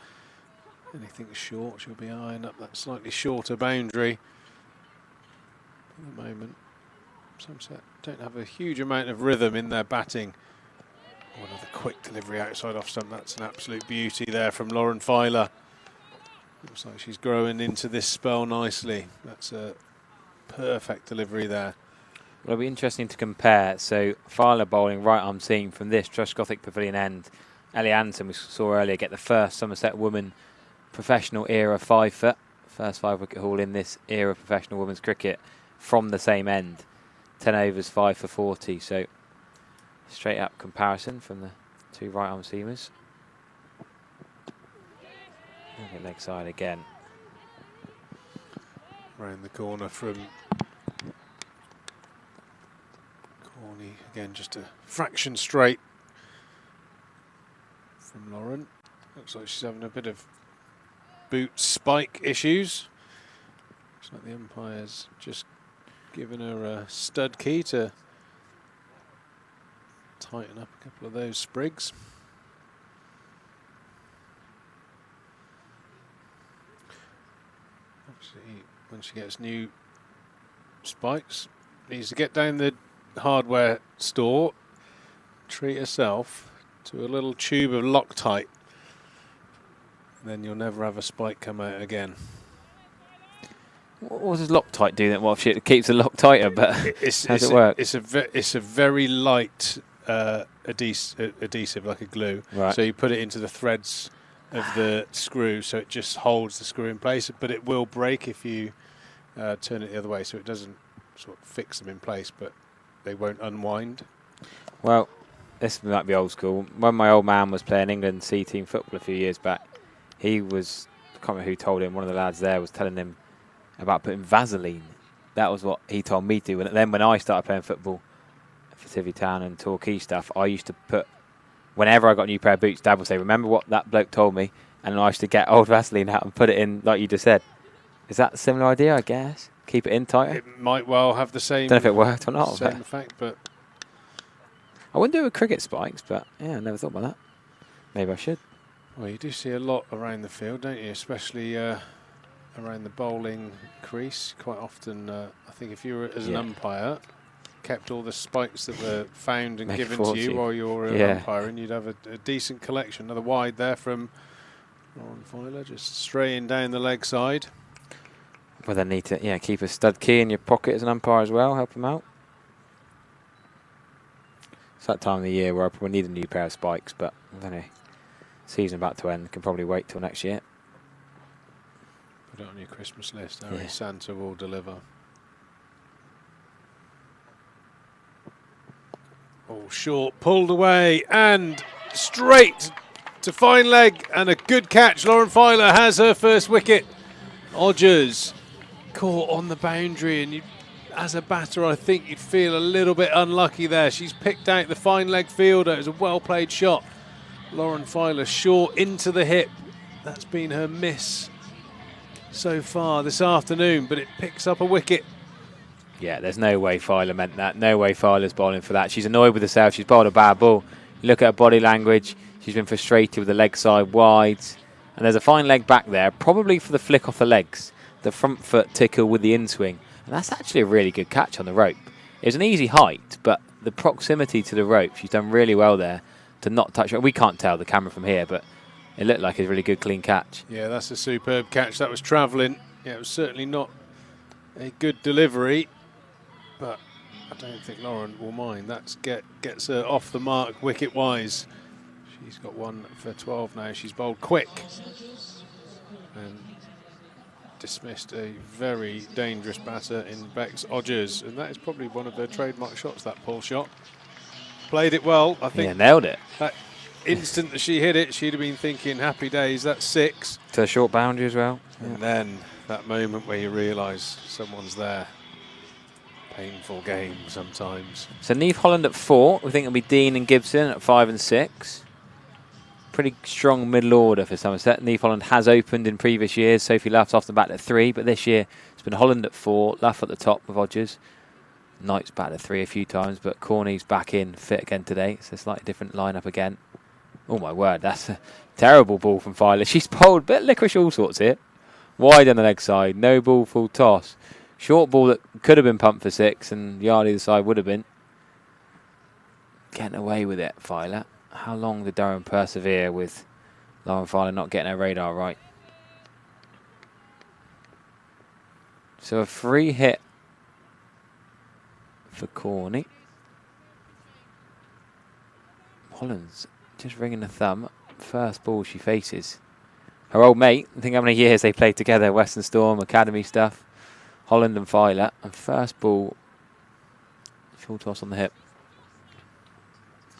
Anything short, she'll be eyeing up that slightly shorter boundary. At the moment, Somerset don't have a huge amount of rhythm in their batting. Oh, another quick delivery outside off stump. That's an absolute beauty there from Lauren Filer. Looks like she's growing into this spell nicely. That's a perfect delivery there. Well, it'll be interesting to compare. So Filer bowling right arm seam from this Trescothick Pavilion end. Ellie Anderson, we saw earlier, get the first Somerset woman professional era 5-foot. First 5-wicket haul in this era of professional women's cricket from the same end. 10 overs, 5 for 40. So straight up comparison from the 2 right arm seamers. Leg side again. Round the corner from Corney. Again, just a fraction straight from Lauren. Looks like she's having a bit of boot spike issues. Looks like the umpire's just given her a stud key to tighten up a couple of those sprigs. Obviously, when she gets new spikes, needs to get down the hardware store, treat herself to a little tube of Loctite, and then you'll never have a spike come out again. What does Loctite do then? Well, it keeps the lock tighter, but how does it work? It's a very light adhesive, like a glue. Right. So you put it into the threads of the screw, so it just holds the screw in place. But it will break if you turn it the other way, so it doesn't sort of fix them in place, but they won't unwind. Well, this might be old school. When my old man was playing England C-team football a few years back, he was, I can't remember who told him, one of the lads there was telling him about putting Vaseline. That was what he told me to do. And then when I started playing football for Town and Torquay stuff, I used to put, whenever I got a new pair of boots, Dad would say, remember what that bloke told me? And I used to get old Vaseline out and put it in, like you just said. Is that a similar idea, I guess? Keep it in tighter? It might well have the same. Don't know if it worked or not. Same effect, but I wouldn't do it with cricket spikes, but yeah, I never thought about that. Maybe I should. well, you do see a lot around the field, don't you? Especially around the bowling crease. Quite often, I think if you were as an umpire, kept all the spikes that were found and Make it given to force you you. while you were umpiring, you'd have a decent collection. Another wide there from Lauren Filer, just straying down the leg side. Well, they need to keep a stud key in your pocket as an umpire as well, help them out. It's that time of the year where I probably need a new pair of spikes, but season about to end, can probably wait till next year. Put it on your Christmas list, Harry. Santa will deliver. Oh, short, pulled away and straight to fine leg and a good catch. Lauren Filer has her first wicket. Odgers caught on the boundary, and as a batter, I think you'd feel a little bit unlucky there. She's picked out the fine leg fielder. It was a well-played shot. Lauren Filer short into the hip. That's been her miss so far this afternoon, but it picks up a wicket. Yeah, there's no way Filer meant that. No way Filer's bowling for that. She's annoyed with herself. She's bowled a bad ball. You look at her body language. She's been frustrated with the leg side wides. And there's a fine leg back there, probably for the flick off the legs. The front foot tickle with the in-swing. And that's actually a really good catch on the rope. It was an easy height, but the proximity to the rope, she's done really well there to not touch it. We can't tell the camera from here, but it looked like a really good, clean catch. Yeah, that's a superb catch. That was travelling. Yeah, it was certainly not a good delivery, but I don't think Lauren will mind. That gets her off the mark wicket-wise. She's got 1 for 12 now. She's bowled quick and dismissed a very dangerous batter in Bex Odgers, and that is probably one of their trademark shots, that pull shot. Played it well, I think. Yeah, nailed it. That instant that she hit it, she'd have been thinking, happy days, that's 6. To a short boundary as well. And then that moment where you realise someone's there. Painful game sometimes. So Neve Holland at 4. We think it'll be Dean and Gibson at 5 and 6. Pretty strong middle order for Somerset. Neve Holland has opened in previous years. Sophie Luff's off the bat at 3, but this year it's been Holland at 4, Luff at the top with Odgers. Knight's bat at 3 a few times, but Corney's back in fit again today. So slightly different lineup again. Oh my word, that's a terrible ball from Filer. She's bowled a bit licorice all sorts here. Wide on the leg side, no ball, full toss. Short ball that could have been pumped for 6, and yard either side would have been. Getting away with it, Filer. How long did Durham persevere with Lauren Filer not getting her radar right? So a free hit for Corney. Holland's just ringing the thumb. First ball she faces. Her old mate, I think how many years they played together, Western Storm, Academy stuff. Holland and Filer. And first ball, full toss on the hip.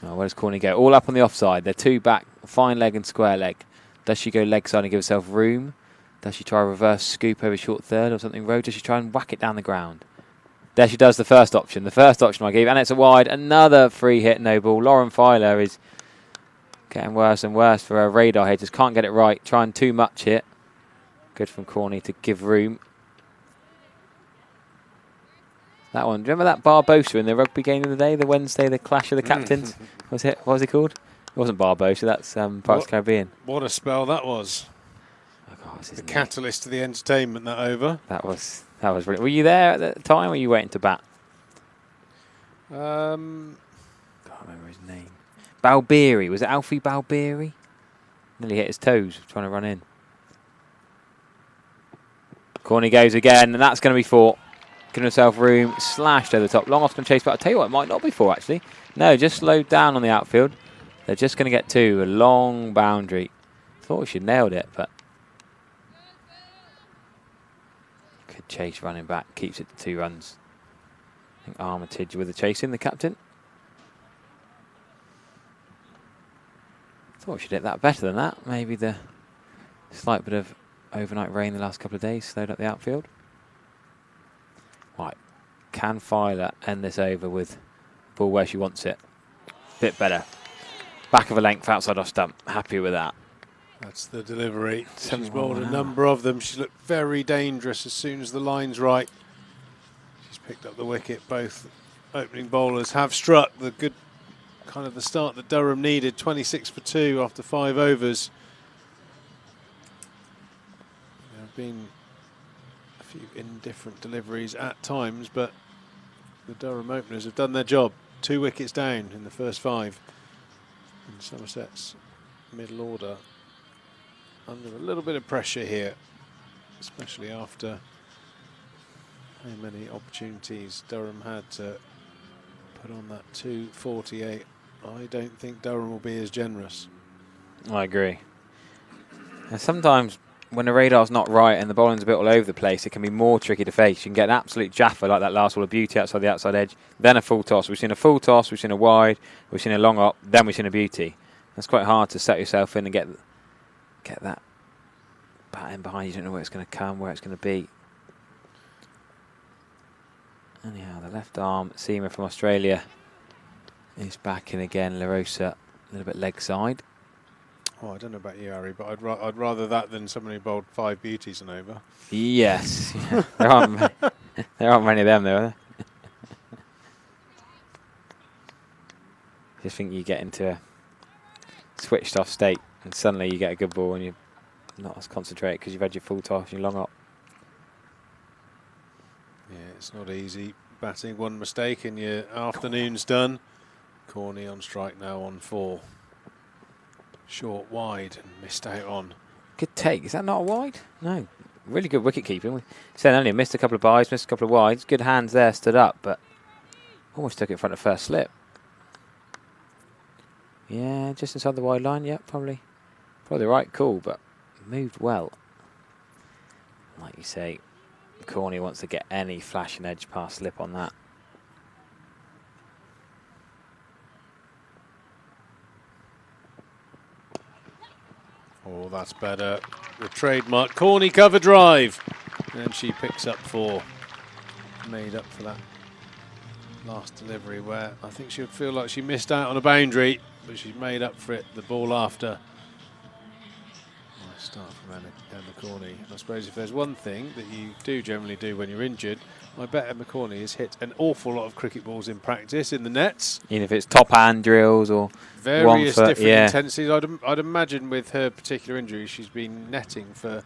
Oh, where does Corney go? All up on the offside. They're 2 back, fine leg and square leg. Does she go leg side and give herself room? Does she try a reverse scoop over short third or something road? Does she try and whack it down the ground? There she does the first option. The first option I gave, and it's a wide. Another free hit, no ball. Lauren Filer is getting worse and worse for her radar here. Just can't get it right. Trying too much here. Good from Corney to give room. That one. Do you remember that Barbosa in the rugby game of the day? The Wednesday, the clash of the captains? What was it called? It wasn't Barbosa. That's Parks of the Caribbean. What a spell that was. Oh God, The catalyst to the entertainment, that over. That was brilliant. Were you there at the time, or were you waiting to bat? Um, Can't remember his name. Balbiri. Was it Alfie Balbiri? Nearly hit his toes trying to run in. Corney goes again, and that's going to be 4. Giving herself room, slashed over the top. Long off going to chase, but I'll tell you what, it might not be 4 actually. No, just slowed down on the outfield. They're just going to get 2, a long boundary. Thought she nailed it, but could chase running back, keeps it to 2 runs. I think Armitage with the chasing, the captain. Thought she'd hit that better than that. Maybe the slight bit of overnight rain the last couple of days slowed up the outfield. Right, can Filer end this over with Ball where she wants it. Bit better. Back of a length outside off stump. Happy with that. That's the delivery. She's 71 bowled a an hour. number of them. She's looked very dangerous as soon as the line's right. She's picked up the wicket. Both opening bowlers have struck the good kind of the start that Durham needed. 26 for 2 after 5 overs. There have been a few indifferent deliveries at times, but the Durham openers have done their job. 2 wickets down in the first 5. And Somerset's middle order under a little bit of pressure here, especially after how many opportunities Durham had to put on that 248. I don't think Durham will be as generous. I agree. And sometimes when the radar's not right and the bowling's a bit all over the place, it can be more tricky to face. You can get an absolute jaffa like that last ball of beauty outside the outside edge, then a full toss. We've seen a full toss, we've seen a wide, we've seen a long up, then we've seen a beauty. That's quite hard to set yourself in and get that bat in behind. You don't know where it's going to come, where it's going to be. Anyhow, the left arm seamer from Australia is back in again. La Rosa, a little bit leg side. Oh, I don't know about you, Harry, but I'd rather that than somebody who bowled 5 beauties and over. Yes. Yeah. there aren't many of them, though, are there? Just think you get into a switched off state and suddenly you get a good ball and you're not as concentrated because you've had your full toss, your long up. Yeah, it's not easy. Batting one mistake and your afternoon's done. Corney on strike now on 4. Short wide and missed out on. Good take. Is that not a wide? No. Really good wicket keeping. We said earlier, missed a couple of byes, missed a couple of wides. Good hands there, stood up, but almost took it in front of first slip. Yeah, just inside the wide line. Yeah, probably the right call, but moved well. Like you say, Corney wants to get any flashing edge past slip on that. Oh, that's better. The trademark Corney cover drive. And she picks up 4. Made up for that last delivery where I think she would feel like she missed out on a boundary, but she's made up for it the ball after. Nice start from Emma Corney. I suppose if there's one thing that you do generally do when you're injured, I bet Emma Corney has hit an awful lot of cricket balls in practice in the nets. Even if it's top hand drills or various different intensities. I'd imagine with her particular injury, she's been netting for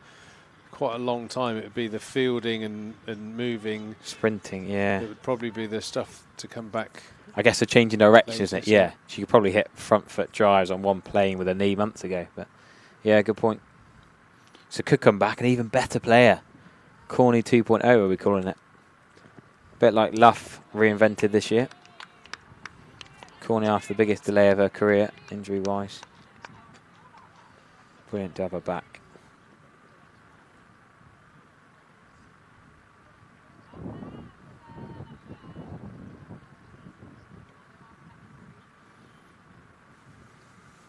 quite a long time. It would be the fielding and moving. Sprinting, yeah. It would probably be the stuff to come back. I guess a change in direction, isn't it? Yeah. She could probably hit front foot drives on one plane with her knee months ago. But yeah, good point. So could come back an even better player. Corney 2.0 are we calling it? A bit like Luff reinvented this year. Corney after the biggest delay of her career, injury-wise. Brilliant to have her back.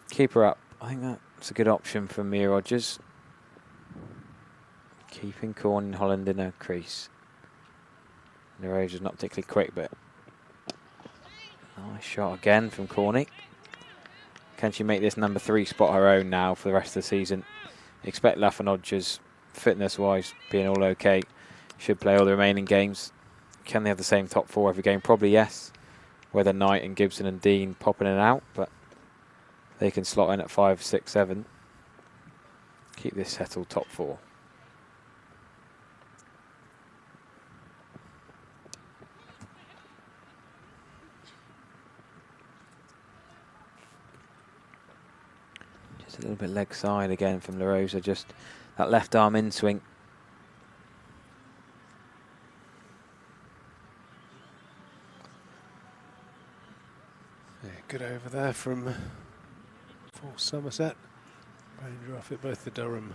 Keep her up. I think that's a good option for Mia Rogers. Keeping Corney and Holland in her crease. The range is not particularly quick, but nice shot again from Corney. Can she make this number 3 spot her own now for the rest of the season? Expect Luff and Hodges, fitness-wise, being all okay. Should play all the remaining games. Can they have the same top 4 every game? Probably yes. Whether Knight and Gibson and Dean popping in and out, but they can slot in at 5, 6, 7. Keep this settled top 4. A little bit leg side again from La Rosa, just that left arm in swing. Yeah, good over there from for Somerset. Bounder off it. Both the Durham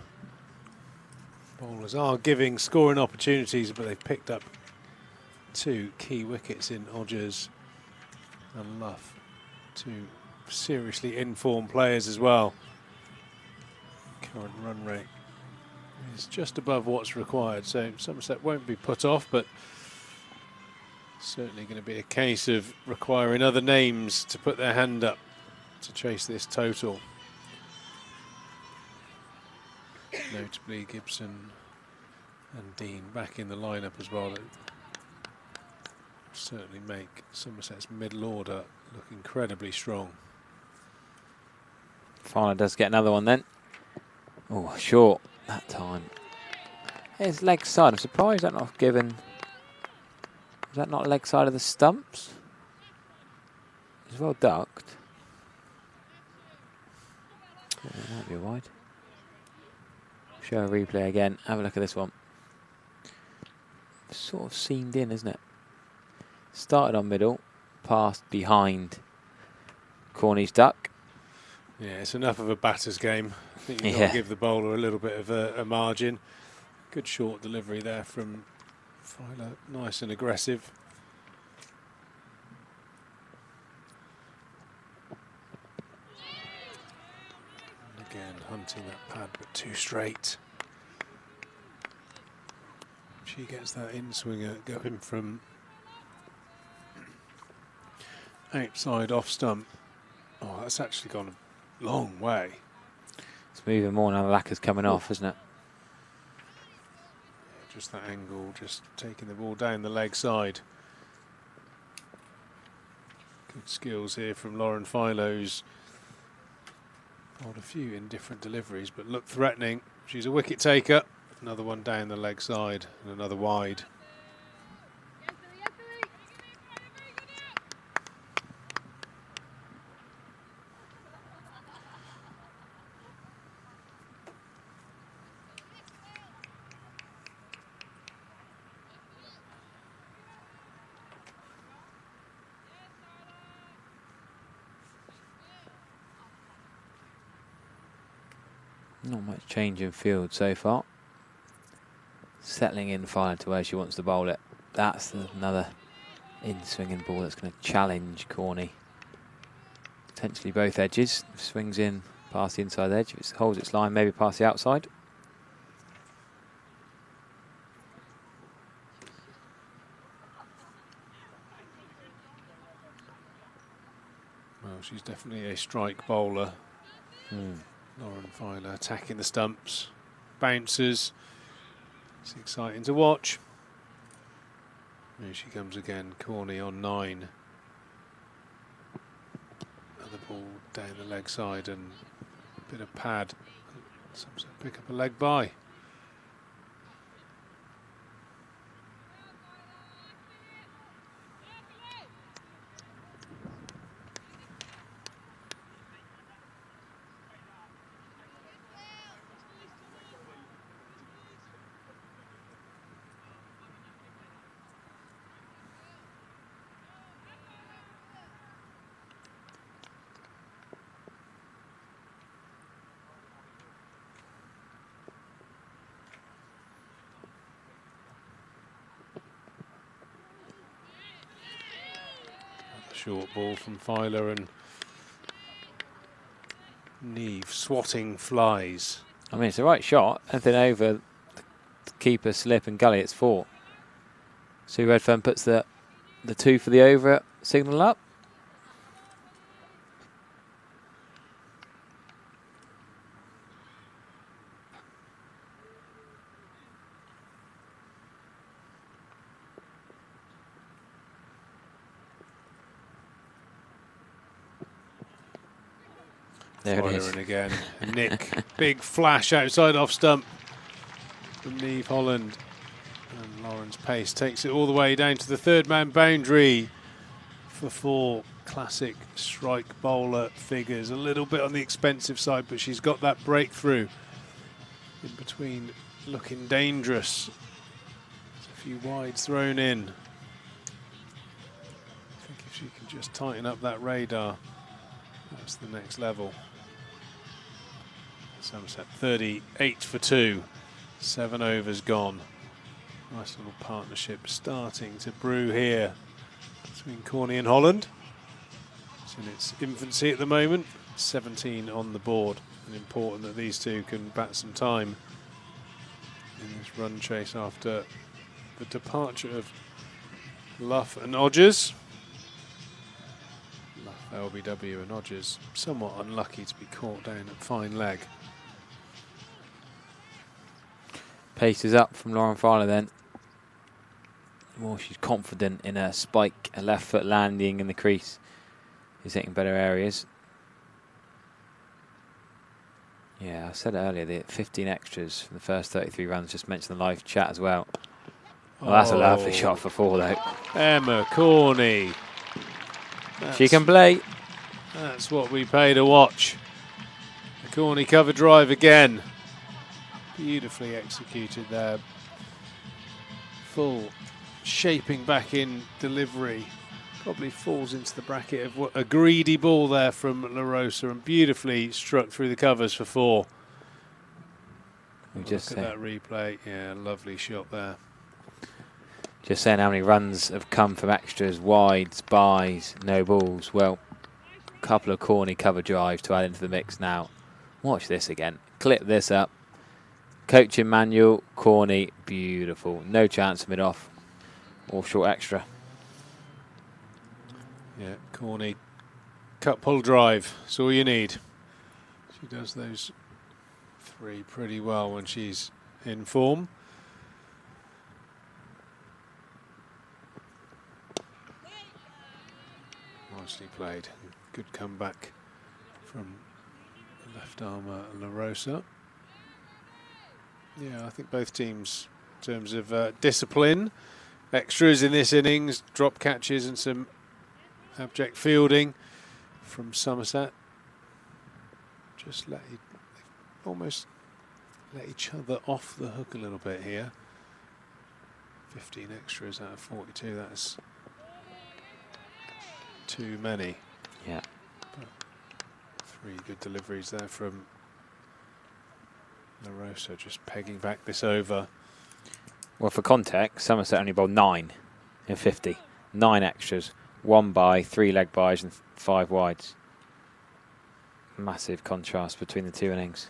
bowlers are giving scoring opportunities, but they've picked up 2 key wickets in Hodges and Luff. 2 seriously informed players as well. Current run rate is just above what's required, so Somerset won't be put off, but Certainly going to be a case of requiring other names to put their hand up to chase this total. Notably Gibson and Dean back in the lineup as well. That certainly make Somerset's middle order look incredibly strong. Fowler does get another one then. Oh, short that time. His leg side. I'm surprised that not given. Is that not leg side of the stumps? It's well ducked. Oh, it might be wide. Show a replay again. Have a look at this one. Sort of seamed in, isn't it? Started on middle, passed behind Corney's duck. Yeah, it's enough of a batter's game. I think you've got to give the bowler a little bit of a margin. Good short delivery there from Fowler, nice and aggressive. And again, hunting that pad, but too straight. She gets that in-swinger going from outside off stump. Oh, that's actually gone a long way. It's moving more now the lacquer's coming off, isn't it? Just that angle, just taking the ball down the leg side. Good skills here from Lauren Philo's. Bowled a few in different deliveries, but looked threatening. She's a wicket taker. Another one down the leg side and another wide. Not much change in field so far. Settling in fine to where she wants to bowl it. That's another in-swinging ball that's going to challenge Corney. Potentially both edges. Swings in past the inside edge. If it holds its line, maybe past the outside. Well, she's definitely a strike bowler. Lauren Fowler attacking the stumps. Bounces. It's exciting to watch. Here she comes again, Corney on 9. Another ball down the leg side and a bit of pad. Somerset pick up a leg by. Short ball from Fowler and Neve swatting flies. I mean, it's the right shot. Anything over the keeper, slip and gully, it's 4. Sue Redfern puts the 2 for the over signal up. There it is. And again, Nick, big flash outside off stump from Neve Holland. And Lawrence Pace takes it all the way down to the third man boundary for 4 classic strike bowler figures. A little bit on the expensive side, but she's got that breakthrough in between, looking dangerous. There's a few wides thrown in. I think if she can just tighten up that radar, that's the next level. Somerset 38 for 2, 7 overs gone. Nice little partnership starting to brew here between Corney and Holland. It's in its infancy at the moment, 17 on the board, and important that these two can bat some time in this run chase after the departure of Luff and Odgers. Luff, LBW and Odgers somewhat unlucky to be caught down at fine leg. Pace is up from Lauren Fowler then. More she's confident in her spike, a left foot landing in the crease. She's hitting better areas. Yeah, I said earlier, the 15 extras from the first 33 runs, just mentioned the live chat as well. Well, that's a lovely shot for 4 though. Emma Corney. She can play. That's what we pay to watch. The Corney cover drive again. Beautifully executed there. Full shaping back in delivery. Probably falls into the bracket of a greedy ball there from La Rosa, and beautifully struck through the covers for 4. We just Look at that replay. Yeah, lovely shot there. Just saying how many runs have come from extras, wides, buys, no balls. Well, a couple of corny cover drives to add into the mix now. Watch this again. Clip this up. Coaching manual, corny, beautiful. No chance of mid-off or short extra. Yeah, Corney, cut pull drive, that's all you need. She does those 3 pretty well when she's in form. Nicely played, good comeback from the left armour La Rosa. Yeah, I think both teams, in terms of discipline, extras in this innings, drop catches and some abject fielding from Somerset. Just almost let each other off the hook a little bit here. 15 extras out of 42, that's too many. Yeah. But 3 good deliveries there from La Rosa, just pegging back this over. Well, for context, Somerset only bowled 9 in 50. 9 extras. 1 by, 3 leg byes and 5 wides. Massive contrast between the 2 innings.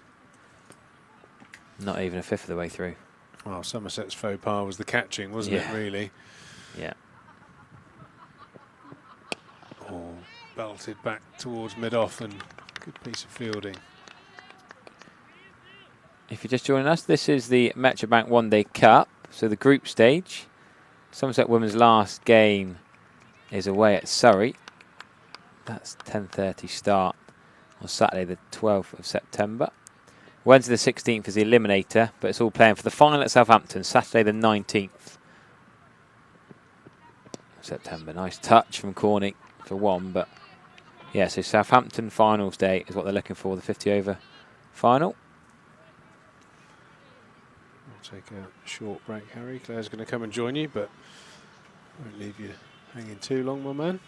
Not even a fifth of the way through. Well, Somerset's faux pas was the catching, wasn't it, really? Yeah. All belted back towards mid-off, and good piece of fielding. If you're just joining us, this is the Metrobank One Day Cup, so the group stage. Somerset Women's last game is away at Surrey. That's 10:30 start on Saturday the 12th of September. Wednesday the 16th is the eliminator, but it's all playing for the final at Southampton, Saturday the 19th of September. Nice touch from Corney for 1, but yeah, so Southampton finals day is what they're looking for, the 50 over final. We'll take a short break, Harry. Claire's going to come and join you, but won't leave you hanging too long, my man.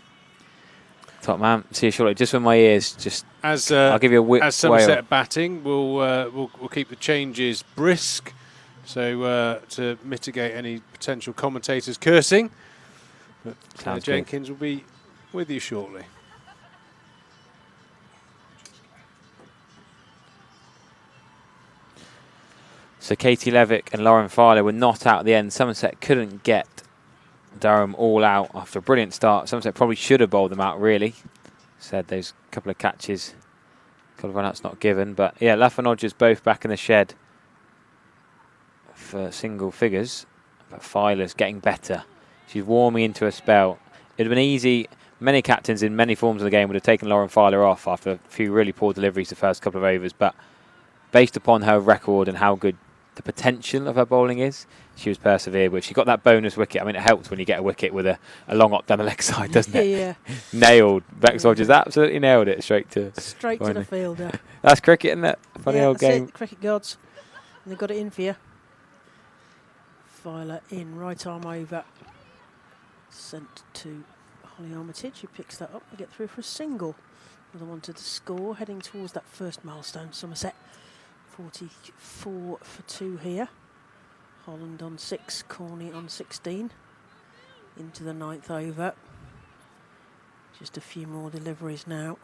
Top man. See you shortly. Just with my ears, just I'll give you a whip. As Somerset batting, we'll keep the changes brisk, so to mitigate any potential commentators cursing. But Sounds Jenkins will be with you shortly. So Katie Levick and Lauren Fowler were not out at the end. Somerset couldn't get Durham all out after a brilliant start. Somerset probably should have bowled them out, really. Said those couple of catches, couple of run-outs not given. But yeah, Luff and Odgers both back in the shed for single figures. But Fowler's getting better. She's warming into a spell. It would have been easy. Many captains in many forms of the game would have taken Lauren Fowler off after a few really poor deliveries the first couple of overs. But based upon her record and how good the potential of her bowling is, she was persevered with. She got that bonus wicket. I mean, it helps when you get a wicket with a long up down the leg side, doesn't it? Yeah. Nailed. Bex Odgers absolutely nailed it straight to the fielder. That's cricket, isn't it? Funny old that's game. It, cricket gods. And they've got it in for you. Filer in, right arm over. Sent to Holly Armitage, who picks that up and get through for a single. Another one to the score, heading towards that first milestone. Somerset 44 for 2 here. Holland on 6, Corney on 16. Into the 9th over. Just a few more deliveries now.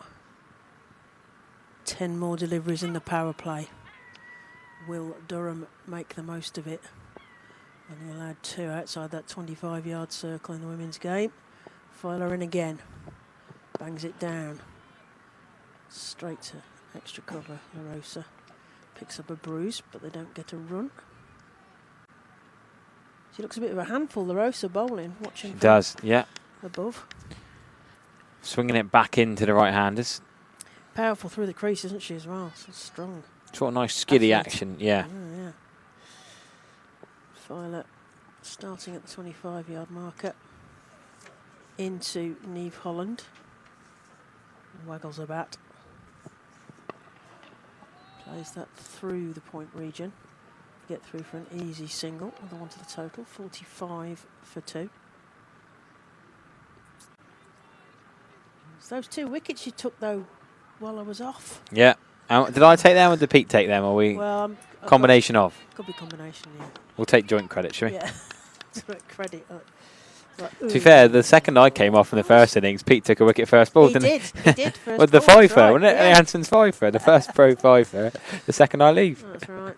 10 more deliveries in the power play. Will Durham make the most of it? Only allowed 2 outside that 25-yard circle in the women's game. Filer in again. Bangs it down. Straight to extra cover. LaRosa picks up a bruise, but they don't get a run. She looks a bit of a handful, LaRosa, bowling. Watching. She does, yeah. Above. Swinging it back into the right-handers. Powerful through the crease, isn't she, as well? So strong. Sort of nice skiddy Athlete. action, yeah. Oh, yeah. Filer starting at the 25-yard marker. Into Neve Holland. Waggles her bat. Plays that through the point region. Get through for an easy single. Another one to the total. 45 for 2. It's those 2 wickets you took, though, while I was off. Yeah. Did I take them or did Pete take them? Or we Well, combination of? Could be combination, yeah. We'll take joint credit, shall we? Yeah. Direct credit. To be fair, the second I came off in the first innings, Pete took a wicket first ball, didn't he? He did. First With the ball, that's fifer, right, wasn't it? yeah. Hanson's fifer, the first pro fifer, the second I leave. That's right.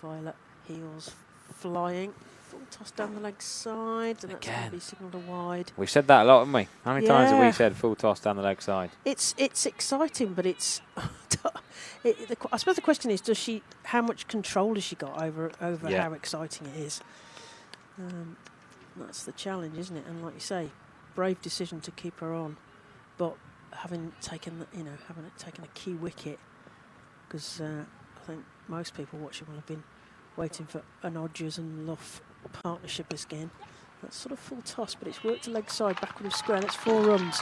Filer heels flying. Full toss down the leg side, and that's going to be signalled a wide. We've said that a lot, haven't we? How many times have we Yeah. said full toss down the leg side? It's exciting, but it's. I suppose the question is, how much control has she got over Yeah. how exciting it is? That's the challenge, isn't it? And like you say, brave decision to keep her on, but having taken a key wicket, because I think most people watching will have been waiting for an Odgers and Luff partnership again. That's sort of full toss, but it's worked to leg side backward of square. That's 4 runs.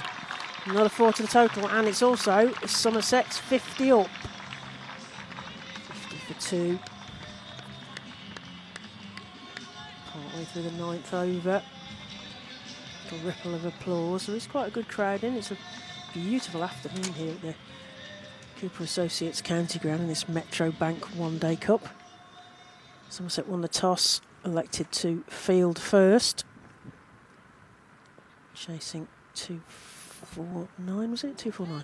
Another 4 to the total, and it's also Somerset's 50 up. 50 for 2. Partway through the 9th over. A ripple of applause. There is quite a good crowd in. It's a beautiful afternoon here at the Cooper Associates County Ground in this Metro Bank One-Day Cup. Somerset won the toss, elected to field first. Chasing 249, was it? 249.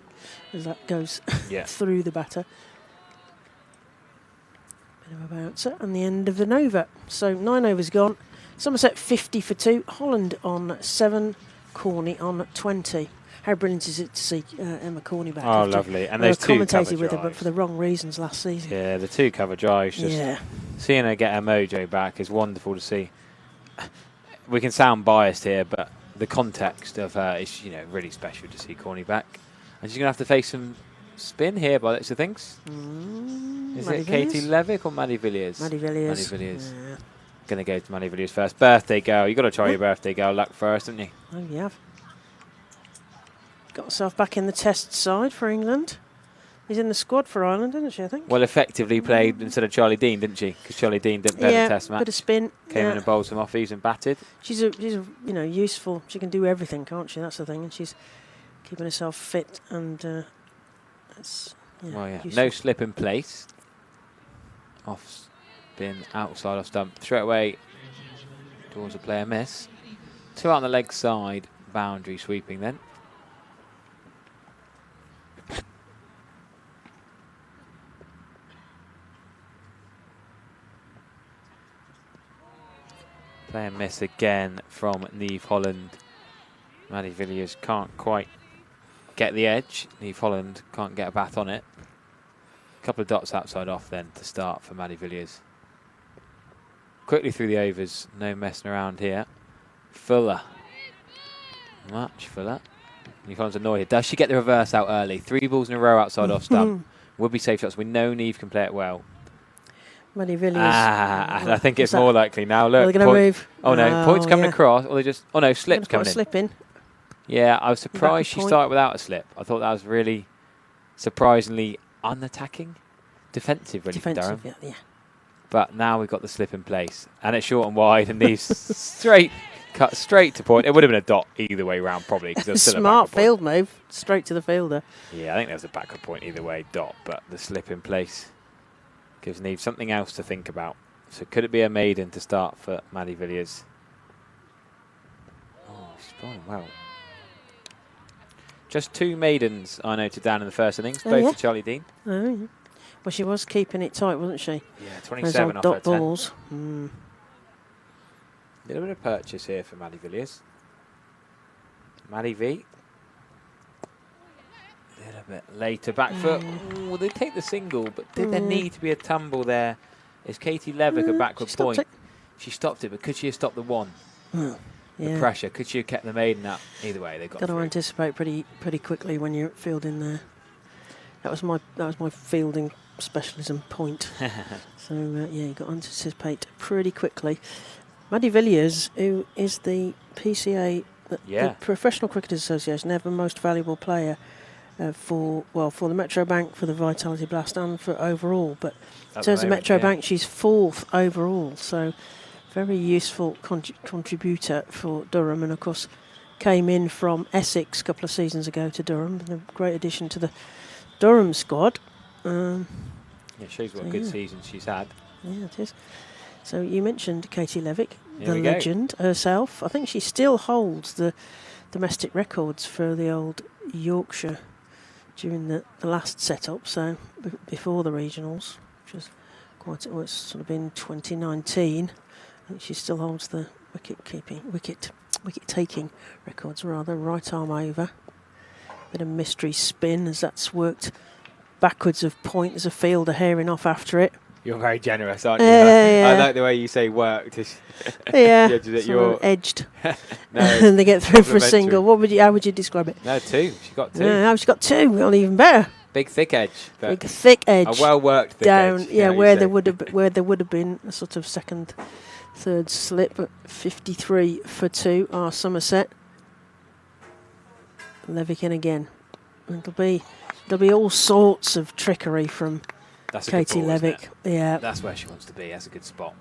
As that goes through the batter. Bit of a bouncer, and the end of the over. So 9 overs gone. Somerset 50 for 2. Holland on 7. Corney on 20. How brilliant is it to see Emma Corney back? Oh, lovely. And those 2 cover commentated with her, drives. but for the wrong reasons last season. Yeah, the 2 cover drives. Just seeing her get her mojo back is wonderful to see. We can sound biased here, but the context of her is, really special to see Corney back. And she's going to have to face some spin here by the looks of things. Is Maddie it Katie Villiers? Levick or Maddie Villiers? Maddie Villiers. Maddie Villiers. Yeah. Going to go to Maddie Villiers first. Birthday girl. You've got to try your birthday girl luck first, haven't you? Oh, you have. Got herself back in the test side for England. He's in the squad for Ireland, isn't she, I think? Well, effectively played instead of Charlie Dean, didn't she? Because Charlie Dean didn't play the test match. Bit of spin. Came in and bowled some offies and batted. She's a useful. She can do everything, can't she? That's the thing, and she's keeping herself fit and that's useful. No slip in place. Off spin, outside off stump. Straight away towards a player miss. 2 out on the leg side, boundary sweeping then. Player miss again from Neve Holland. Maddie Villiers can't quite get the edge. Neve Holland can't get a bat on it. A couple of dots outside off then to start for Maddie Villiers. Quickly through the overs, no messing around here. Fuller. Much Fuller. Neve Holland's annoyed. Does she get the reverse out early? 3 balls in a row outside off stump. Would be safe shots. We know Neve can play it well. Maddie Villiers. I think it's more likely now. Look, are they going to move? Oh no, points coming across, or they just. Oh no, slips coming in. Slip in. Yeah, I was surprised she started without a slip. I thought that was really surprisingly unattacking, defensive really for Durham. Yeah. But now we've got the slip in place, and it's short and wide, and these cut straight to point. It would have been a dot either way round probably because there's still smart a backward field move straight to the fielder. Yeah, I think there was a backward point either way, dot, but the slip in place gives Neve something else to think about. So could it be a maiden to start for Maddie Villiers? Oh, she's bowling well. Just 2 maidens I noted down in the first innings, both to Charlie Dean. Oh, yeah. Well, she was keeping it tight, wasn't she? Yeah, Those 27 old off dot her 10. balls. Little bit of purchase here for Maddie Villiers. Maddie V. A little bit later back foot. Ooh, they take the single, but did there need to be a tumble there? Is Katie Levick a backward point? She stopped it, but could she have stopped the one? The pressure. Could she have kept the maiden up? Either way, they got to through. anticipate pretty quickly when you're fielding there. That was my fielding specialism point. So yeah, you got to anticipate pretty quickly. Maddie Villiers, who is the PCA, the Professional Cricketers Association, ever most valuable player for the Metro Bank, for the Vitality Blast, and for overall. But in terms of Metro Bank, she's 4th overall. So very useful contributor for Durham, and of course came in from Essex a couple of seasons ago to Durham. A great addition to the Durham squad. Shows what a good season she's had. Yeah, it is. So you mentioned Katie Levick, the legend herself. I think she still holds the domestic records for the old Yorkshire during the last set-up, so before the regionals, which was it's sort of been 2019. I think she still holds the wicket-taking records, rather. Right arm over. Bit of mystery spin as that's worked backwards of point as a fielder herring off after it. You're very generous, aren't you? I like the way you say worked. Yeah, you're edged. And they get through for a single. How would you describe it? No, 2. She got 2. Yeah, she got 2. Well, even better. Big thick edge. Big thick edge. A well worked thick down, edge. Yeah, where there would have been a sort of second, third slip. 53 for 2 are Somerset. Levick in again. There'll be all sorts of trickery from Katie Levick. Yeah, that's where she wants to be. That's a good spot.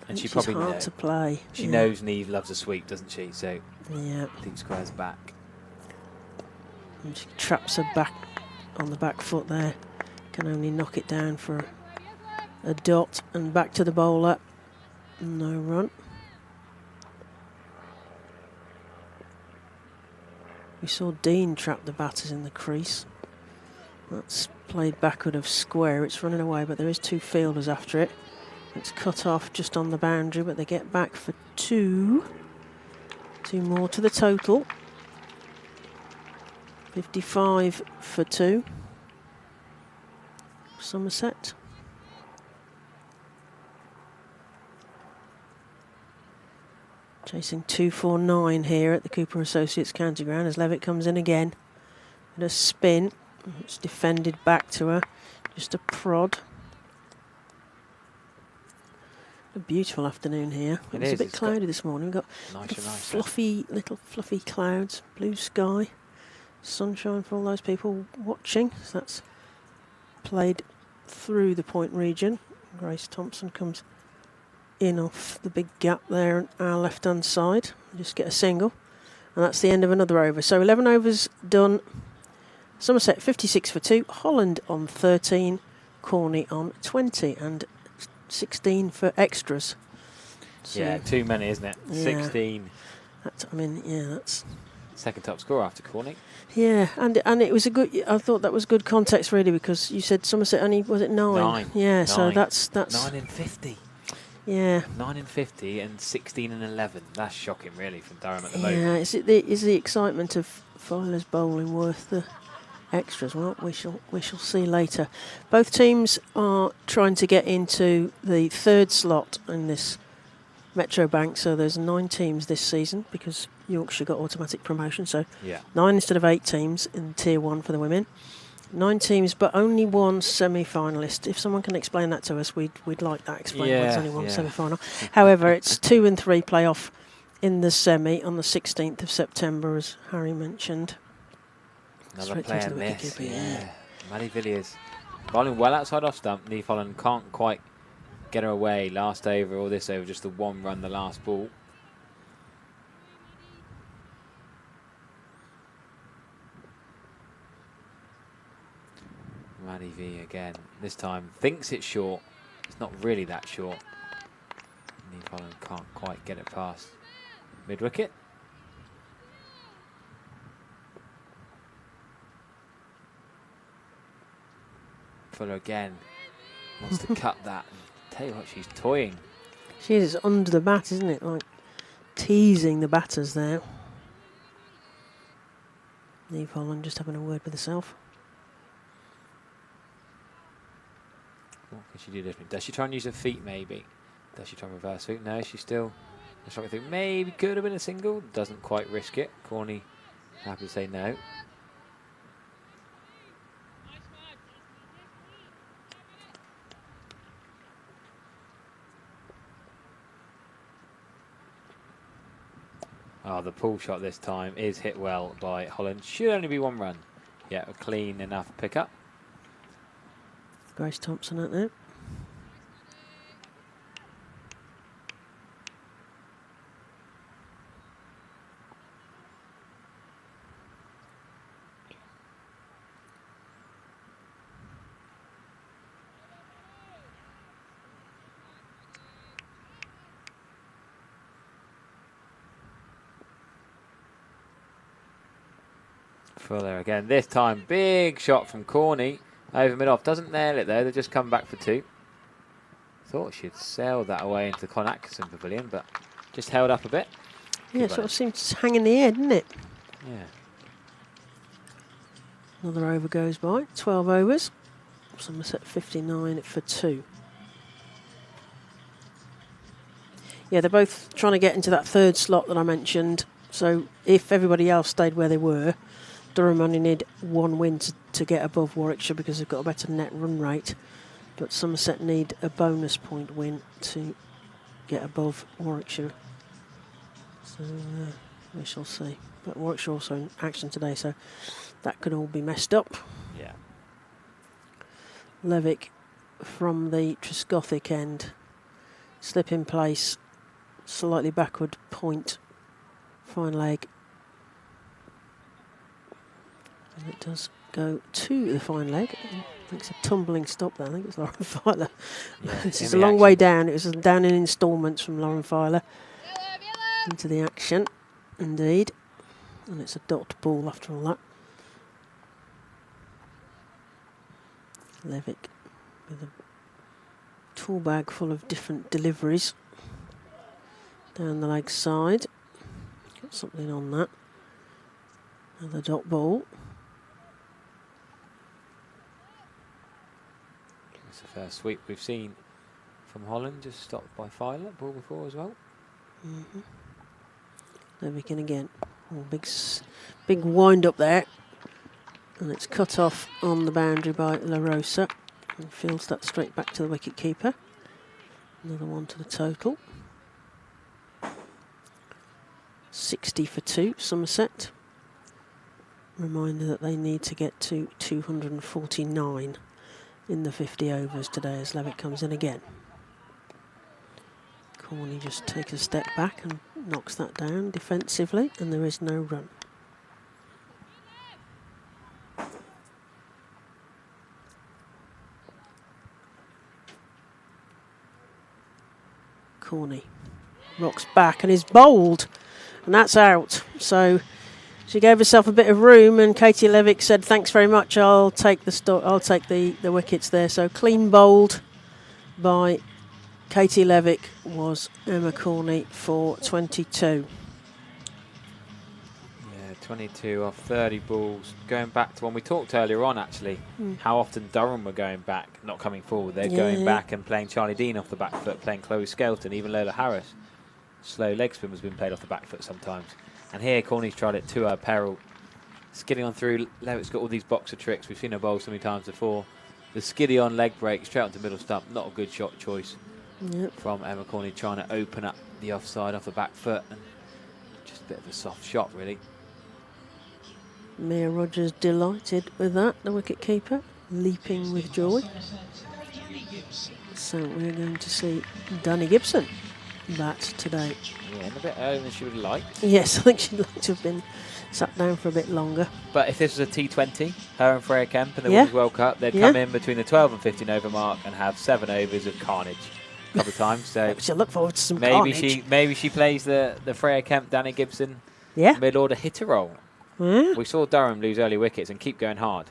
And she probably hard knows to play. She knows Neve loves a sweep, doesn't she? So deep squares back. And she traps her back on the back foot there. Can only knock it down for a dot and back to the bowler. No run. We saw Dean trap the batters in the crease. That's played backward of square. It's running away, but there is 2 fielders after it. It's cut off just on the boundary, but they get back for 2. 2 more to the total. 55 for 2. Somerset. Chasing 249 here at the Cooper Associates County Ground as Levitt comes in again. And a spin. It's defended back to her. Just a prod. A beautiful afternoon here. It was a bit cloudy this morning. We've got little fluffy clouds, blue sky, sunshine for all those people watching. So that's played through the point region. Grace Thompson comes in off the big gap there on our left hand side. Just get a single, and that's the end of another over. So 11 overs done. Somerset 56 for 2, Holland on 13, Corney on 20, and 16 for extras. So yeah, too many, isn't it? 16. That's second top score after Corney. Yeah, and it was a good. I thought that was good context really, because you said Somerset only was it 9? 9. Yeah, 9. so that's 9 in 50. Yeah, 9 in 50 and 16 in 11. That's shocking, really, from Durham at the moment. Yeah, is the excitement of Filer's bowling worth the extras? Well, we shall see later. Both teams are trying to get into the 3rd slot in this Metro Bank. So there's 9 teams this season because Yorkshire got automatic promotion. So 9 instead of 8 teams in Tier 1 for the women. 9 teams, but only 1 semi-finalist. If someone can explain that to us, we'd like that explained. There's only 1 semi-final. However, it's 2 and 3 playoff in the semi on the 16th of September, as Harry mentioned. Another player miss. Maddie Villiers bowling well outside off stump. Neve Holland can't quite get her away. Last over or this over, just the 1 run, the last ball. Maddie V again. This time thinks it's short. It's not really that short. Neve Holland can't quite get it past mid wicket. Fuller again wants to cut that. And tell you what, she's toying. She is under the bat, isn't it? Like teasing the batters there. Neve Holland just having a word with herself. What can she do different? Does she try and use her feet maybe? Does she try and reverse sweep? No, she's still trying to think maybe could have been a single. Doesn't quite risk it. Corney happy to say no. Oh, the pull shot this time is hit well by Holland. Should only be 1 run. Yeah, a clean enough pickup. Grace Thompson out there. Fuller again. This time, big shot from Corney. Over mid-off. Doesn't nail it though. They just come back for 2. Thought she'd sailed that away into the Con Atkinson Pavilion, but just held up a bit. Yeah, it sort of seemed to hang in the air, didn't it? Yeah. Another over goes by. 12 overs. Somerset 59 for 2. Yeah, they're both trying to get into that 3rd slot that I mentioned. So if everybody else stayed where they were, Durham only need 1 win to get above Warwickshire because they've got a better net run rate. But Somerset need a bonus point win to get above Warwickshire. So we shall see. But Warwickshire also in action today, so that could all be messed up. Yeah. Levick from the Trescothic end. Slip in place, slightly backward point. Fine leg. And it does go to the fine leg. I think it's a tumbling stop there. I think it's Lauren Filer. Yeah, This is a long way down. It was down in instalments from Lauren Filer. Into the action, indeed. And it's a dot ball after all that. Levick with a tool bag full of different deliveries. Down the leg side. Got something on that. Another dot ball. It's the first sweep we've seen from Holland, just stopped by Filer, ball before as well. Levick in again. Oh, big wind up there. And it's cut off on the boundary by La Rosa. And fields that straight back to the wicket keeper. Another one to the total. 60 for 2, Somerset. Reminder that they need to get to 249 in the 50 overs today as Levick comes in again. Corney just takes a step back and knocks that down defensively, and there is no run. Corney rocks back and is bowled, and that's out. So she gave herself a bit of room, and Katie Levick said, "Thanks very much. I'll take the wickets there." So clean bowled by Katie Levick was Emma Corney for 22. Yeah, 22 off 30 balls. Going back to when we talked earlier on, actually, how often Durham were going back, not coming forward. They're going back and playing Charlie Dean off the back foot, playing Chloe Skelton, even Lola Harris. Slow leg spin has been played off the back foot sometimes. And here, Corney's tried it to her peril. Skidding on through. Levick's got all these boxer tricks. We've seen her bowl so many times before. The skiddy on leg break, straight onto middle stump. Not a good shot choice from Emma Corney, trying to open up the offside off the back foot. And just a bit of a soft shot, really. Mia Rogers delighted with that, the wicket keeper, leaping with joy. So we're going to see Danny Gibson bat today. Yeah, and a bit earlier than she would have liked. Yes, I think she'd like to have been sat down for a bit longer. But if this was a T20, her and Freya Kemp in the Women's World Cup, they'd come in between the 12 and 15 over mark and have 7 overs of carnage a couple of times. So she'll look forward to some carnage. Maybe she plays the Freya Kemp, Danny Gibson mid-order hitter role. We saw Durham lose early wickets and keep going hard.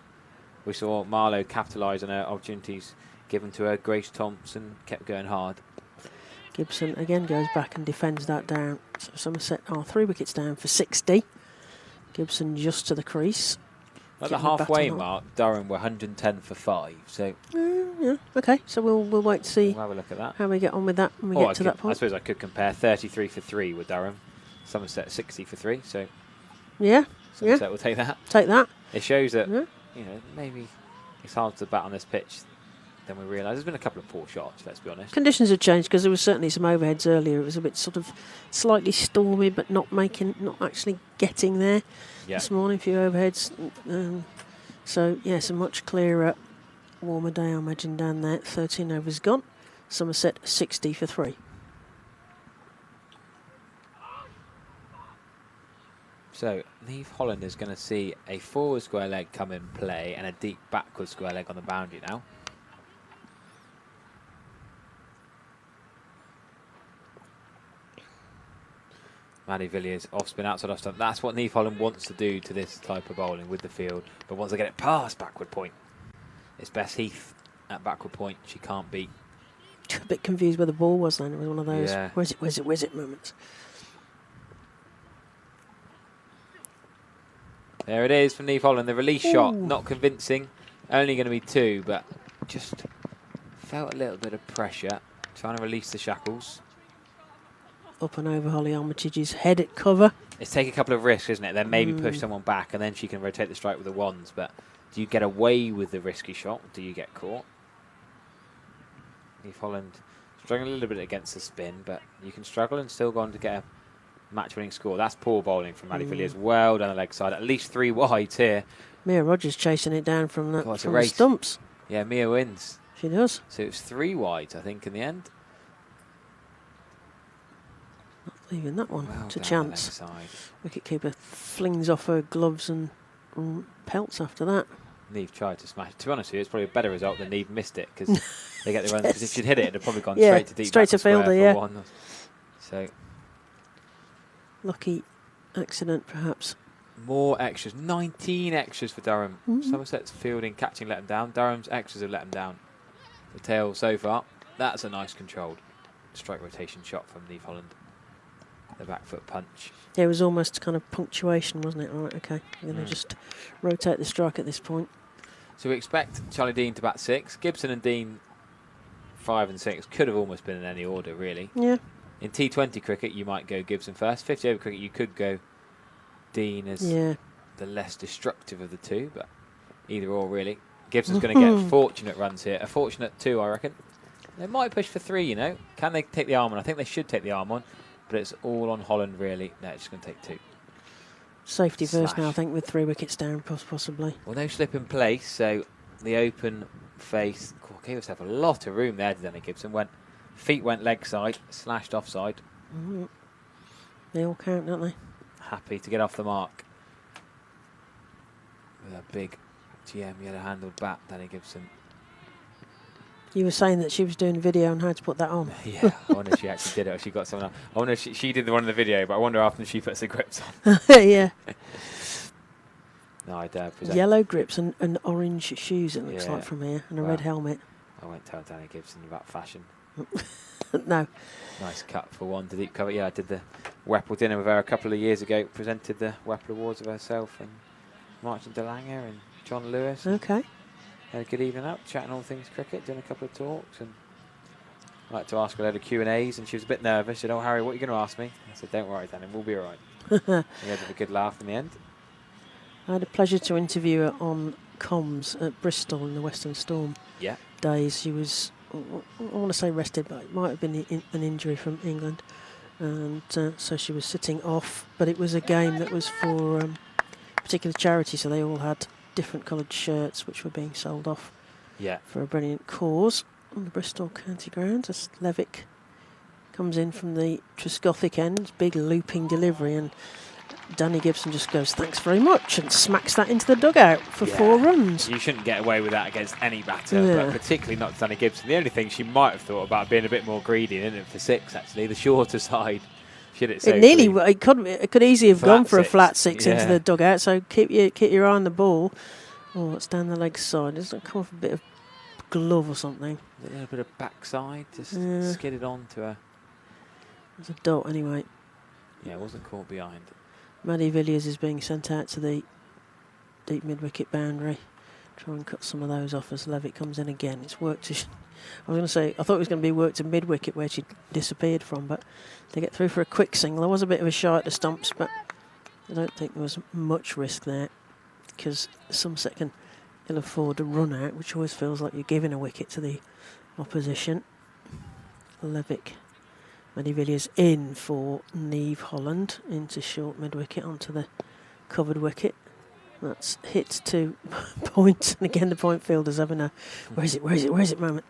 We saw Marlowe capitalise on her opportunities given to her. Grace Thompson kept going hard. Gibson again goes back and defends that down. So Somerset are 3 wickets down for 60. Gibson just to the crease. At the halfway mark, Durham were 110 for 5. So yeah, okay. So we'll wait to see we'll have a look at that. how we get on with that when we get to that point. I suppose I could compare 33 for 3 with Durham. Somerset 60 for 3. So yeah, Somerset will take that. Take that. It shows that maybe it's hard to bat on this pitch than we realise. There's been a couple of poor shots, let's be honest. Conditions have changed because there was certainly some overheads earlier. It was a bit sort of slightly stormy, but not actually getting there. This morning, a few overheads. So yes, a much clearer, warmer day, I imagine, down there. 13 overs gone. Somerset 60 for 3. So Neve Holland is going to see a forward square leg come in play and a deep backward square leg on the boundary now. Maddie Villiers off spin, outside off stump. That's what Neve Holland wants to do to this type of bowling with the field. But once they get it past backward point, it's Bess Heath at backward point. She can't beat. A bit confused where the ball was then. It was one of those where's it moments. There it is from Neve Holland. The release shot, not convincing. Only going to be 2, but just felt a little bit of pressure. Trying to release the shackles. Up and over Holly Armitage's head at cover. It's take a couple of risks, isn't it? Then maybe push someone back and then she can rotate the strike with the wands. But do you get away with the risky shot? Do you get caught? Neve Holland struggling a little bit against the spin, but you can struggle and still go on to get a match-winning score. That's poor bowling from Maddie Villiers. Well down the leg side. At least 3 wides here. Mia Rogers chasing it down from the stumps. Yeah, Mia wins. She does. So it's 3 wides, I think, in the end. Leaving that one to chance. Wicketkeeper flings off her gloves and pelts after that. Neve tried to smash it. To be honest with you, it's probably a better result than Neve missed it because they get the runs. Because if she'd hit it, it'd have probably gone straight to deep. Straight to fielder, yeah. So lucky accident, perhaps. More extras. 19 extras for Durham. Somerset's fielding, catching, let them down. Durham's extras have let them down. The tail so far. That's a nice controlled strike rotation shot from Neve Holland. The back foot punch. Yeah, it was almost kind of punctuation, wasn't it? All right, okay. We're going to just rotate the strike at this point. So we expect Charlie Dean to bat 6. Gibson and Dean 5 and 6. Could have almost been in any order, really. Yeah. In T20 cricket, you might go Gibson first. 50 over cricket, you could go Dean as the less destructive of the two, but either or, really. Gibson's going to get fortunate runs here. A fortunate 2, I reckon. They might push for 3, you know. Can they take the arm on? I think they should take the arm on. But it's all on Holland, really. No, it's just going to take 2. Safety first now, I think, with 3 wickets down, possibly. Well, no slip in place, so the open face gave herself a lot of room there, Danny Gibson. Feet went leg side, slashed offside. They all count, don't they? Happy to get off the mark. With a big GM yellow-handled bat, Danny Gibson. You were saying that she was doing a video on how to put that on. Yeah, I wonder if she actually did it or she got someone else. I wonder if she did the one in the video, but I wonder after she puts the grips on. Yeah. No, I dare present. Yellow grips and orange shoes, it looks like from here, and a red helmet. I won't tell Danny Gibson about fashion. No. Nice cut for 1 to deep cover. Yeah, I did the Weppel dinner with her a couple of years ago. Presented the Weppel Awards of herself and Martin Delanger and John Lewis. Okay. Had a good evening out, chatting all things cricket, doing a couple of talks, and I like to ask her a load of Q&As, and she was a bit nervous. She said, "Oh, Harry, what are you going to ask me?" I said, "Don't worry, Danny, we'll be all right." We had a good laugh in the end. I had a pleasure to interview her on comms at Bristol in the Western Storm days. She was, I want to say rested, but it might have been an injury from England, and so she was sitting off, but it was a game that was for a particular charity, so they all had different coloured shirts which were being sold off for a brilliant cause on the Bristol County grounds as Levick comes in from the Trescothick end, big looping delivery, and Danny Gibson just goes, "Thanks very much," and smacks that into the dugout for 4 runs. You shouldn't get away with that against any batter, but particularly not Danny Gibson. The only thing she might have thought about being a bit more greedy, isn't it, for 6 actually, the shorter side. It could easily have gone for a flat 6 into the dugout. So keep your eye on the ball. Oh, it's down the leg side. Doesn't it come off a bit of glove or something? A little bit of backside, just Yeah. skidded onto her. It's a dot anyway. Yeah, it wasn't caught behind. Maddie Villiers is being sent out to the deep mid-wicket boundary. Try and cut some of those off as Levitt comes in again. It's worked to... I was going to say, I thought it was going to be worked to mid-wicket where she disappeared from, but they get through for a quick single. There was a bit of a shy at the stumps, but I don't think there was much risk there because Somerset can ill afford a run out, which always feels like you're giving a wicket to the opposition. Levitt, Maddie Villiers in for Neve Holland into short mid-wicket onto the covered wicket. That's hit to point, and again the point fielder's having a where is it moment.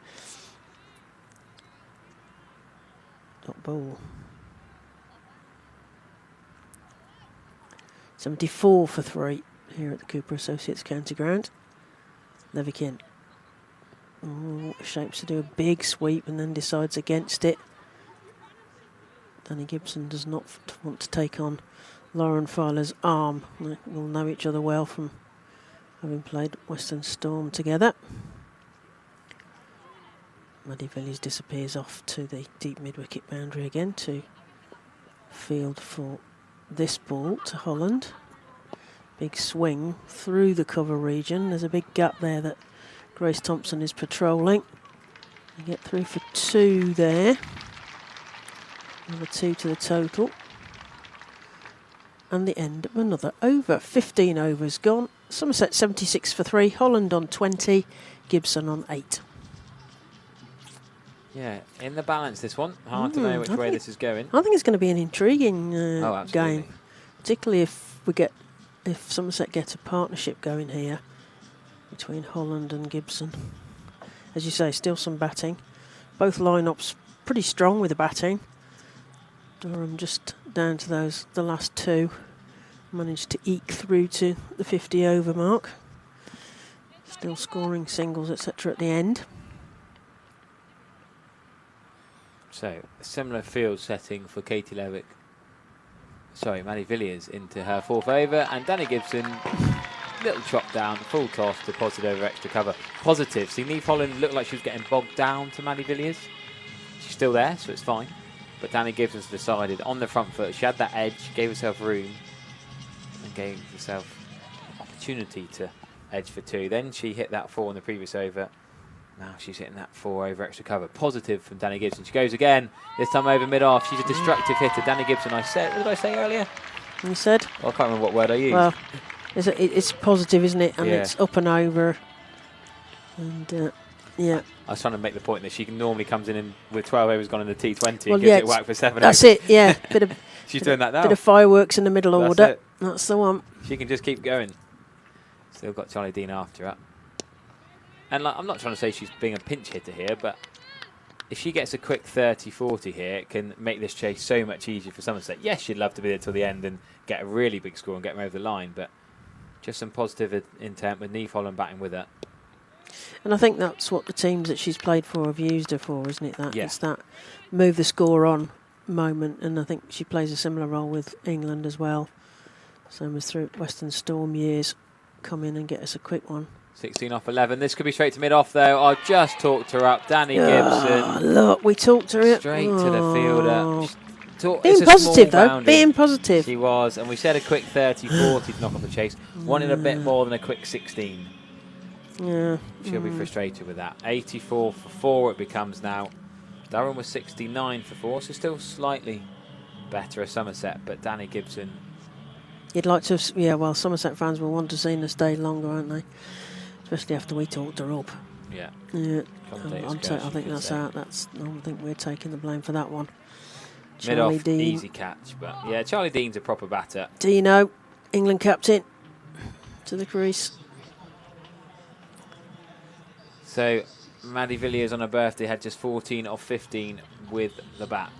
Dot ball. 74 for 3 here at the Cooper Associates County Ground. Levikin shapes to do a big sweep and then decides against it. Danny Gibson does not want to take on Lauren Filer's arm. They will know each other well from having played Western Storm together. Maddie Villiers disappears off to the deep mid-wicket boundary again to field for this ball to Holland. Big swing through the cover region. There's a big gap there that Grace Thompson is patrolling. They get through for 2 there. Another 2 to the total. And the end of another over. 15 overs gone. Somerset 76 for 3. Holland on 20. Gibson on 8. Yeah, in the balance this one. Hard to know which way this is going. I think it's going to be an intriguing Absolutely. game, particularly if Somerset get a partnership going here between Holland and Gibson. As you say, still some batting. Both lineups pretty strong with the batting. Durham just down to the last 2. Managed to eke through to the 50 over mark. Still scoring singles, etc. at the end. So, a similar field setting for Katie Levick. Sorry, Maddie Villiers into her 4th over, and Danny Gibson, little chop down, full toss to Positive over extra cover. Positive. See, Neve Holland looked like she was getting bogged down to Maddie Villiers. She's still there, so it's fine. But Danny Gibson's decided on the front foot. She had that edge, gave herself room, and gave herself opportunity to edge for 2. Then she hit that 4 in the previous over. Now she's hitting that 4 over extra cover. Positive from Danny Gibson. She goes again, this time over mid-off. She's a destructive hitter. Danny Gibson, what did I say earlier? You said? Well, I can't remember what word I used. Well, it's positive, isn't it? And Yeah. it's up and over. And, yeah. I was trying to make the point that she normally comes in with 12 overs gone in the T20 Well, and gives yeah, it whack for 7 That's overs. it, yeah. She's doing that now. Bit of fireworks in the middle That's order. it. That's the one. She can just keep going. Still got Charlie Dean after her. And I'm not trying to say she's being a pinch hitter here, but if she gets a quick 30-40 here, it can make this chase so much easier for Somerset. Yes, she'd love to be there till the end and get a really big score and get them over the line, but just some positive intent with Neve Holland batting with her. And I think that's what the teams that she's played for have used her for, isn't it? Yeah. It's that move the score on moment, and I think she plays a similar role with England as well. Same as through Western Storm years. Come in and get us a quick one. 16 off 11. This could be straight to mid-off, though. I just talked her up. Danny Gibson. Look, we talked her up. Straight to the fielder. Being positive, though. Being positive. She was. And we said a quick 30-40 to knock off the chase. Wanted a bit more than a quick 16. Yeah. She'll be frustrated with that. 84 for 4 it becomes now. Durham was 69 for 4, so still slightly better as Somerset. But Danny Gibson. You'd like to have... Yeah, well, Somerset fans will want to see her stay longer, won't they? Especially after we talked her up. Yeah. Yeah. Commentators I think that's out. I think we're taking the blame for that one. Mid-off, easy catch. But yeah, Charlie Dean's a proper batter. Dino, England captain, to the crease. So Maddie Villiers on her birthday had just 14 off 15 with the bat.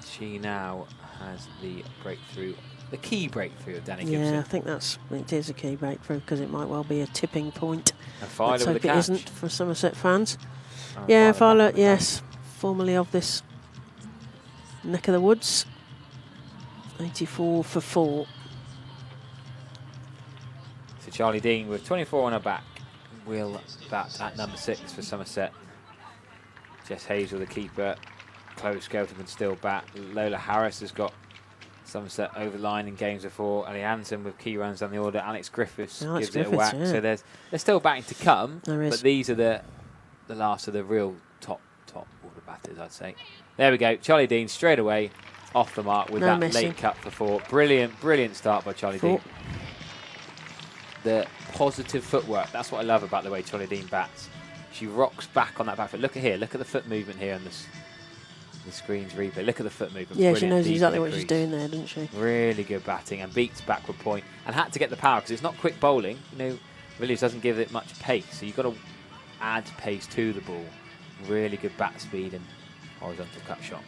She now has the breakthrough. The key breakthrough of Danny Gibson. Yeah, I think it is a key breakthrough because it might well be a tipping point. And Filer Let's with hope the it catch. isn't for Somerset fans. Oh, Yeah, Filer, Filer, yes, formerly of this neck of the woods. 84 for 4. So Charlie Dean with 24 on her back will bat at number 6 for Somerset. Jess Hazel, the keeper. Chloe Skelton can still bat. Lola Harris has got Somerset over the line in games before. Ali Hansen with key runs down the order. Alex Griffiths gives it a whack. Yeah. So there's still batting to come. There is. But these are the last of the real top order batters, I'd say. There we go. Charlie Dean straight away off the mark with that late cut for 4. Brilliant start by Charlie Dean. The positive footwork. That's what I love about the way Charlie Dean bats. She rocks back on that back foot. Look at here. Look at the foot movement here on the screen's replay. Look at the foot movement. Yeah, Brilliant. she knows Deep exactly in the what she's crease. doing there, doesn't she? Really good batting and beats backward point and had to get the power because it's not quick bowling. You know, Villiers doesn't give it much pace, so you've got to add pace to the ball. Really good bat speed and horizontal cut shot.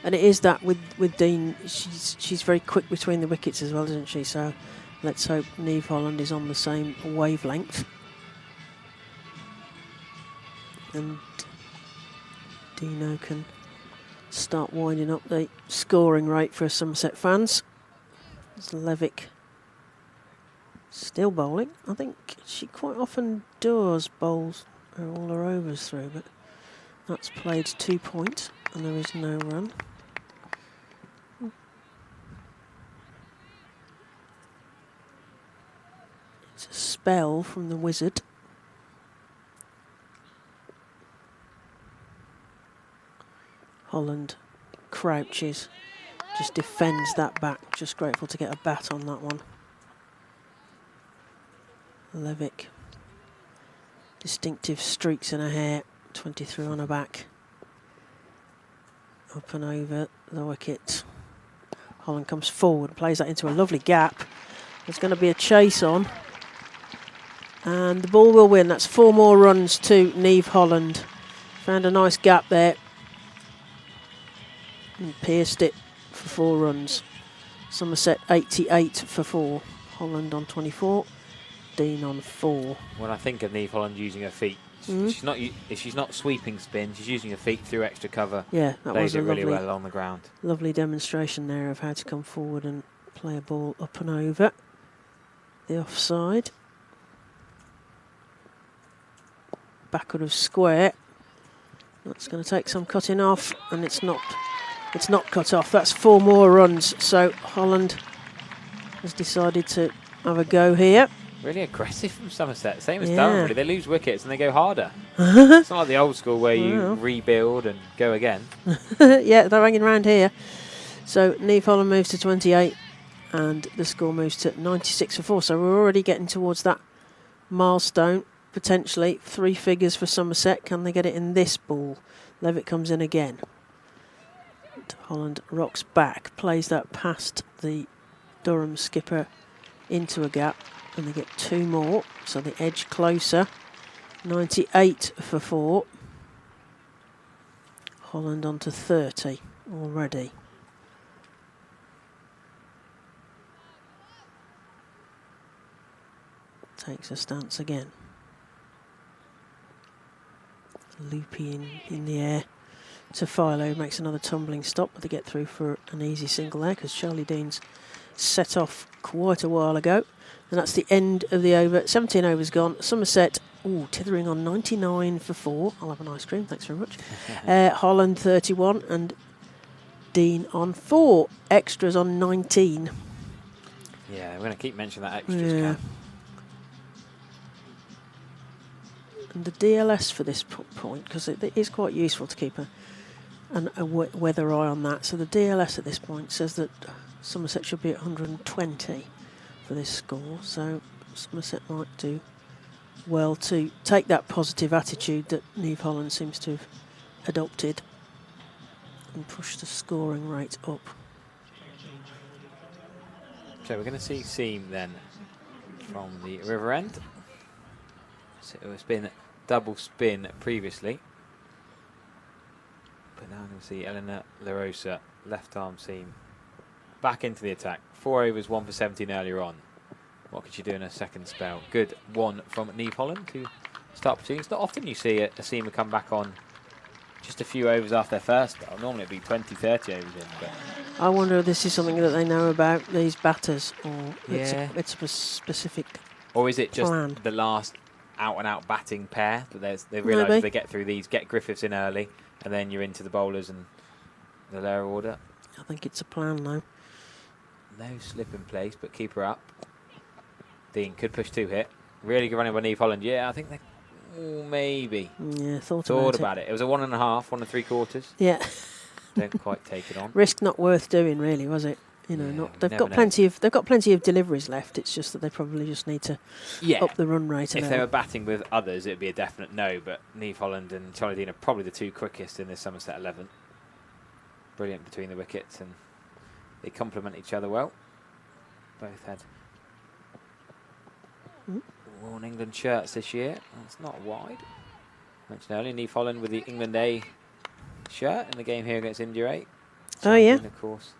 And it is that with Dean, she's very quick between the wickets as well, isn't she? So let's hope Niamh Holland is on the same wavelength. And Dino can start winding up the scoring rate for Somerset fans. As Levick still bowling. I think she quite often does bowls all her overs through, but that's played 2 points and there is no run. It's a spell from the wizard. Holland crouches, just defends that back. Just grateful to get a bat on that one. Levick, distinctive streaks in her hair, 23 on her back. Up and over the wicket. Holland comes forward, plays that into a lovely gap. There's going to be a chase on. And the ball will win. That's 4 more runs to Niamh Holland. Found a nice gap there. And pierced it for 4 runs. Somerset 88 for 4. Holland on 24. Dean on 4. When I think of Niamh Holland using her feet, if she's not sweeping spin, she's using her feet through extra cover. Yeah, that was Plays a it really lovely, well on the ground. lovely demonstration there of how to come forward and play a ball up and over the offside. Backward of square. That's going to take some cutting off, and it's not cut off. That's 4 more runs. So Holland has decided to have a go here. Really aggressive from Somerset. Same as Yeah. Durham, really. They lose wickets and they go harder. It's not like the old school where you rebuild and go again. Yeah, they're hanging around here. So Niamh Holland moves to 28 and the score moves to 96 for 4. So we're already getting towards that milestone. Potentially 3 figures for Somerset. Can they get it in this ball? Levitt comes in again. And Holland rocks back, plays that past the Durham skipper into a gap, and they get 2 more, so the edge closer. 98 for 4. Holland on to 30 already. Takes a stance again. Loopy in the air to Philo, makes another tumbling stop, but they get through for an easy single there because Charlie Dean's set off quite a while ago. And that's the end of the over. 17 overs gone. Somerset, tithering on 99 for 4. I'll have an ice cream, thanks very much. Holland 31 and Dean on 4. Extras on 19. Yeah, we're going to keep mentioning that extras, Yeah. Cam. And the DLS for this point, because it is quite useful to keep a weather eye on that. So the DLS at this point says that Somerset should be at 120 for this score. So Somerset might do well to take that positive attitude that Niamh Holland seems to have adopted and push the scoring rate up. So we're going to see Seam then from the River End. So it's been double spin previously. But now we'll see Eleanor LaRosa, left arm seam, back into the attack. 4 overs, 1 for 17 earlier on. What could she do in her second spell? Good one from Niamh Holland to start proceedings. Not often you see a seamer come back on just a few overs after their first spell. Normally it'd be 20, 30 overs in. But I wonder if this is something that they know about these batters, or Yeah. it's a specific. or is it just Planned. the last out-and-out batting pair that they realise Maybe. if they get through these, get Griffiths in early, and then you're into the bowlers and the lower order. I think it's a plan though. No slip in place, but keep her up. Dean could push 2 hit. Really good running by Neve Holland. Yeah, I think they maybe Yeah, thought about it. It was a 1.5, 1 3/4. Yeah. Don't quite take it on. Risk not worth doing, really, was it? You know, Yeah, not we they've never got know. plenty of deliveries left. It's just that they probably just need to Yeah. up the run rate a If they were little. batting with others, it'd be a definite no. But Neve Holland and Charlie Dean are probably the 2 quickest in this Somerset 11. Brilliant between the wickets, and they complement each other well. Both had worn England shirts this year. It's not wide. Mentioned earlier, Neve Holland with the England A shirt in the game here against India 8. Oh, yeah. Dean, of course,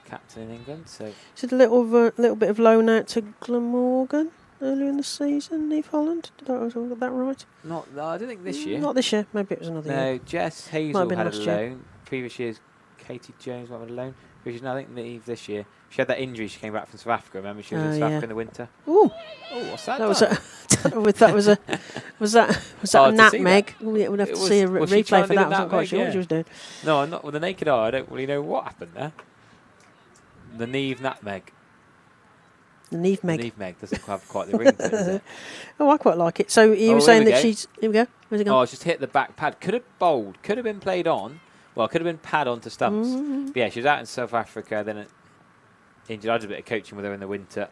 captain in England. So Is it a little bit of loan out to Glamorgan earlier in the season? Neve Holland, did I got that right? no, I don't think this year. Not this year. Maybe it was another year. No, Jess Hazel been had a last year. loan. Previous years, Katie Jones might have had a loan. Previous, no, I think Neve this year. She had that injury. She came back from South Africa. Remember, she was in Oh, South yeah. Africa in the winter. Ooh, Oh, what's that? that was done? a. don't know if that was a. Was that Hard a to see nutmeg? We'd have It to was- see a was she trying replay to for do that. the I wasn't quite nutmeg? sure what Yeah. she was doing. No, I'm not with the naked eye. I don't really know what happened there. The Neve nutmeg. The Neve meg. The Neve meg doesn't have quite the ring to it, does it? Oh, I quite like it. So you Oh, were here saying we that go. she's. Here we go. Where's it Oh, gone? it's just hit the back pad. Could have bowled. Could have been played on. Well, could have been pad onto stumps. But yeah, she was out in South Africa. Then injured. I did a bit of coaching with her in the winter.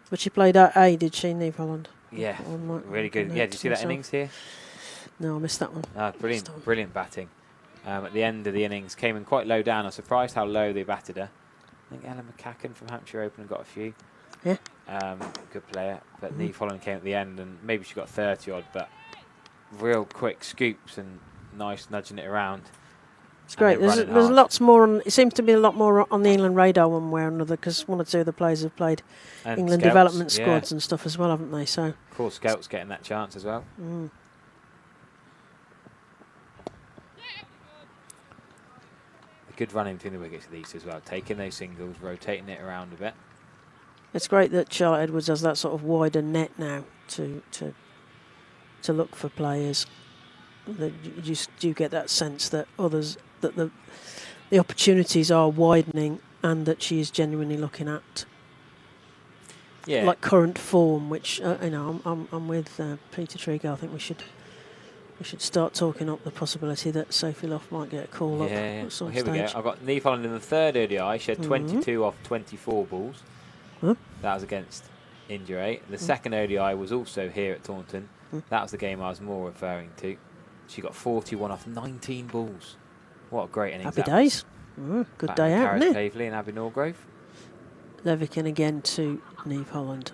But she played at A, did she, Neve Holland? Yeah, I might really make a good. note Yeah, did to you see that myself. innings here? No, I missed that one. Ah, Stop. brilliant batting. At the end of the innings, came in quite low down. I was surprised how low they batted her. I think Ellen McCacken from Hampshire Open got a few. Yeah. Good player. But Neve Holland came at the end, and maybe she got 30 odd, but real quick scoops and nice nudging it around. It's And great. they're There's running hard. lots more on. It seems to be a lot more on the England radar one way or another, because one or two of the players have played And England Scouts, development yeah. squads and stuff as well, haven't they? So. Of course, Scouts getting that chance as well. A good run in between the wickets of these as well. Taking those singles, rotating it around a bit. It's great that Charlotte Edwards has that sort of wider net now to look for players. That you just do get that sense that the opportunities are widening, and that she is genuinely looking at Yeah. like current form. Which I'm with Peter Trego. I think we should start talking up the possibility that Sophie Loft might get a call up Yeah. at some Well, here we stage. go. I've got Neve Holland in the third ODI. She had 22 off 24 balls. Huh? That was against India 8. The second ODI was also here at Taunton. That was the game I was more referring to. She got 41 off 19 balls. What a great innings. Happy that was. days. Good Back day with out, Karis isn't it? Pavley and Abby Norgrove. Levikin again to Neve Holland.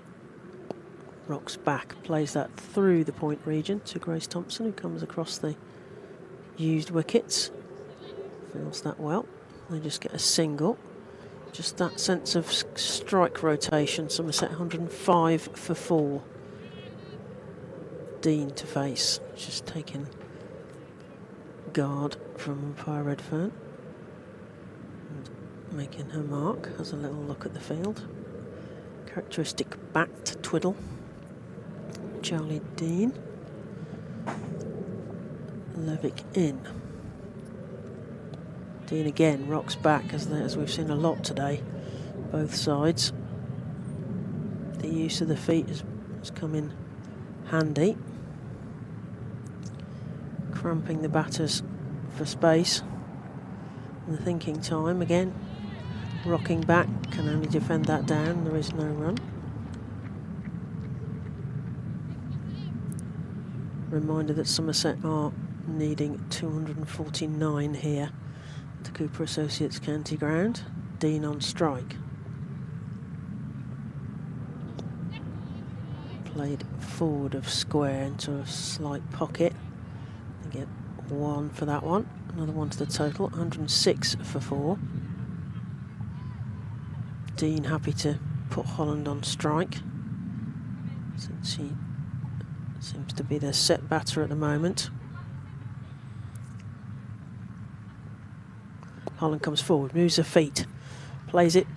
Rocks back, plays that through the point region to Grace Thompson, who comes across the used wickets. Feels that well. They just get a single. Just that sense of strike rotation. Somerset 105 for 4. Dean to face, just taking guard from umpire Redfern. And making her mark, has a little look at the field. Characteristic backed twiddle. Charlie Dean. Levick in. Dean again rocks back, as we've seen a lot today, both sides. The use of the feet has come in handy. Cramping the batters for space. And the thinking time again. Rocking back, can only defend that down, there is no run. Reminder that Somerset are needing 249 here at the Cooper Associates County Ground. Dean on strike. Played forward of square into a slight pocket. They get 1 for that one. Another one to the total, 106 for 4. Dean happy to put Holland on strike, since he seems to be their set batter at the moment. Holland comes forward, moves her feet, plays it.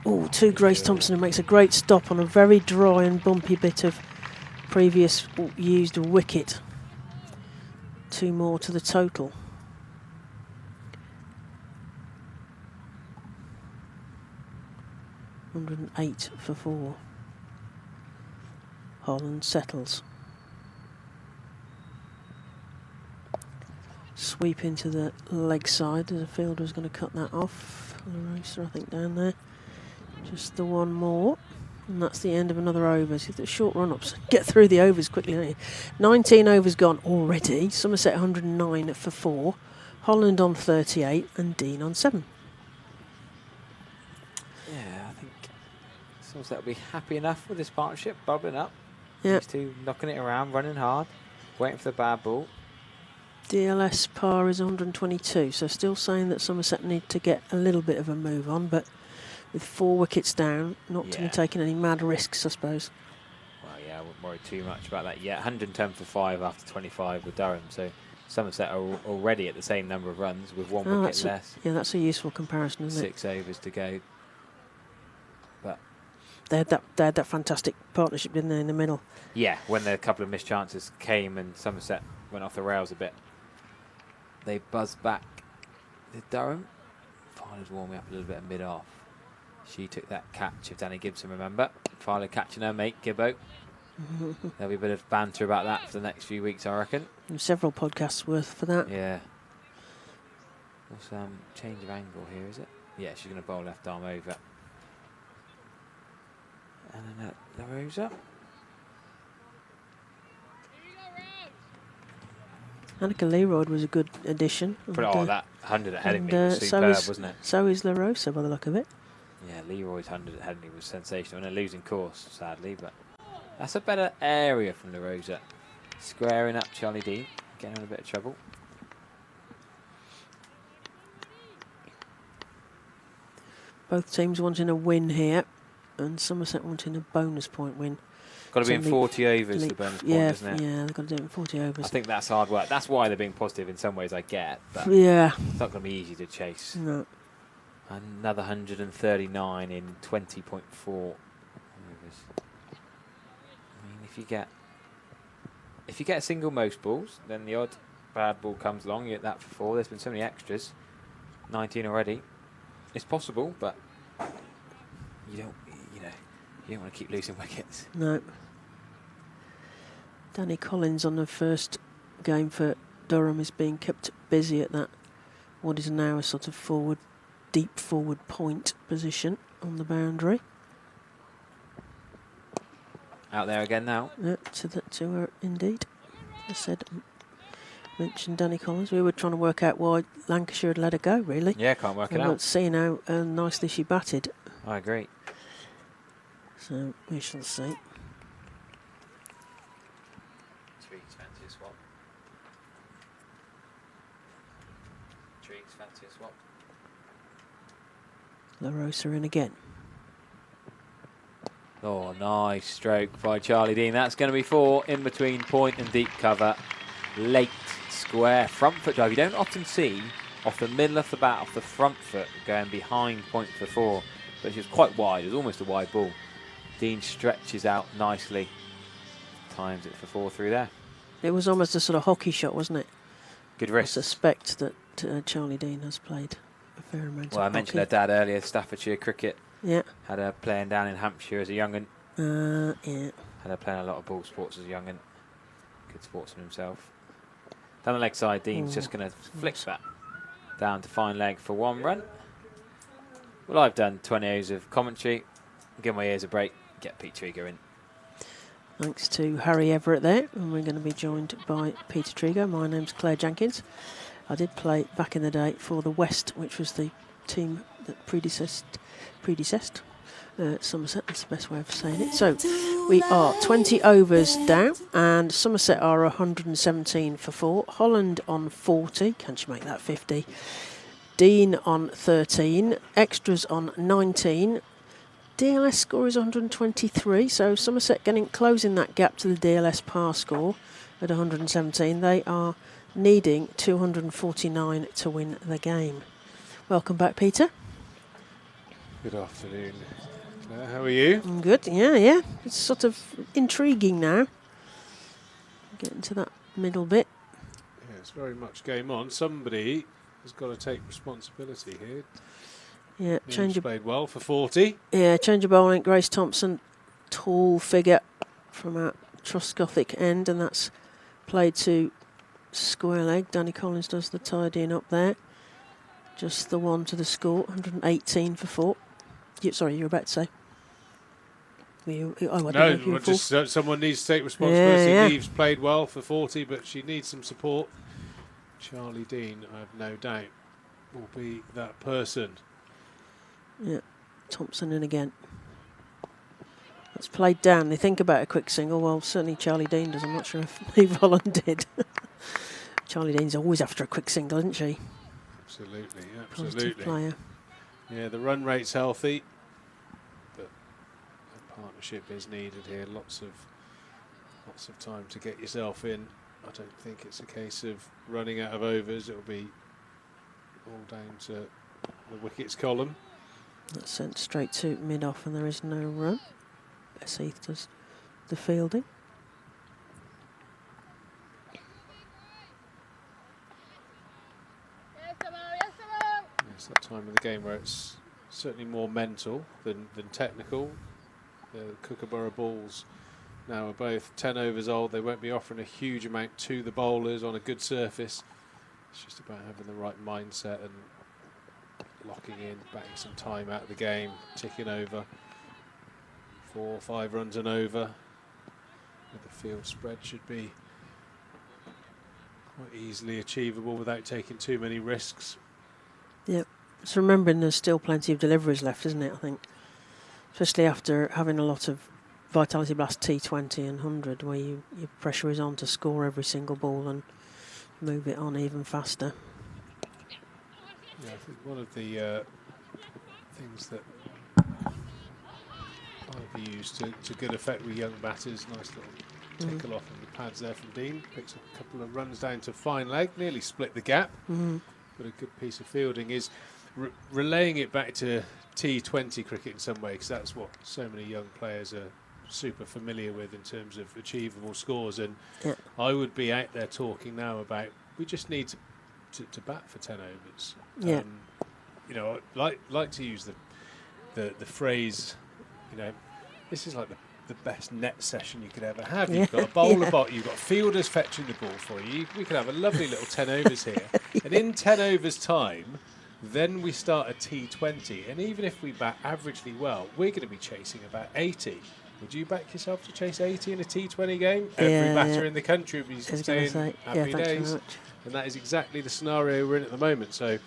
Oh, to Grace Thompson, who makes a great stop on a very dry and bumpy bit of previous used wicket. 2 more to the total. $108 for 4. Holland settles. Sweep into the leg side. There's a fielder who's going to cut that off. The racer, I think, down there. Just the one more. And that's the end of another over. See the short run-ups. Get through the overs quickly, don't you? 19 overs gone already. Somerset 109 for 4. Holland on 38 and Dean on 7. Yeah, I think Somerset will be happy enough with this partnership, bubbling up. Yeah. These two knocking it around, running hard, waiting for the bad ball. DLS par is 122, so still saying that Somerset need to get a little bit of a move on, but with 4 wickets down, not to be taking any mad risks, I suppose. Well, yeah, I wouldn't worry too much about that yet. 110 for 5 after 25 with Durham, so Somerset are already at the same number of runs with 1 wicket less. Yeah, that's a useful comparison, isn't 6 overs to go. But they had that fantastic partnership, didn't they, in the middle? yeah, when the couple of missed chances came and Somerset went off the rails a bit, they buzzed back. Did Durham? Farley's warming up a little bit at mid-off. She took that catch of Danny Gibson, remember? Farley catching her mate, Gibbo. There'll be a bit of banter about that for the next few weeks, I reckon. And several podcasts worth for that. Yeah. What's change of angle here, is it? Yeah, she's going to bowl left arm over. And then La Rosa. Annika Leroyd was a good addition. But that 100 at Headingley was superb, wasn't it? So is La Rosa, by the look of it. Yeah, Leroy's 100 at Headingley was sensational. And a losing course, sadly, but that's a better area from La Rosa. Squaring up Charlie Dean, getting in a bit of trouble. Both teams wanting a win here, and Somerset wanting a bonus point win. Got to be in 40 overs, the bonus point, isn't it? Yeah, they've got to do it in 40 overs. I think that's hard work. That's why they're being positive in some ways, I get. But yeah. It's not going to be easy to chase. No. Another 139 in 20.4 overs. I mean, if you get a single most balls, then the odd bad ball comes along. You get that for 4. There's been so many extras. 19 already. It's possible, but you don't want to keep losing wickets. No. Danny Collins on the first game for Durham is being kept busy at that, what is now a sort of deep forward point position on the boundary. Out there again now. Yeah, to her indeed. I mentioned Danny Collins. We were trying to work out why Lancashire had let her go, really. Yeah, can't work it out. Not seeing how nicely she batted. I agree. So we shall see. Fancy a swap. Fancy a swap. La Rosa in again. Oh, nice stroke by Charlie Dean. That's going to be 4 in between point and deep cover. Late square front foot drive. You don't often see off the middle of the bat, off the front foot, going behind point for 4. But she was quite wide. It was almost a wide ball. Dean stretches out nicely. Times it for 4 through there. It was almost a sort of hockey shot, wasn't it? Good wrist. I suspect that Charlie Dean has played a fair amount of hockey. Well, I mentioned her dad earlier, Staffordshire cricket. Yeah. Had her playing down in Hampshire as a young'un. Yeah. Had her playing a lot of ball sports as a young'un. Good sportsman himself. Down the leg side, Dean's just going to flick that down to fine leg for 1 run. Well, I've done 20 hours of commentary. Give my ears a break. Get Pete Trigo in. Thanks to Harry Everett there, and we're going to be joined by Peter Trigo. My name's Claire Jenkins. I did play back in the day for the West, which was the team that predecessed Somerset. That's the best way of saying it. So we are 20 overs down, and Somerset are 117 for 4. Holland on 40. Can she make that 50? Dean on 13. Extras on 19. DLS score is 123, so Somerset closing that gap to the DLS par score at 117. They are needing 249 to win the game. Welcome back, Peter. Good afternoon. Claire, how are you? I'm good. Yeah. It's sort of intriguing now. Getting to that middle bit. Yeah, it's very much game on. Somebody has got to take responsibility here. Yeah, Change played well for 40. Yeah, change of bowling. Grace Thompson, tall figure from our Truscothic end, and that's played to square leg. Danny Collins does the tidying up there. Just the one to the score, 118 for 4. Sorry, you were about to say. Someone needs to take responsibility. Yeah. Neve's played well for 40, but she needs some support. Charlie Dean, I have no doubt, will be that person. Yeah, Thompson in again. That's played down. They think about a quick single. Well, certainly Charlie Dean does. I'm not sure if Neve Holland did. Charlie Dean's always after a quick single, isn't she? Absolutely. Positive player. Yeah, the run rate's healthy, but a partnership is needed here. Lots of time to get yourself in. I don't think it's a case of running out of overs. It'll be all down to the wickets column. That's sent straight to mid-off, and there is no run. Bess Heath does the fielding. It's that time of the game where it's certainly more mental than technical. The Kookaburra balls now are both 10 overs old. They won't be offering a huge amount to the bowlers on a good surface. It's just about having the right mindset and locking in, batting some time out of the game, ticking over. 4 or 5 runs and over. The field spread should be quite easily achievable without taking too many risks. Yep. It's remembering there's still plenty of deliveries left, isn't it, I think? Especially after having a lot of Vitality Blast T20 and 100, where your pressure is on to score every single ball and move it on even faster. Yeah, I think one of the things that I've used to good effect with young batters, nice little tickle off of the pads there from Dean, picks up a couple of runs down to fine leg, nearly split the gap, but a good piece of fielding is relaying it back to T20 cricket in some way, because that's what so many young players are super familiar with in terms of achievable scores, and I would be out there talking now about we just need to bat for 10 overs. You know, like to use the phrase, you know, this is like the best net session you could ever have. You've got a bowler bot, you've got fielders fetching the ball for you. We could have a lovely little 10 overs here. And in 10 overs time, then we start a T20. And even if we bat averagely well, we're going to be chasing about 80. Would you back yourself to chase 80 in a T20 game? Every batter in the country would be saying happy days. And that is exactly the scenario we're in at the moment. So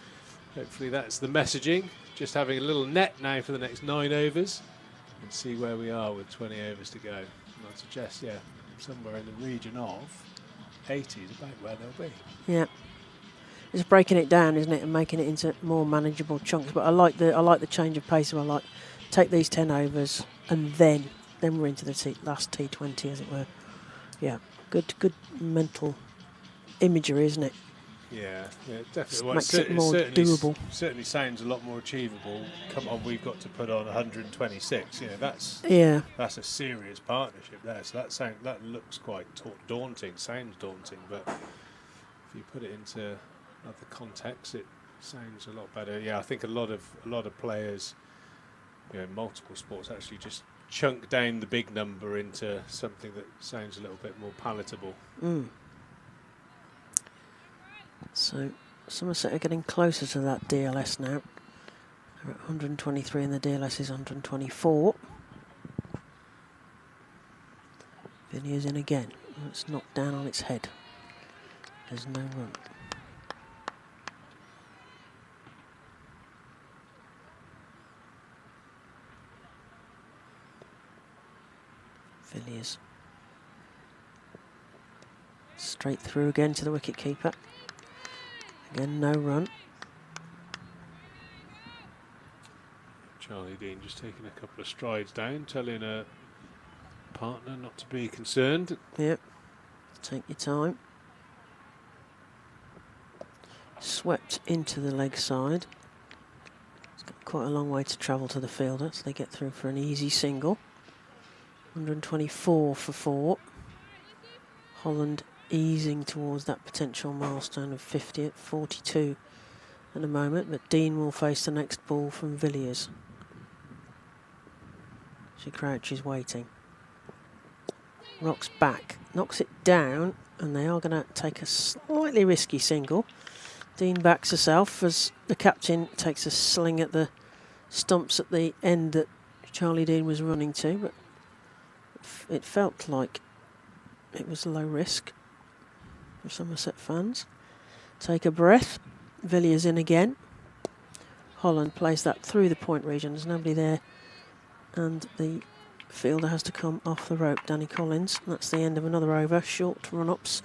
hopefully that's the messaging. Just having a little net now for the next 9 overs. And see where we are with 20 overs to go. And I'd suggest, somewhere in the region of 80 is about where they'll be. Yeah, it's breaking it down, isn't it, and making it into more manageable chunks. But I like the change of pace. So I like take these 10 overs and then we're into the last T20, as it were. Yeah, good mental imagery, isn't it? Yeah, definitely. Makes it more doable. Certainly sounds a lot more achievable. Come on, we've got to put on 126. You know, that's a serious partnership there. So that looks quite daunting. Sounds daunting, but if you put it into other contexts, it sounds a lot better. Yeah, I think a lot of players, you know, multiple sports actually just chunk down the big number into something that sounds a little bit more palatable. So Somerset are getting closer to that DLS now. They're at 123 and the DLS is 124. Villiers in again. It's knocked down on its head. There's no run. Villiers. Straight through again to the wicket keeper. Again, no run. Charlie Dean just taking a couple of strides down, telling a partner not to be concerned. Yep, take your time. Swept into the leg side. quite a long way to travel to the fielder, so they get through for an easy single. 124 for 4. Holland easing towards that potential milestone of 50 at 42 at the moment, but Dean will face the next ball from Villiers. She crouches waiting. Rocks back, knocks it down, and they are going to take a slightly risky single. Dean backs herself as the captain takes a sling at the stumps at the end that Charlie Dean was running to, but it felt like it was low risk for Somerset fans. Take a breath. Villiers in again. Holland plays that through the point region. There's nobody there, and the fielder has to come off the rope. Danny Collins. That's the end of another over. Short run-ups,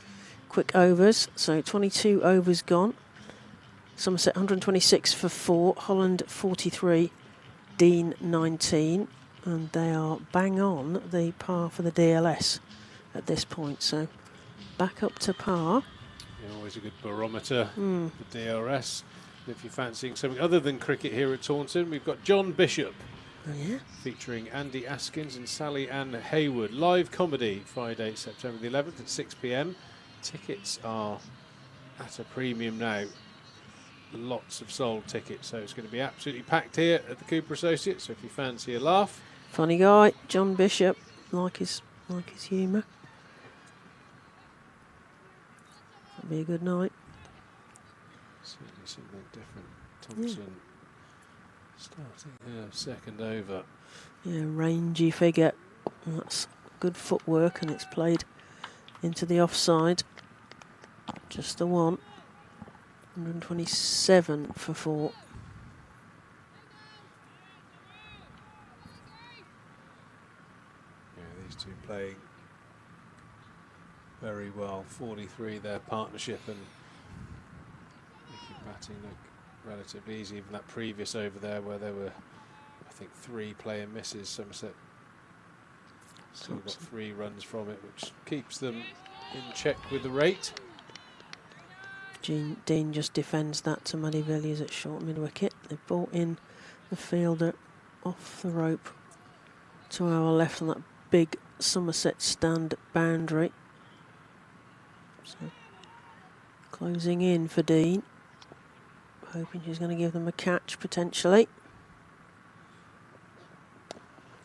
quick overs. So 22 overs gone. Somerset 126 for 4. Holland 43. Dean 19. And they are bang on the par for the DLS at this point. So back up to par. Yeah, always a good barometer, the DRS. If you're fancying something other than cricket here at Taunton, we've got John Bishop. Oh yeah. Featuring Andy Askins and Sally Ann Hayward. Live comedy, Friday, September the 11th at 6 p.m. Tickets are at a premium now. Lots of sold tickets, so it's going to be absolutely packed here at the Cooper Associates. So if you fancy a laugh. Funny guy, John Bishop, like his humour. That'll be a good night. Certainly something different. Thompson starting second over. Yeah, rangy figure. That's good footwork, and it's played into the offside. Just the one. 127 for 4. Yeah, these two playing very well. 43 their partnership, and making batting look relatively easy. Even that previous over there where there were, I think, 3 player misses. Somerset still got 3 runs from it, which keeps them in check with the rate. Dean just defends that to Maddie Villiers at short mid-wicket. They've brought in the fielder off the rope to our left on that big Somerset stand boundary. So closing in for Dean. Hoping she's going to give them a catch potentially.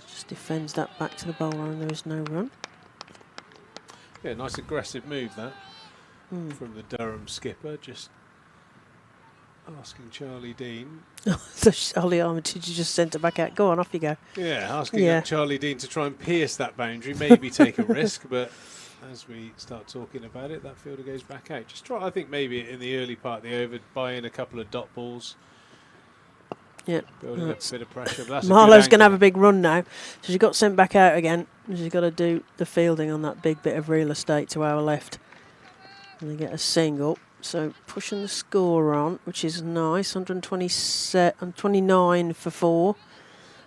Just defends that back to the bowler, and there is no run. Yeah, nice aggressive move that. From the Durham skipper, just asking Charlie Dean. So Ollie Armitage, you just sent it back out. Go on, off you go. Yeah, asking Charlie Dean to try and pierce that boundary, maybe take a risk, but as we start talking about it, that fielder goes back out. Just try, I think maybe in the early part of the over, buy in a couple of dot balls. Yeah, building up a bit of pressure. But that's Marlowe's going to have a big run now, so she got sent back out again. She's got to do the fielding on that big bit of real estate to our left. And they get a single, so pushing the score on, which is nice. 129 for 4.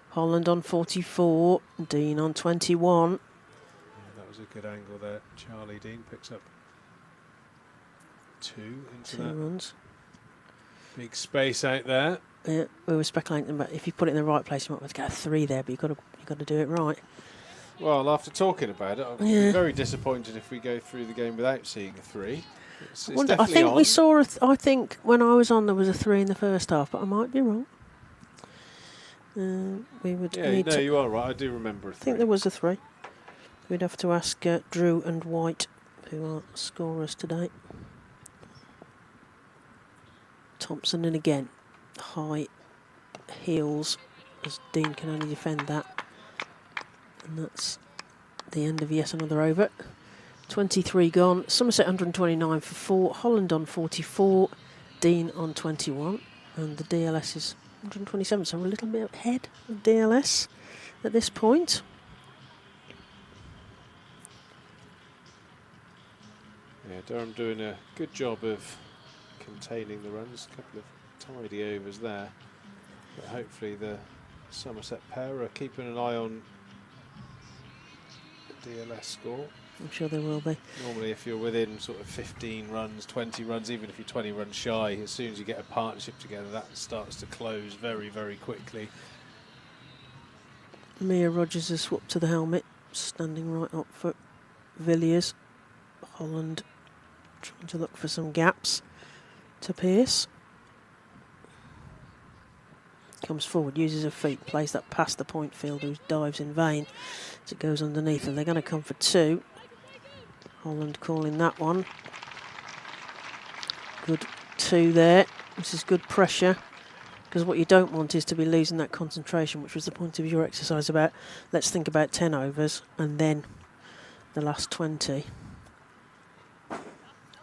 Holland on 44. Dean on 21. Yeah, that was a good angle there. Charlie Dean picks up 2 into 2 that runs. Big space out there. Yeah, we were speculating about if you put it in the right place, you might be able to get a 3 there, but you've got to do it right. Well, after talking about it, I'd be very disappointed if we go through the game without seeing a 3. It's I think on. we saw. I think when I was on, there was a 3 in the first half, but I might be wrong. We would. Yeah, need no, to you are right. I do remember a 3. I think there was a 3. We'd have to ask Drew and White, who are scorers today. Thompson in again. High heels, as Dean can only defend that. And that's the end of yet another over. 23 gone. Somerset 129 for 4. Holland on 44. Dean on 21. And the DLS is 127. So we're a little bit ahead of DLS at this point. Yeah, Durham doing a good job of containing the runs. A couple of tidy overs there. But hopefully the Somerset pair are keeping an eye on the DLS score. I'm sure there will be. Normally, if you're within sort of 15 runs, 20 runs, even if you're 20 runs shy, as soon as you get a partnership together, that starts to close very, very quickly. Mia Rogers has swapped to the helmet, standing right up for Villiers. Holland trying to look for some gaps to Pearce. Comes forward, uses her feet, plays that past the point fielder who dives in vain as it goes underneath, and they're going to come for 2. Holland calling that one. Good 2 there. This is good pressure, because what you don't want is to be losing that concentration, which was the point of your exercise about, let's think about 10 overs and then the last 20.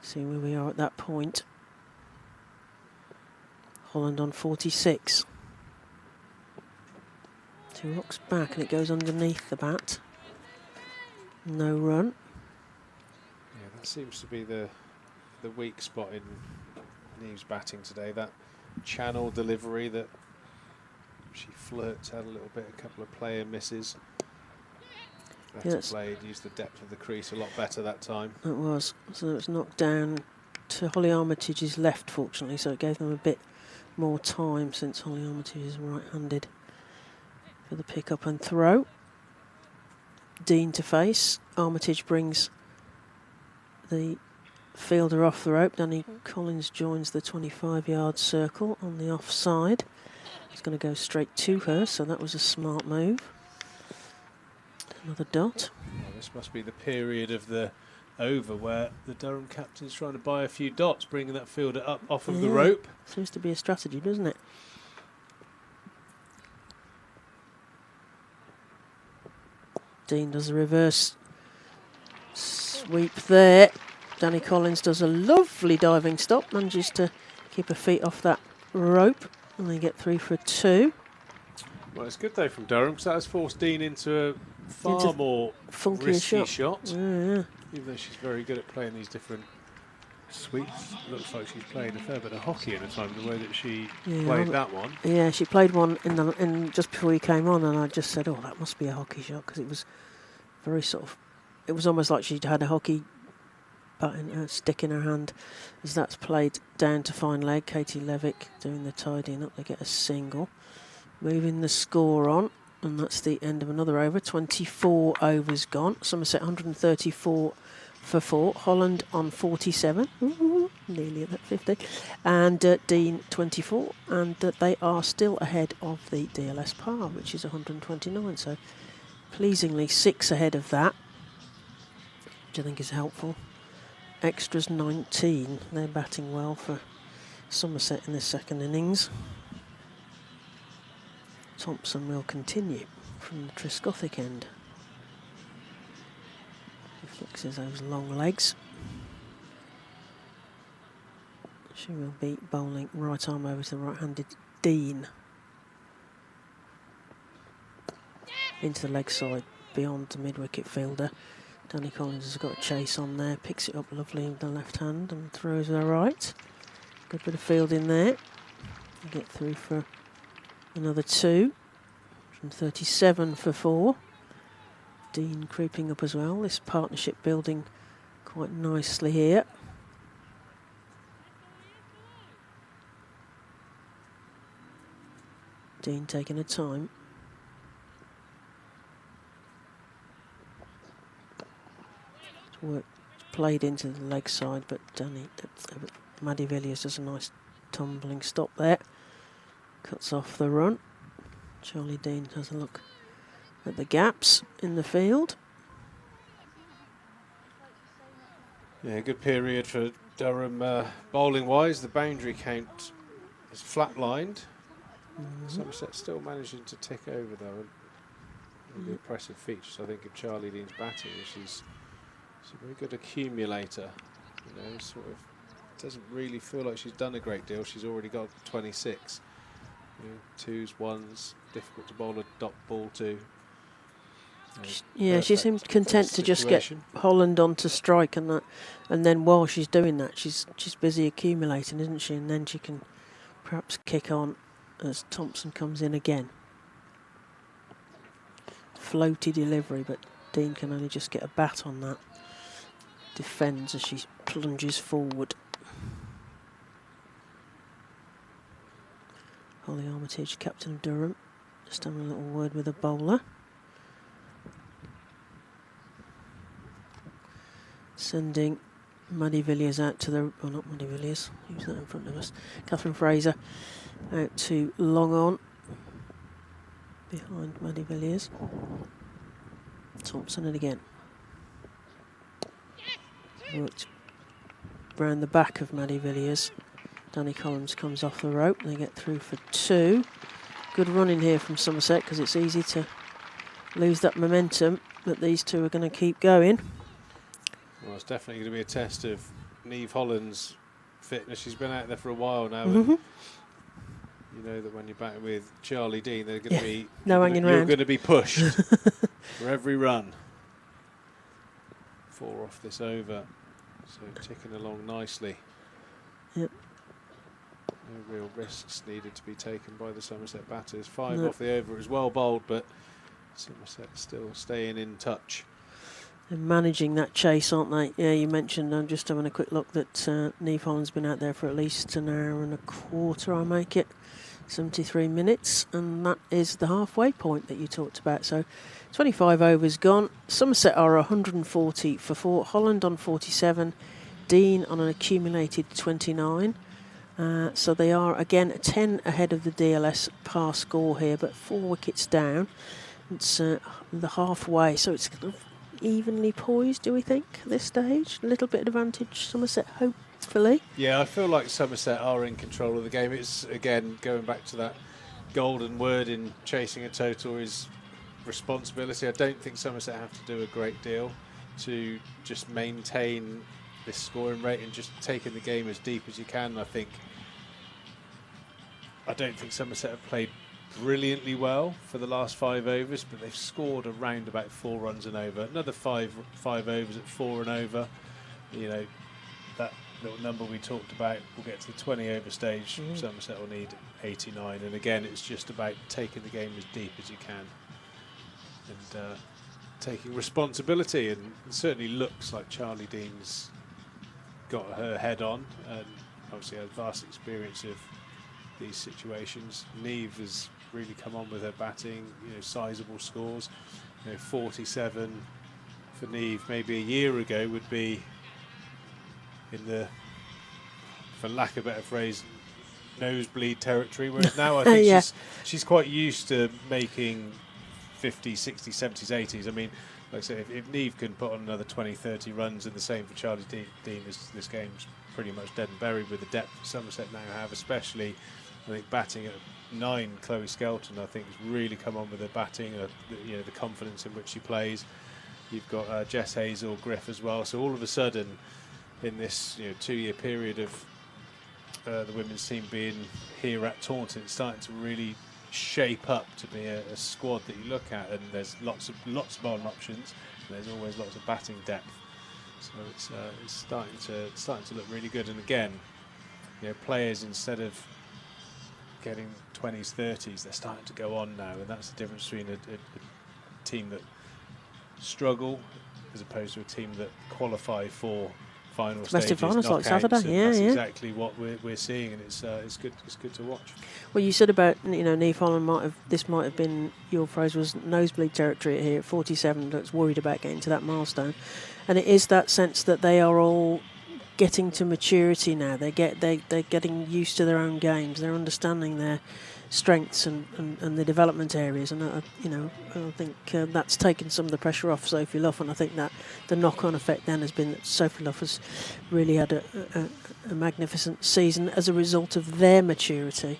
See where we are at that point. Holland on 46. 2 rocks back and it goes underneath the bat. No run. Yeah, that seems to be the weak spot in Neve's batting today. That channel delivery that she flirts, had a little bit, a couple of player misses. Better played, used the depth of the crease a lot better that time. It was. So it's knocked down to Holly Armitage's left, fortunately, so it gave them a bit more time, since Holly Armitage is right-handed, for the pick up and throw. Dean to face. Armitage brings the fielder off the rope. Danny Collins joins the 25-yard circle on the offside. He's going to go straight to her, so that was a smart move. Another dot. Well, this must be the period of the over where the Durham captain's trying to buy a few dots, bringing that fielder up off of the rope. Seems to be a strategy, doesn't it? Dean does a reverse sweep there. Danny Collins does a lovely diving stop, manages to keep her feet off that rope, and they get 3 for 2. Well, it's good though from Durham, because that has forced Dean into a far more risky shot. Yeah. Even though she's very good at playing these different sweeps, looks like she's playing a fair bit of hockey in a time, the way that she played that one. Yeah, she played one in just before you came on, and I just said, oh, that must be a hockey shot, because it was very sort of, it was almost like she'd had a hockey stick in her hand, as that's played down to fine leg. Katie Levick doing the tidying up. They get a single, moving the score on, and that's the end of another over. 24 overs gone. Somerset 134 for 4. Holland on 47, nearly at that 50, and Dean 24, and they are still ahead of the DLS par, which is 129. So pleasingly 6 ahead of that, which I think is helpful. Extras 19. They're batting well for Somerset in the second innings. Thompson will continue from the Triscothic end. He flexes those long legs. She will be bowling right arm over to the right-handed Dean. Into the leg side, beyond the mid-wicket fielder. Danny Collins has got a chase on there, picks it up lovely with the left hand and throws her right. Good bit of fielding there. Get through for another 2. From 37 for 4. Dean creeping up as well. This partnership building quite nicely here. Dean taking her time. Work played into the leg side, but Maddie Villiers does a nice tumbling stop there. Cuts off the run. Charlie Dean has a look at the gaps in the field. Yeah, good period for Durham bowling wise. The boundary count is flatlined. Somerset still managing to tick over though. And the impressive features, I think, of Charlie Dean's batting is she's a very good accumulator. You know, sort of doesn't really feel like she's done a great deal. She's already got 26. You know, 2s, 1s, difficult to bowl a dot ball to. Yeah, she seems content to just get Holland onto strike, and that, and then while she's doing that, she's busy accumulating, isn't she? And then she can perhaps kick on as Thompson comes in again. Floaty delivery, but Dean can only just get a bat on that. defends as she plunges forward. Holly Armitage, captain of Durham, just having a little word with a bowler. Sending Maddie Villiers out to the... Oh, not Maddie Villiers. Who's that in front of us? Catherine Fraser out to long on. Behind Maddie Villiers. Thompson in again. Worked round the back of Maddie Villiers. Danny Collins comes off the rope. They get through for 2. Good running here from Somerset because it's easy to lose that momentum, but these two are going to keep going. Well, it's definitely going to be a test of Niamh Holland's fitness. She's been out there for a while now. Mm-hmm. And you know that when you're back with Charlie Dean, they're going to be you're going to be pushed for every run. 4 off this over, so ticking along nicely. Yep. No real risks needed to be taken by the Somerset batters. 5 off the over is well bowled, but Somerset still staying in touch. They're managing that chase, aren't they? Yeah, you mentioned, I'm just having a quick look, that Niamh Holland's been out there for at least an hour and a quarter, I make it. 73 minutes, and that is the halfway point that you talked about. So 25 overs gone. Somerset are 140 for 4. Holland on 47. Dean on an accumulated 29. So they are, again, 10 ahead of the DLS par score here, but 4 wickets down. It's the halfway, so it's kind of evenly poised, do we think, at this stage? A little bit of advantage, Somerset, hopefully. Yeah, I feel like Somerset are in control of the game. It's, again, going back to that golden word in chasing a total is responsibility. I don't think Somerset have to do a great deal to just maintain this scoring rate and just taking the game as deep as you can. I don't think Somerset have played brilliantly well for the last 5 overs, but they've scored around about 4 runs and over. Another 5 overs at 4 and over. You know, that little number we talked about, we'll get to the 20 over stage. Somerset will need 89, and again, it's just about taking the game as deep as you can and taking responsibility. And it certainly looks like Charlie Dean's got her head on, and obviously has vast experience of these situations. Niamh has really come on with her batting, you know, sizable scores. You know, 47 for Niamh maybe a year ago would be in the, for lack of a better phrase, nosebleed territory, whereas now I think she's quite used to making 50s, 60s, 70s, 80s. I mean, like I say, if Niamh can put on another 20, 30 runs, and the same for Charlie Dean, this game's pretty much dead and buried with the depth Somerset now have, especially, I think, batting at 9, Chloe Skelton, I think, has really come on with her batting, you know, the confidence in which she plays. You've got Jess Hazel, Griff as well. So all of a sudden, in this 2-year period of the women's team being here at Taunton, it's starting to really shape up to be a squad that you look at, and there's lots of bowling options, and there's always lots of batting depth. So it's starting to look really good. And again, you know, players, instead of getting 20s, 30s, they're starting to go on now, and that's the difference between a team that struggle as opposed to a team that qualify for final domestic stages, finals like knockouts, Saturday. that's exactly what we're seeing, and it's good to watch. Well, you said about, you know, Niamh Holland might have been, your phrase was nosebleed territory here at 47, that's worried about getting to that milestone, and it is that sense that they are all getting to maturity now. They're getting used to their own games. They're understanding their strengths and the development areas, and I think that's taken some of the pressure off Sophie Luff, and I think that the knock-on effect then has been that Sophie Luff has really had a magnificent season as a result of their maturity.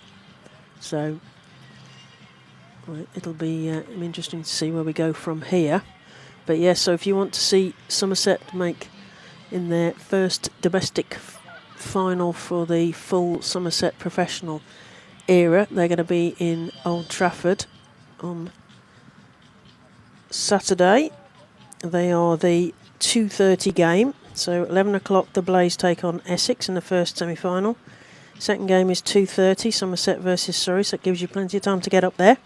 So it'll be interesting to see where we go from here. But yes, so if you want to see Somerset make in their first domestic final for the full Somerset professional era, they're going to be in Old Trafford on Saturday. They are the 2:30 game, so 11 o'clock the Blaze take on Essex in the first semi-final. Second game is 2:30, Somerset versus Surrey, so it gives you plenty of time to get up there.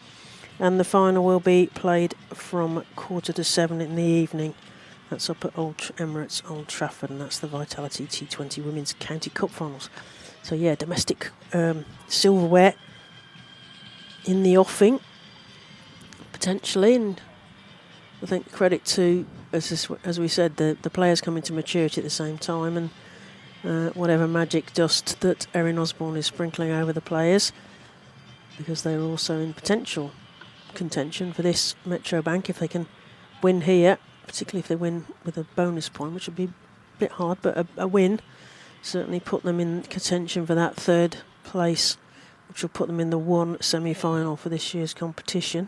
And the final will be played from 6:45 in the evening That's up at Emirates Old Trafford, and that's the Vitality T20 Women's County Cup Finals. So yeah, domestic silverware in the offing, potentially, and I think credit to, as we said, the players coming to maturity at the same time, and whatever magic dust that Erin Osborne is sprinkling over the players, because they're also in potential contention for this Metro Bank if they can win here, particularly if they win with a bonus point, which would be a bit hard, but a win certainly put them in contention for that third place, which will put them in the one semi-final for this year's competition.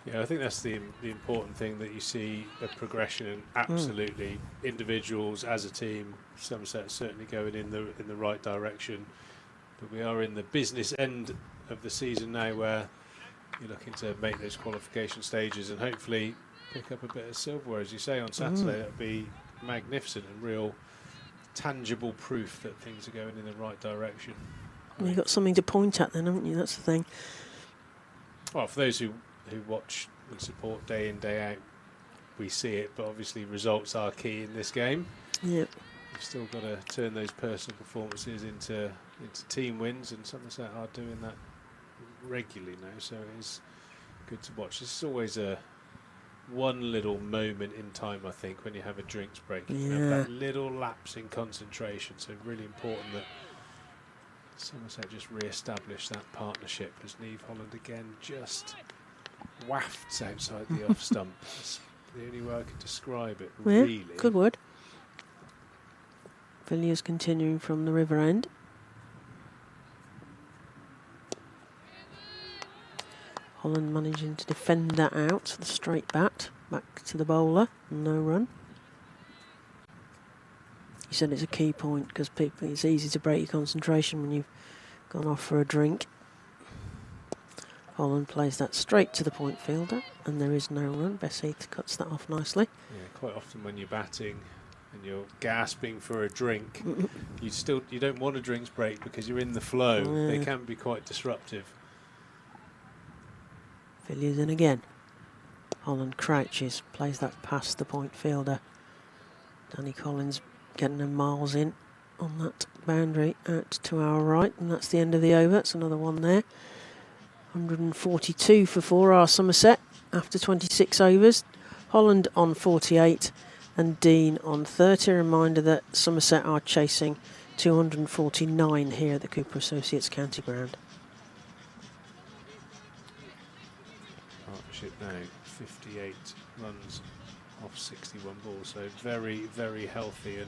Yeah, I think that's the important thing, that you see a progression, and absolutely individuals as a team. Somerset certainly going in the right direction, but we are in the business end of the season now, where you're looking to make those qualification stages and hopefully pick up a bit of silverware, as you say, on Saturday. That'd be magnificent and real tangible proof that things are going in the right direction. You've got something to point at then, haven't you? That's the thing. Well, for those who watch and support day in, day out, we see it, but obviously results are key in this game. Yep. You've still got to turn those personal performances into team wins, and Somerset are doing that regularly now, so it is good to watch. This is always one little moment in time, I think, when you have a drinks break. You can have that little lapse in concentration, so really important that Somerset just re-establish that partnership, as Niamh Holland again just wafts outside the off stump. That's the only way I can describe it, really. Good word. Villiers continuing from the river end. Holland managing to defend that out, the straight bat, back to the bowler, no run. He said it's a key point, because it's easy to break your concentration when you've gone off for a drink. Holland plays that straight to the point fielder, and there is no run. Bessheath cuts that off nicely. Yeah, quite often when you're batting and you're gasping for a drink, you don't want a drinks break because you're in the flow. They can be quite disruptive. Villiers in again. Holland crouches, plays that past the point fielder. Danny Collins getting them miles in on that boundary out to our right, and that's the end of the over. That's another one there. 142 for 4 are Somerset after 26 overs. Holland on 48 and Dean on 30. Reminder that Somerset are chasing 249 here at the Cooper Associates County Ground. Partnership now 58 runs off 61 balls, so very, very healthy, and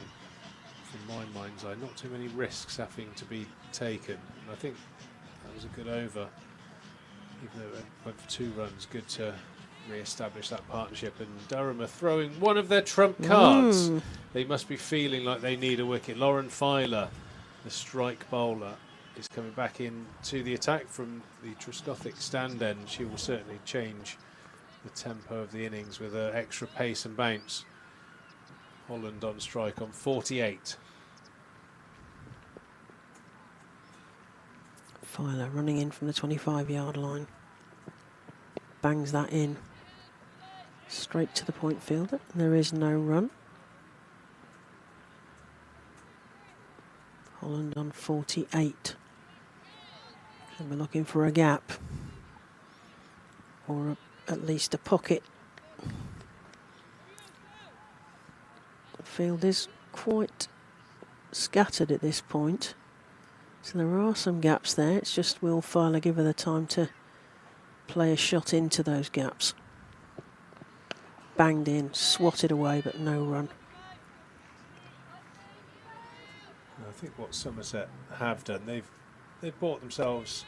from my mind's eye, not too many risks having to be taken. And I think that was a good over, even though it went for 2 runs. Good to re-establish that partnership, and Durham are throwing one of their trump cards. They must be feeling like they need a wicket. Lauren Filer, the strike bowler, is coming back in to the attack from the Trescothick stand end. She will certainly change the tempo of the innings with her extra pace and bounce. Holland on strike on 48. Filer running in from the 25-yard line. Bangs that in. Straight to the point fielder. There is no run. Holland on 48. And we're looking for a gap. Or at least a pocket. The field is quite scattered at this point. So there are some gaps there. It's just, will Filer give her the time to play a shot into those gaps? Banged in, swatted away, but no run. I think what Somerset have done, they've bought themselves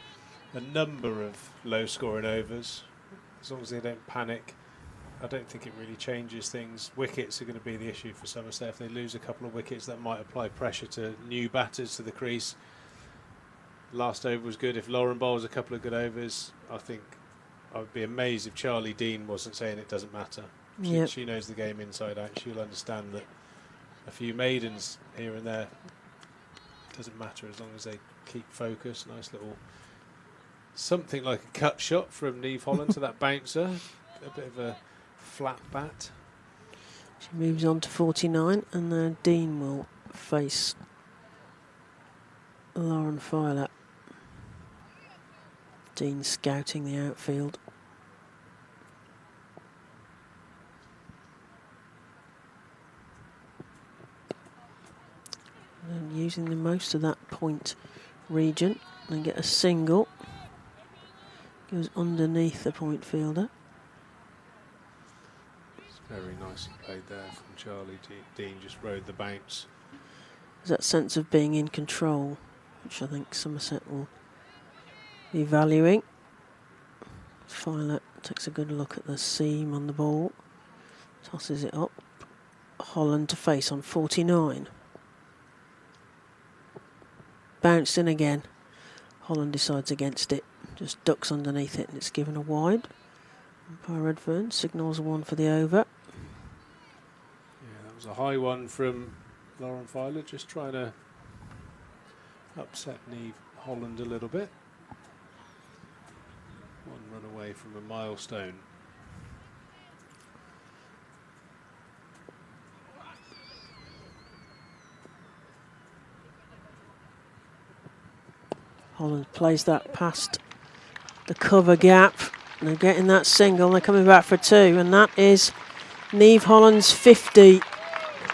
a number of low-scoring overs. As long as they don't panic, I don't think it really changes things. Wickets are going to be the issue for Somerset. If they lose a couple of wickets, that might apply pressure to new batters to the crease. Last over was good. If Lauren bowls a couple of good overs, I think I would be amazed if Charlie Dean wasn't saying it doesn't matter. She knows the game inside out. She'll understand that a few maidens here and there doesn't matter as long as they keep focus. Nice little something like a cut shot from Niamh Holland to that bouncer. A bit of a flat bat. She moves on to 49, and then Dean will face Lauren Filer. Dean scouting the outfield. And using the most of that point region, and get a single. Goes underneath the point fielder. It's very nicely played there from Charlie. Dean just rode the bounce. There's that sense of being in control, which I think Somerset will be valuing. Filer takes a good look at the seam on the ball, tosses it up. Holland to face on 49. Bounced in again. Holland decides against it, just ducks underneath it, and it's given a wide. Umpire Redfern signals one for the over. Yeah, that was a high one from Lauren Filer, just trying to upset Neve Holland a little bit. One run away from a milestone. Holland plays that past the cover gap. And they're getting that single. They're coming back for two, and that is Neve Holland's 50.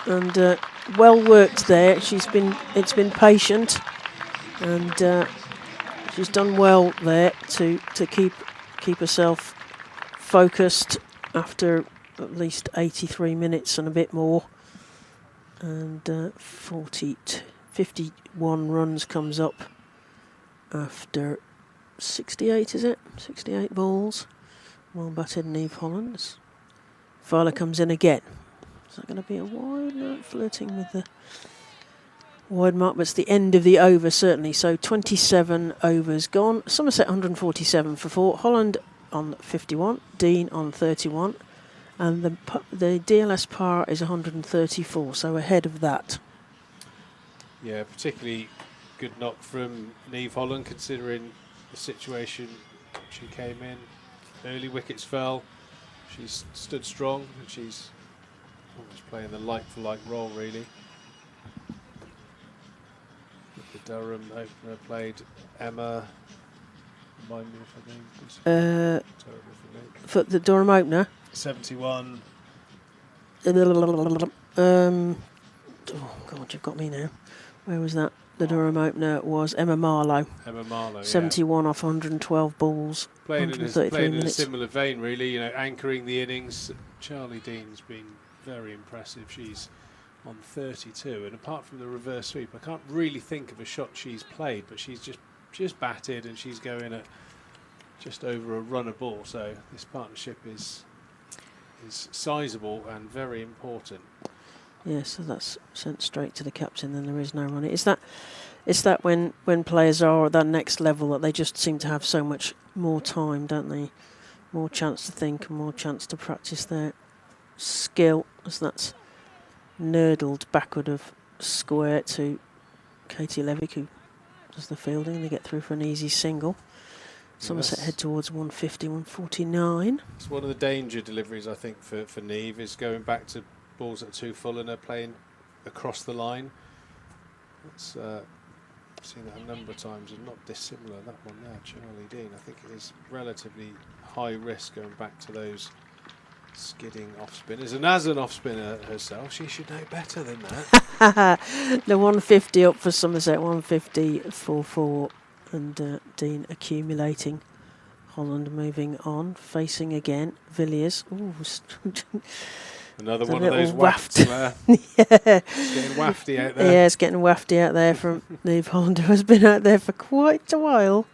And well worked there. It's been patient, and she's done well there to keep herself focused after at least 83 minutes and a bit more. And 51 runs comes up after 68, is it? 68 balls. Well batted, Neve Holland. Filer comes in again. Is that going to be a wide? No, flirting with the wide mark, but it's the end of the over, certainly. So 27 overs gone. Somerset 147 for 4. Holland on 51. Dean on 31. And the DLS par is 134, so ahead of that. Yeah, particularly good knock from Neve Holland, considering the situation she came in. Early wickets fell. She's stood strong, and she's almost playing the like-for-like role, really. The Durham opener played Emma. Remind me of her name, please. Terrible for me. For the Durham opener? 71. Oh, God, you've got me now. Where was that? The Durham opener was Emma Marlowe. Emma Marlowe, 71 off 112 balls. Playing in a minutes. similar vein, really. You know, anchoring the innings. Charlie Dean's been very impressive. She's on 32, and apart from the reverse sweep, I can't really think of a shot she's played, but she's just batted, and she's going at just over a run a ball. So this partnership is sizable and very important. Yeah, so that's sent straight to the captain, then there is no run. It's that when players are at that next level that they just seem to have so much more time, don't they? More chance to think and more chance to practice their skill, as that's nurdled backward of square to Katie Levick, who does the fielding, and they get through for an easy single. Somerset head towards 150, 149. It's one of the danger deliveries, I think, for Neve, is going back to balls that are too full and are playing across the line. That's seen that a number of times, and not dissimilar, that one there, Charlie Dean. I think it is relatively high risk going back to those skidding off spinners, and as an off spinner herself, she should know better than that. The 150 up for Somerset, 150 for 4, and Dean accumulating. Holland moving on, facing again. Villiers. Ooh, another one of those wafts there. Yeah. It's getting wafty out there. Yeah, it's getting wafty out there from Neve Holland, who has been out there for quite a while.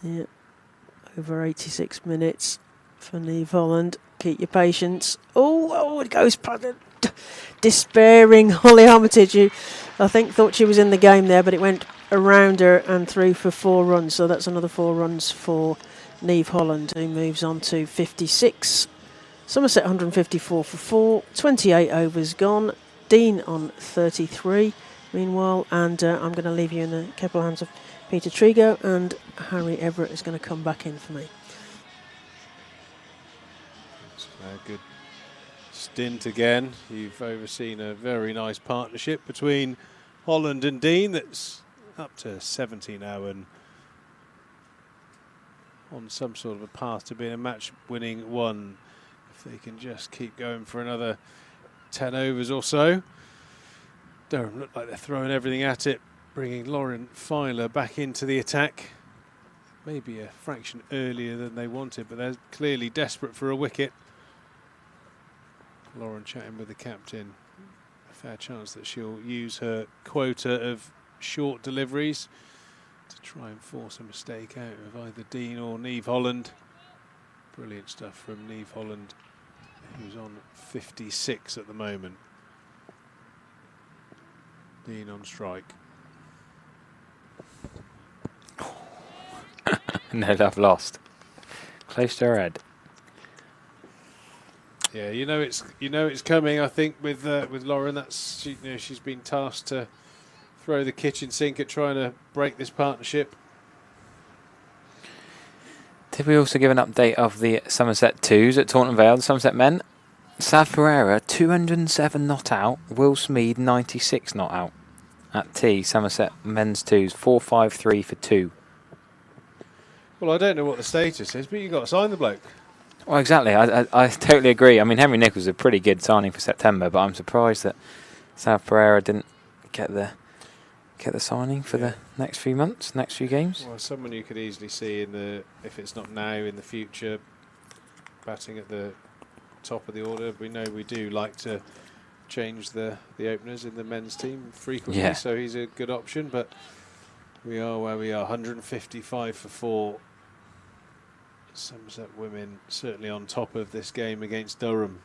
Yeah, over 86 minutes for Neve Holland. Keep your patience. Oh, it goes despairing Holly Armitage, who I think thought she was in the game there, but it went around her and through for 4 runs. So that's another 4 runs for Neve Holland, who moves on to 56. Somerset 154 for 4, 28 overs gone. Dean on 33 meanwhile, and I'm going to leave you in the capable hands of Peter Trigo, and Harry Everett is going to come back in for me. It's a good Stint again. You've overseen a very nice partnership between Holland and Dean that's up to 70 now and on some sort of a path to being a match-winning one. If they can just keep going for another 10 overs or so. Durham look like they're throwing everything at it, bringing Lauren Filer back into the attack. Maybe a fraction earlier than they wanted, but they're clearly desperate for a wicket. Lauren chatting with the captain. A fair chance that she'll use her quota of short deliveries to try and force a mistake out of either Dean or Niamh Holland. Brilliant stuff from Niamh Holland, who's on 56 at the moment. Dean on strike. No love lost. Close to her head. Yeah, you know it's coming. I think with Lauren, that's she's been tasked to throw the kitchen sink at trying to break this partnership. Did we also give an update of the Somerset 2s at Taunton Vale, the Somerset men? Sav Pereira 207 not out, Will Smead 96 not out. At T, Somerset men's 2s 4-5-3 for 2. Well, I don't know what the status is, but you've got to sign the bloke. Well, exactly. I totally agree. I mean, Henry Nichols is a pretty good signing for September, but I'm surprised that Sav Pereira didn't get the signing for the next few months, next few games. Well, someone you could easily see in the, if it's not now, in the future, batting at the top of the order. We know we do like to change the openers in the men's team frequently, so he's a good option, but we are where we are. 155 for 4. Somerset women certainly on top of this game against Durham.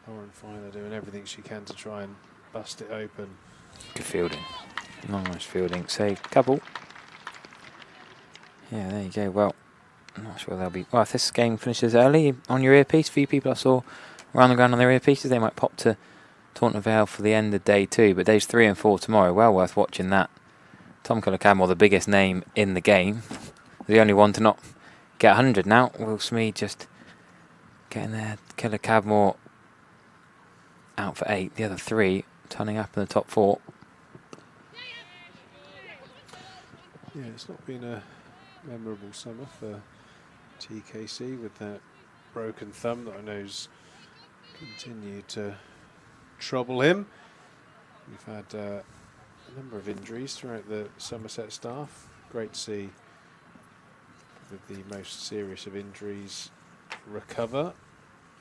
Lauren Filer doing everything she can to try and bust it open. Good fielding. Nice fielding. Save. Couple. Yeah, there you go. Well, I'm not sure they'll be... Well, if this game finishes early on your earpiece, a few people I saw around the ground on their earpieces, they might pop to Taunton Vale for the end of day 2. But days 3 and 4 tomorrow, well worth watching that. Tom Culler-Cadmore, the biggest name in the game. The only one to not get 100 now. Will Smead just getting there. Culler-Cadmore out for 8. The other 3 turning up in the top 4. Yeah, it's not been a memorable summer for TKC with that broken thumb that I know's continued to trouble him. We've had a number of injuries throughout the Somerset staff. Great to see the most serious of injuries recover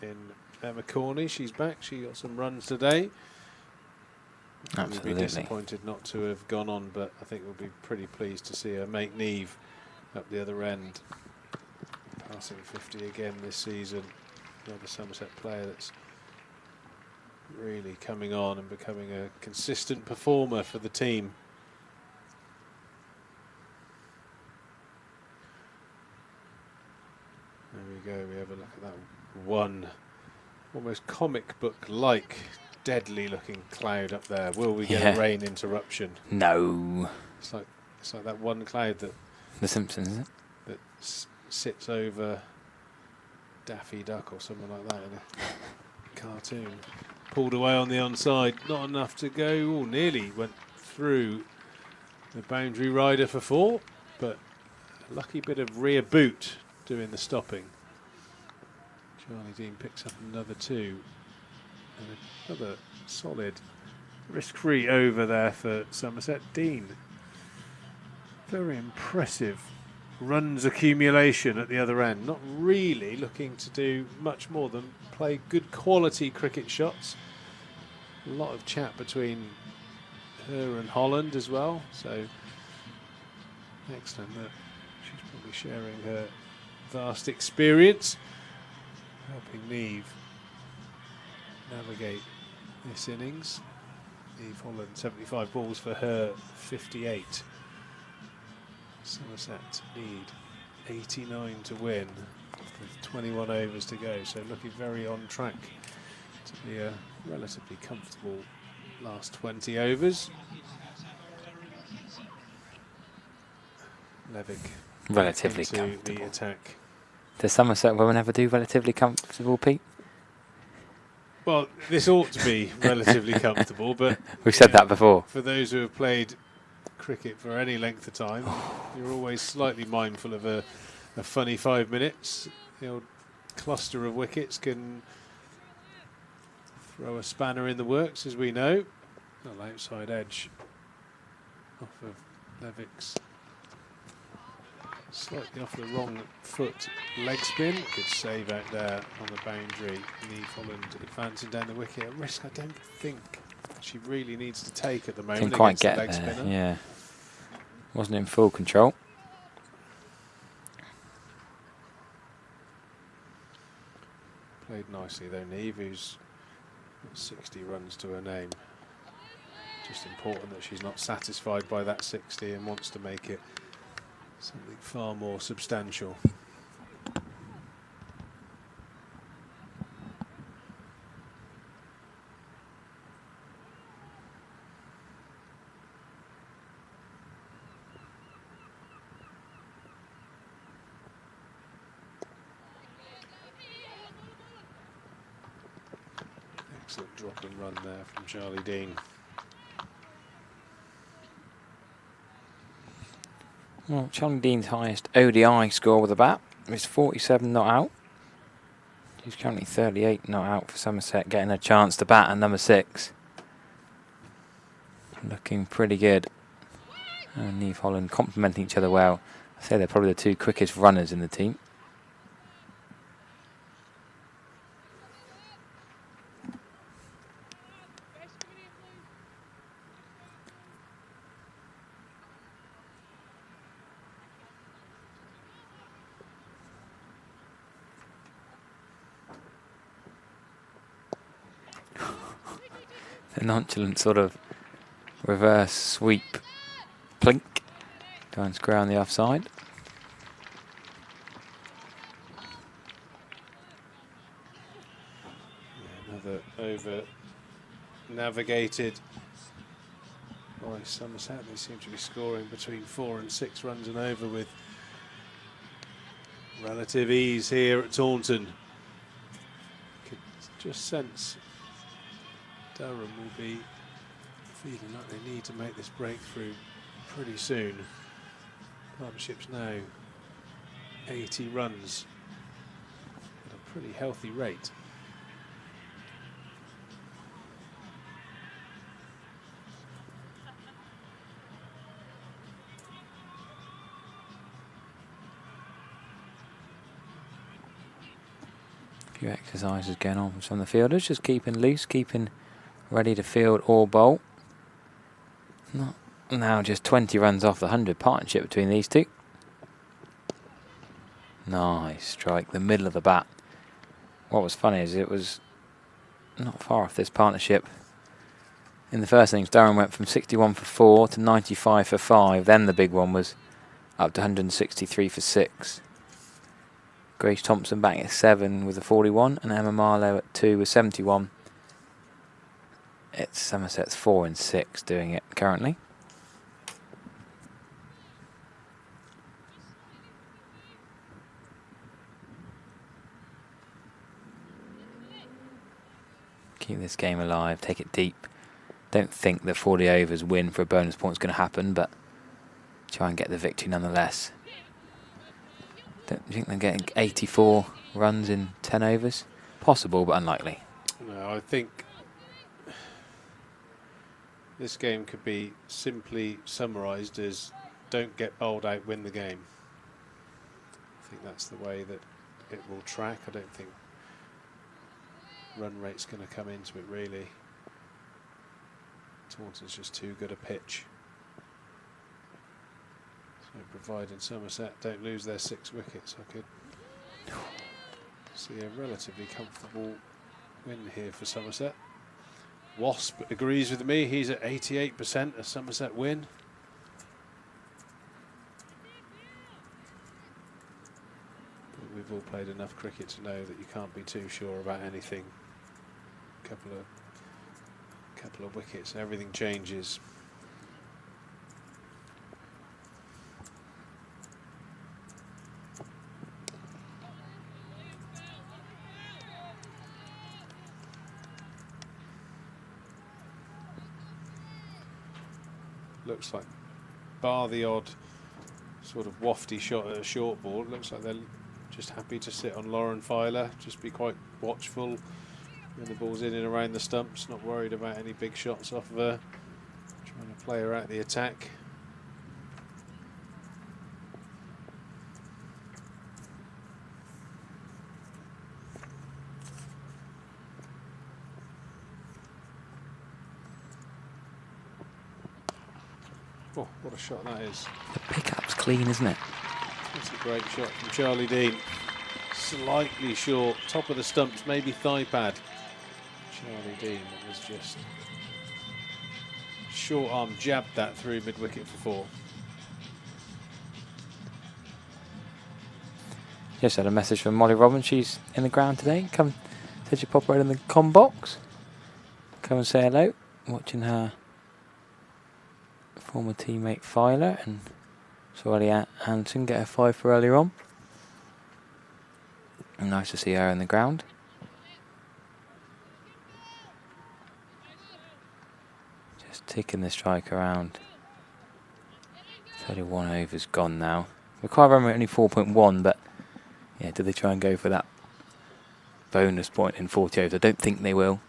in Emma Corney. She's back. She got some runs today. Absolutely. We'd be disappointed not to have gone on, but I think we'll be pretty pleased to see her make Niamh up the other end, passing 50 again this season. Another Somerset player that's really coming on and becoming a consistent performer for the team. There we go, we have a look at that one almost comic book-like deadly looking cloud up there. Will we get a rain interruption? No. It's like that one cloud that The Simpsons, is it? that sits over Daffy Duck or someone like that in a cartoon. Pulled away on the onside, not enough to go. Oh, nearly went through the boundary rider for 4, but a lucky bit of rear boot doing the stopping. Charlie Dean picks up another 2. And another solid risk-free over there for Somerset. Dean, very impressive runs accumulation at the other end. Not really looking to do much more than play good quality cricket shots. A lot of chat between her and Holland as well. So excellent that she's probably sharing her vast experience, helping Niamh navigate this innings. Niamh Holland, 75 balls for her, 58. Somerset need 89 to win with 21 overs to go, so looking very on track to be a relatively comfortable last 20 overs. Levick Relatively into comfortable. the attack. Does Somerset women ever do relatively comfortable, Pete? Well, this ought to be relatively comfortable, but We've said that before. For those who have played cricket for any length of time, you're always slightly mindful of a funny 5 minutes. The old cluster of wickets can throw a spanner in the works, as we know. Well, outside edge off of Levick's. Slightly off the wrong foot, leg spin. Good save out there on the boundary. Neve Holland advancing down the wicket. A risk I don't think she really needs to take at the moment. Didn't quite against the get leg there. spinner. Yeah, wasn't in full control. Played nicely though, Neve, who's got 60 runs to her name. Just important that she's not satisfied by that 60 and wants to make it something far more substantial. Excellent drop and run there from Charlie Dean. Well, Charlie Dean's highest ODI score with a bat is 47 not out. He's currently 38 not out for Somerset, getting a chance to bat at number 6. Looking pretty good. And Neve Holland complementing each other well. I'd say they're probably the 2 quickest runners in the team. The nonchalant sort of reverse sweep plink down square on the offside. Yeah, another over navigated by Somerset. They seem to be scoring between 4 and 6 runs and over with relative ease here at Taunton. Could just sense Durham will be feeling like they need to make this breakthrough pretty soon. Partnership's now 80 runs at a pretty healthy rate. A few exercises going on from some of the fielders, just keeping loose, keeping ready to field or bowl. Not now just 20 runs off the 100 partnership between these two. Nice strike, the middle of the bat. What was funny is it was not far off this partnership. In the first innings, Durham went from 61 for 4 to 95 for 5. Then the big one was up to 163 for 6. Grace Thompson batting at 7 with a 41, and Emma Marlowe at 2 with 71. It's Somerset's 4 and 6 doing it currently. Keep this game alive, take it deep. Don't think the 40 overs win for a bonus point is going to happen, but try and get the victory nonetheless. Don't you think they're getting 84 runs in 10 overs? Possible, but unlikely. No, I think this game could be simply summarised as don't get bowled out, win the game. I think that's the way that it will track. I don't think run rate's going to come into it really. Taunton's just too good a pitch. So provided Somerset don't lose their 6 wickets, I could see a relatively comfortable win here for Somerset. Wasp agrees with me, he's at 88% a Somerset win. But we've all played enough cricket to know that you can't be too sure about anything. Couple of wickets, everything changes. looks like, bar the odd sort of wafty shot at a short ball, it looks like they're just happy to sit on Lauren Filer, just be quite watchful when the ball's in and around the stumps, not worried about any big shots off of her, trying to play her out the attack. Oh, what a shot that is. The pickup's clean, isn't it? That's a great shot from Charlie Dean. Slightly short, top of the stumps, maybe thigh pad. Charlie Dean was just short arm jabbed that through mid wicket for 4. Just had a message from Molly Robbins. She's in the ground today. Come, said she pop right in the com box. Come and say hello. Watching her former teammate Filer and saw Ellie Hansen get her 5 for earlier on. And nice to see her in the ground. Just ticking the strike around. 31 overs gone now. The required run rate only 4.1, but yeah, do they try and go for that bonus point in 40 overs? I don't think they will.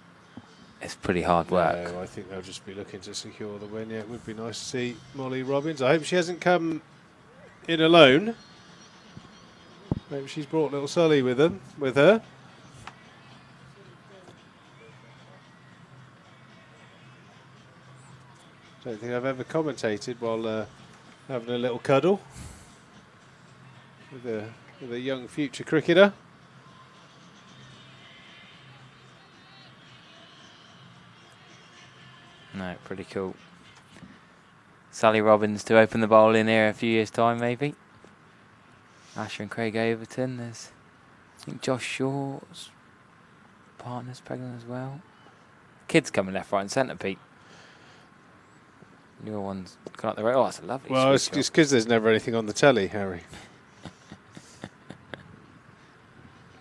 It's pretty hard work. No, I think they'll just be looking to secure the win. Yeah, it would be nice to see Molly Robbins. I hope she hasn't come in alone. Maybe she's brought little Sully with her. Don't think I've ever commentated while having a little cuddle with a young future cricketer. No, pretty cool. Sally Robbins to open the bowl in here a few years' time, maybe. Asher and Craig Overton. There's, I think, Josh Shaw's partner's pregnant as well. Kids coming left, right, and centre, Pete. Your one's gone up the road. Oh, that's a lovely. Well, it's just because there's never anything on the telly, Harry.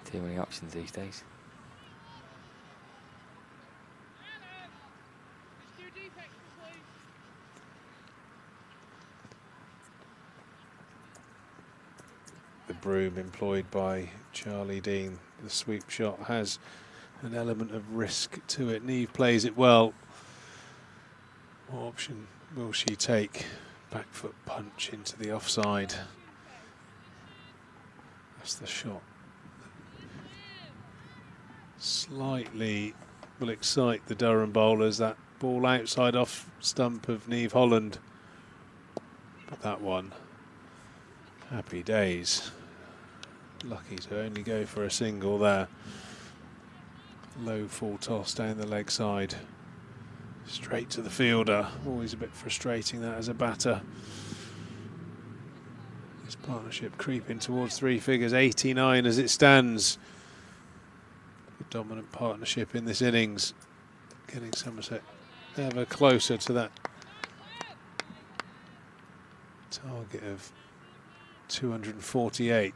Too many options these days. The broom employed by Charlie Dean. The sweep shot has an element of risk to it. Neve plays it well. What option will she take? Back foot punch into the offside. That's the shot. Slightly will excite the Durham bowlers. That ball outside off stump of Neve Holland. But that one, happy days. Lucky to only go for a single there. Low full toss down the leg side. Straight to the fielder. Always a bit frustrating that as a batter. This partnership creeping towards 3 figures, 89 as it stands. The dominant partnership in this innings. Getting Somerset ever closer to that target of 248.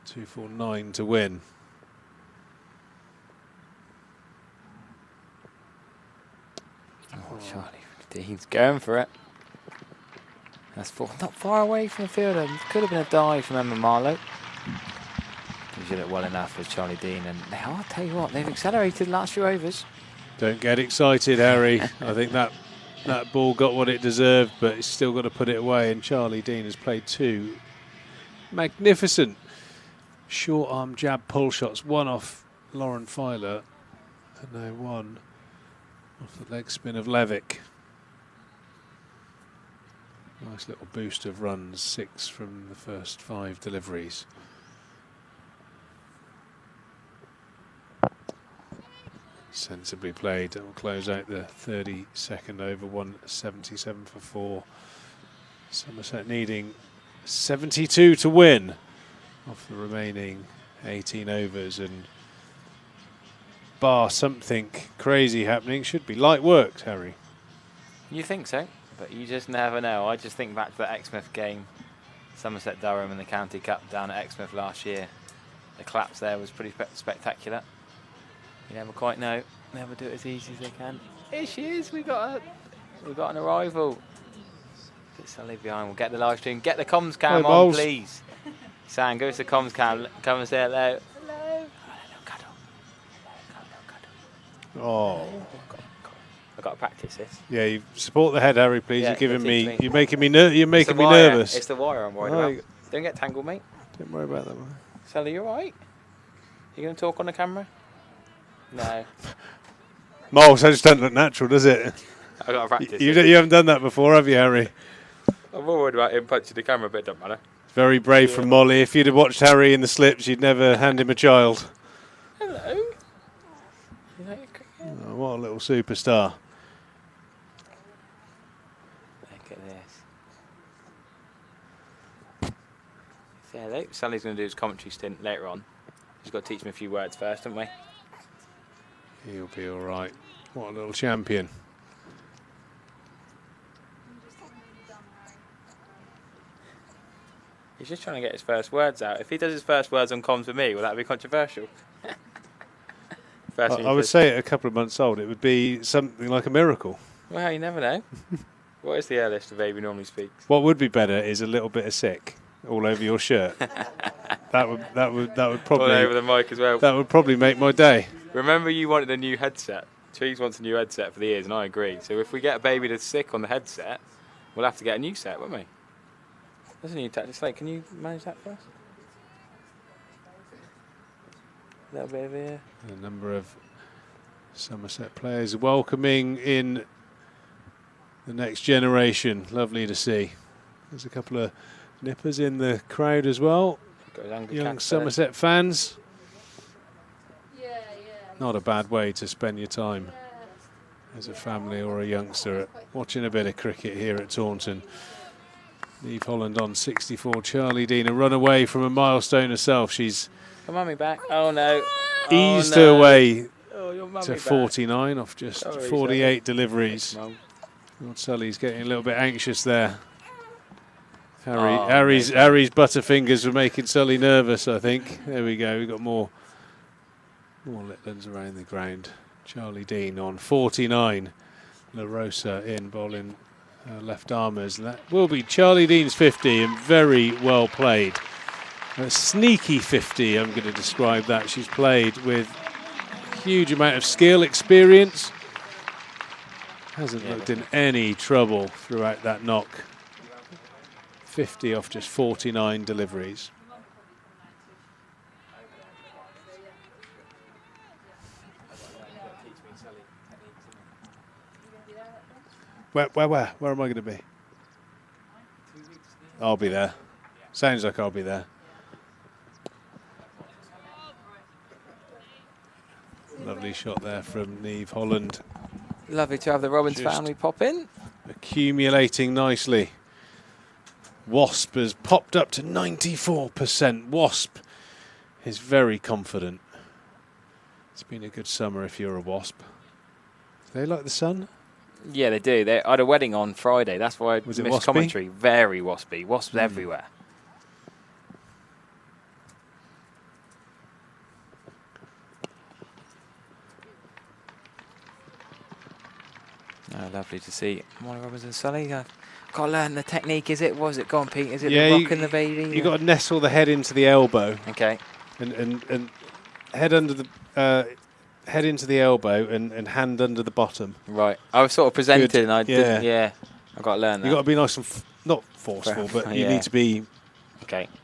249 to win. Oh, Charlie Dean's going for it. That's not far away from the fielder. Could have been a dive from Emma Marlowe. Gives you look well enough as Charlie Dean, and I'll tell you what, they've accelerated the last few overs. Don't get excited, Harry. I think that ball got what it deserved, but it's still got to put it away. And Charlie Dean has played 2 magnificent short arm jab pull shots, one off Lauren Filer and now one off the leg spin of Levick. Nice little boost of runs, 6 from the first 5 deliveries. Sensibly played. It will close out the 32nd over, 177 for 4. Somerset needing 72 to win off the remaining 18 overs, and bar something crazy happening, should be light work, Harry. You think so, but you just never know. I just think back to the Exmouth game, Somerset Durham in the County Cup down at Exmouth last year. The collapse there was pretty spectacular. You never quite know. Never do it as easy as they can. Here she is. We got an arrival. Get Sully behind. We'll get the live stream. Get the comms cam Hey, on, Moles. please. Sam, go to the comms cam. Come and say hello. Hello. Oh. I've got to practice this. Yeah, you support the head, Harry, please. Yeah, You're giving teach me. me. You're making me. You're making me wire. nervous. It's the wire I'm worried about. Don't get tangled, mate. Don't worry about that one. Sally, you alright? You going to talk on the camera? No. Miles, that just doesn't look natural, does it? I've got to practice. You haven't done that before, have you, Harry? I'm more worried about him punching the camera, but it doesn't matter. Very brave from Molly. If you'd have watched Harry in the slips, you'd never hand him a child. Hello. You like your cricket? Oh, what a little superstar. Look at this. Say hello. Sally's going to do his commentary stint later on. He's got to teach me a few words first, haven't we? He'll be all right. What a little champion. He's just trying to get his first words out. If he does his first words on comms with me, will that be controversial? I would say at a couple of months old, it would be something like a miracle. Well, you never know. What is the earliest a baby normally speaks? What would be better is a little bit of sick all over your shirt. that would probably all over the mic as well. That would probably make my day. Remember, you wanted a new headset. Trees wants a new headset for the ears, and I agree. So if we get a baby that's sick on the headset, we'll have to get a new set, won't we? There's a new tactic slate. Can you manage that for us? A little bit of here. A number of Somerset players welcoming in the next generation. Lovely to see. There's a couple of nippers in the crowd as well. Young Somerset fans. Not a bad way to spend your time as a family or a youngster watching a bit of cricket here at Taunton. Eve Holland on 64. Charlie Dean, a run away from a milestone herself. She's Come mummy back. Oh no. eased her way to 49 off just 48 deliveries. Lord Sully's getting a little bit anxious there. Harry's butterfingers were making Sully nervous, I think. There we go. We've got more Litlands around the ground. Charlie Dean on 49. La Rosa in bowling left armers. And that will be Charlie Dean's 50 and very well played. A sneaky 50, I'm going to describe that. She's played with a huge amount of skill, experience. Hasn't looked in any trouble throughout that knock. 50 off just 49 deliveries. Where am I going to be? I'll be there. Sounds like I'll be there. Lovely shot there from Niamh Holland. Lovely to have the Robbins Just family pop in. Accumulating nicely. Wasp has popped up to 94%. Wasp is very confident. It's been a good summer if you're a Wasp. Do they like the sun? Yeah, they do. I had a wedding on Friday. That's why I missed waspy? commentary. Very waspy. Wasps everywhere. Oh, lovely to see Molly Robbins and Sully. Got to learn the technique, is it? What was it? Go on, Pete. Is it the rocking the baby? You've got to nestle the head into the elbow. Okay. And head under the... head into the elbow and hand under the bottom. Right. I was sort of presented Good. and I didn't. Yeah. I've got to learn that. You've got to be nice and... not forceful, but you need to be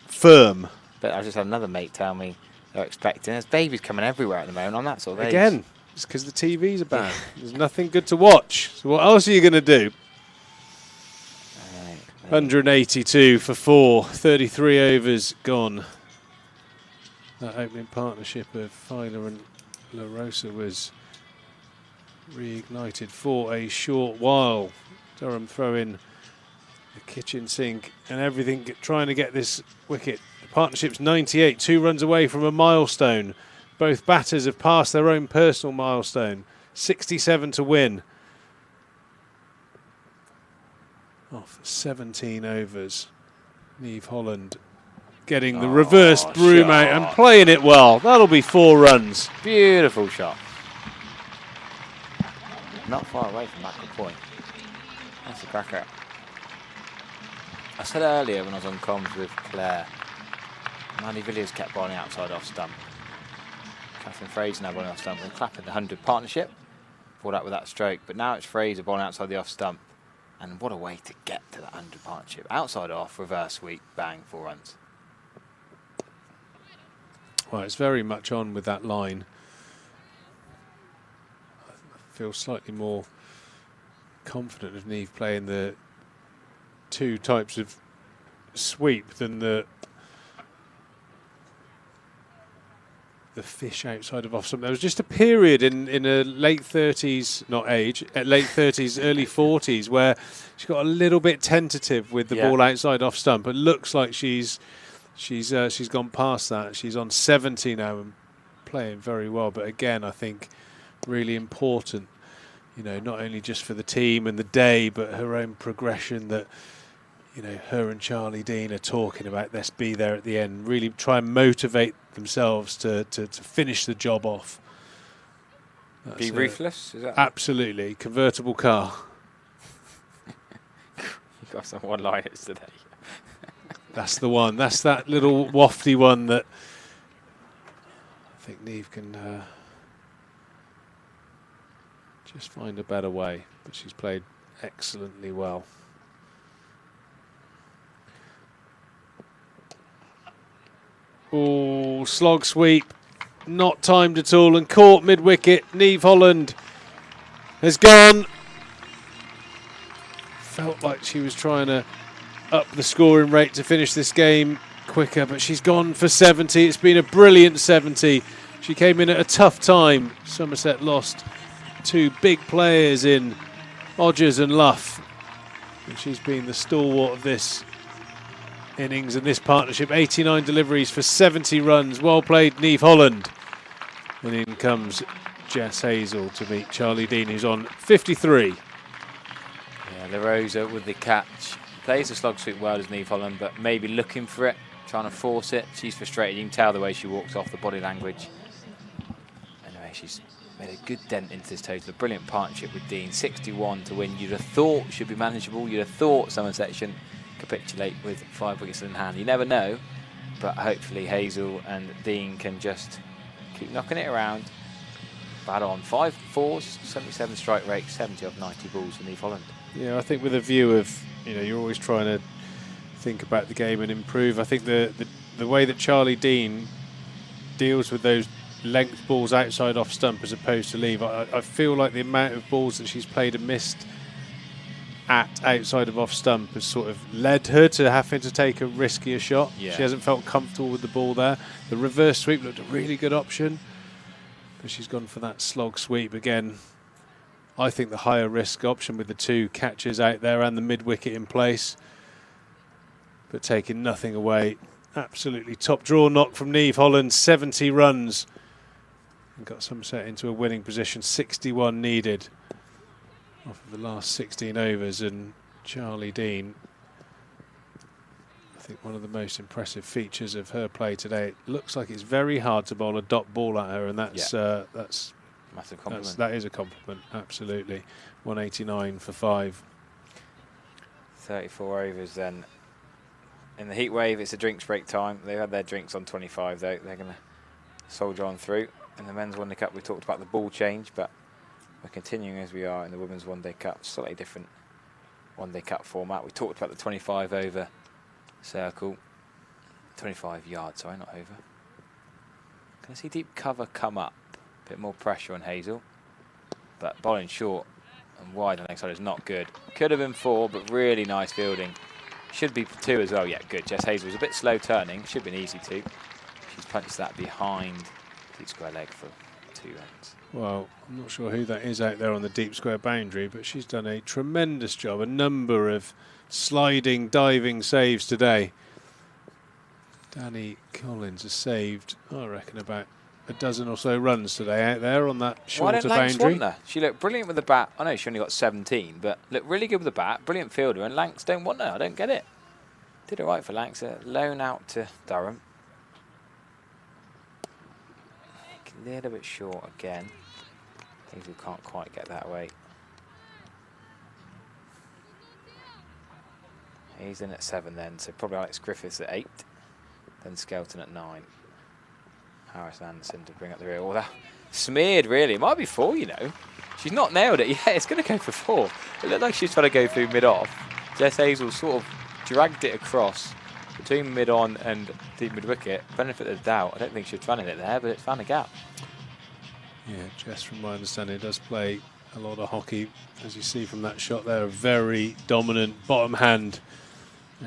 firm. But I just had another mate tell me they're expecting. There's babies coming everywhere at the moment on that sort of age. Again, it's because the TVs are bad. There's nothing good to watch. So what else are you going to do? 182 for 4. 33 overs gone. That opening partnership of Filer and La Rosa was reignited for a short while. Durham throwing the kitchen sink and everything, trying to get this wicket. The partnership's 98, 2 runs away from a milestone. Both batters have passed their own personal milestone. 67 to win. Off 17 overs. Niamh Holland getting the reverse broom out and playing it well. That'll be 4 runs. Beautiful shot. Not far away from that good point. That's a cracker. said earlier when I was on comms with Claire, Mandy Villiers kept bowling outside off stump. Catherine Fraser now bowling off stump and clapping the 100 partnership. Brought out with that stroke, but now it's Fraser bowling outside the off stump. And what a way to get to that 100 partnership. Outside off, reverse sweep, bang, 4 runs. Well, it's very much on with that line. I feel slightly more confident of Neve playing the 2 types of sweep than the fish outside of off stump. There was just a period in a late 30s, not age, at late 30s, early 40s, where she got a little bit tentative with the ball outside off stump. It looks like she's gone past that. She's on 70 now and playing very well. But again, I think really important, you know, not only just for the team and the day, but her own progression that, you know, her and Charlie Dean are talking about. Let's be there at the end. Really try and motivate themselves to finish the job off. That's be ruthless, is that? Absolutely. Convertible car. You've got some one-liners today. That's the one. That's that little wafty one that I think Neve can just find a better way. But she's played excellently well. Oh, slog sweep, not timed at all and caught mid-wicket. Neve Holland has gone. Felt like she was trying to up the scoring rate to finish this game quicker, but she's gone for 70. It's been a brilliant 70. She came in at a tough time. Somerset lost 2 big players in Odgers and Luff, and she's been the stalwart of this innings and this partnership. 89 deliveries for 70 runs. Well played, Neve Holland. And in comes Jess Hazel to meet Charlie Dean, who's on 53. Yeah, La Rosa with the catch. Plays the slog sweep well as Neve Holland, but maybe looking for it, trying to force it. She's frustrated. You can tell the way she walks off, the body language. Anyway, she's made a good dent into this total. A brilliant partnership with Dean. 61 to win. You'd have thought should be manageable. You'd have thought Somerset shouldn't capitulate with 5 wickets in hand. You never know, but hopefully Hazel and Dean can just keep knocking it around. Bat on. 5 fours, 77 strike rate, 70 off 90 balls for Neve Holland. Yeah, I think with a view of, you know, you're always trying to think about the game and improve. I think the way that Charlie Dean deals with those length balls outside off stump as opposed to leave, I feel like the amount of balls that she's played and missed at outside of off stump has sort of led her to having to take a riskier shot. Yeah. She hasn't felt comfortable with the ball there. The reverse sweep looked a really good option, but she's gone for that slog sweep again. I think the higher risk option with the 2 catches out there and the mid-wicket in place, but taking nothing away. Absolutely top draw knock from Neve Holland, 70 runs. And got Somerset into a winning position, 61 needed off of the last 16 overs. And Charlie Dean, I think one of the most impressive features of her play today. It looks like it's very hard to bowl a dot ball at her, and that's massive compliment. That is a compliment, absolutely. 189 for 5. 34 overs then. In the heat wave, it's a drinks break time. They've had their drinks on 25 though. They're going to soldier on through. In the men's one day cup, we talked about the ball change, but we're continuing as we are in the women's one day cup. Slightly different one day cup format. We talked about the 25 over circle. 25 yards, sorry, not over. Can I see deep cover come up? A bit more pressure on Hazel, but bowling short and wide on the side is not good. Could have been 4, but really nice fielding. Should be 2 as well. Yeah, good. Jess Hazel was a bit slow turning. Should have been easy 2. She's punched that behind deep square leg for 2 runs. Well, I'm not sure who that is out there on the deep square boundary, but she's done a tremendous job. A number of sliding, diving saves today. Danny Collins has saved, I reckon, about a dozen or so runs today out there on that shorter boundary. She looked brilliant with the bat. I know she only got 17, but looked really good with the bat. Brilliant fielder, and Lancs don't want her. I don't get it. Did it right for Lancs. A loan out to Durham. A little bit short again. Hazel can't quite get that away. He's in at 7 then, so probably Alex Griffiths at 8. Then Skelton at 9. Harris and Anderson to bring up the rear. Oh, that smeared, really. It might be 4, you know. She's not nailed it. Yeah, it's going to go for 4. It looked like she's trying to go through mid-off. Jess Hazel sort of dragged it across between mid-on and deep mid-wicket. Benefit of the doubt. I don't think she was running it there, but it found a gap. Yeah, Jess, from my understanding, does play a lot of hockey. As you see from that shot there, a very dominant bottom hand.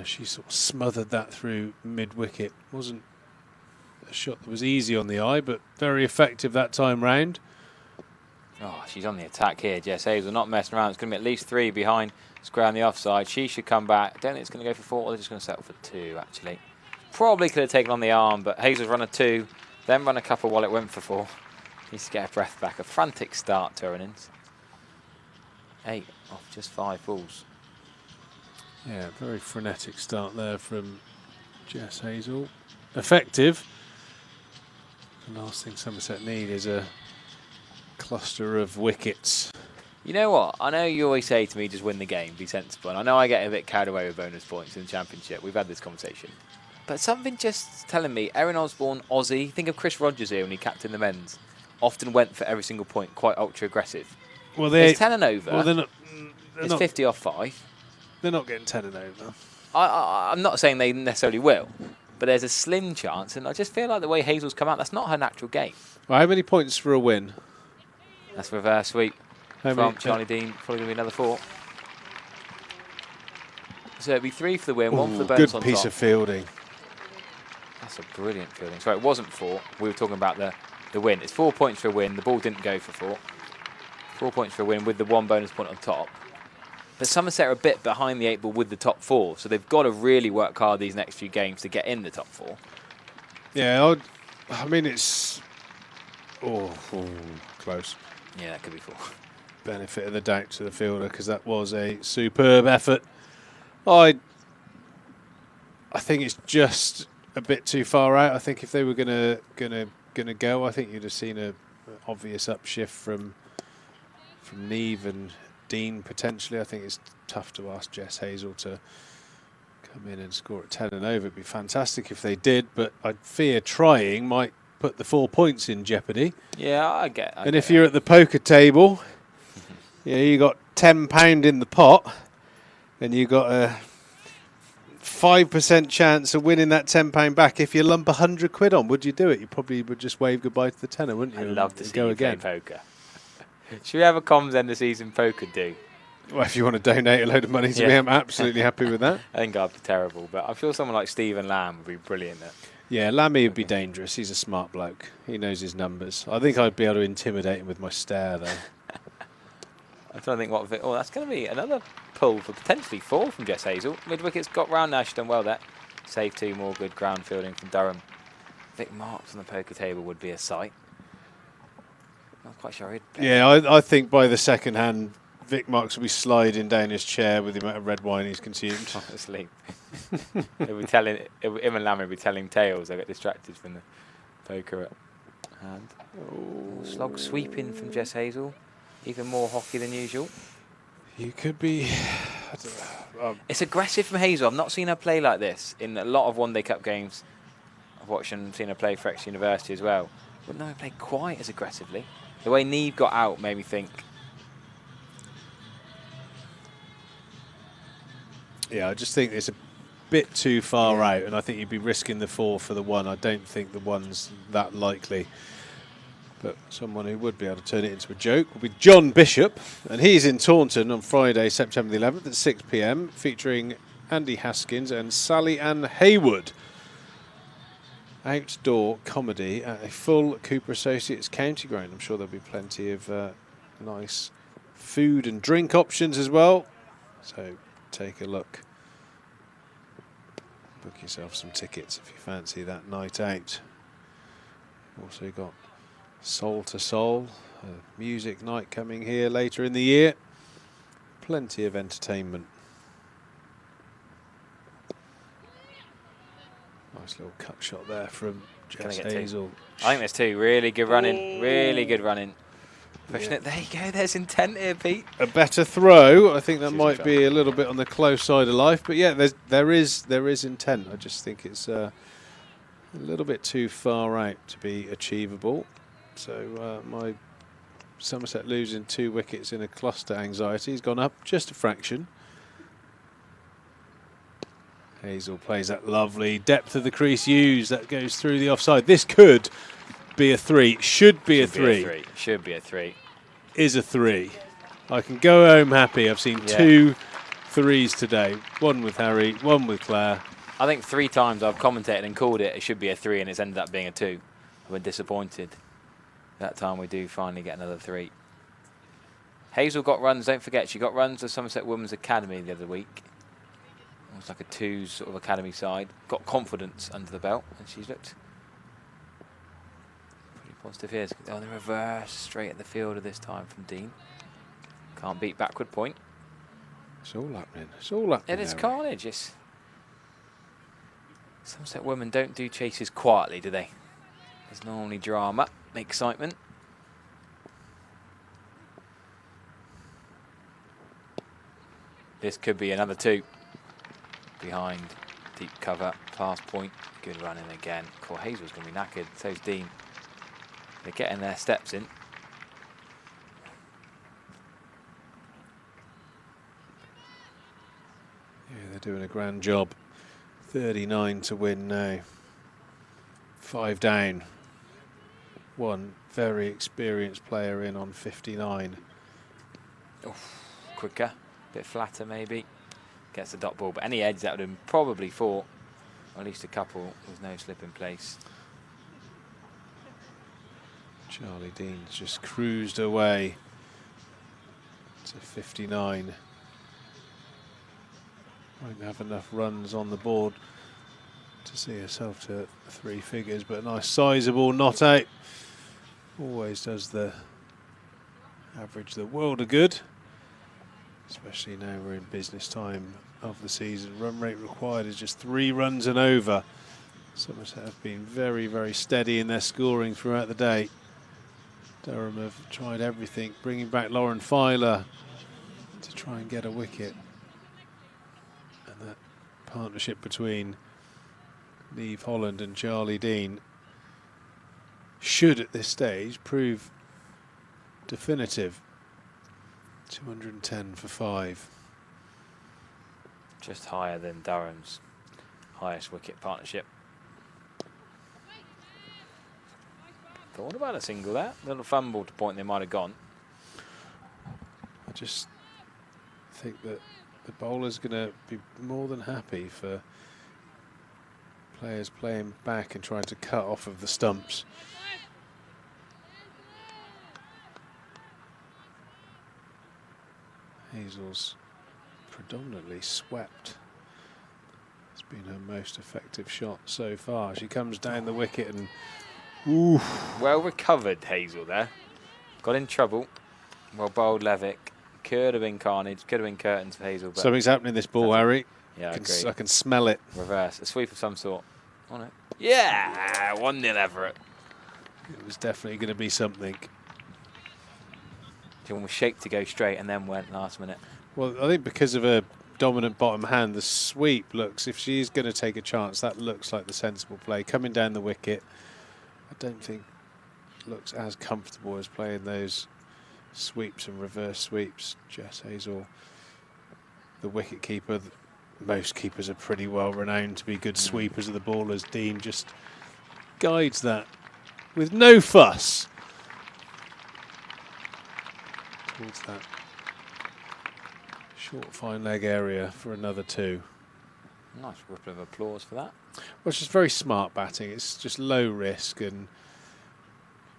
She sort of smothered that through mid-wicket. Wasn't a shot that was easy on the eye, but very effective that time round. Oh, she's on the attack here, Jess Hazel. Not messing around. It's going to be at least 3 behind square on the offside. She should come back. I don't think it's going to go for 4. They're just going to settle for 2, actually. Probably could have taken on the arm, but Hazel's run a 2, then run a couple while it went for 4. Needs to get her breath back. A frantic start to her innings. 8 off just 5 balls. Yeah, very frenetic start there from Jess Hazel. Effective. The last thing Somerset need is a cluster of wickets. You know what? I know you always say to me, just win the game, be sensible. And I know I get a bit carried away with bonus points in the Championship. We've had this conversation. But something just telling me, Erin Osborne, Aussie, think of Chris Rogers here when he captained the men's, often went for every single point, quite ultra-aggressive. Well, There's 10 and over. Well, they're it's not, 50 off 5. They're not getting 10 and over. I'm not saying they necessarily will, but there's a slim chance, and I just feel like the way Hazel's come out, that's not her natural game. Well, how many points for a win? That's reverse sweep How from many? Charlie Dean, probably going to be another 4. So it'd be 3 for the win, 1 for the bonus on Good piece top. of fielding. That's a brilliant fielding. Sorry, it wasn't 4. We were talking about the win. It's 4 points for a win. The ball didn't go for 4. 4 points for a win with the 1 bonus point on top. But Somerset are a bit behind the 8 ball with the top 4, so they've got to really work hard these next few games to get in the top 4. Yeah, I mean, it's... close. Yeah, that could be 4. Benefit of the doubt to the fielder, because that was a superb effort. I think it's just a bit too far out. I think if they were gonna go, I think you'd have seen an obvious upshift from Neve and Dean potentially. I think it's tough to ask Jess Hazel to come in and score at 10 and over. It'd be fantastic if they did, but I fear trying might put the 4 points in jeopardy. Yeah, I get And if you're at the poker table, you got £10 in the pot, and you got a 5% chance of winning that £10 back. If you lump £100 on, would you do it? You probably would just wave goodbye to the tenner, wouldn't you? I'd love to see go you again. play poker. Should we have a comms end of season poker do? Well, if you want to donate a load of money to me, I'm absolutely happy with that. I think I'd be terrible, but I'm sure someone like Stephen Lamb would be brilliant at. Yeah, Lammy would be dangerous. He's a smart bloke. He knows his numbers. I think I'd be able to intimidate him with my stare, though. I'm trying to think what... Oh, that's going to be another pull for potentially 4 from Jess Hazel. Mid-wicket's got round now. She's done well there. Save 2 more, good ground fielding from Durham. Vic Marks on the poker table would be a sight. Not quite sure he'd play. Yeah, I think by the second hand, Vic Marks will be sliding down his chair with the amount of red wine he's consumed. Asleep. He'll be telling him and Lammy will be telling tales. They get distracted from the poker at hand. Oh, slog sweeping from Jess Hazel. Even more hockey than usual. You could be... It's aggressive from Hazel. I've not seen her play like this in a lot of one-day cup games. I've watched and seen her play for Exeter University as well. But no, play quite as aggressively. The way Neve got out made me think. Yeah, I just think it's a bit too far out, and I think you'd be risking the 4 for the 1. I don't think the 1's that likely. But someone who would be able to turn it into a joke will be John Bishop, and he's in Taunton on Friday, September the 11th at 6 p.m, featuring Andy Haskins and Sally Ann Haywood. Outdoor comedy at a full Cooper Associates county ground. I'm sure there'll be plenty of nice food and drink options as well. So take a look. Book yourself some tickets if you fancy that night out. Also got Soul to Soul, a music night coming here later in the year. Plenty of entertainment. Nice little cut shot there from Jess Hazel. I think there's 2. Really good running. Really good running. Pushing it. There you go. There's intent here, Pete. A better throw. I think that She's might in be a little bit on the close side of life, but yeah, there is intent. I just think it's a little bit too far out to be achievable. So my Somerset losing 2 wickets in a cluster anxiety has gone up just a fraction. Hazel plays that lovely depth of the crease used. That goes through the offside. This could be a 3. Should be a 3. Should be a 3. Is a 3. I can go home happy. I've seen 2 3s today. One with Harry, one with Claire. I think 3 times I've commentated and called it should be a 3 and it's ended up being a 2. I've been disappointed. That time we do finally get another 3. Hazel got runs, don't forget, she got runs to Somerset Women's Academy the other week. It was like a 2 sort of academy side. Got confidence under the belt and she's looked pretty positive here. On the reverse, straight at the fielder this time from Dean. Can't beat backward point. It's all happening. It's all happening. It is carnage. It's Somerset women don't do chases quietly, do they? There's normally drama, excitement. This could be another 2. Behind, deep cover, pass point, good running again. Cool, Hazel's going to be knackered, so's Dean. They're getting their steps in. Yeah, they're doing a grand job. 39 to win now. 5 down. One very experienced player in on 59. Oof, quicker, bit flatter maybe. Gets the dot ball, but any edge that would have been probably 4, or at least a couple, with no slip in place. Charlie Dean's just cruised away to 59. Won't have enough runs on the board to see herself to 3 figures, but a nice sizable not out. Always does the average the world of good, especially now we're in business time of the season. Run rate required is just 3 runs and over. Somerset have been very, very steady in their scoring throughout the day. Durham have tried everything, bringing back Lauren Filer to try and get a wicket. And that partnership between Neve Holland and Charlie Dean should at this stage prove definitive. 210 for 5. Just higher than Durham's highest wicket partnership. Thought about a single there. Little fumble to point they might have gone. I just think that the bowler's going to be more than happy for players playing back and trying to cut off of the stumps. Hazel's predominantly swept. It's been her most effective shot so far. She comes down the wicket and oof. Well recovered, Hazel there. Got in trouble. Well bowled Levick. Could have been carnage. Could have been curtains for Hazel. But something's happening in this ball, Harry. Yeah, I can smell it. Reverse. A sweep of some sort. On it. Yeah! 1-0 Everett. It was definitely going to be something. She almost shaped to go straight and then went last minute. Well, I think because of her dominant bottom hand, the sweep looks, if she's going to take a chance, that looks like the sensible play. Coming down the wicket, I don't think looks as comfortable as playing those sweeps and reverse sweeps. Jess Hazel, the wicket keeper. Most keepers are pretty well renowned to be good sweepers of the ball, as Dean just guides that with no fuss towards that short fine leg area for another 2. Nice ripple of applause for that. Well, it's just very smart batting. It's just low risk, and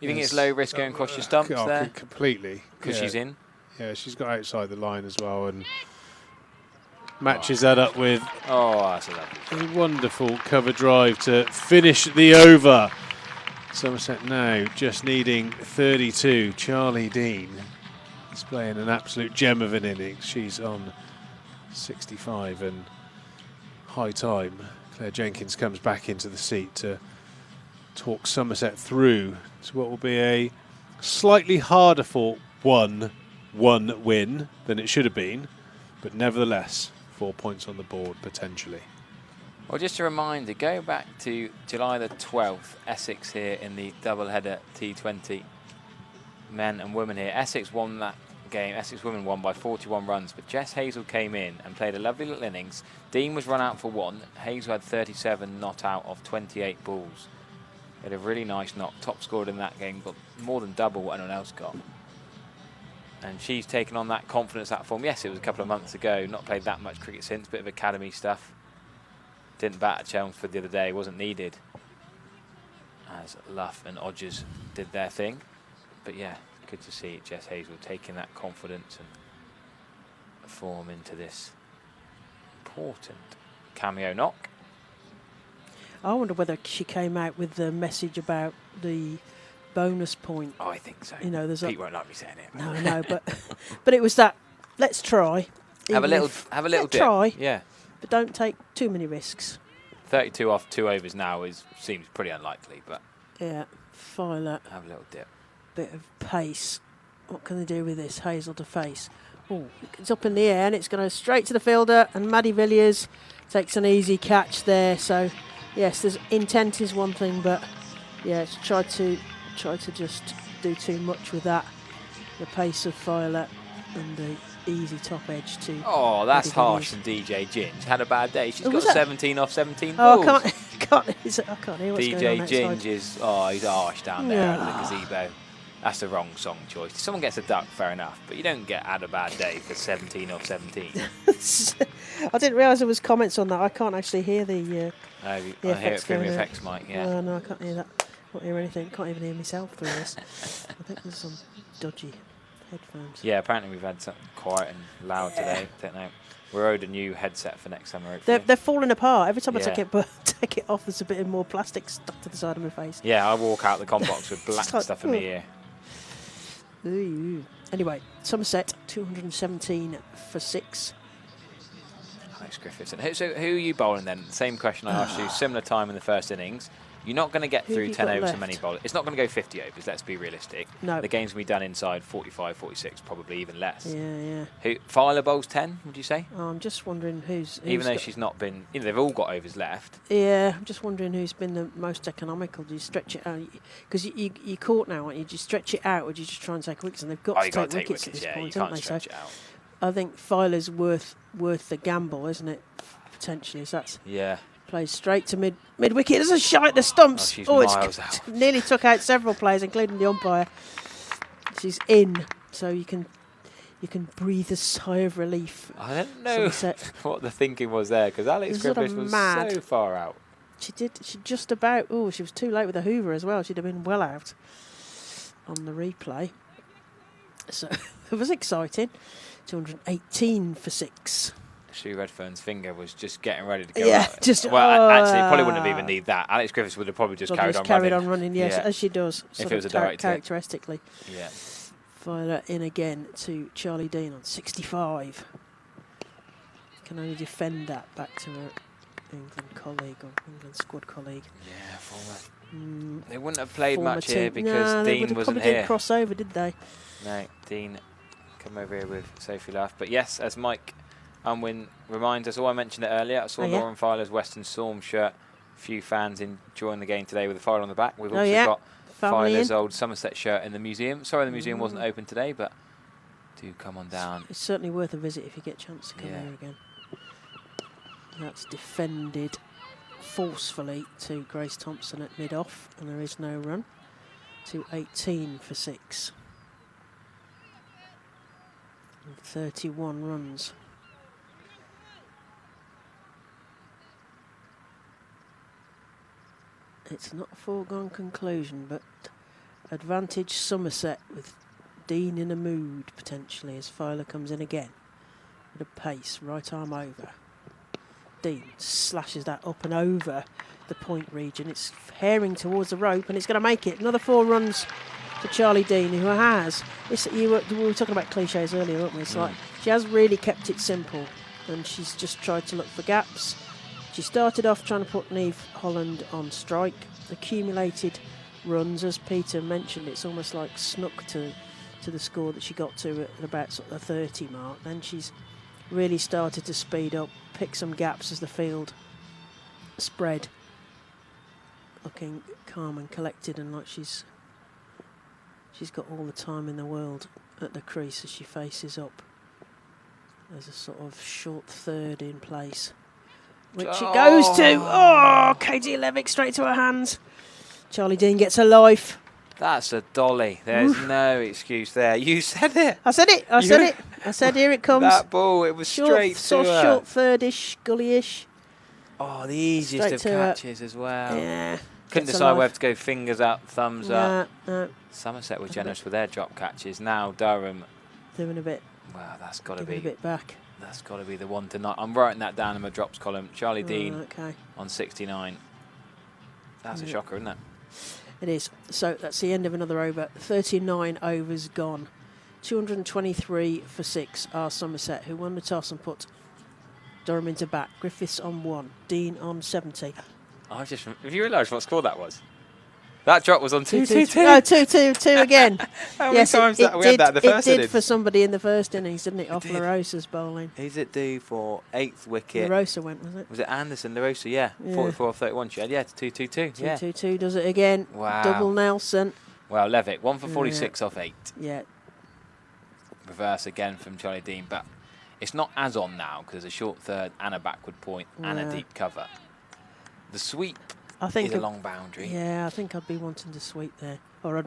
you think it's low risk going across your stumps there? Completely. Because she's in? Yeah, she's got outside the line as well, and matches that up with that's a lovely a wonderful cover drive to finish the over. Somerset now just needing 32. Charlie Dean is playing an absolute gem of an innings. She's on 65 and high time. Claire Jenkins comes back into the seat to talk Somerset through to what will be a Slightly harder for one win than it should have been, but nevertheless, 4 points on the board potentially. Well, just a reminder, go back to July the 12th, Essex here in the double-header T20, men and women here. Essex won that game. Essex women won by 41 runs, but Jess Hazel came in and played a lovely little innings. Dean was run out for 1. Hazel had 37 not out of 28 balls. Had a really nice knock. Top scored in that game, got more than double what anyone else got. And she's taken on that confidence, that form. Yes, it was a couple of months ago. Not played that much cricket since. Bit of academy stuff. Didn't bat at Chelmsford the other day. Wasn't needed. As Luff and Odgers did their thing. But yeah, good to see Jess Hazel taking that confidence and form into this important cameo knock. I wonder whether she came out with the message about the bonus point. Oh, I think so. You know, there's Pete won't like me saying it. No, but it was that. Let's try. Have a little dip. Try. Yeah. But don't take too many risks. 32 off 2 overs now seems pretty unlikely, but Yeah, Violet. have a little dip. Bit of pace. What can they do with this? Hazel to face. Oh, it's up in the air and it's going to straight to the fielder, and Maddie Villiers takes an easy catch there. So yes, there's intent is one thing, but yeah, it's tried to just do too much with that. The pace of Violet and the easy top edge to. Oh, that's Maddie harsh Villiers. from DJ Ginge. Had a bad day. She's Oh, got was that? 17 off 17 Oh, balls. I can't hear what's going on DJ outside. Ginge is, he's harsh down there Yeah. at the gazebo. That's the wrong song choice. If someone gets a duck, fair enough, but you don't get had a bad day for 17 off 17. I didn't realise there was comments on that. I can't actually hear the I hear it effects through my going out. effects mic, yeah. No, I can't hear that. Can't hear anything. Can't even hear myself through this. I think there's some dodgy headphones. Yeah, apparently we've had something quiet and loud today. Don't know. We're owed a new headset for next summer, hopefully. They're falling apart. Every time I Yeah. take it off, there's a bit more plastic stuck to the side of my face. Yeah, I walk out the comp box with black Just like, stuff in my ear. Ooh. Anyway, Somerset 217 for 6. Alex Griffiths. And so who are you bowling then? Same question I asked you. Similar time in the first innings. You're not going to get Who have through you 10 got overs so left? many bowlers. It's not going to go 50 overs, let's be realistic. No. The game's going to be done inside 45, 46, probably even less. Yeah. Who, Filer bowls 10, would you say? I'm just wondering who's Even though got- she's not been... they've all got overs left. Yeah, I'm just wondering who's been the most economical. Do you stretch it out? Because you're caught now, aren't you? Do you stretch it out or do you just try and take wickets? And they've got Oh, to you've got take to take wickets at wickets, this yeah. You point, can't haven't they? stretch So it out. I think Filer's worth the gamble, isn't it? Potentially. So that's Yeah. plays straight to mid wicket. There's a shot at the stumps. Oh, she's it's miles out. nearly took out several players, including the umpire. She's in, so you can breathe a sigh of relief. I don't know Somerset. what the thinking was there, because Alex It's sort of Griffiths was mad. so far out. She just about. Oh, she was too late with the Hoover as well. She'd have been well out on the replay. So it was exciting. 218 for 6. Sue Redfern's finger was just getting ready to go Yeah, out. just- actually, probably wouldn't have even need that. Alex Griffiths would have probably just carried on running. Yes, Yeah. as she does. If sort it was of a direct hit. characteristically. Yeah. Violet in again to Charlie Dean on 65. Can only defend that back to her England colleague or England squad colleague. Yeah, former. They wouldn't have played Former much here team. because No, they Dean wasn't probably here. didn't cross over, did they? No, Dean come over here with Sophie Laugh. But yes, as Mike Unwin reminds us, I mentioned it earlier, I saw Oh, yeah. Lauren Filer's Western Storm shirt. Few fans enjoying the game today with a file on the back. We've Oh, also yeah. got Family Filer's in. old Somerset shirt in the museum. Sorry the museum wasn't open today, but do come on down. It's certainly worth a visit if you get a chance to come Yeah. here again. That's defended forcefully to Grace Thompson at mid-off, and there is no run. 218 for 6. And 31 runs. It's not a foregone conclusion, but advantage Somerset with Dean in a mood potentially as Filer comes in again. With a pace, right arm over. Dean slashes that up and over the point region. It's herring towards the rope and it's going to make it. Another 4 runs to Charlie Dean, who has. We were talking about cliches earlier, weren't we? It's like she has really kept it simple and she's just tried to look for gaps. She started off trying to put Niamh Holland on strike, accumulated runs, as Peter mentioned, it's almost like snuck to the score that she got to at about sort of the 30 mark. Then she's really started to speed up, pick some gaps as the field spread, looking calm and collected and like she's got all the time in the world at the crease as she faces up. There's a sort of short third in place, which it goes to. Oh, Katie Levick straight to her hands. Charlie Dean gets a life. That's a dolly. There's no excuse there. You said it. I said it. I said it. I said here it comes. That ball, it was straight to her. Short third-ish, gully-ish. Oh, the easiest of catches as well. Yeah. Couldn't decide whether to go fingers up, thumbs up. No. Somerset were generous with their drop catches. Now Durham. Doing a bit. Wow, that's got to be. A bit back. That's got to be the one tonight. I'm writing that down in my drops column. Charlie Dean okay. on 69. That's a shocker, isn't it? It is. So that's the end of another over. 39 overs gone. 223 for 6 are Somerset, who won the toss and put Durham into bat. Griffiths on 1. Dean on 70. Have you realised what score that was? That drop was on 2-2-2. Oh, 2-2-2 again. How many times we had that in the first innings? It did innings? for somebody in the first innings, didn't it? Off LaRosa's bowling. Who's it due for 8th wicket? LaRosa went, was it? Was it Anderson? LaRosa, yeah. 44 off 31 she had. Yeah, 2-2-2. 2-2-2 does it again. Wow. Double Nelson. Wow, Levick, 1 for 46 off 8. Yeah. Reverse again from Charlie Dean, but it's not as on now because there's a short third and a backward point and a deep cover. The sweep is a long boundary. Yeah, I think I'd be wanting to sweep there. Or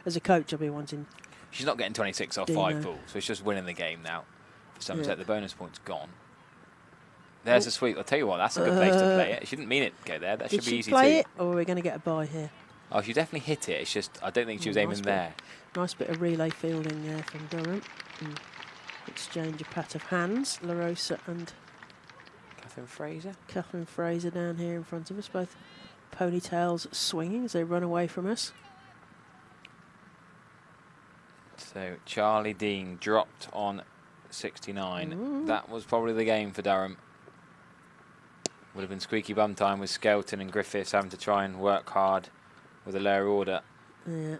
as a coach, I'd be wanting... She's not getting 26 off 5 balls, so it's just winning the game now. For Somerset, the bonus point's gone. There's a sweep. I'll tell you what, that's a good place to play it. She didn't mean it to go there. That should be easy Did she play too. it, or are we going to get a bye here? Oh, she definitely hit it. It's just, I don't think she was aiming there. Nice bit of relay fielding there from Durham. Exchange a pat of hands. LaRosa and Catherine Fraser down here in front of us. Both ponytails swinging as they run away from us. So Charlie Dean dropped on 69. That was probably the game for Durham. Would have been squeaky bum time with Skelton and Griffiths having to try and work hard with a lower order. Yeah.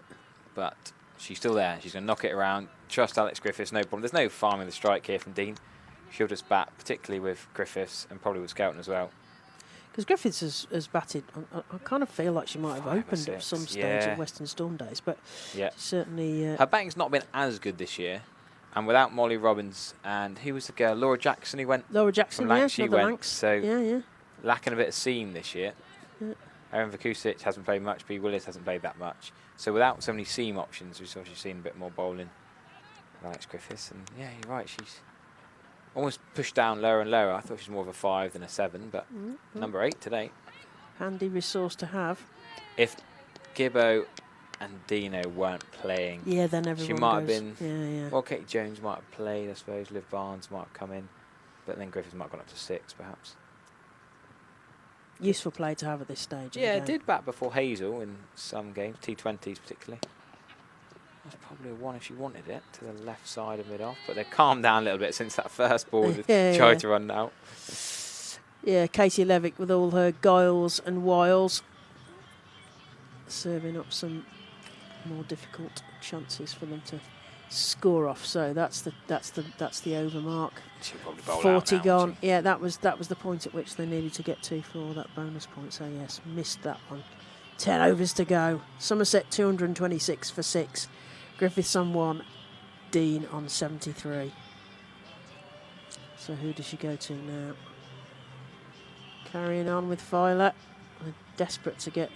But she's still there. She's going to knock it around. Trust Alex Griffiths, no problem. There's no farming the strike here from Dean. She'll just bat, particularly with Griffiths and probably with Skelton as well. Because Griffiths has batted, I kind of feel like she might have opened at some stage at Western Storm days, but certainly... her batting's not been as good this year. And without Molly Robbins and who was the girl? Laura Jackson who went Laura Jackson, from Lancs, she went. Lancs. So lacking a bit of seam this year. Yeah. Aaron Vakusic hasn't played much. B. Willis hasn't played that much. So without so many seam options, we've sort of seen a bit more bowling. Alex Griffiths. And yeah, you're right. She's almost pushed down lower and lower. I thought she was more of a 5 than a 7, but number 8 today. Handy resource to have. If Gibbo and Dino weren't playing, then everyone she might goes, have been. Well, Katie Jones might have played, I suppose. Liv Barnes might have come in, but then Griffiths might have gone up to 6, perhaps. Useful play to have at this stage. Yeah, it did bat before Hazel in some games, T20s particularly. That's probably a 1 if she wanted it, to the left side of mid-off, but they've calmed down a little bit since that first ball tried to run out. Yeah, Katie Levick with all her guiles and wiles, serving up some more difficult chances for them to score off. So that's the over mark. She'll probably bowl 40 out now, gone. Yeah, that was the point at which they needed to get to for that bonus point. So yes, missed that one. 10 overs to go. Somerset 226 for 6. Griffiths on 1. Dean on 73. So who does she go to now? Carrying on with Filer. They're desperate to get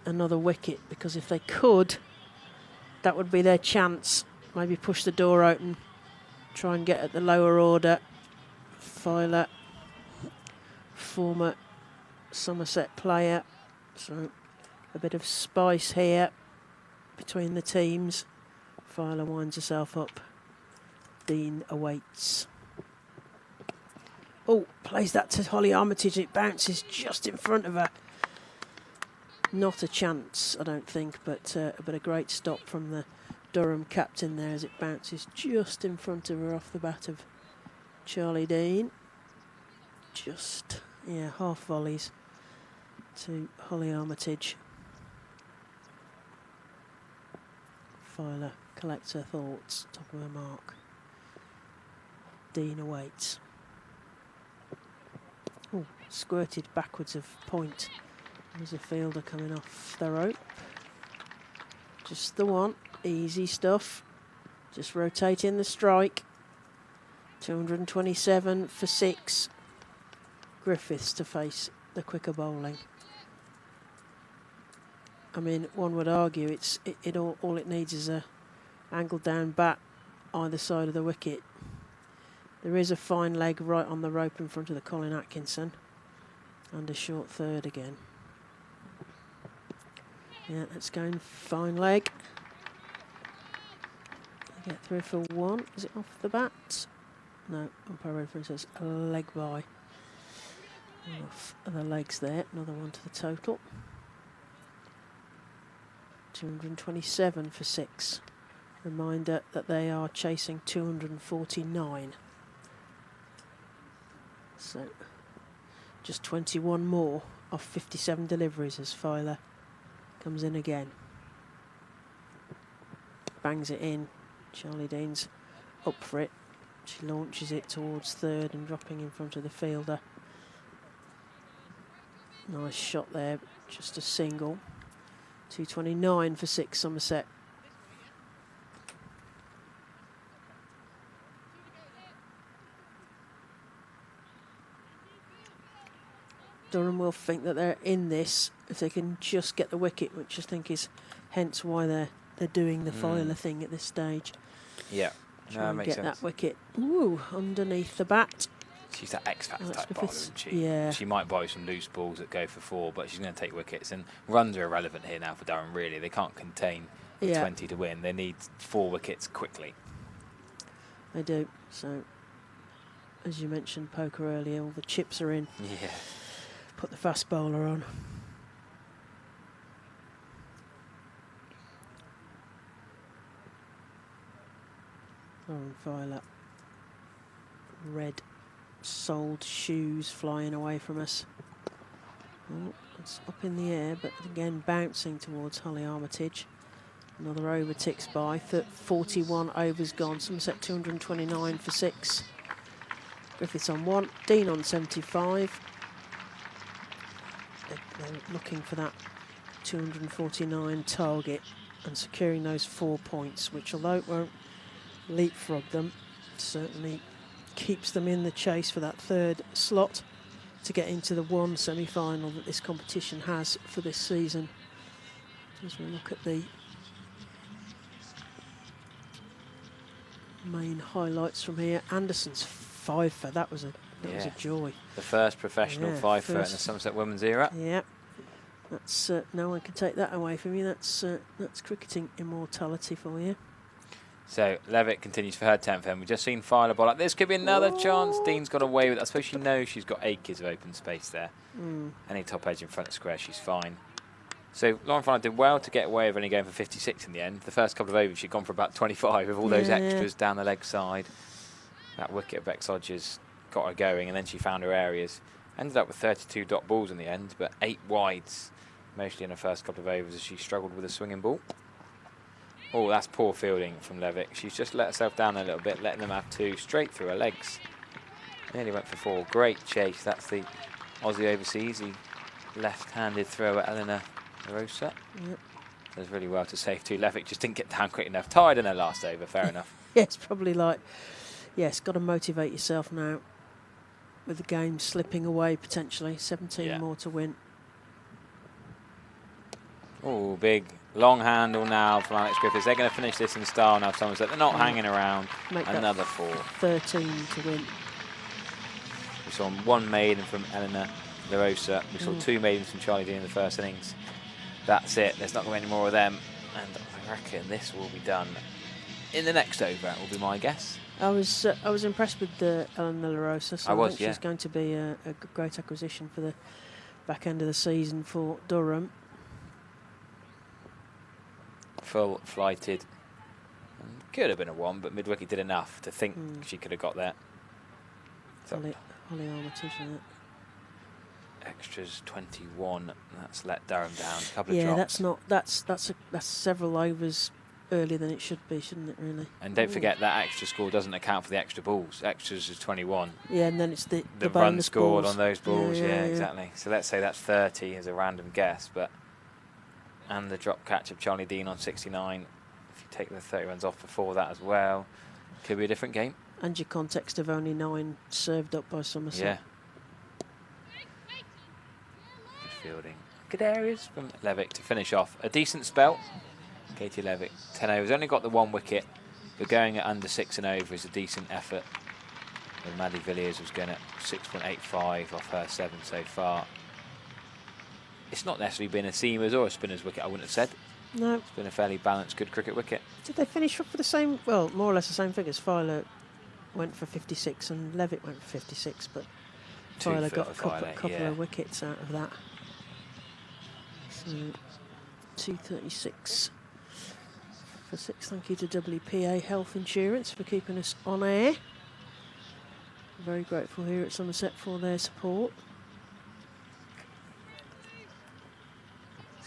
another wicket, because if they could, that would be their chance. Maybe push the door open, try and get at the lower order. Filer, former Somerset player, so a bit of spice here between the teams. Filer winds herself up. Dean awaits. Oh, plays that to Holly Armitage. It bounces just in front of her. Not a chance, I don't think, but a great stop from the Durham captain there as it bounces just in front of her off the bat of Charlie Dean. Just, half volleys to Holly Armitage. Filer collects her thoughts, top of her mark. Dean awaits. Oh, squirted backwards of point. There's a fielder coming off the rope. Just the one, easy stuff. Just rotating the strike. 227 for 6. Griffiths to face the quicker bowling. I mean, one would argue all it needs is a angled down bat either side of the wicket. There is a fine leg right on the rope in front of the Colin Atkinson. And a short third again. Yeah, that's going fine leg. Get through for 1. Is it off the bat? No, umpire reference says a leg by. Off the legs there. Another one to the total. 227 for 6. Reminder that they are chasing 249. So just 21 more off 57 deliveries as Filer comes in again. Bangs it in. Charlie Dean's up for it. She launches it towards third and dropping in front of the fielder. Nice shot there, just a single. 229 for 6 Somerset. Durham will think that they're in this if they can just get the wicket, which I think is hence why they're doing the Filer thing at this stage. Yeah, Try and makes get sense. that wicket. Ooh, underneath the bat. She's that X-Factor Alex type bowler, Griffiths, isn't she? yeah. She might bowl some loose balls that go for 4, but she's going to take wickets. And runs are irrelevant here now for Durham, really. They can't contain 20 to win. They need 4 wickets quickly. They do. So, as you mentioned, poker earlier, all the chips are in. Yeah. Put the fast bowler on. Lauren Filer. Red soled shoes flying away from us. Oh, it's up in the air, but again bouncing towards Holly Armitage. Another over ticks by. 41 overs gone. Somerset 229 for 6. Griffiths on 1. Dean on 75. They're looking for that 249 target and securing those 4 points, which although it won't leapfrog them, certainly keeps them in the chase for that 3rd slot to get into the 1 semi-final that this competition has for this season. As we look at the main highlights from here, Anderson's 5 for that was a joy. The first professional 5 for in the Somerset women's era. Yeah, that's no one can take that away from you. That's cricketing immortality for you. So Levitt continues for her 10th end. We've just seen Filer bowl like this. Could be another chance. Dean's got away with it. I suppose she knows she's got acres of open space there. Any top edge in front of square, she's fine. So Lauren Filer did well to get away with only going for 56 in the end. The first couple of overs she'd gone for about 25 with all those extras down the leg side. That wicket of Bex Hodges got her going, and then she found her areas. Ended up with 32 dot balls in the end, but 8 wides, mostly in the first couple of overs as she struggled with a swinging ball. Oh, that's poor fielding from Levitt. She's just let herself down a little bit, letting them have 2 straight through her legs. Nearly went for 4. Great chase. That's the Aussie overseas, the left-handed thrower Eleanor Rosa. Yep. Does really well to save 2. Levitt just didn't get down quick enough. Tired in her last over, fair enough. Yeah, it's probably like, yes, got to motivate yourself now with the game slipping away potentially. 17 more to win. Oh, big long handle now from Alex Griffiths. They're going to finish this in style now, Somerset. They're not hanging around. Make another 4. 13 to win. We saw 1 maiden from Eleanor LaRosa. We saw 2 maidens from Charlie Dean in the first innings. That's it. There's not going to be any more of them. And I reckon this will be done in the next over, will be my guess. I was impressed with Eleanor LaRosa. So I think she's going to be a great acquisition for the back end of the season for Durham. Full flighted. Could have been a 1, but mid-wicket did enough to think she could have got there. So Holly Armitage, isn't it? Extras 21. That's let Durham down. A couple of yeah, drops. that's several overs earlier than it should be, shouldn't it, really? And don't forget that extra score doesn't account for the extra balls. Extras is 21. Yeah, and then it's the The run bonus scored balls. on those balls, Yeah, yeah, exactly. So let's say that's 30 as a random guess, but and the drop catch of Charlie Dean on 69. If you take the 30 runs off before that as well, could be a different game. And your context of only 9 served up by Somerset. Yeah. Good fielding. Good areas from Levick to finish off. A decent spell. Katie Levick, 10 overs. Only got the 1 wicket, but going at under 6 and over is a decent effort. And Maddie Villiers was going at 6.85 off her 7 so far. It's not necessarily been a seamers or a spinner's wicket, I wouldn't have said. No. It's been a fairly balanced, good cricket wicket. Did they finish up for the same, well, more or less the same figures? Filer went for 56 and Levitt went for 56, but Filer got a couple of wickets out of that. So 236 for 6. Thank you to WPA Health Insurance for keeping us on air. Very grateful here at Somerset for their support.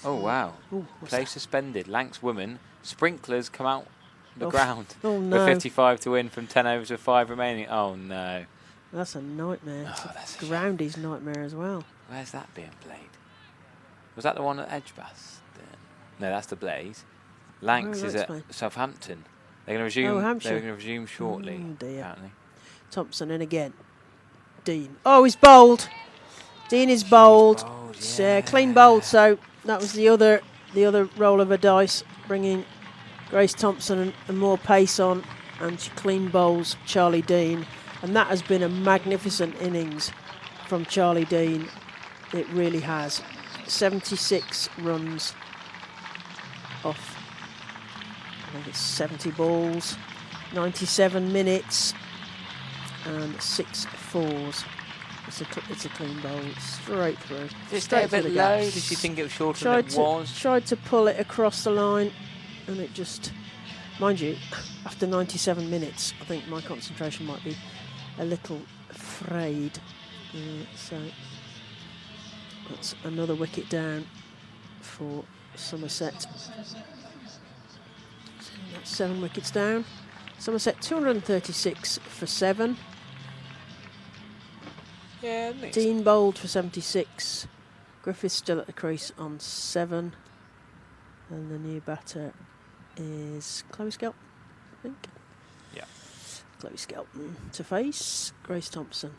Oh wow. Ooh, Play suspended. Lancs women. Sprinklers come out the ground. Oh no. For 55 to win from 10 overs with 5 remaining. Oh no. That's a nightmare. Oh, that's a Groundy's nightmare as well. Where's that being played? Was that the one at Edgbaston? No, that's the Blaze. Lancs is at Southampton. They're going to resume. Oh, Hampshire. They're going to resume shortly. Oh dear. Apparently. Thompson in again. Dean. Oh, he's bowled. Dean is bowled. It's clean bowled. So that was the other roll of a dice, bringing Grace Thompson and more pace on, and she clean bowls Charlie Dean, and that has been a magnificent innings from Charlie Dean. It really has. 76 runs off, I think it's 70 balls, 97 minutes, and 6 fours. It's a clean bowl, straight through. Did it stay a bit low? Did she think it was shorter than it was? Tried to pull it across the line, and it just, mind you, after 97 minutes, I think my concentration might be a little frayed. So that's another wicket down for Somerset. So that's 7 wickets down. Somerset 236 for 7. Yeah, Dean bowled for 76. Griffiths still at the crease on 7. And the new batter is Chloe Skelton, I think. Yeah. Chloe Skelton to face Grace Thompson.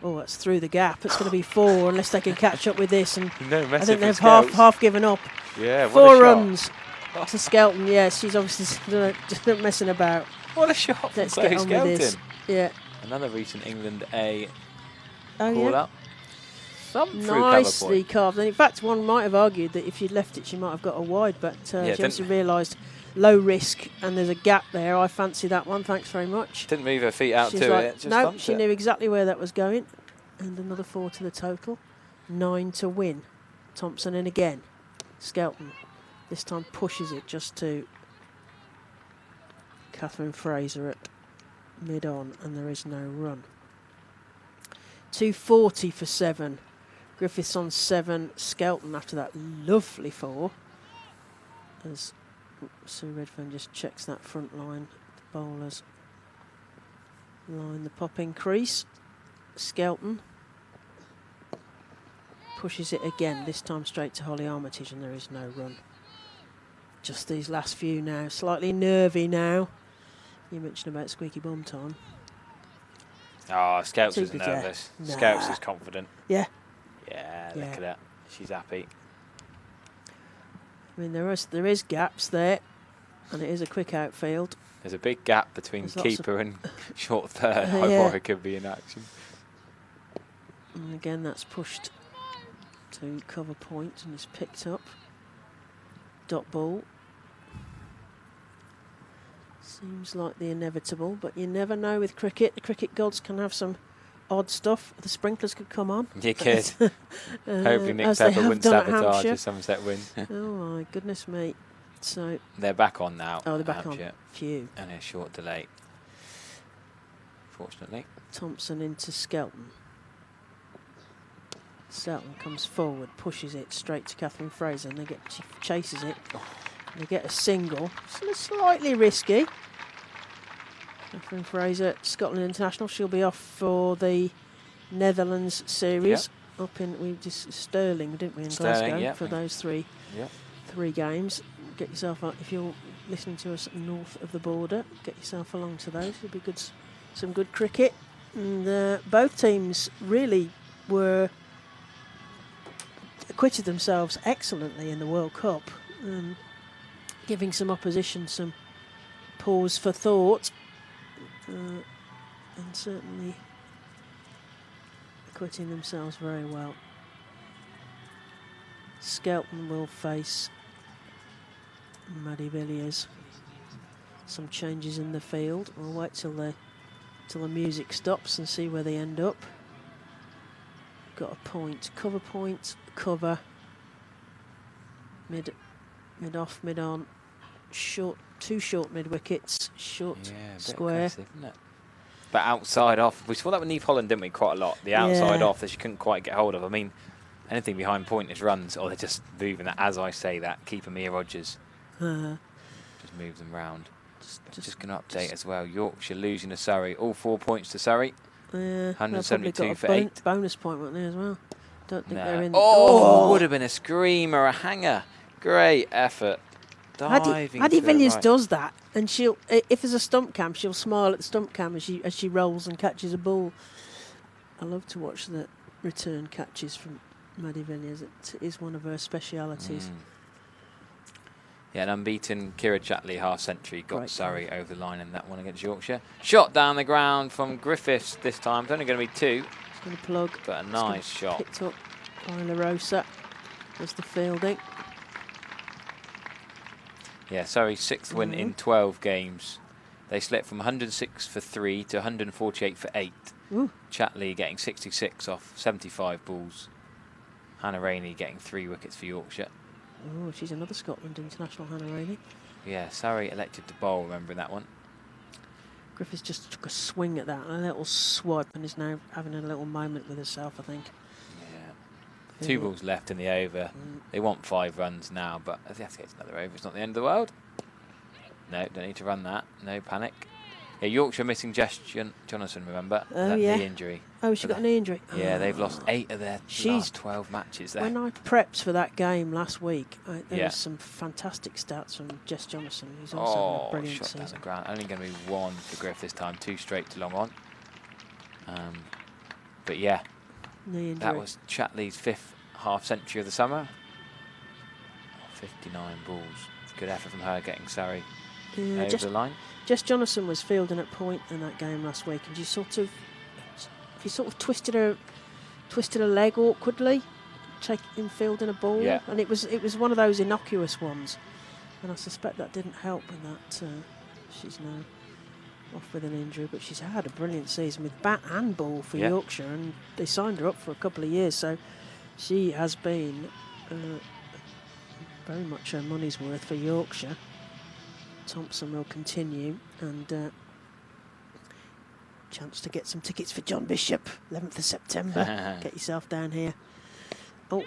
Oh, that's through the gap. It's going to be 4 unless they can catch up with this. And I think they've half given up. Yeah, 4 runs to Skelton. Yeah, she's obviously just not messing about. What a shot! Let's get on with this. Yeah. Another recent England A call yeah. Up. Nicely carved. And in fact, one might have argued that if you'd left it, she might have got a wide, but she obviously realised low risk and there's a gap there. I fancy that one. Thanks very much. Didn't move her feet out She's to like, it. Just no, she knew exactly where that was going. And another 4 to the total. 9 to win. Thompson in again. Skelton this time pushes it just to Catherine Fraser at mid-on, and there is no run. 240 for 7. Griffiths on 7. Skelton after that lovely 4. As Sue Redfern just checks that front line. The bowlers line the popping crease. Skelton pushes it again, this time straight to Holly Armitage, and there is no run. Just these last few now. Slightly nervy now. You mentioned about squeaky bum time. Oh, Scouts is nervous. Nah. Scouts is confident. Yeah. Yeah, look at that. She's happy. I mean, there is gaps there, and it is a quick outfield. There's a big gap between keeper and short third. Ivora could be in action. And again, that's pushed to cover point and is picked up. Dot ball. Seems like the inevitable, but you never know with cricket. The cricket gods can have some odd stuff. The sprinklers could come on. You could. Hopefully Nick Pepper wouldn't sabotage a Somerset win. Oh my goodness me. So they're back on now. Oh, they're back on. Phew. And a short delay. Fortunately. Thompson into Skelton. Skelton comes forward, pushes it straight to Catherine Fraser, and she chases it. They get a single. Slightly risky. Catherine Fraser, Scotland international. She'll be off for the Netherlands series. Up in Stirling, didn't we, in Glasgow for those three games. Get yourself up if you're listening to us north of the border. Get yourself along to those. It'll be good, some good cricket. And both teams really acquitted themselves excellently in the World Cup, giving some opposition some pause for thought, and certainly acquitting themselves very well. Skelton will face Maddie Villiers. Some changes in the field. We'll wait till the music stops and see where they end up. Got a point, cover, mid off, mid on, short, 2 short mid wickets, short square. Isn't it? But outside off, we saw that with Neve Holland, didn't we, quite a lot? The outside off that she couldn't quite get hold of. I mean, anything behind point is runs, or they're just moving that. As I say that, keeper Mia Rogers just moves them round. Just going to update as well. Yorkshire losing to Surrey. All 4 points to Surrey. 172 for 8. Bonus point, weren't they, as well? Don't think they're in. Oh, would have been a screamer, a hanger. Great effort. Maddie Villiers does that, and she'll, if there's a stump cam, she'll smile at the stump cam as she rolls and catches a ball. I love to watch the return catches from Maddie Villiers. It is one of her specialities. Yeah, an unbeaten Kira Chatley half-century got Surrey over the line in that one against Yorkshire. Shot down the ground from Griffiths this time. It's only going to be 2. It's going to plug. But a nice shot. Picked up by La Rosa. There's the fielding. Yeah, Surrey's 6th win in 12 games. They slipped from 106 for 3 to 148 for 8. Chatley getting 66 off 75 balls. Hannah Rainey getting 3 wickets for Yorkshire. Oh, she's another Scotland international, Hannah Rainey. Yeah, Surrey elected to bowl, remembering that one. Griffiths just took a swing at that, a little swipe, and is now having a little moment with herself, I think. Yeah. 2 balls left in the over. They want 5 runs now, but they have to get to another over. It's not the end of the world. No, don't need to run that. No panic. Yeah, Yorkshire missing Jess Jonathan, remember? Oh, knee injury. Oh, she got a knee injury. Yeah, they've lost 8 of their last 12 matches there. When I prepped for that game last week, there was some fantastic stats from Jess Jonathan, who's also having a brilliant shot season. down the ground. Only going to be 1 for Griff this time, 2 straight to long on. But yeah, knee injury. that was Chatley's 5th half-century of the summer. 59 balls. Good effort from her getting Surrey over the line. Jess Jonathan was fielding at point in that game last week, and she sort of twisted her leg awkwardly, taking fielding a ball, and it was one of those innocuous ones, and I suspect that didn't help in that she's now off with an injury, but she's had a brilliant season with bat and ball for Yorkshire, and they signed her up for a couple of years, so she has been very much her money's worth for Yorkshire. Thompson will continue, and chance to get some tickets for John Bishop, 11th of September. Get yourself down here. Oh,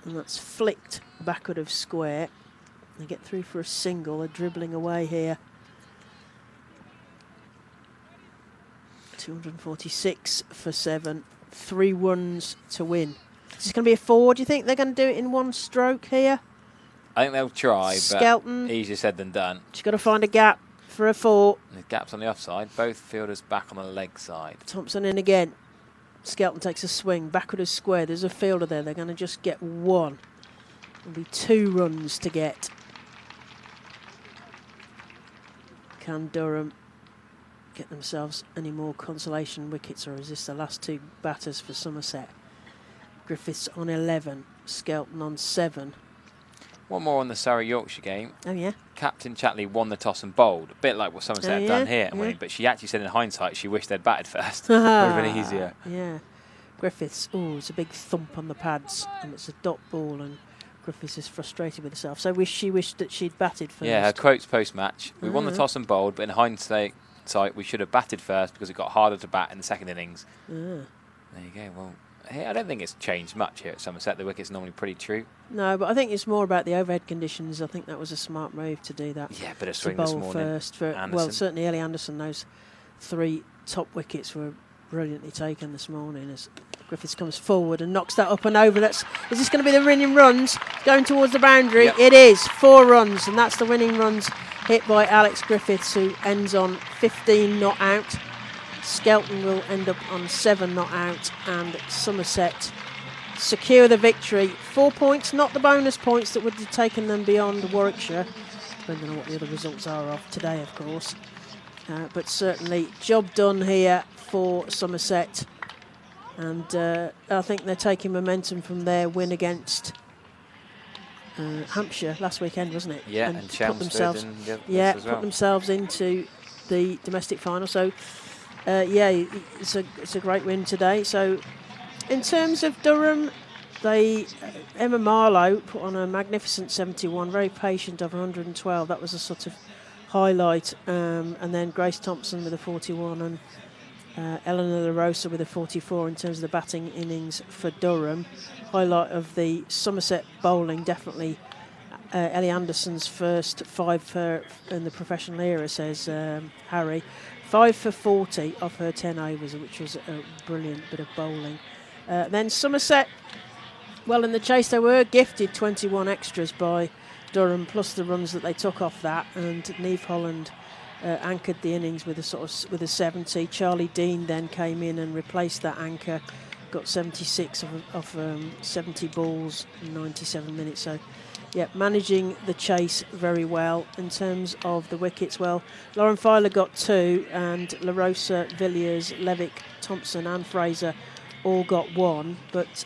and that's flicked backward of square. They get through for a single. They're dribbling away here. 246 for 7. 3 runs to win. Is this going to be a 4? Do you think they're going to do it in 1 stroke here? I think they'll try, Skelton, but easier said than done. She's got to find a gap for a 4. The gap's on the offside. Both fielders back on the leg side. Thompson in again. Skelton takes a swing. Backward of square. There's a fielder there. They're going to just get 1. There'll be 2 runs to get. Can Durham get themselves any more consolation wickets, or is this the last 2 batters for Somerset? Griffiths on 11. Skelton on 7. One more on the Surrey-Yorkshire game. Oh, yeah. Captain Chatley won the toss and bowled, a bit like what Somerset have done here. But she actually said in hindsight she wished they'd batted first. Would have been easier. Yeah. Griffiths, it's a big thump on the pads, and it's a dot ball, and Griffiths is frustrated with herself. So she wished that she'd batted first. Yeah, her quotes post-match. We won the toss and bowled, but in hindsight we should have batted first because it got harder to bat in the second innings. There you go. Well, here, I don't think it's changed much here at Somerset. The wicket's normally pretty true. No, but I think it's more about the overhead conditions. I think that was a smart move to do that. Yeah, bit of To swing this bowl morning. first. Well, certainly Ellie Anderson, those 3 top wickets were brilliantly taken this morning as Griffiths comes forward and knocks that up and over. Is this going to be the winning runs? Going towards the boundary. Yep. It is 4 runs, and that's the winning runs hit by Alex Griffiths, who ends on 15 not out. Skelton will end up on 7 not out, and Somerset secure the victory. 4 points, not the bonus points that would have taken them beyond Warwickshire, depending on what the other results are of today, of course. But certainly, job done here for Somerset. And I think they're taking momentum from their win against Hampshire last weekend, wasn't it? Yeah, and Chelmsford put themselves into the domestic final. So, it's a great win today. So, in terms of Durham, Emma Marlowe put on a magnificent 71, very patient of 112. That was a sort of highlight. And then Grace Thompson with a 41 and Eleanor LaRosa with a 44 in terms of the batting innings for Durham. Highlight of the Somerset bowling, definitely Ellie Anderson's first 5 for in the professional era, says Harry. 5 for 40 off her 10 overs, which was a brilliant bit of bowling. Then Somerset, well, in the chase they were gifted 21 extras by Durham, plus the runs that they took off that, and Neve Holland anchored the innings with a 70. Charlie Dean then came in and replaced that anchor, got 76 of 70 balls in 97 minutes. So, yeah, managing the chase very well. In terms of the wickets, well, Lauren Filer got 2, and LaRosa, Villiers, Levick, Thompson and Fraser all got 1. But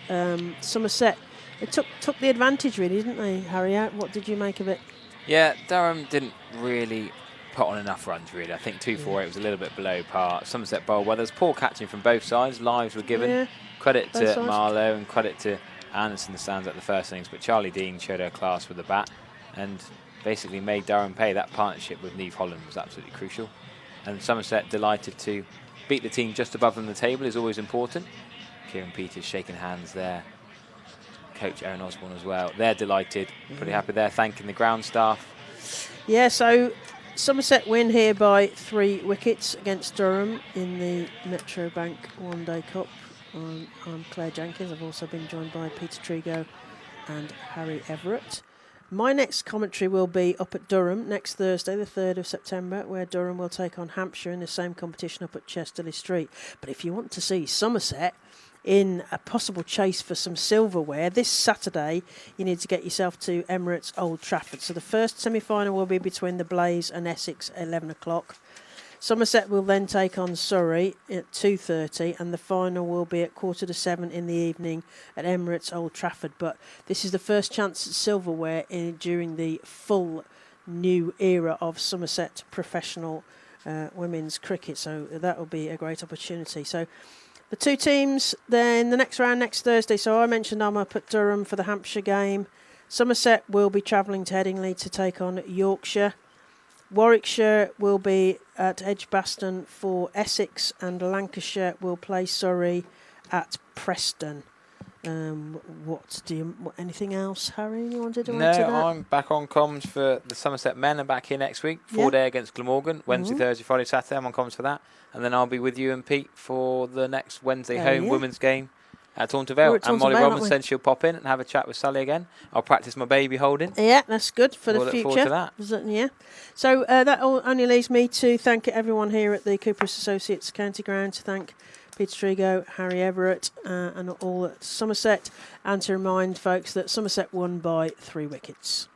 Somerset, it took the advantage really, didn't they, Harry? What did you make of it? Yeah, Durham didn't really put on enough runs, really. I think 248 was a little bit below par. Somerset bowled well. There's poor catching from both sides. Lives were given. Yeah, credit to Marlowe and credit to Anderson, the stands at the first innings. But Charlie Dean showed her class with the bat and basically made Durham pay. That partnership with Neve Holland was absolutely crucial. And Somerset delighted to beat the team just above them. The table is always important. Kieran Peters shaking hands there. Coach Aaron Osborne as well. They're delighted. Pretty happy there. Thanking the ground staff. Yeah, so Somerset win here by 3 wickets against Durham in the Metro Bank One Day Cup. I'm Claire Jenkins. I've also been joined by Peter Trigo and Harry Everett. My next commentary will be up at Durham next Thursday, the 3rd of September, where Durham will take on Hampshire in the same competition up at Chesterley Street. But if you want to see Somerset in a possible chase for some silverware, this Saturday you need to get yourself to Emirates Old Trafford. So the first semi-final will be between the Blaze and Essex at 11 o'clock. Somerset will then take on Surrey at 2:30, and the final will be at 6:45 in the evening at Emirates Old Trafford. But this is the first chance at silverware during the full new era of Somerset professional women's cricket, so that will be a great opportunity. So the 2 teams then the next round next Thursday. So I mentioned I'm up at Durham for the Hampshire game. Somerset will be travelling to Headingley to take on Yorkshire. Warwickshire will be at Edgbaston for Essex, and Lancashire will play Surrey at Preston. Anything else, Harry, you wanted to add to that? No, I'm back on comms for the Somerset men. I'm back here next week. 4-day against Glamorgan. Wednesday, Thursday, Friday, Saturday. I'm on comms for that. And then I'll be with you and Pete for the next Wednesday home women's game at Taunton Vale. And Molly Robinson said she'll pop in and have a chat with Sally again. I'll practice my baby holding. Yeah, that's good for the look future. Forward to that. Yeah. So that only leaves me to thank everyone here at the Cooper's Associates County Ground, to thank Peter Trigo, Harry Everett and all at Somerset, and to remind folks that Somerset won by 3 wickets.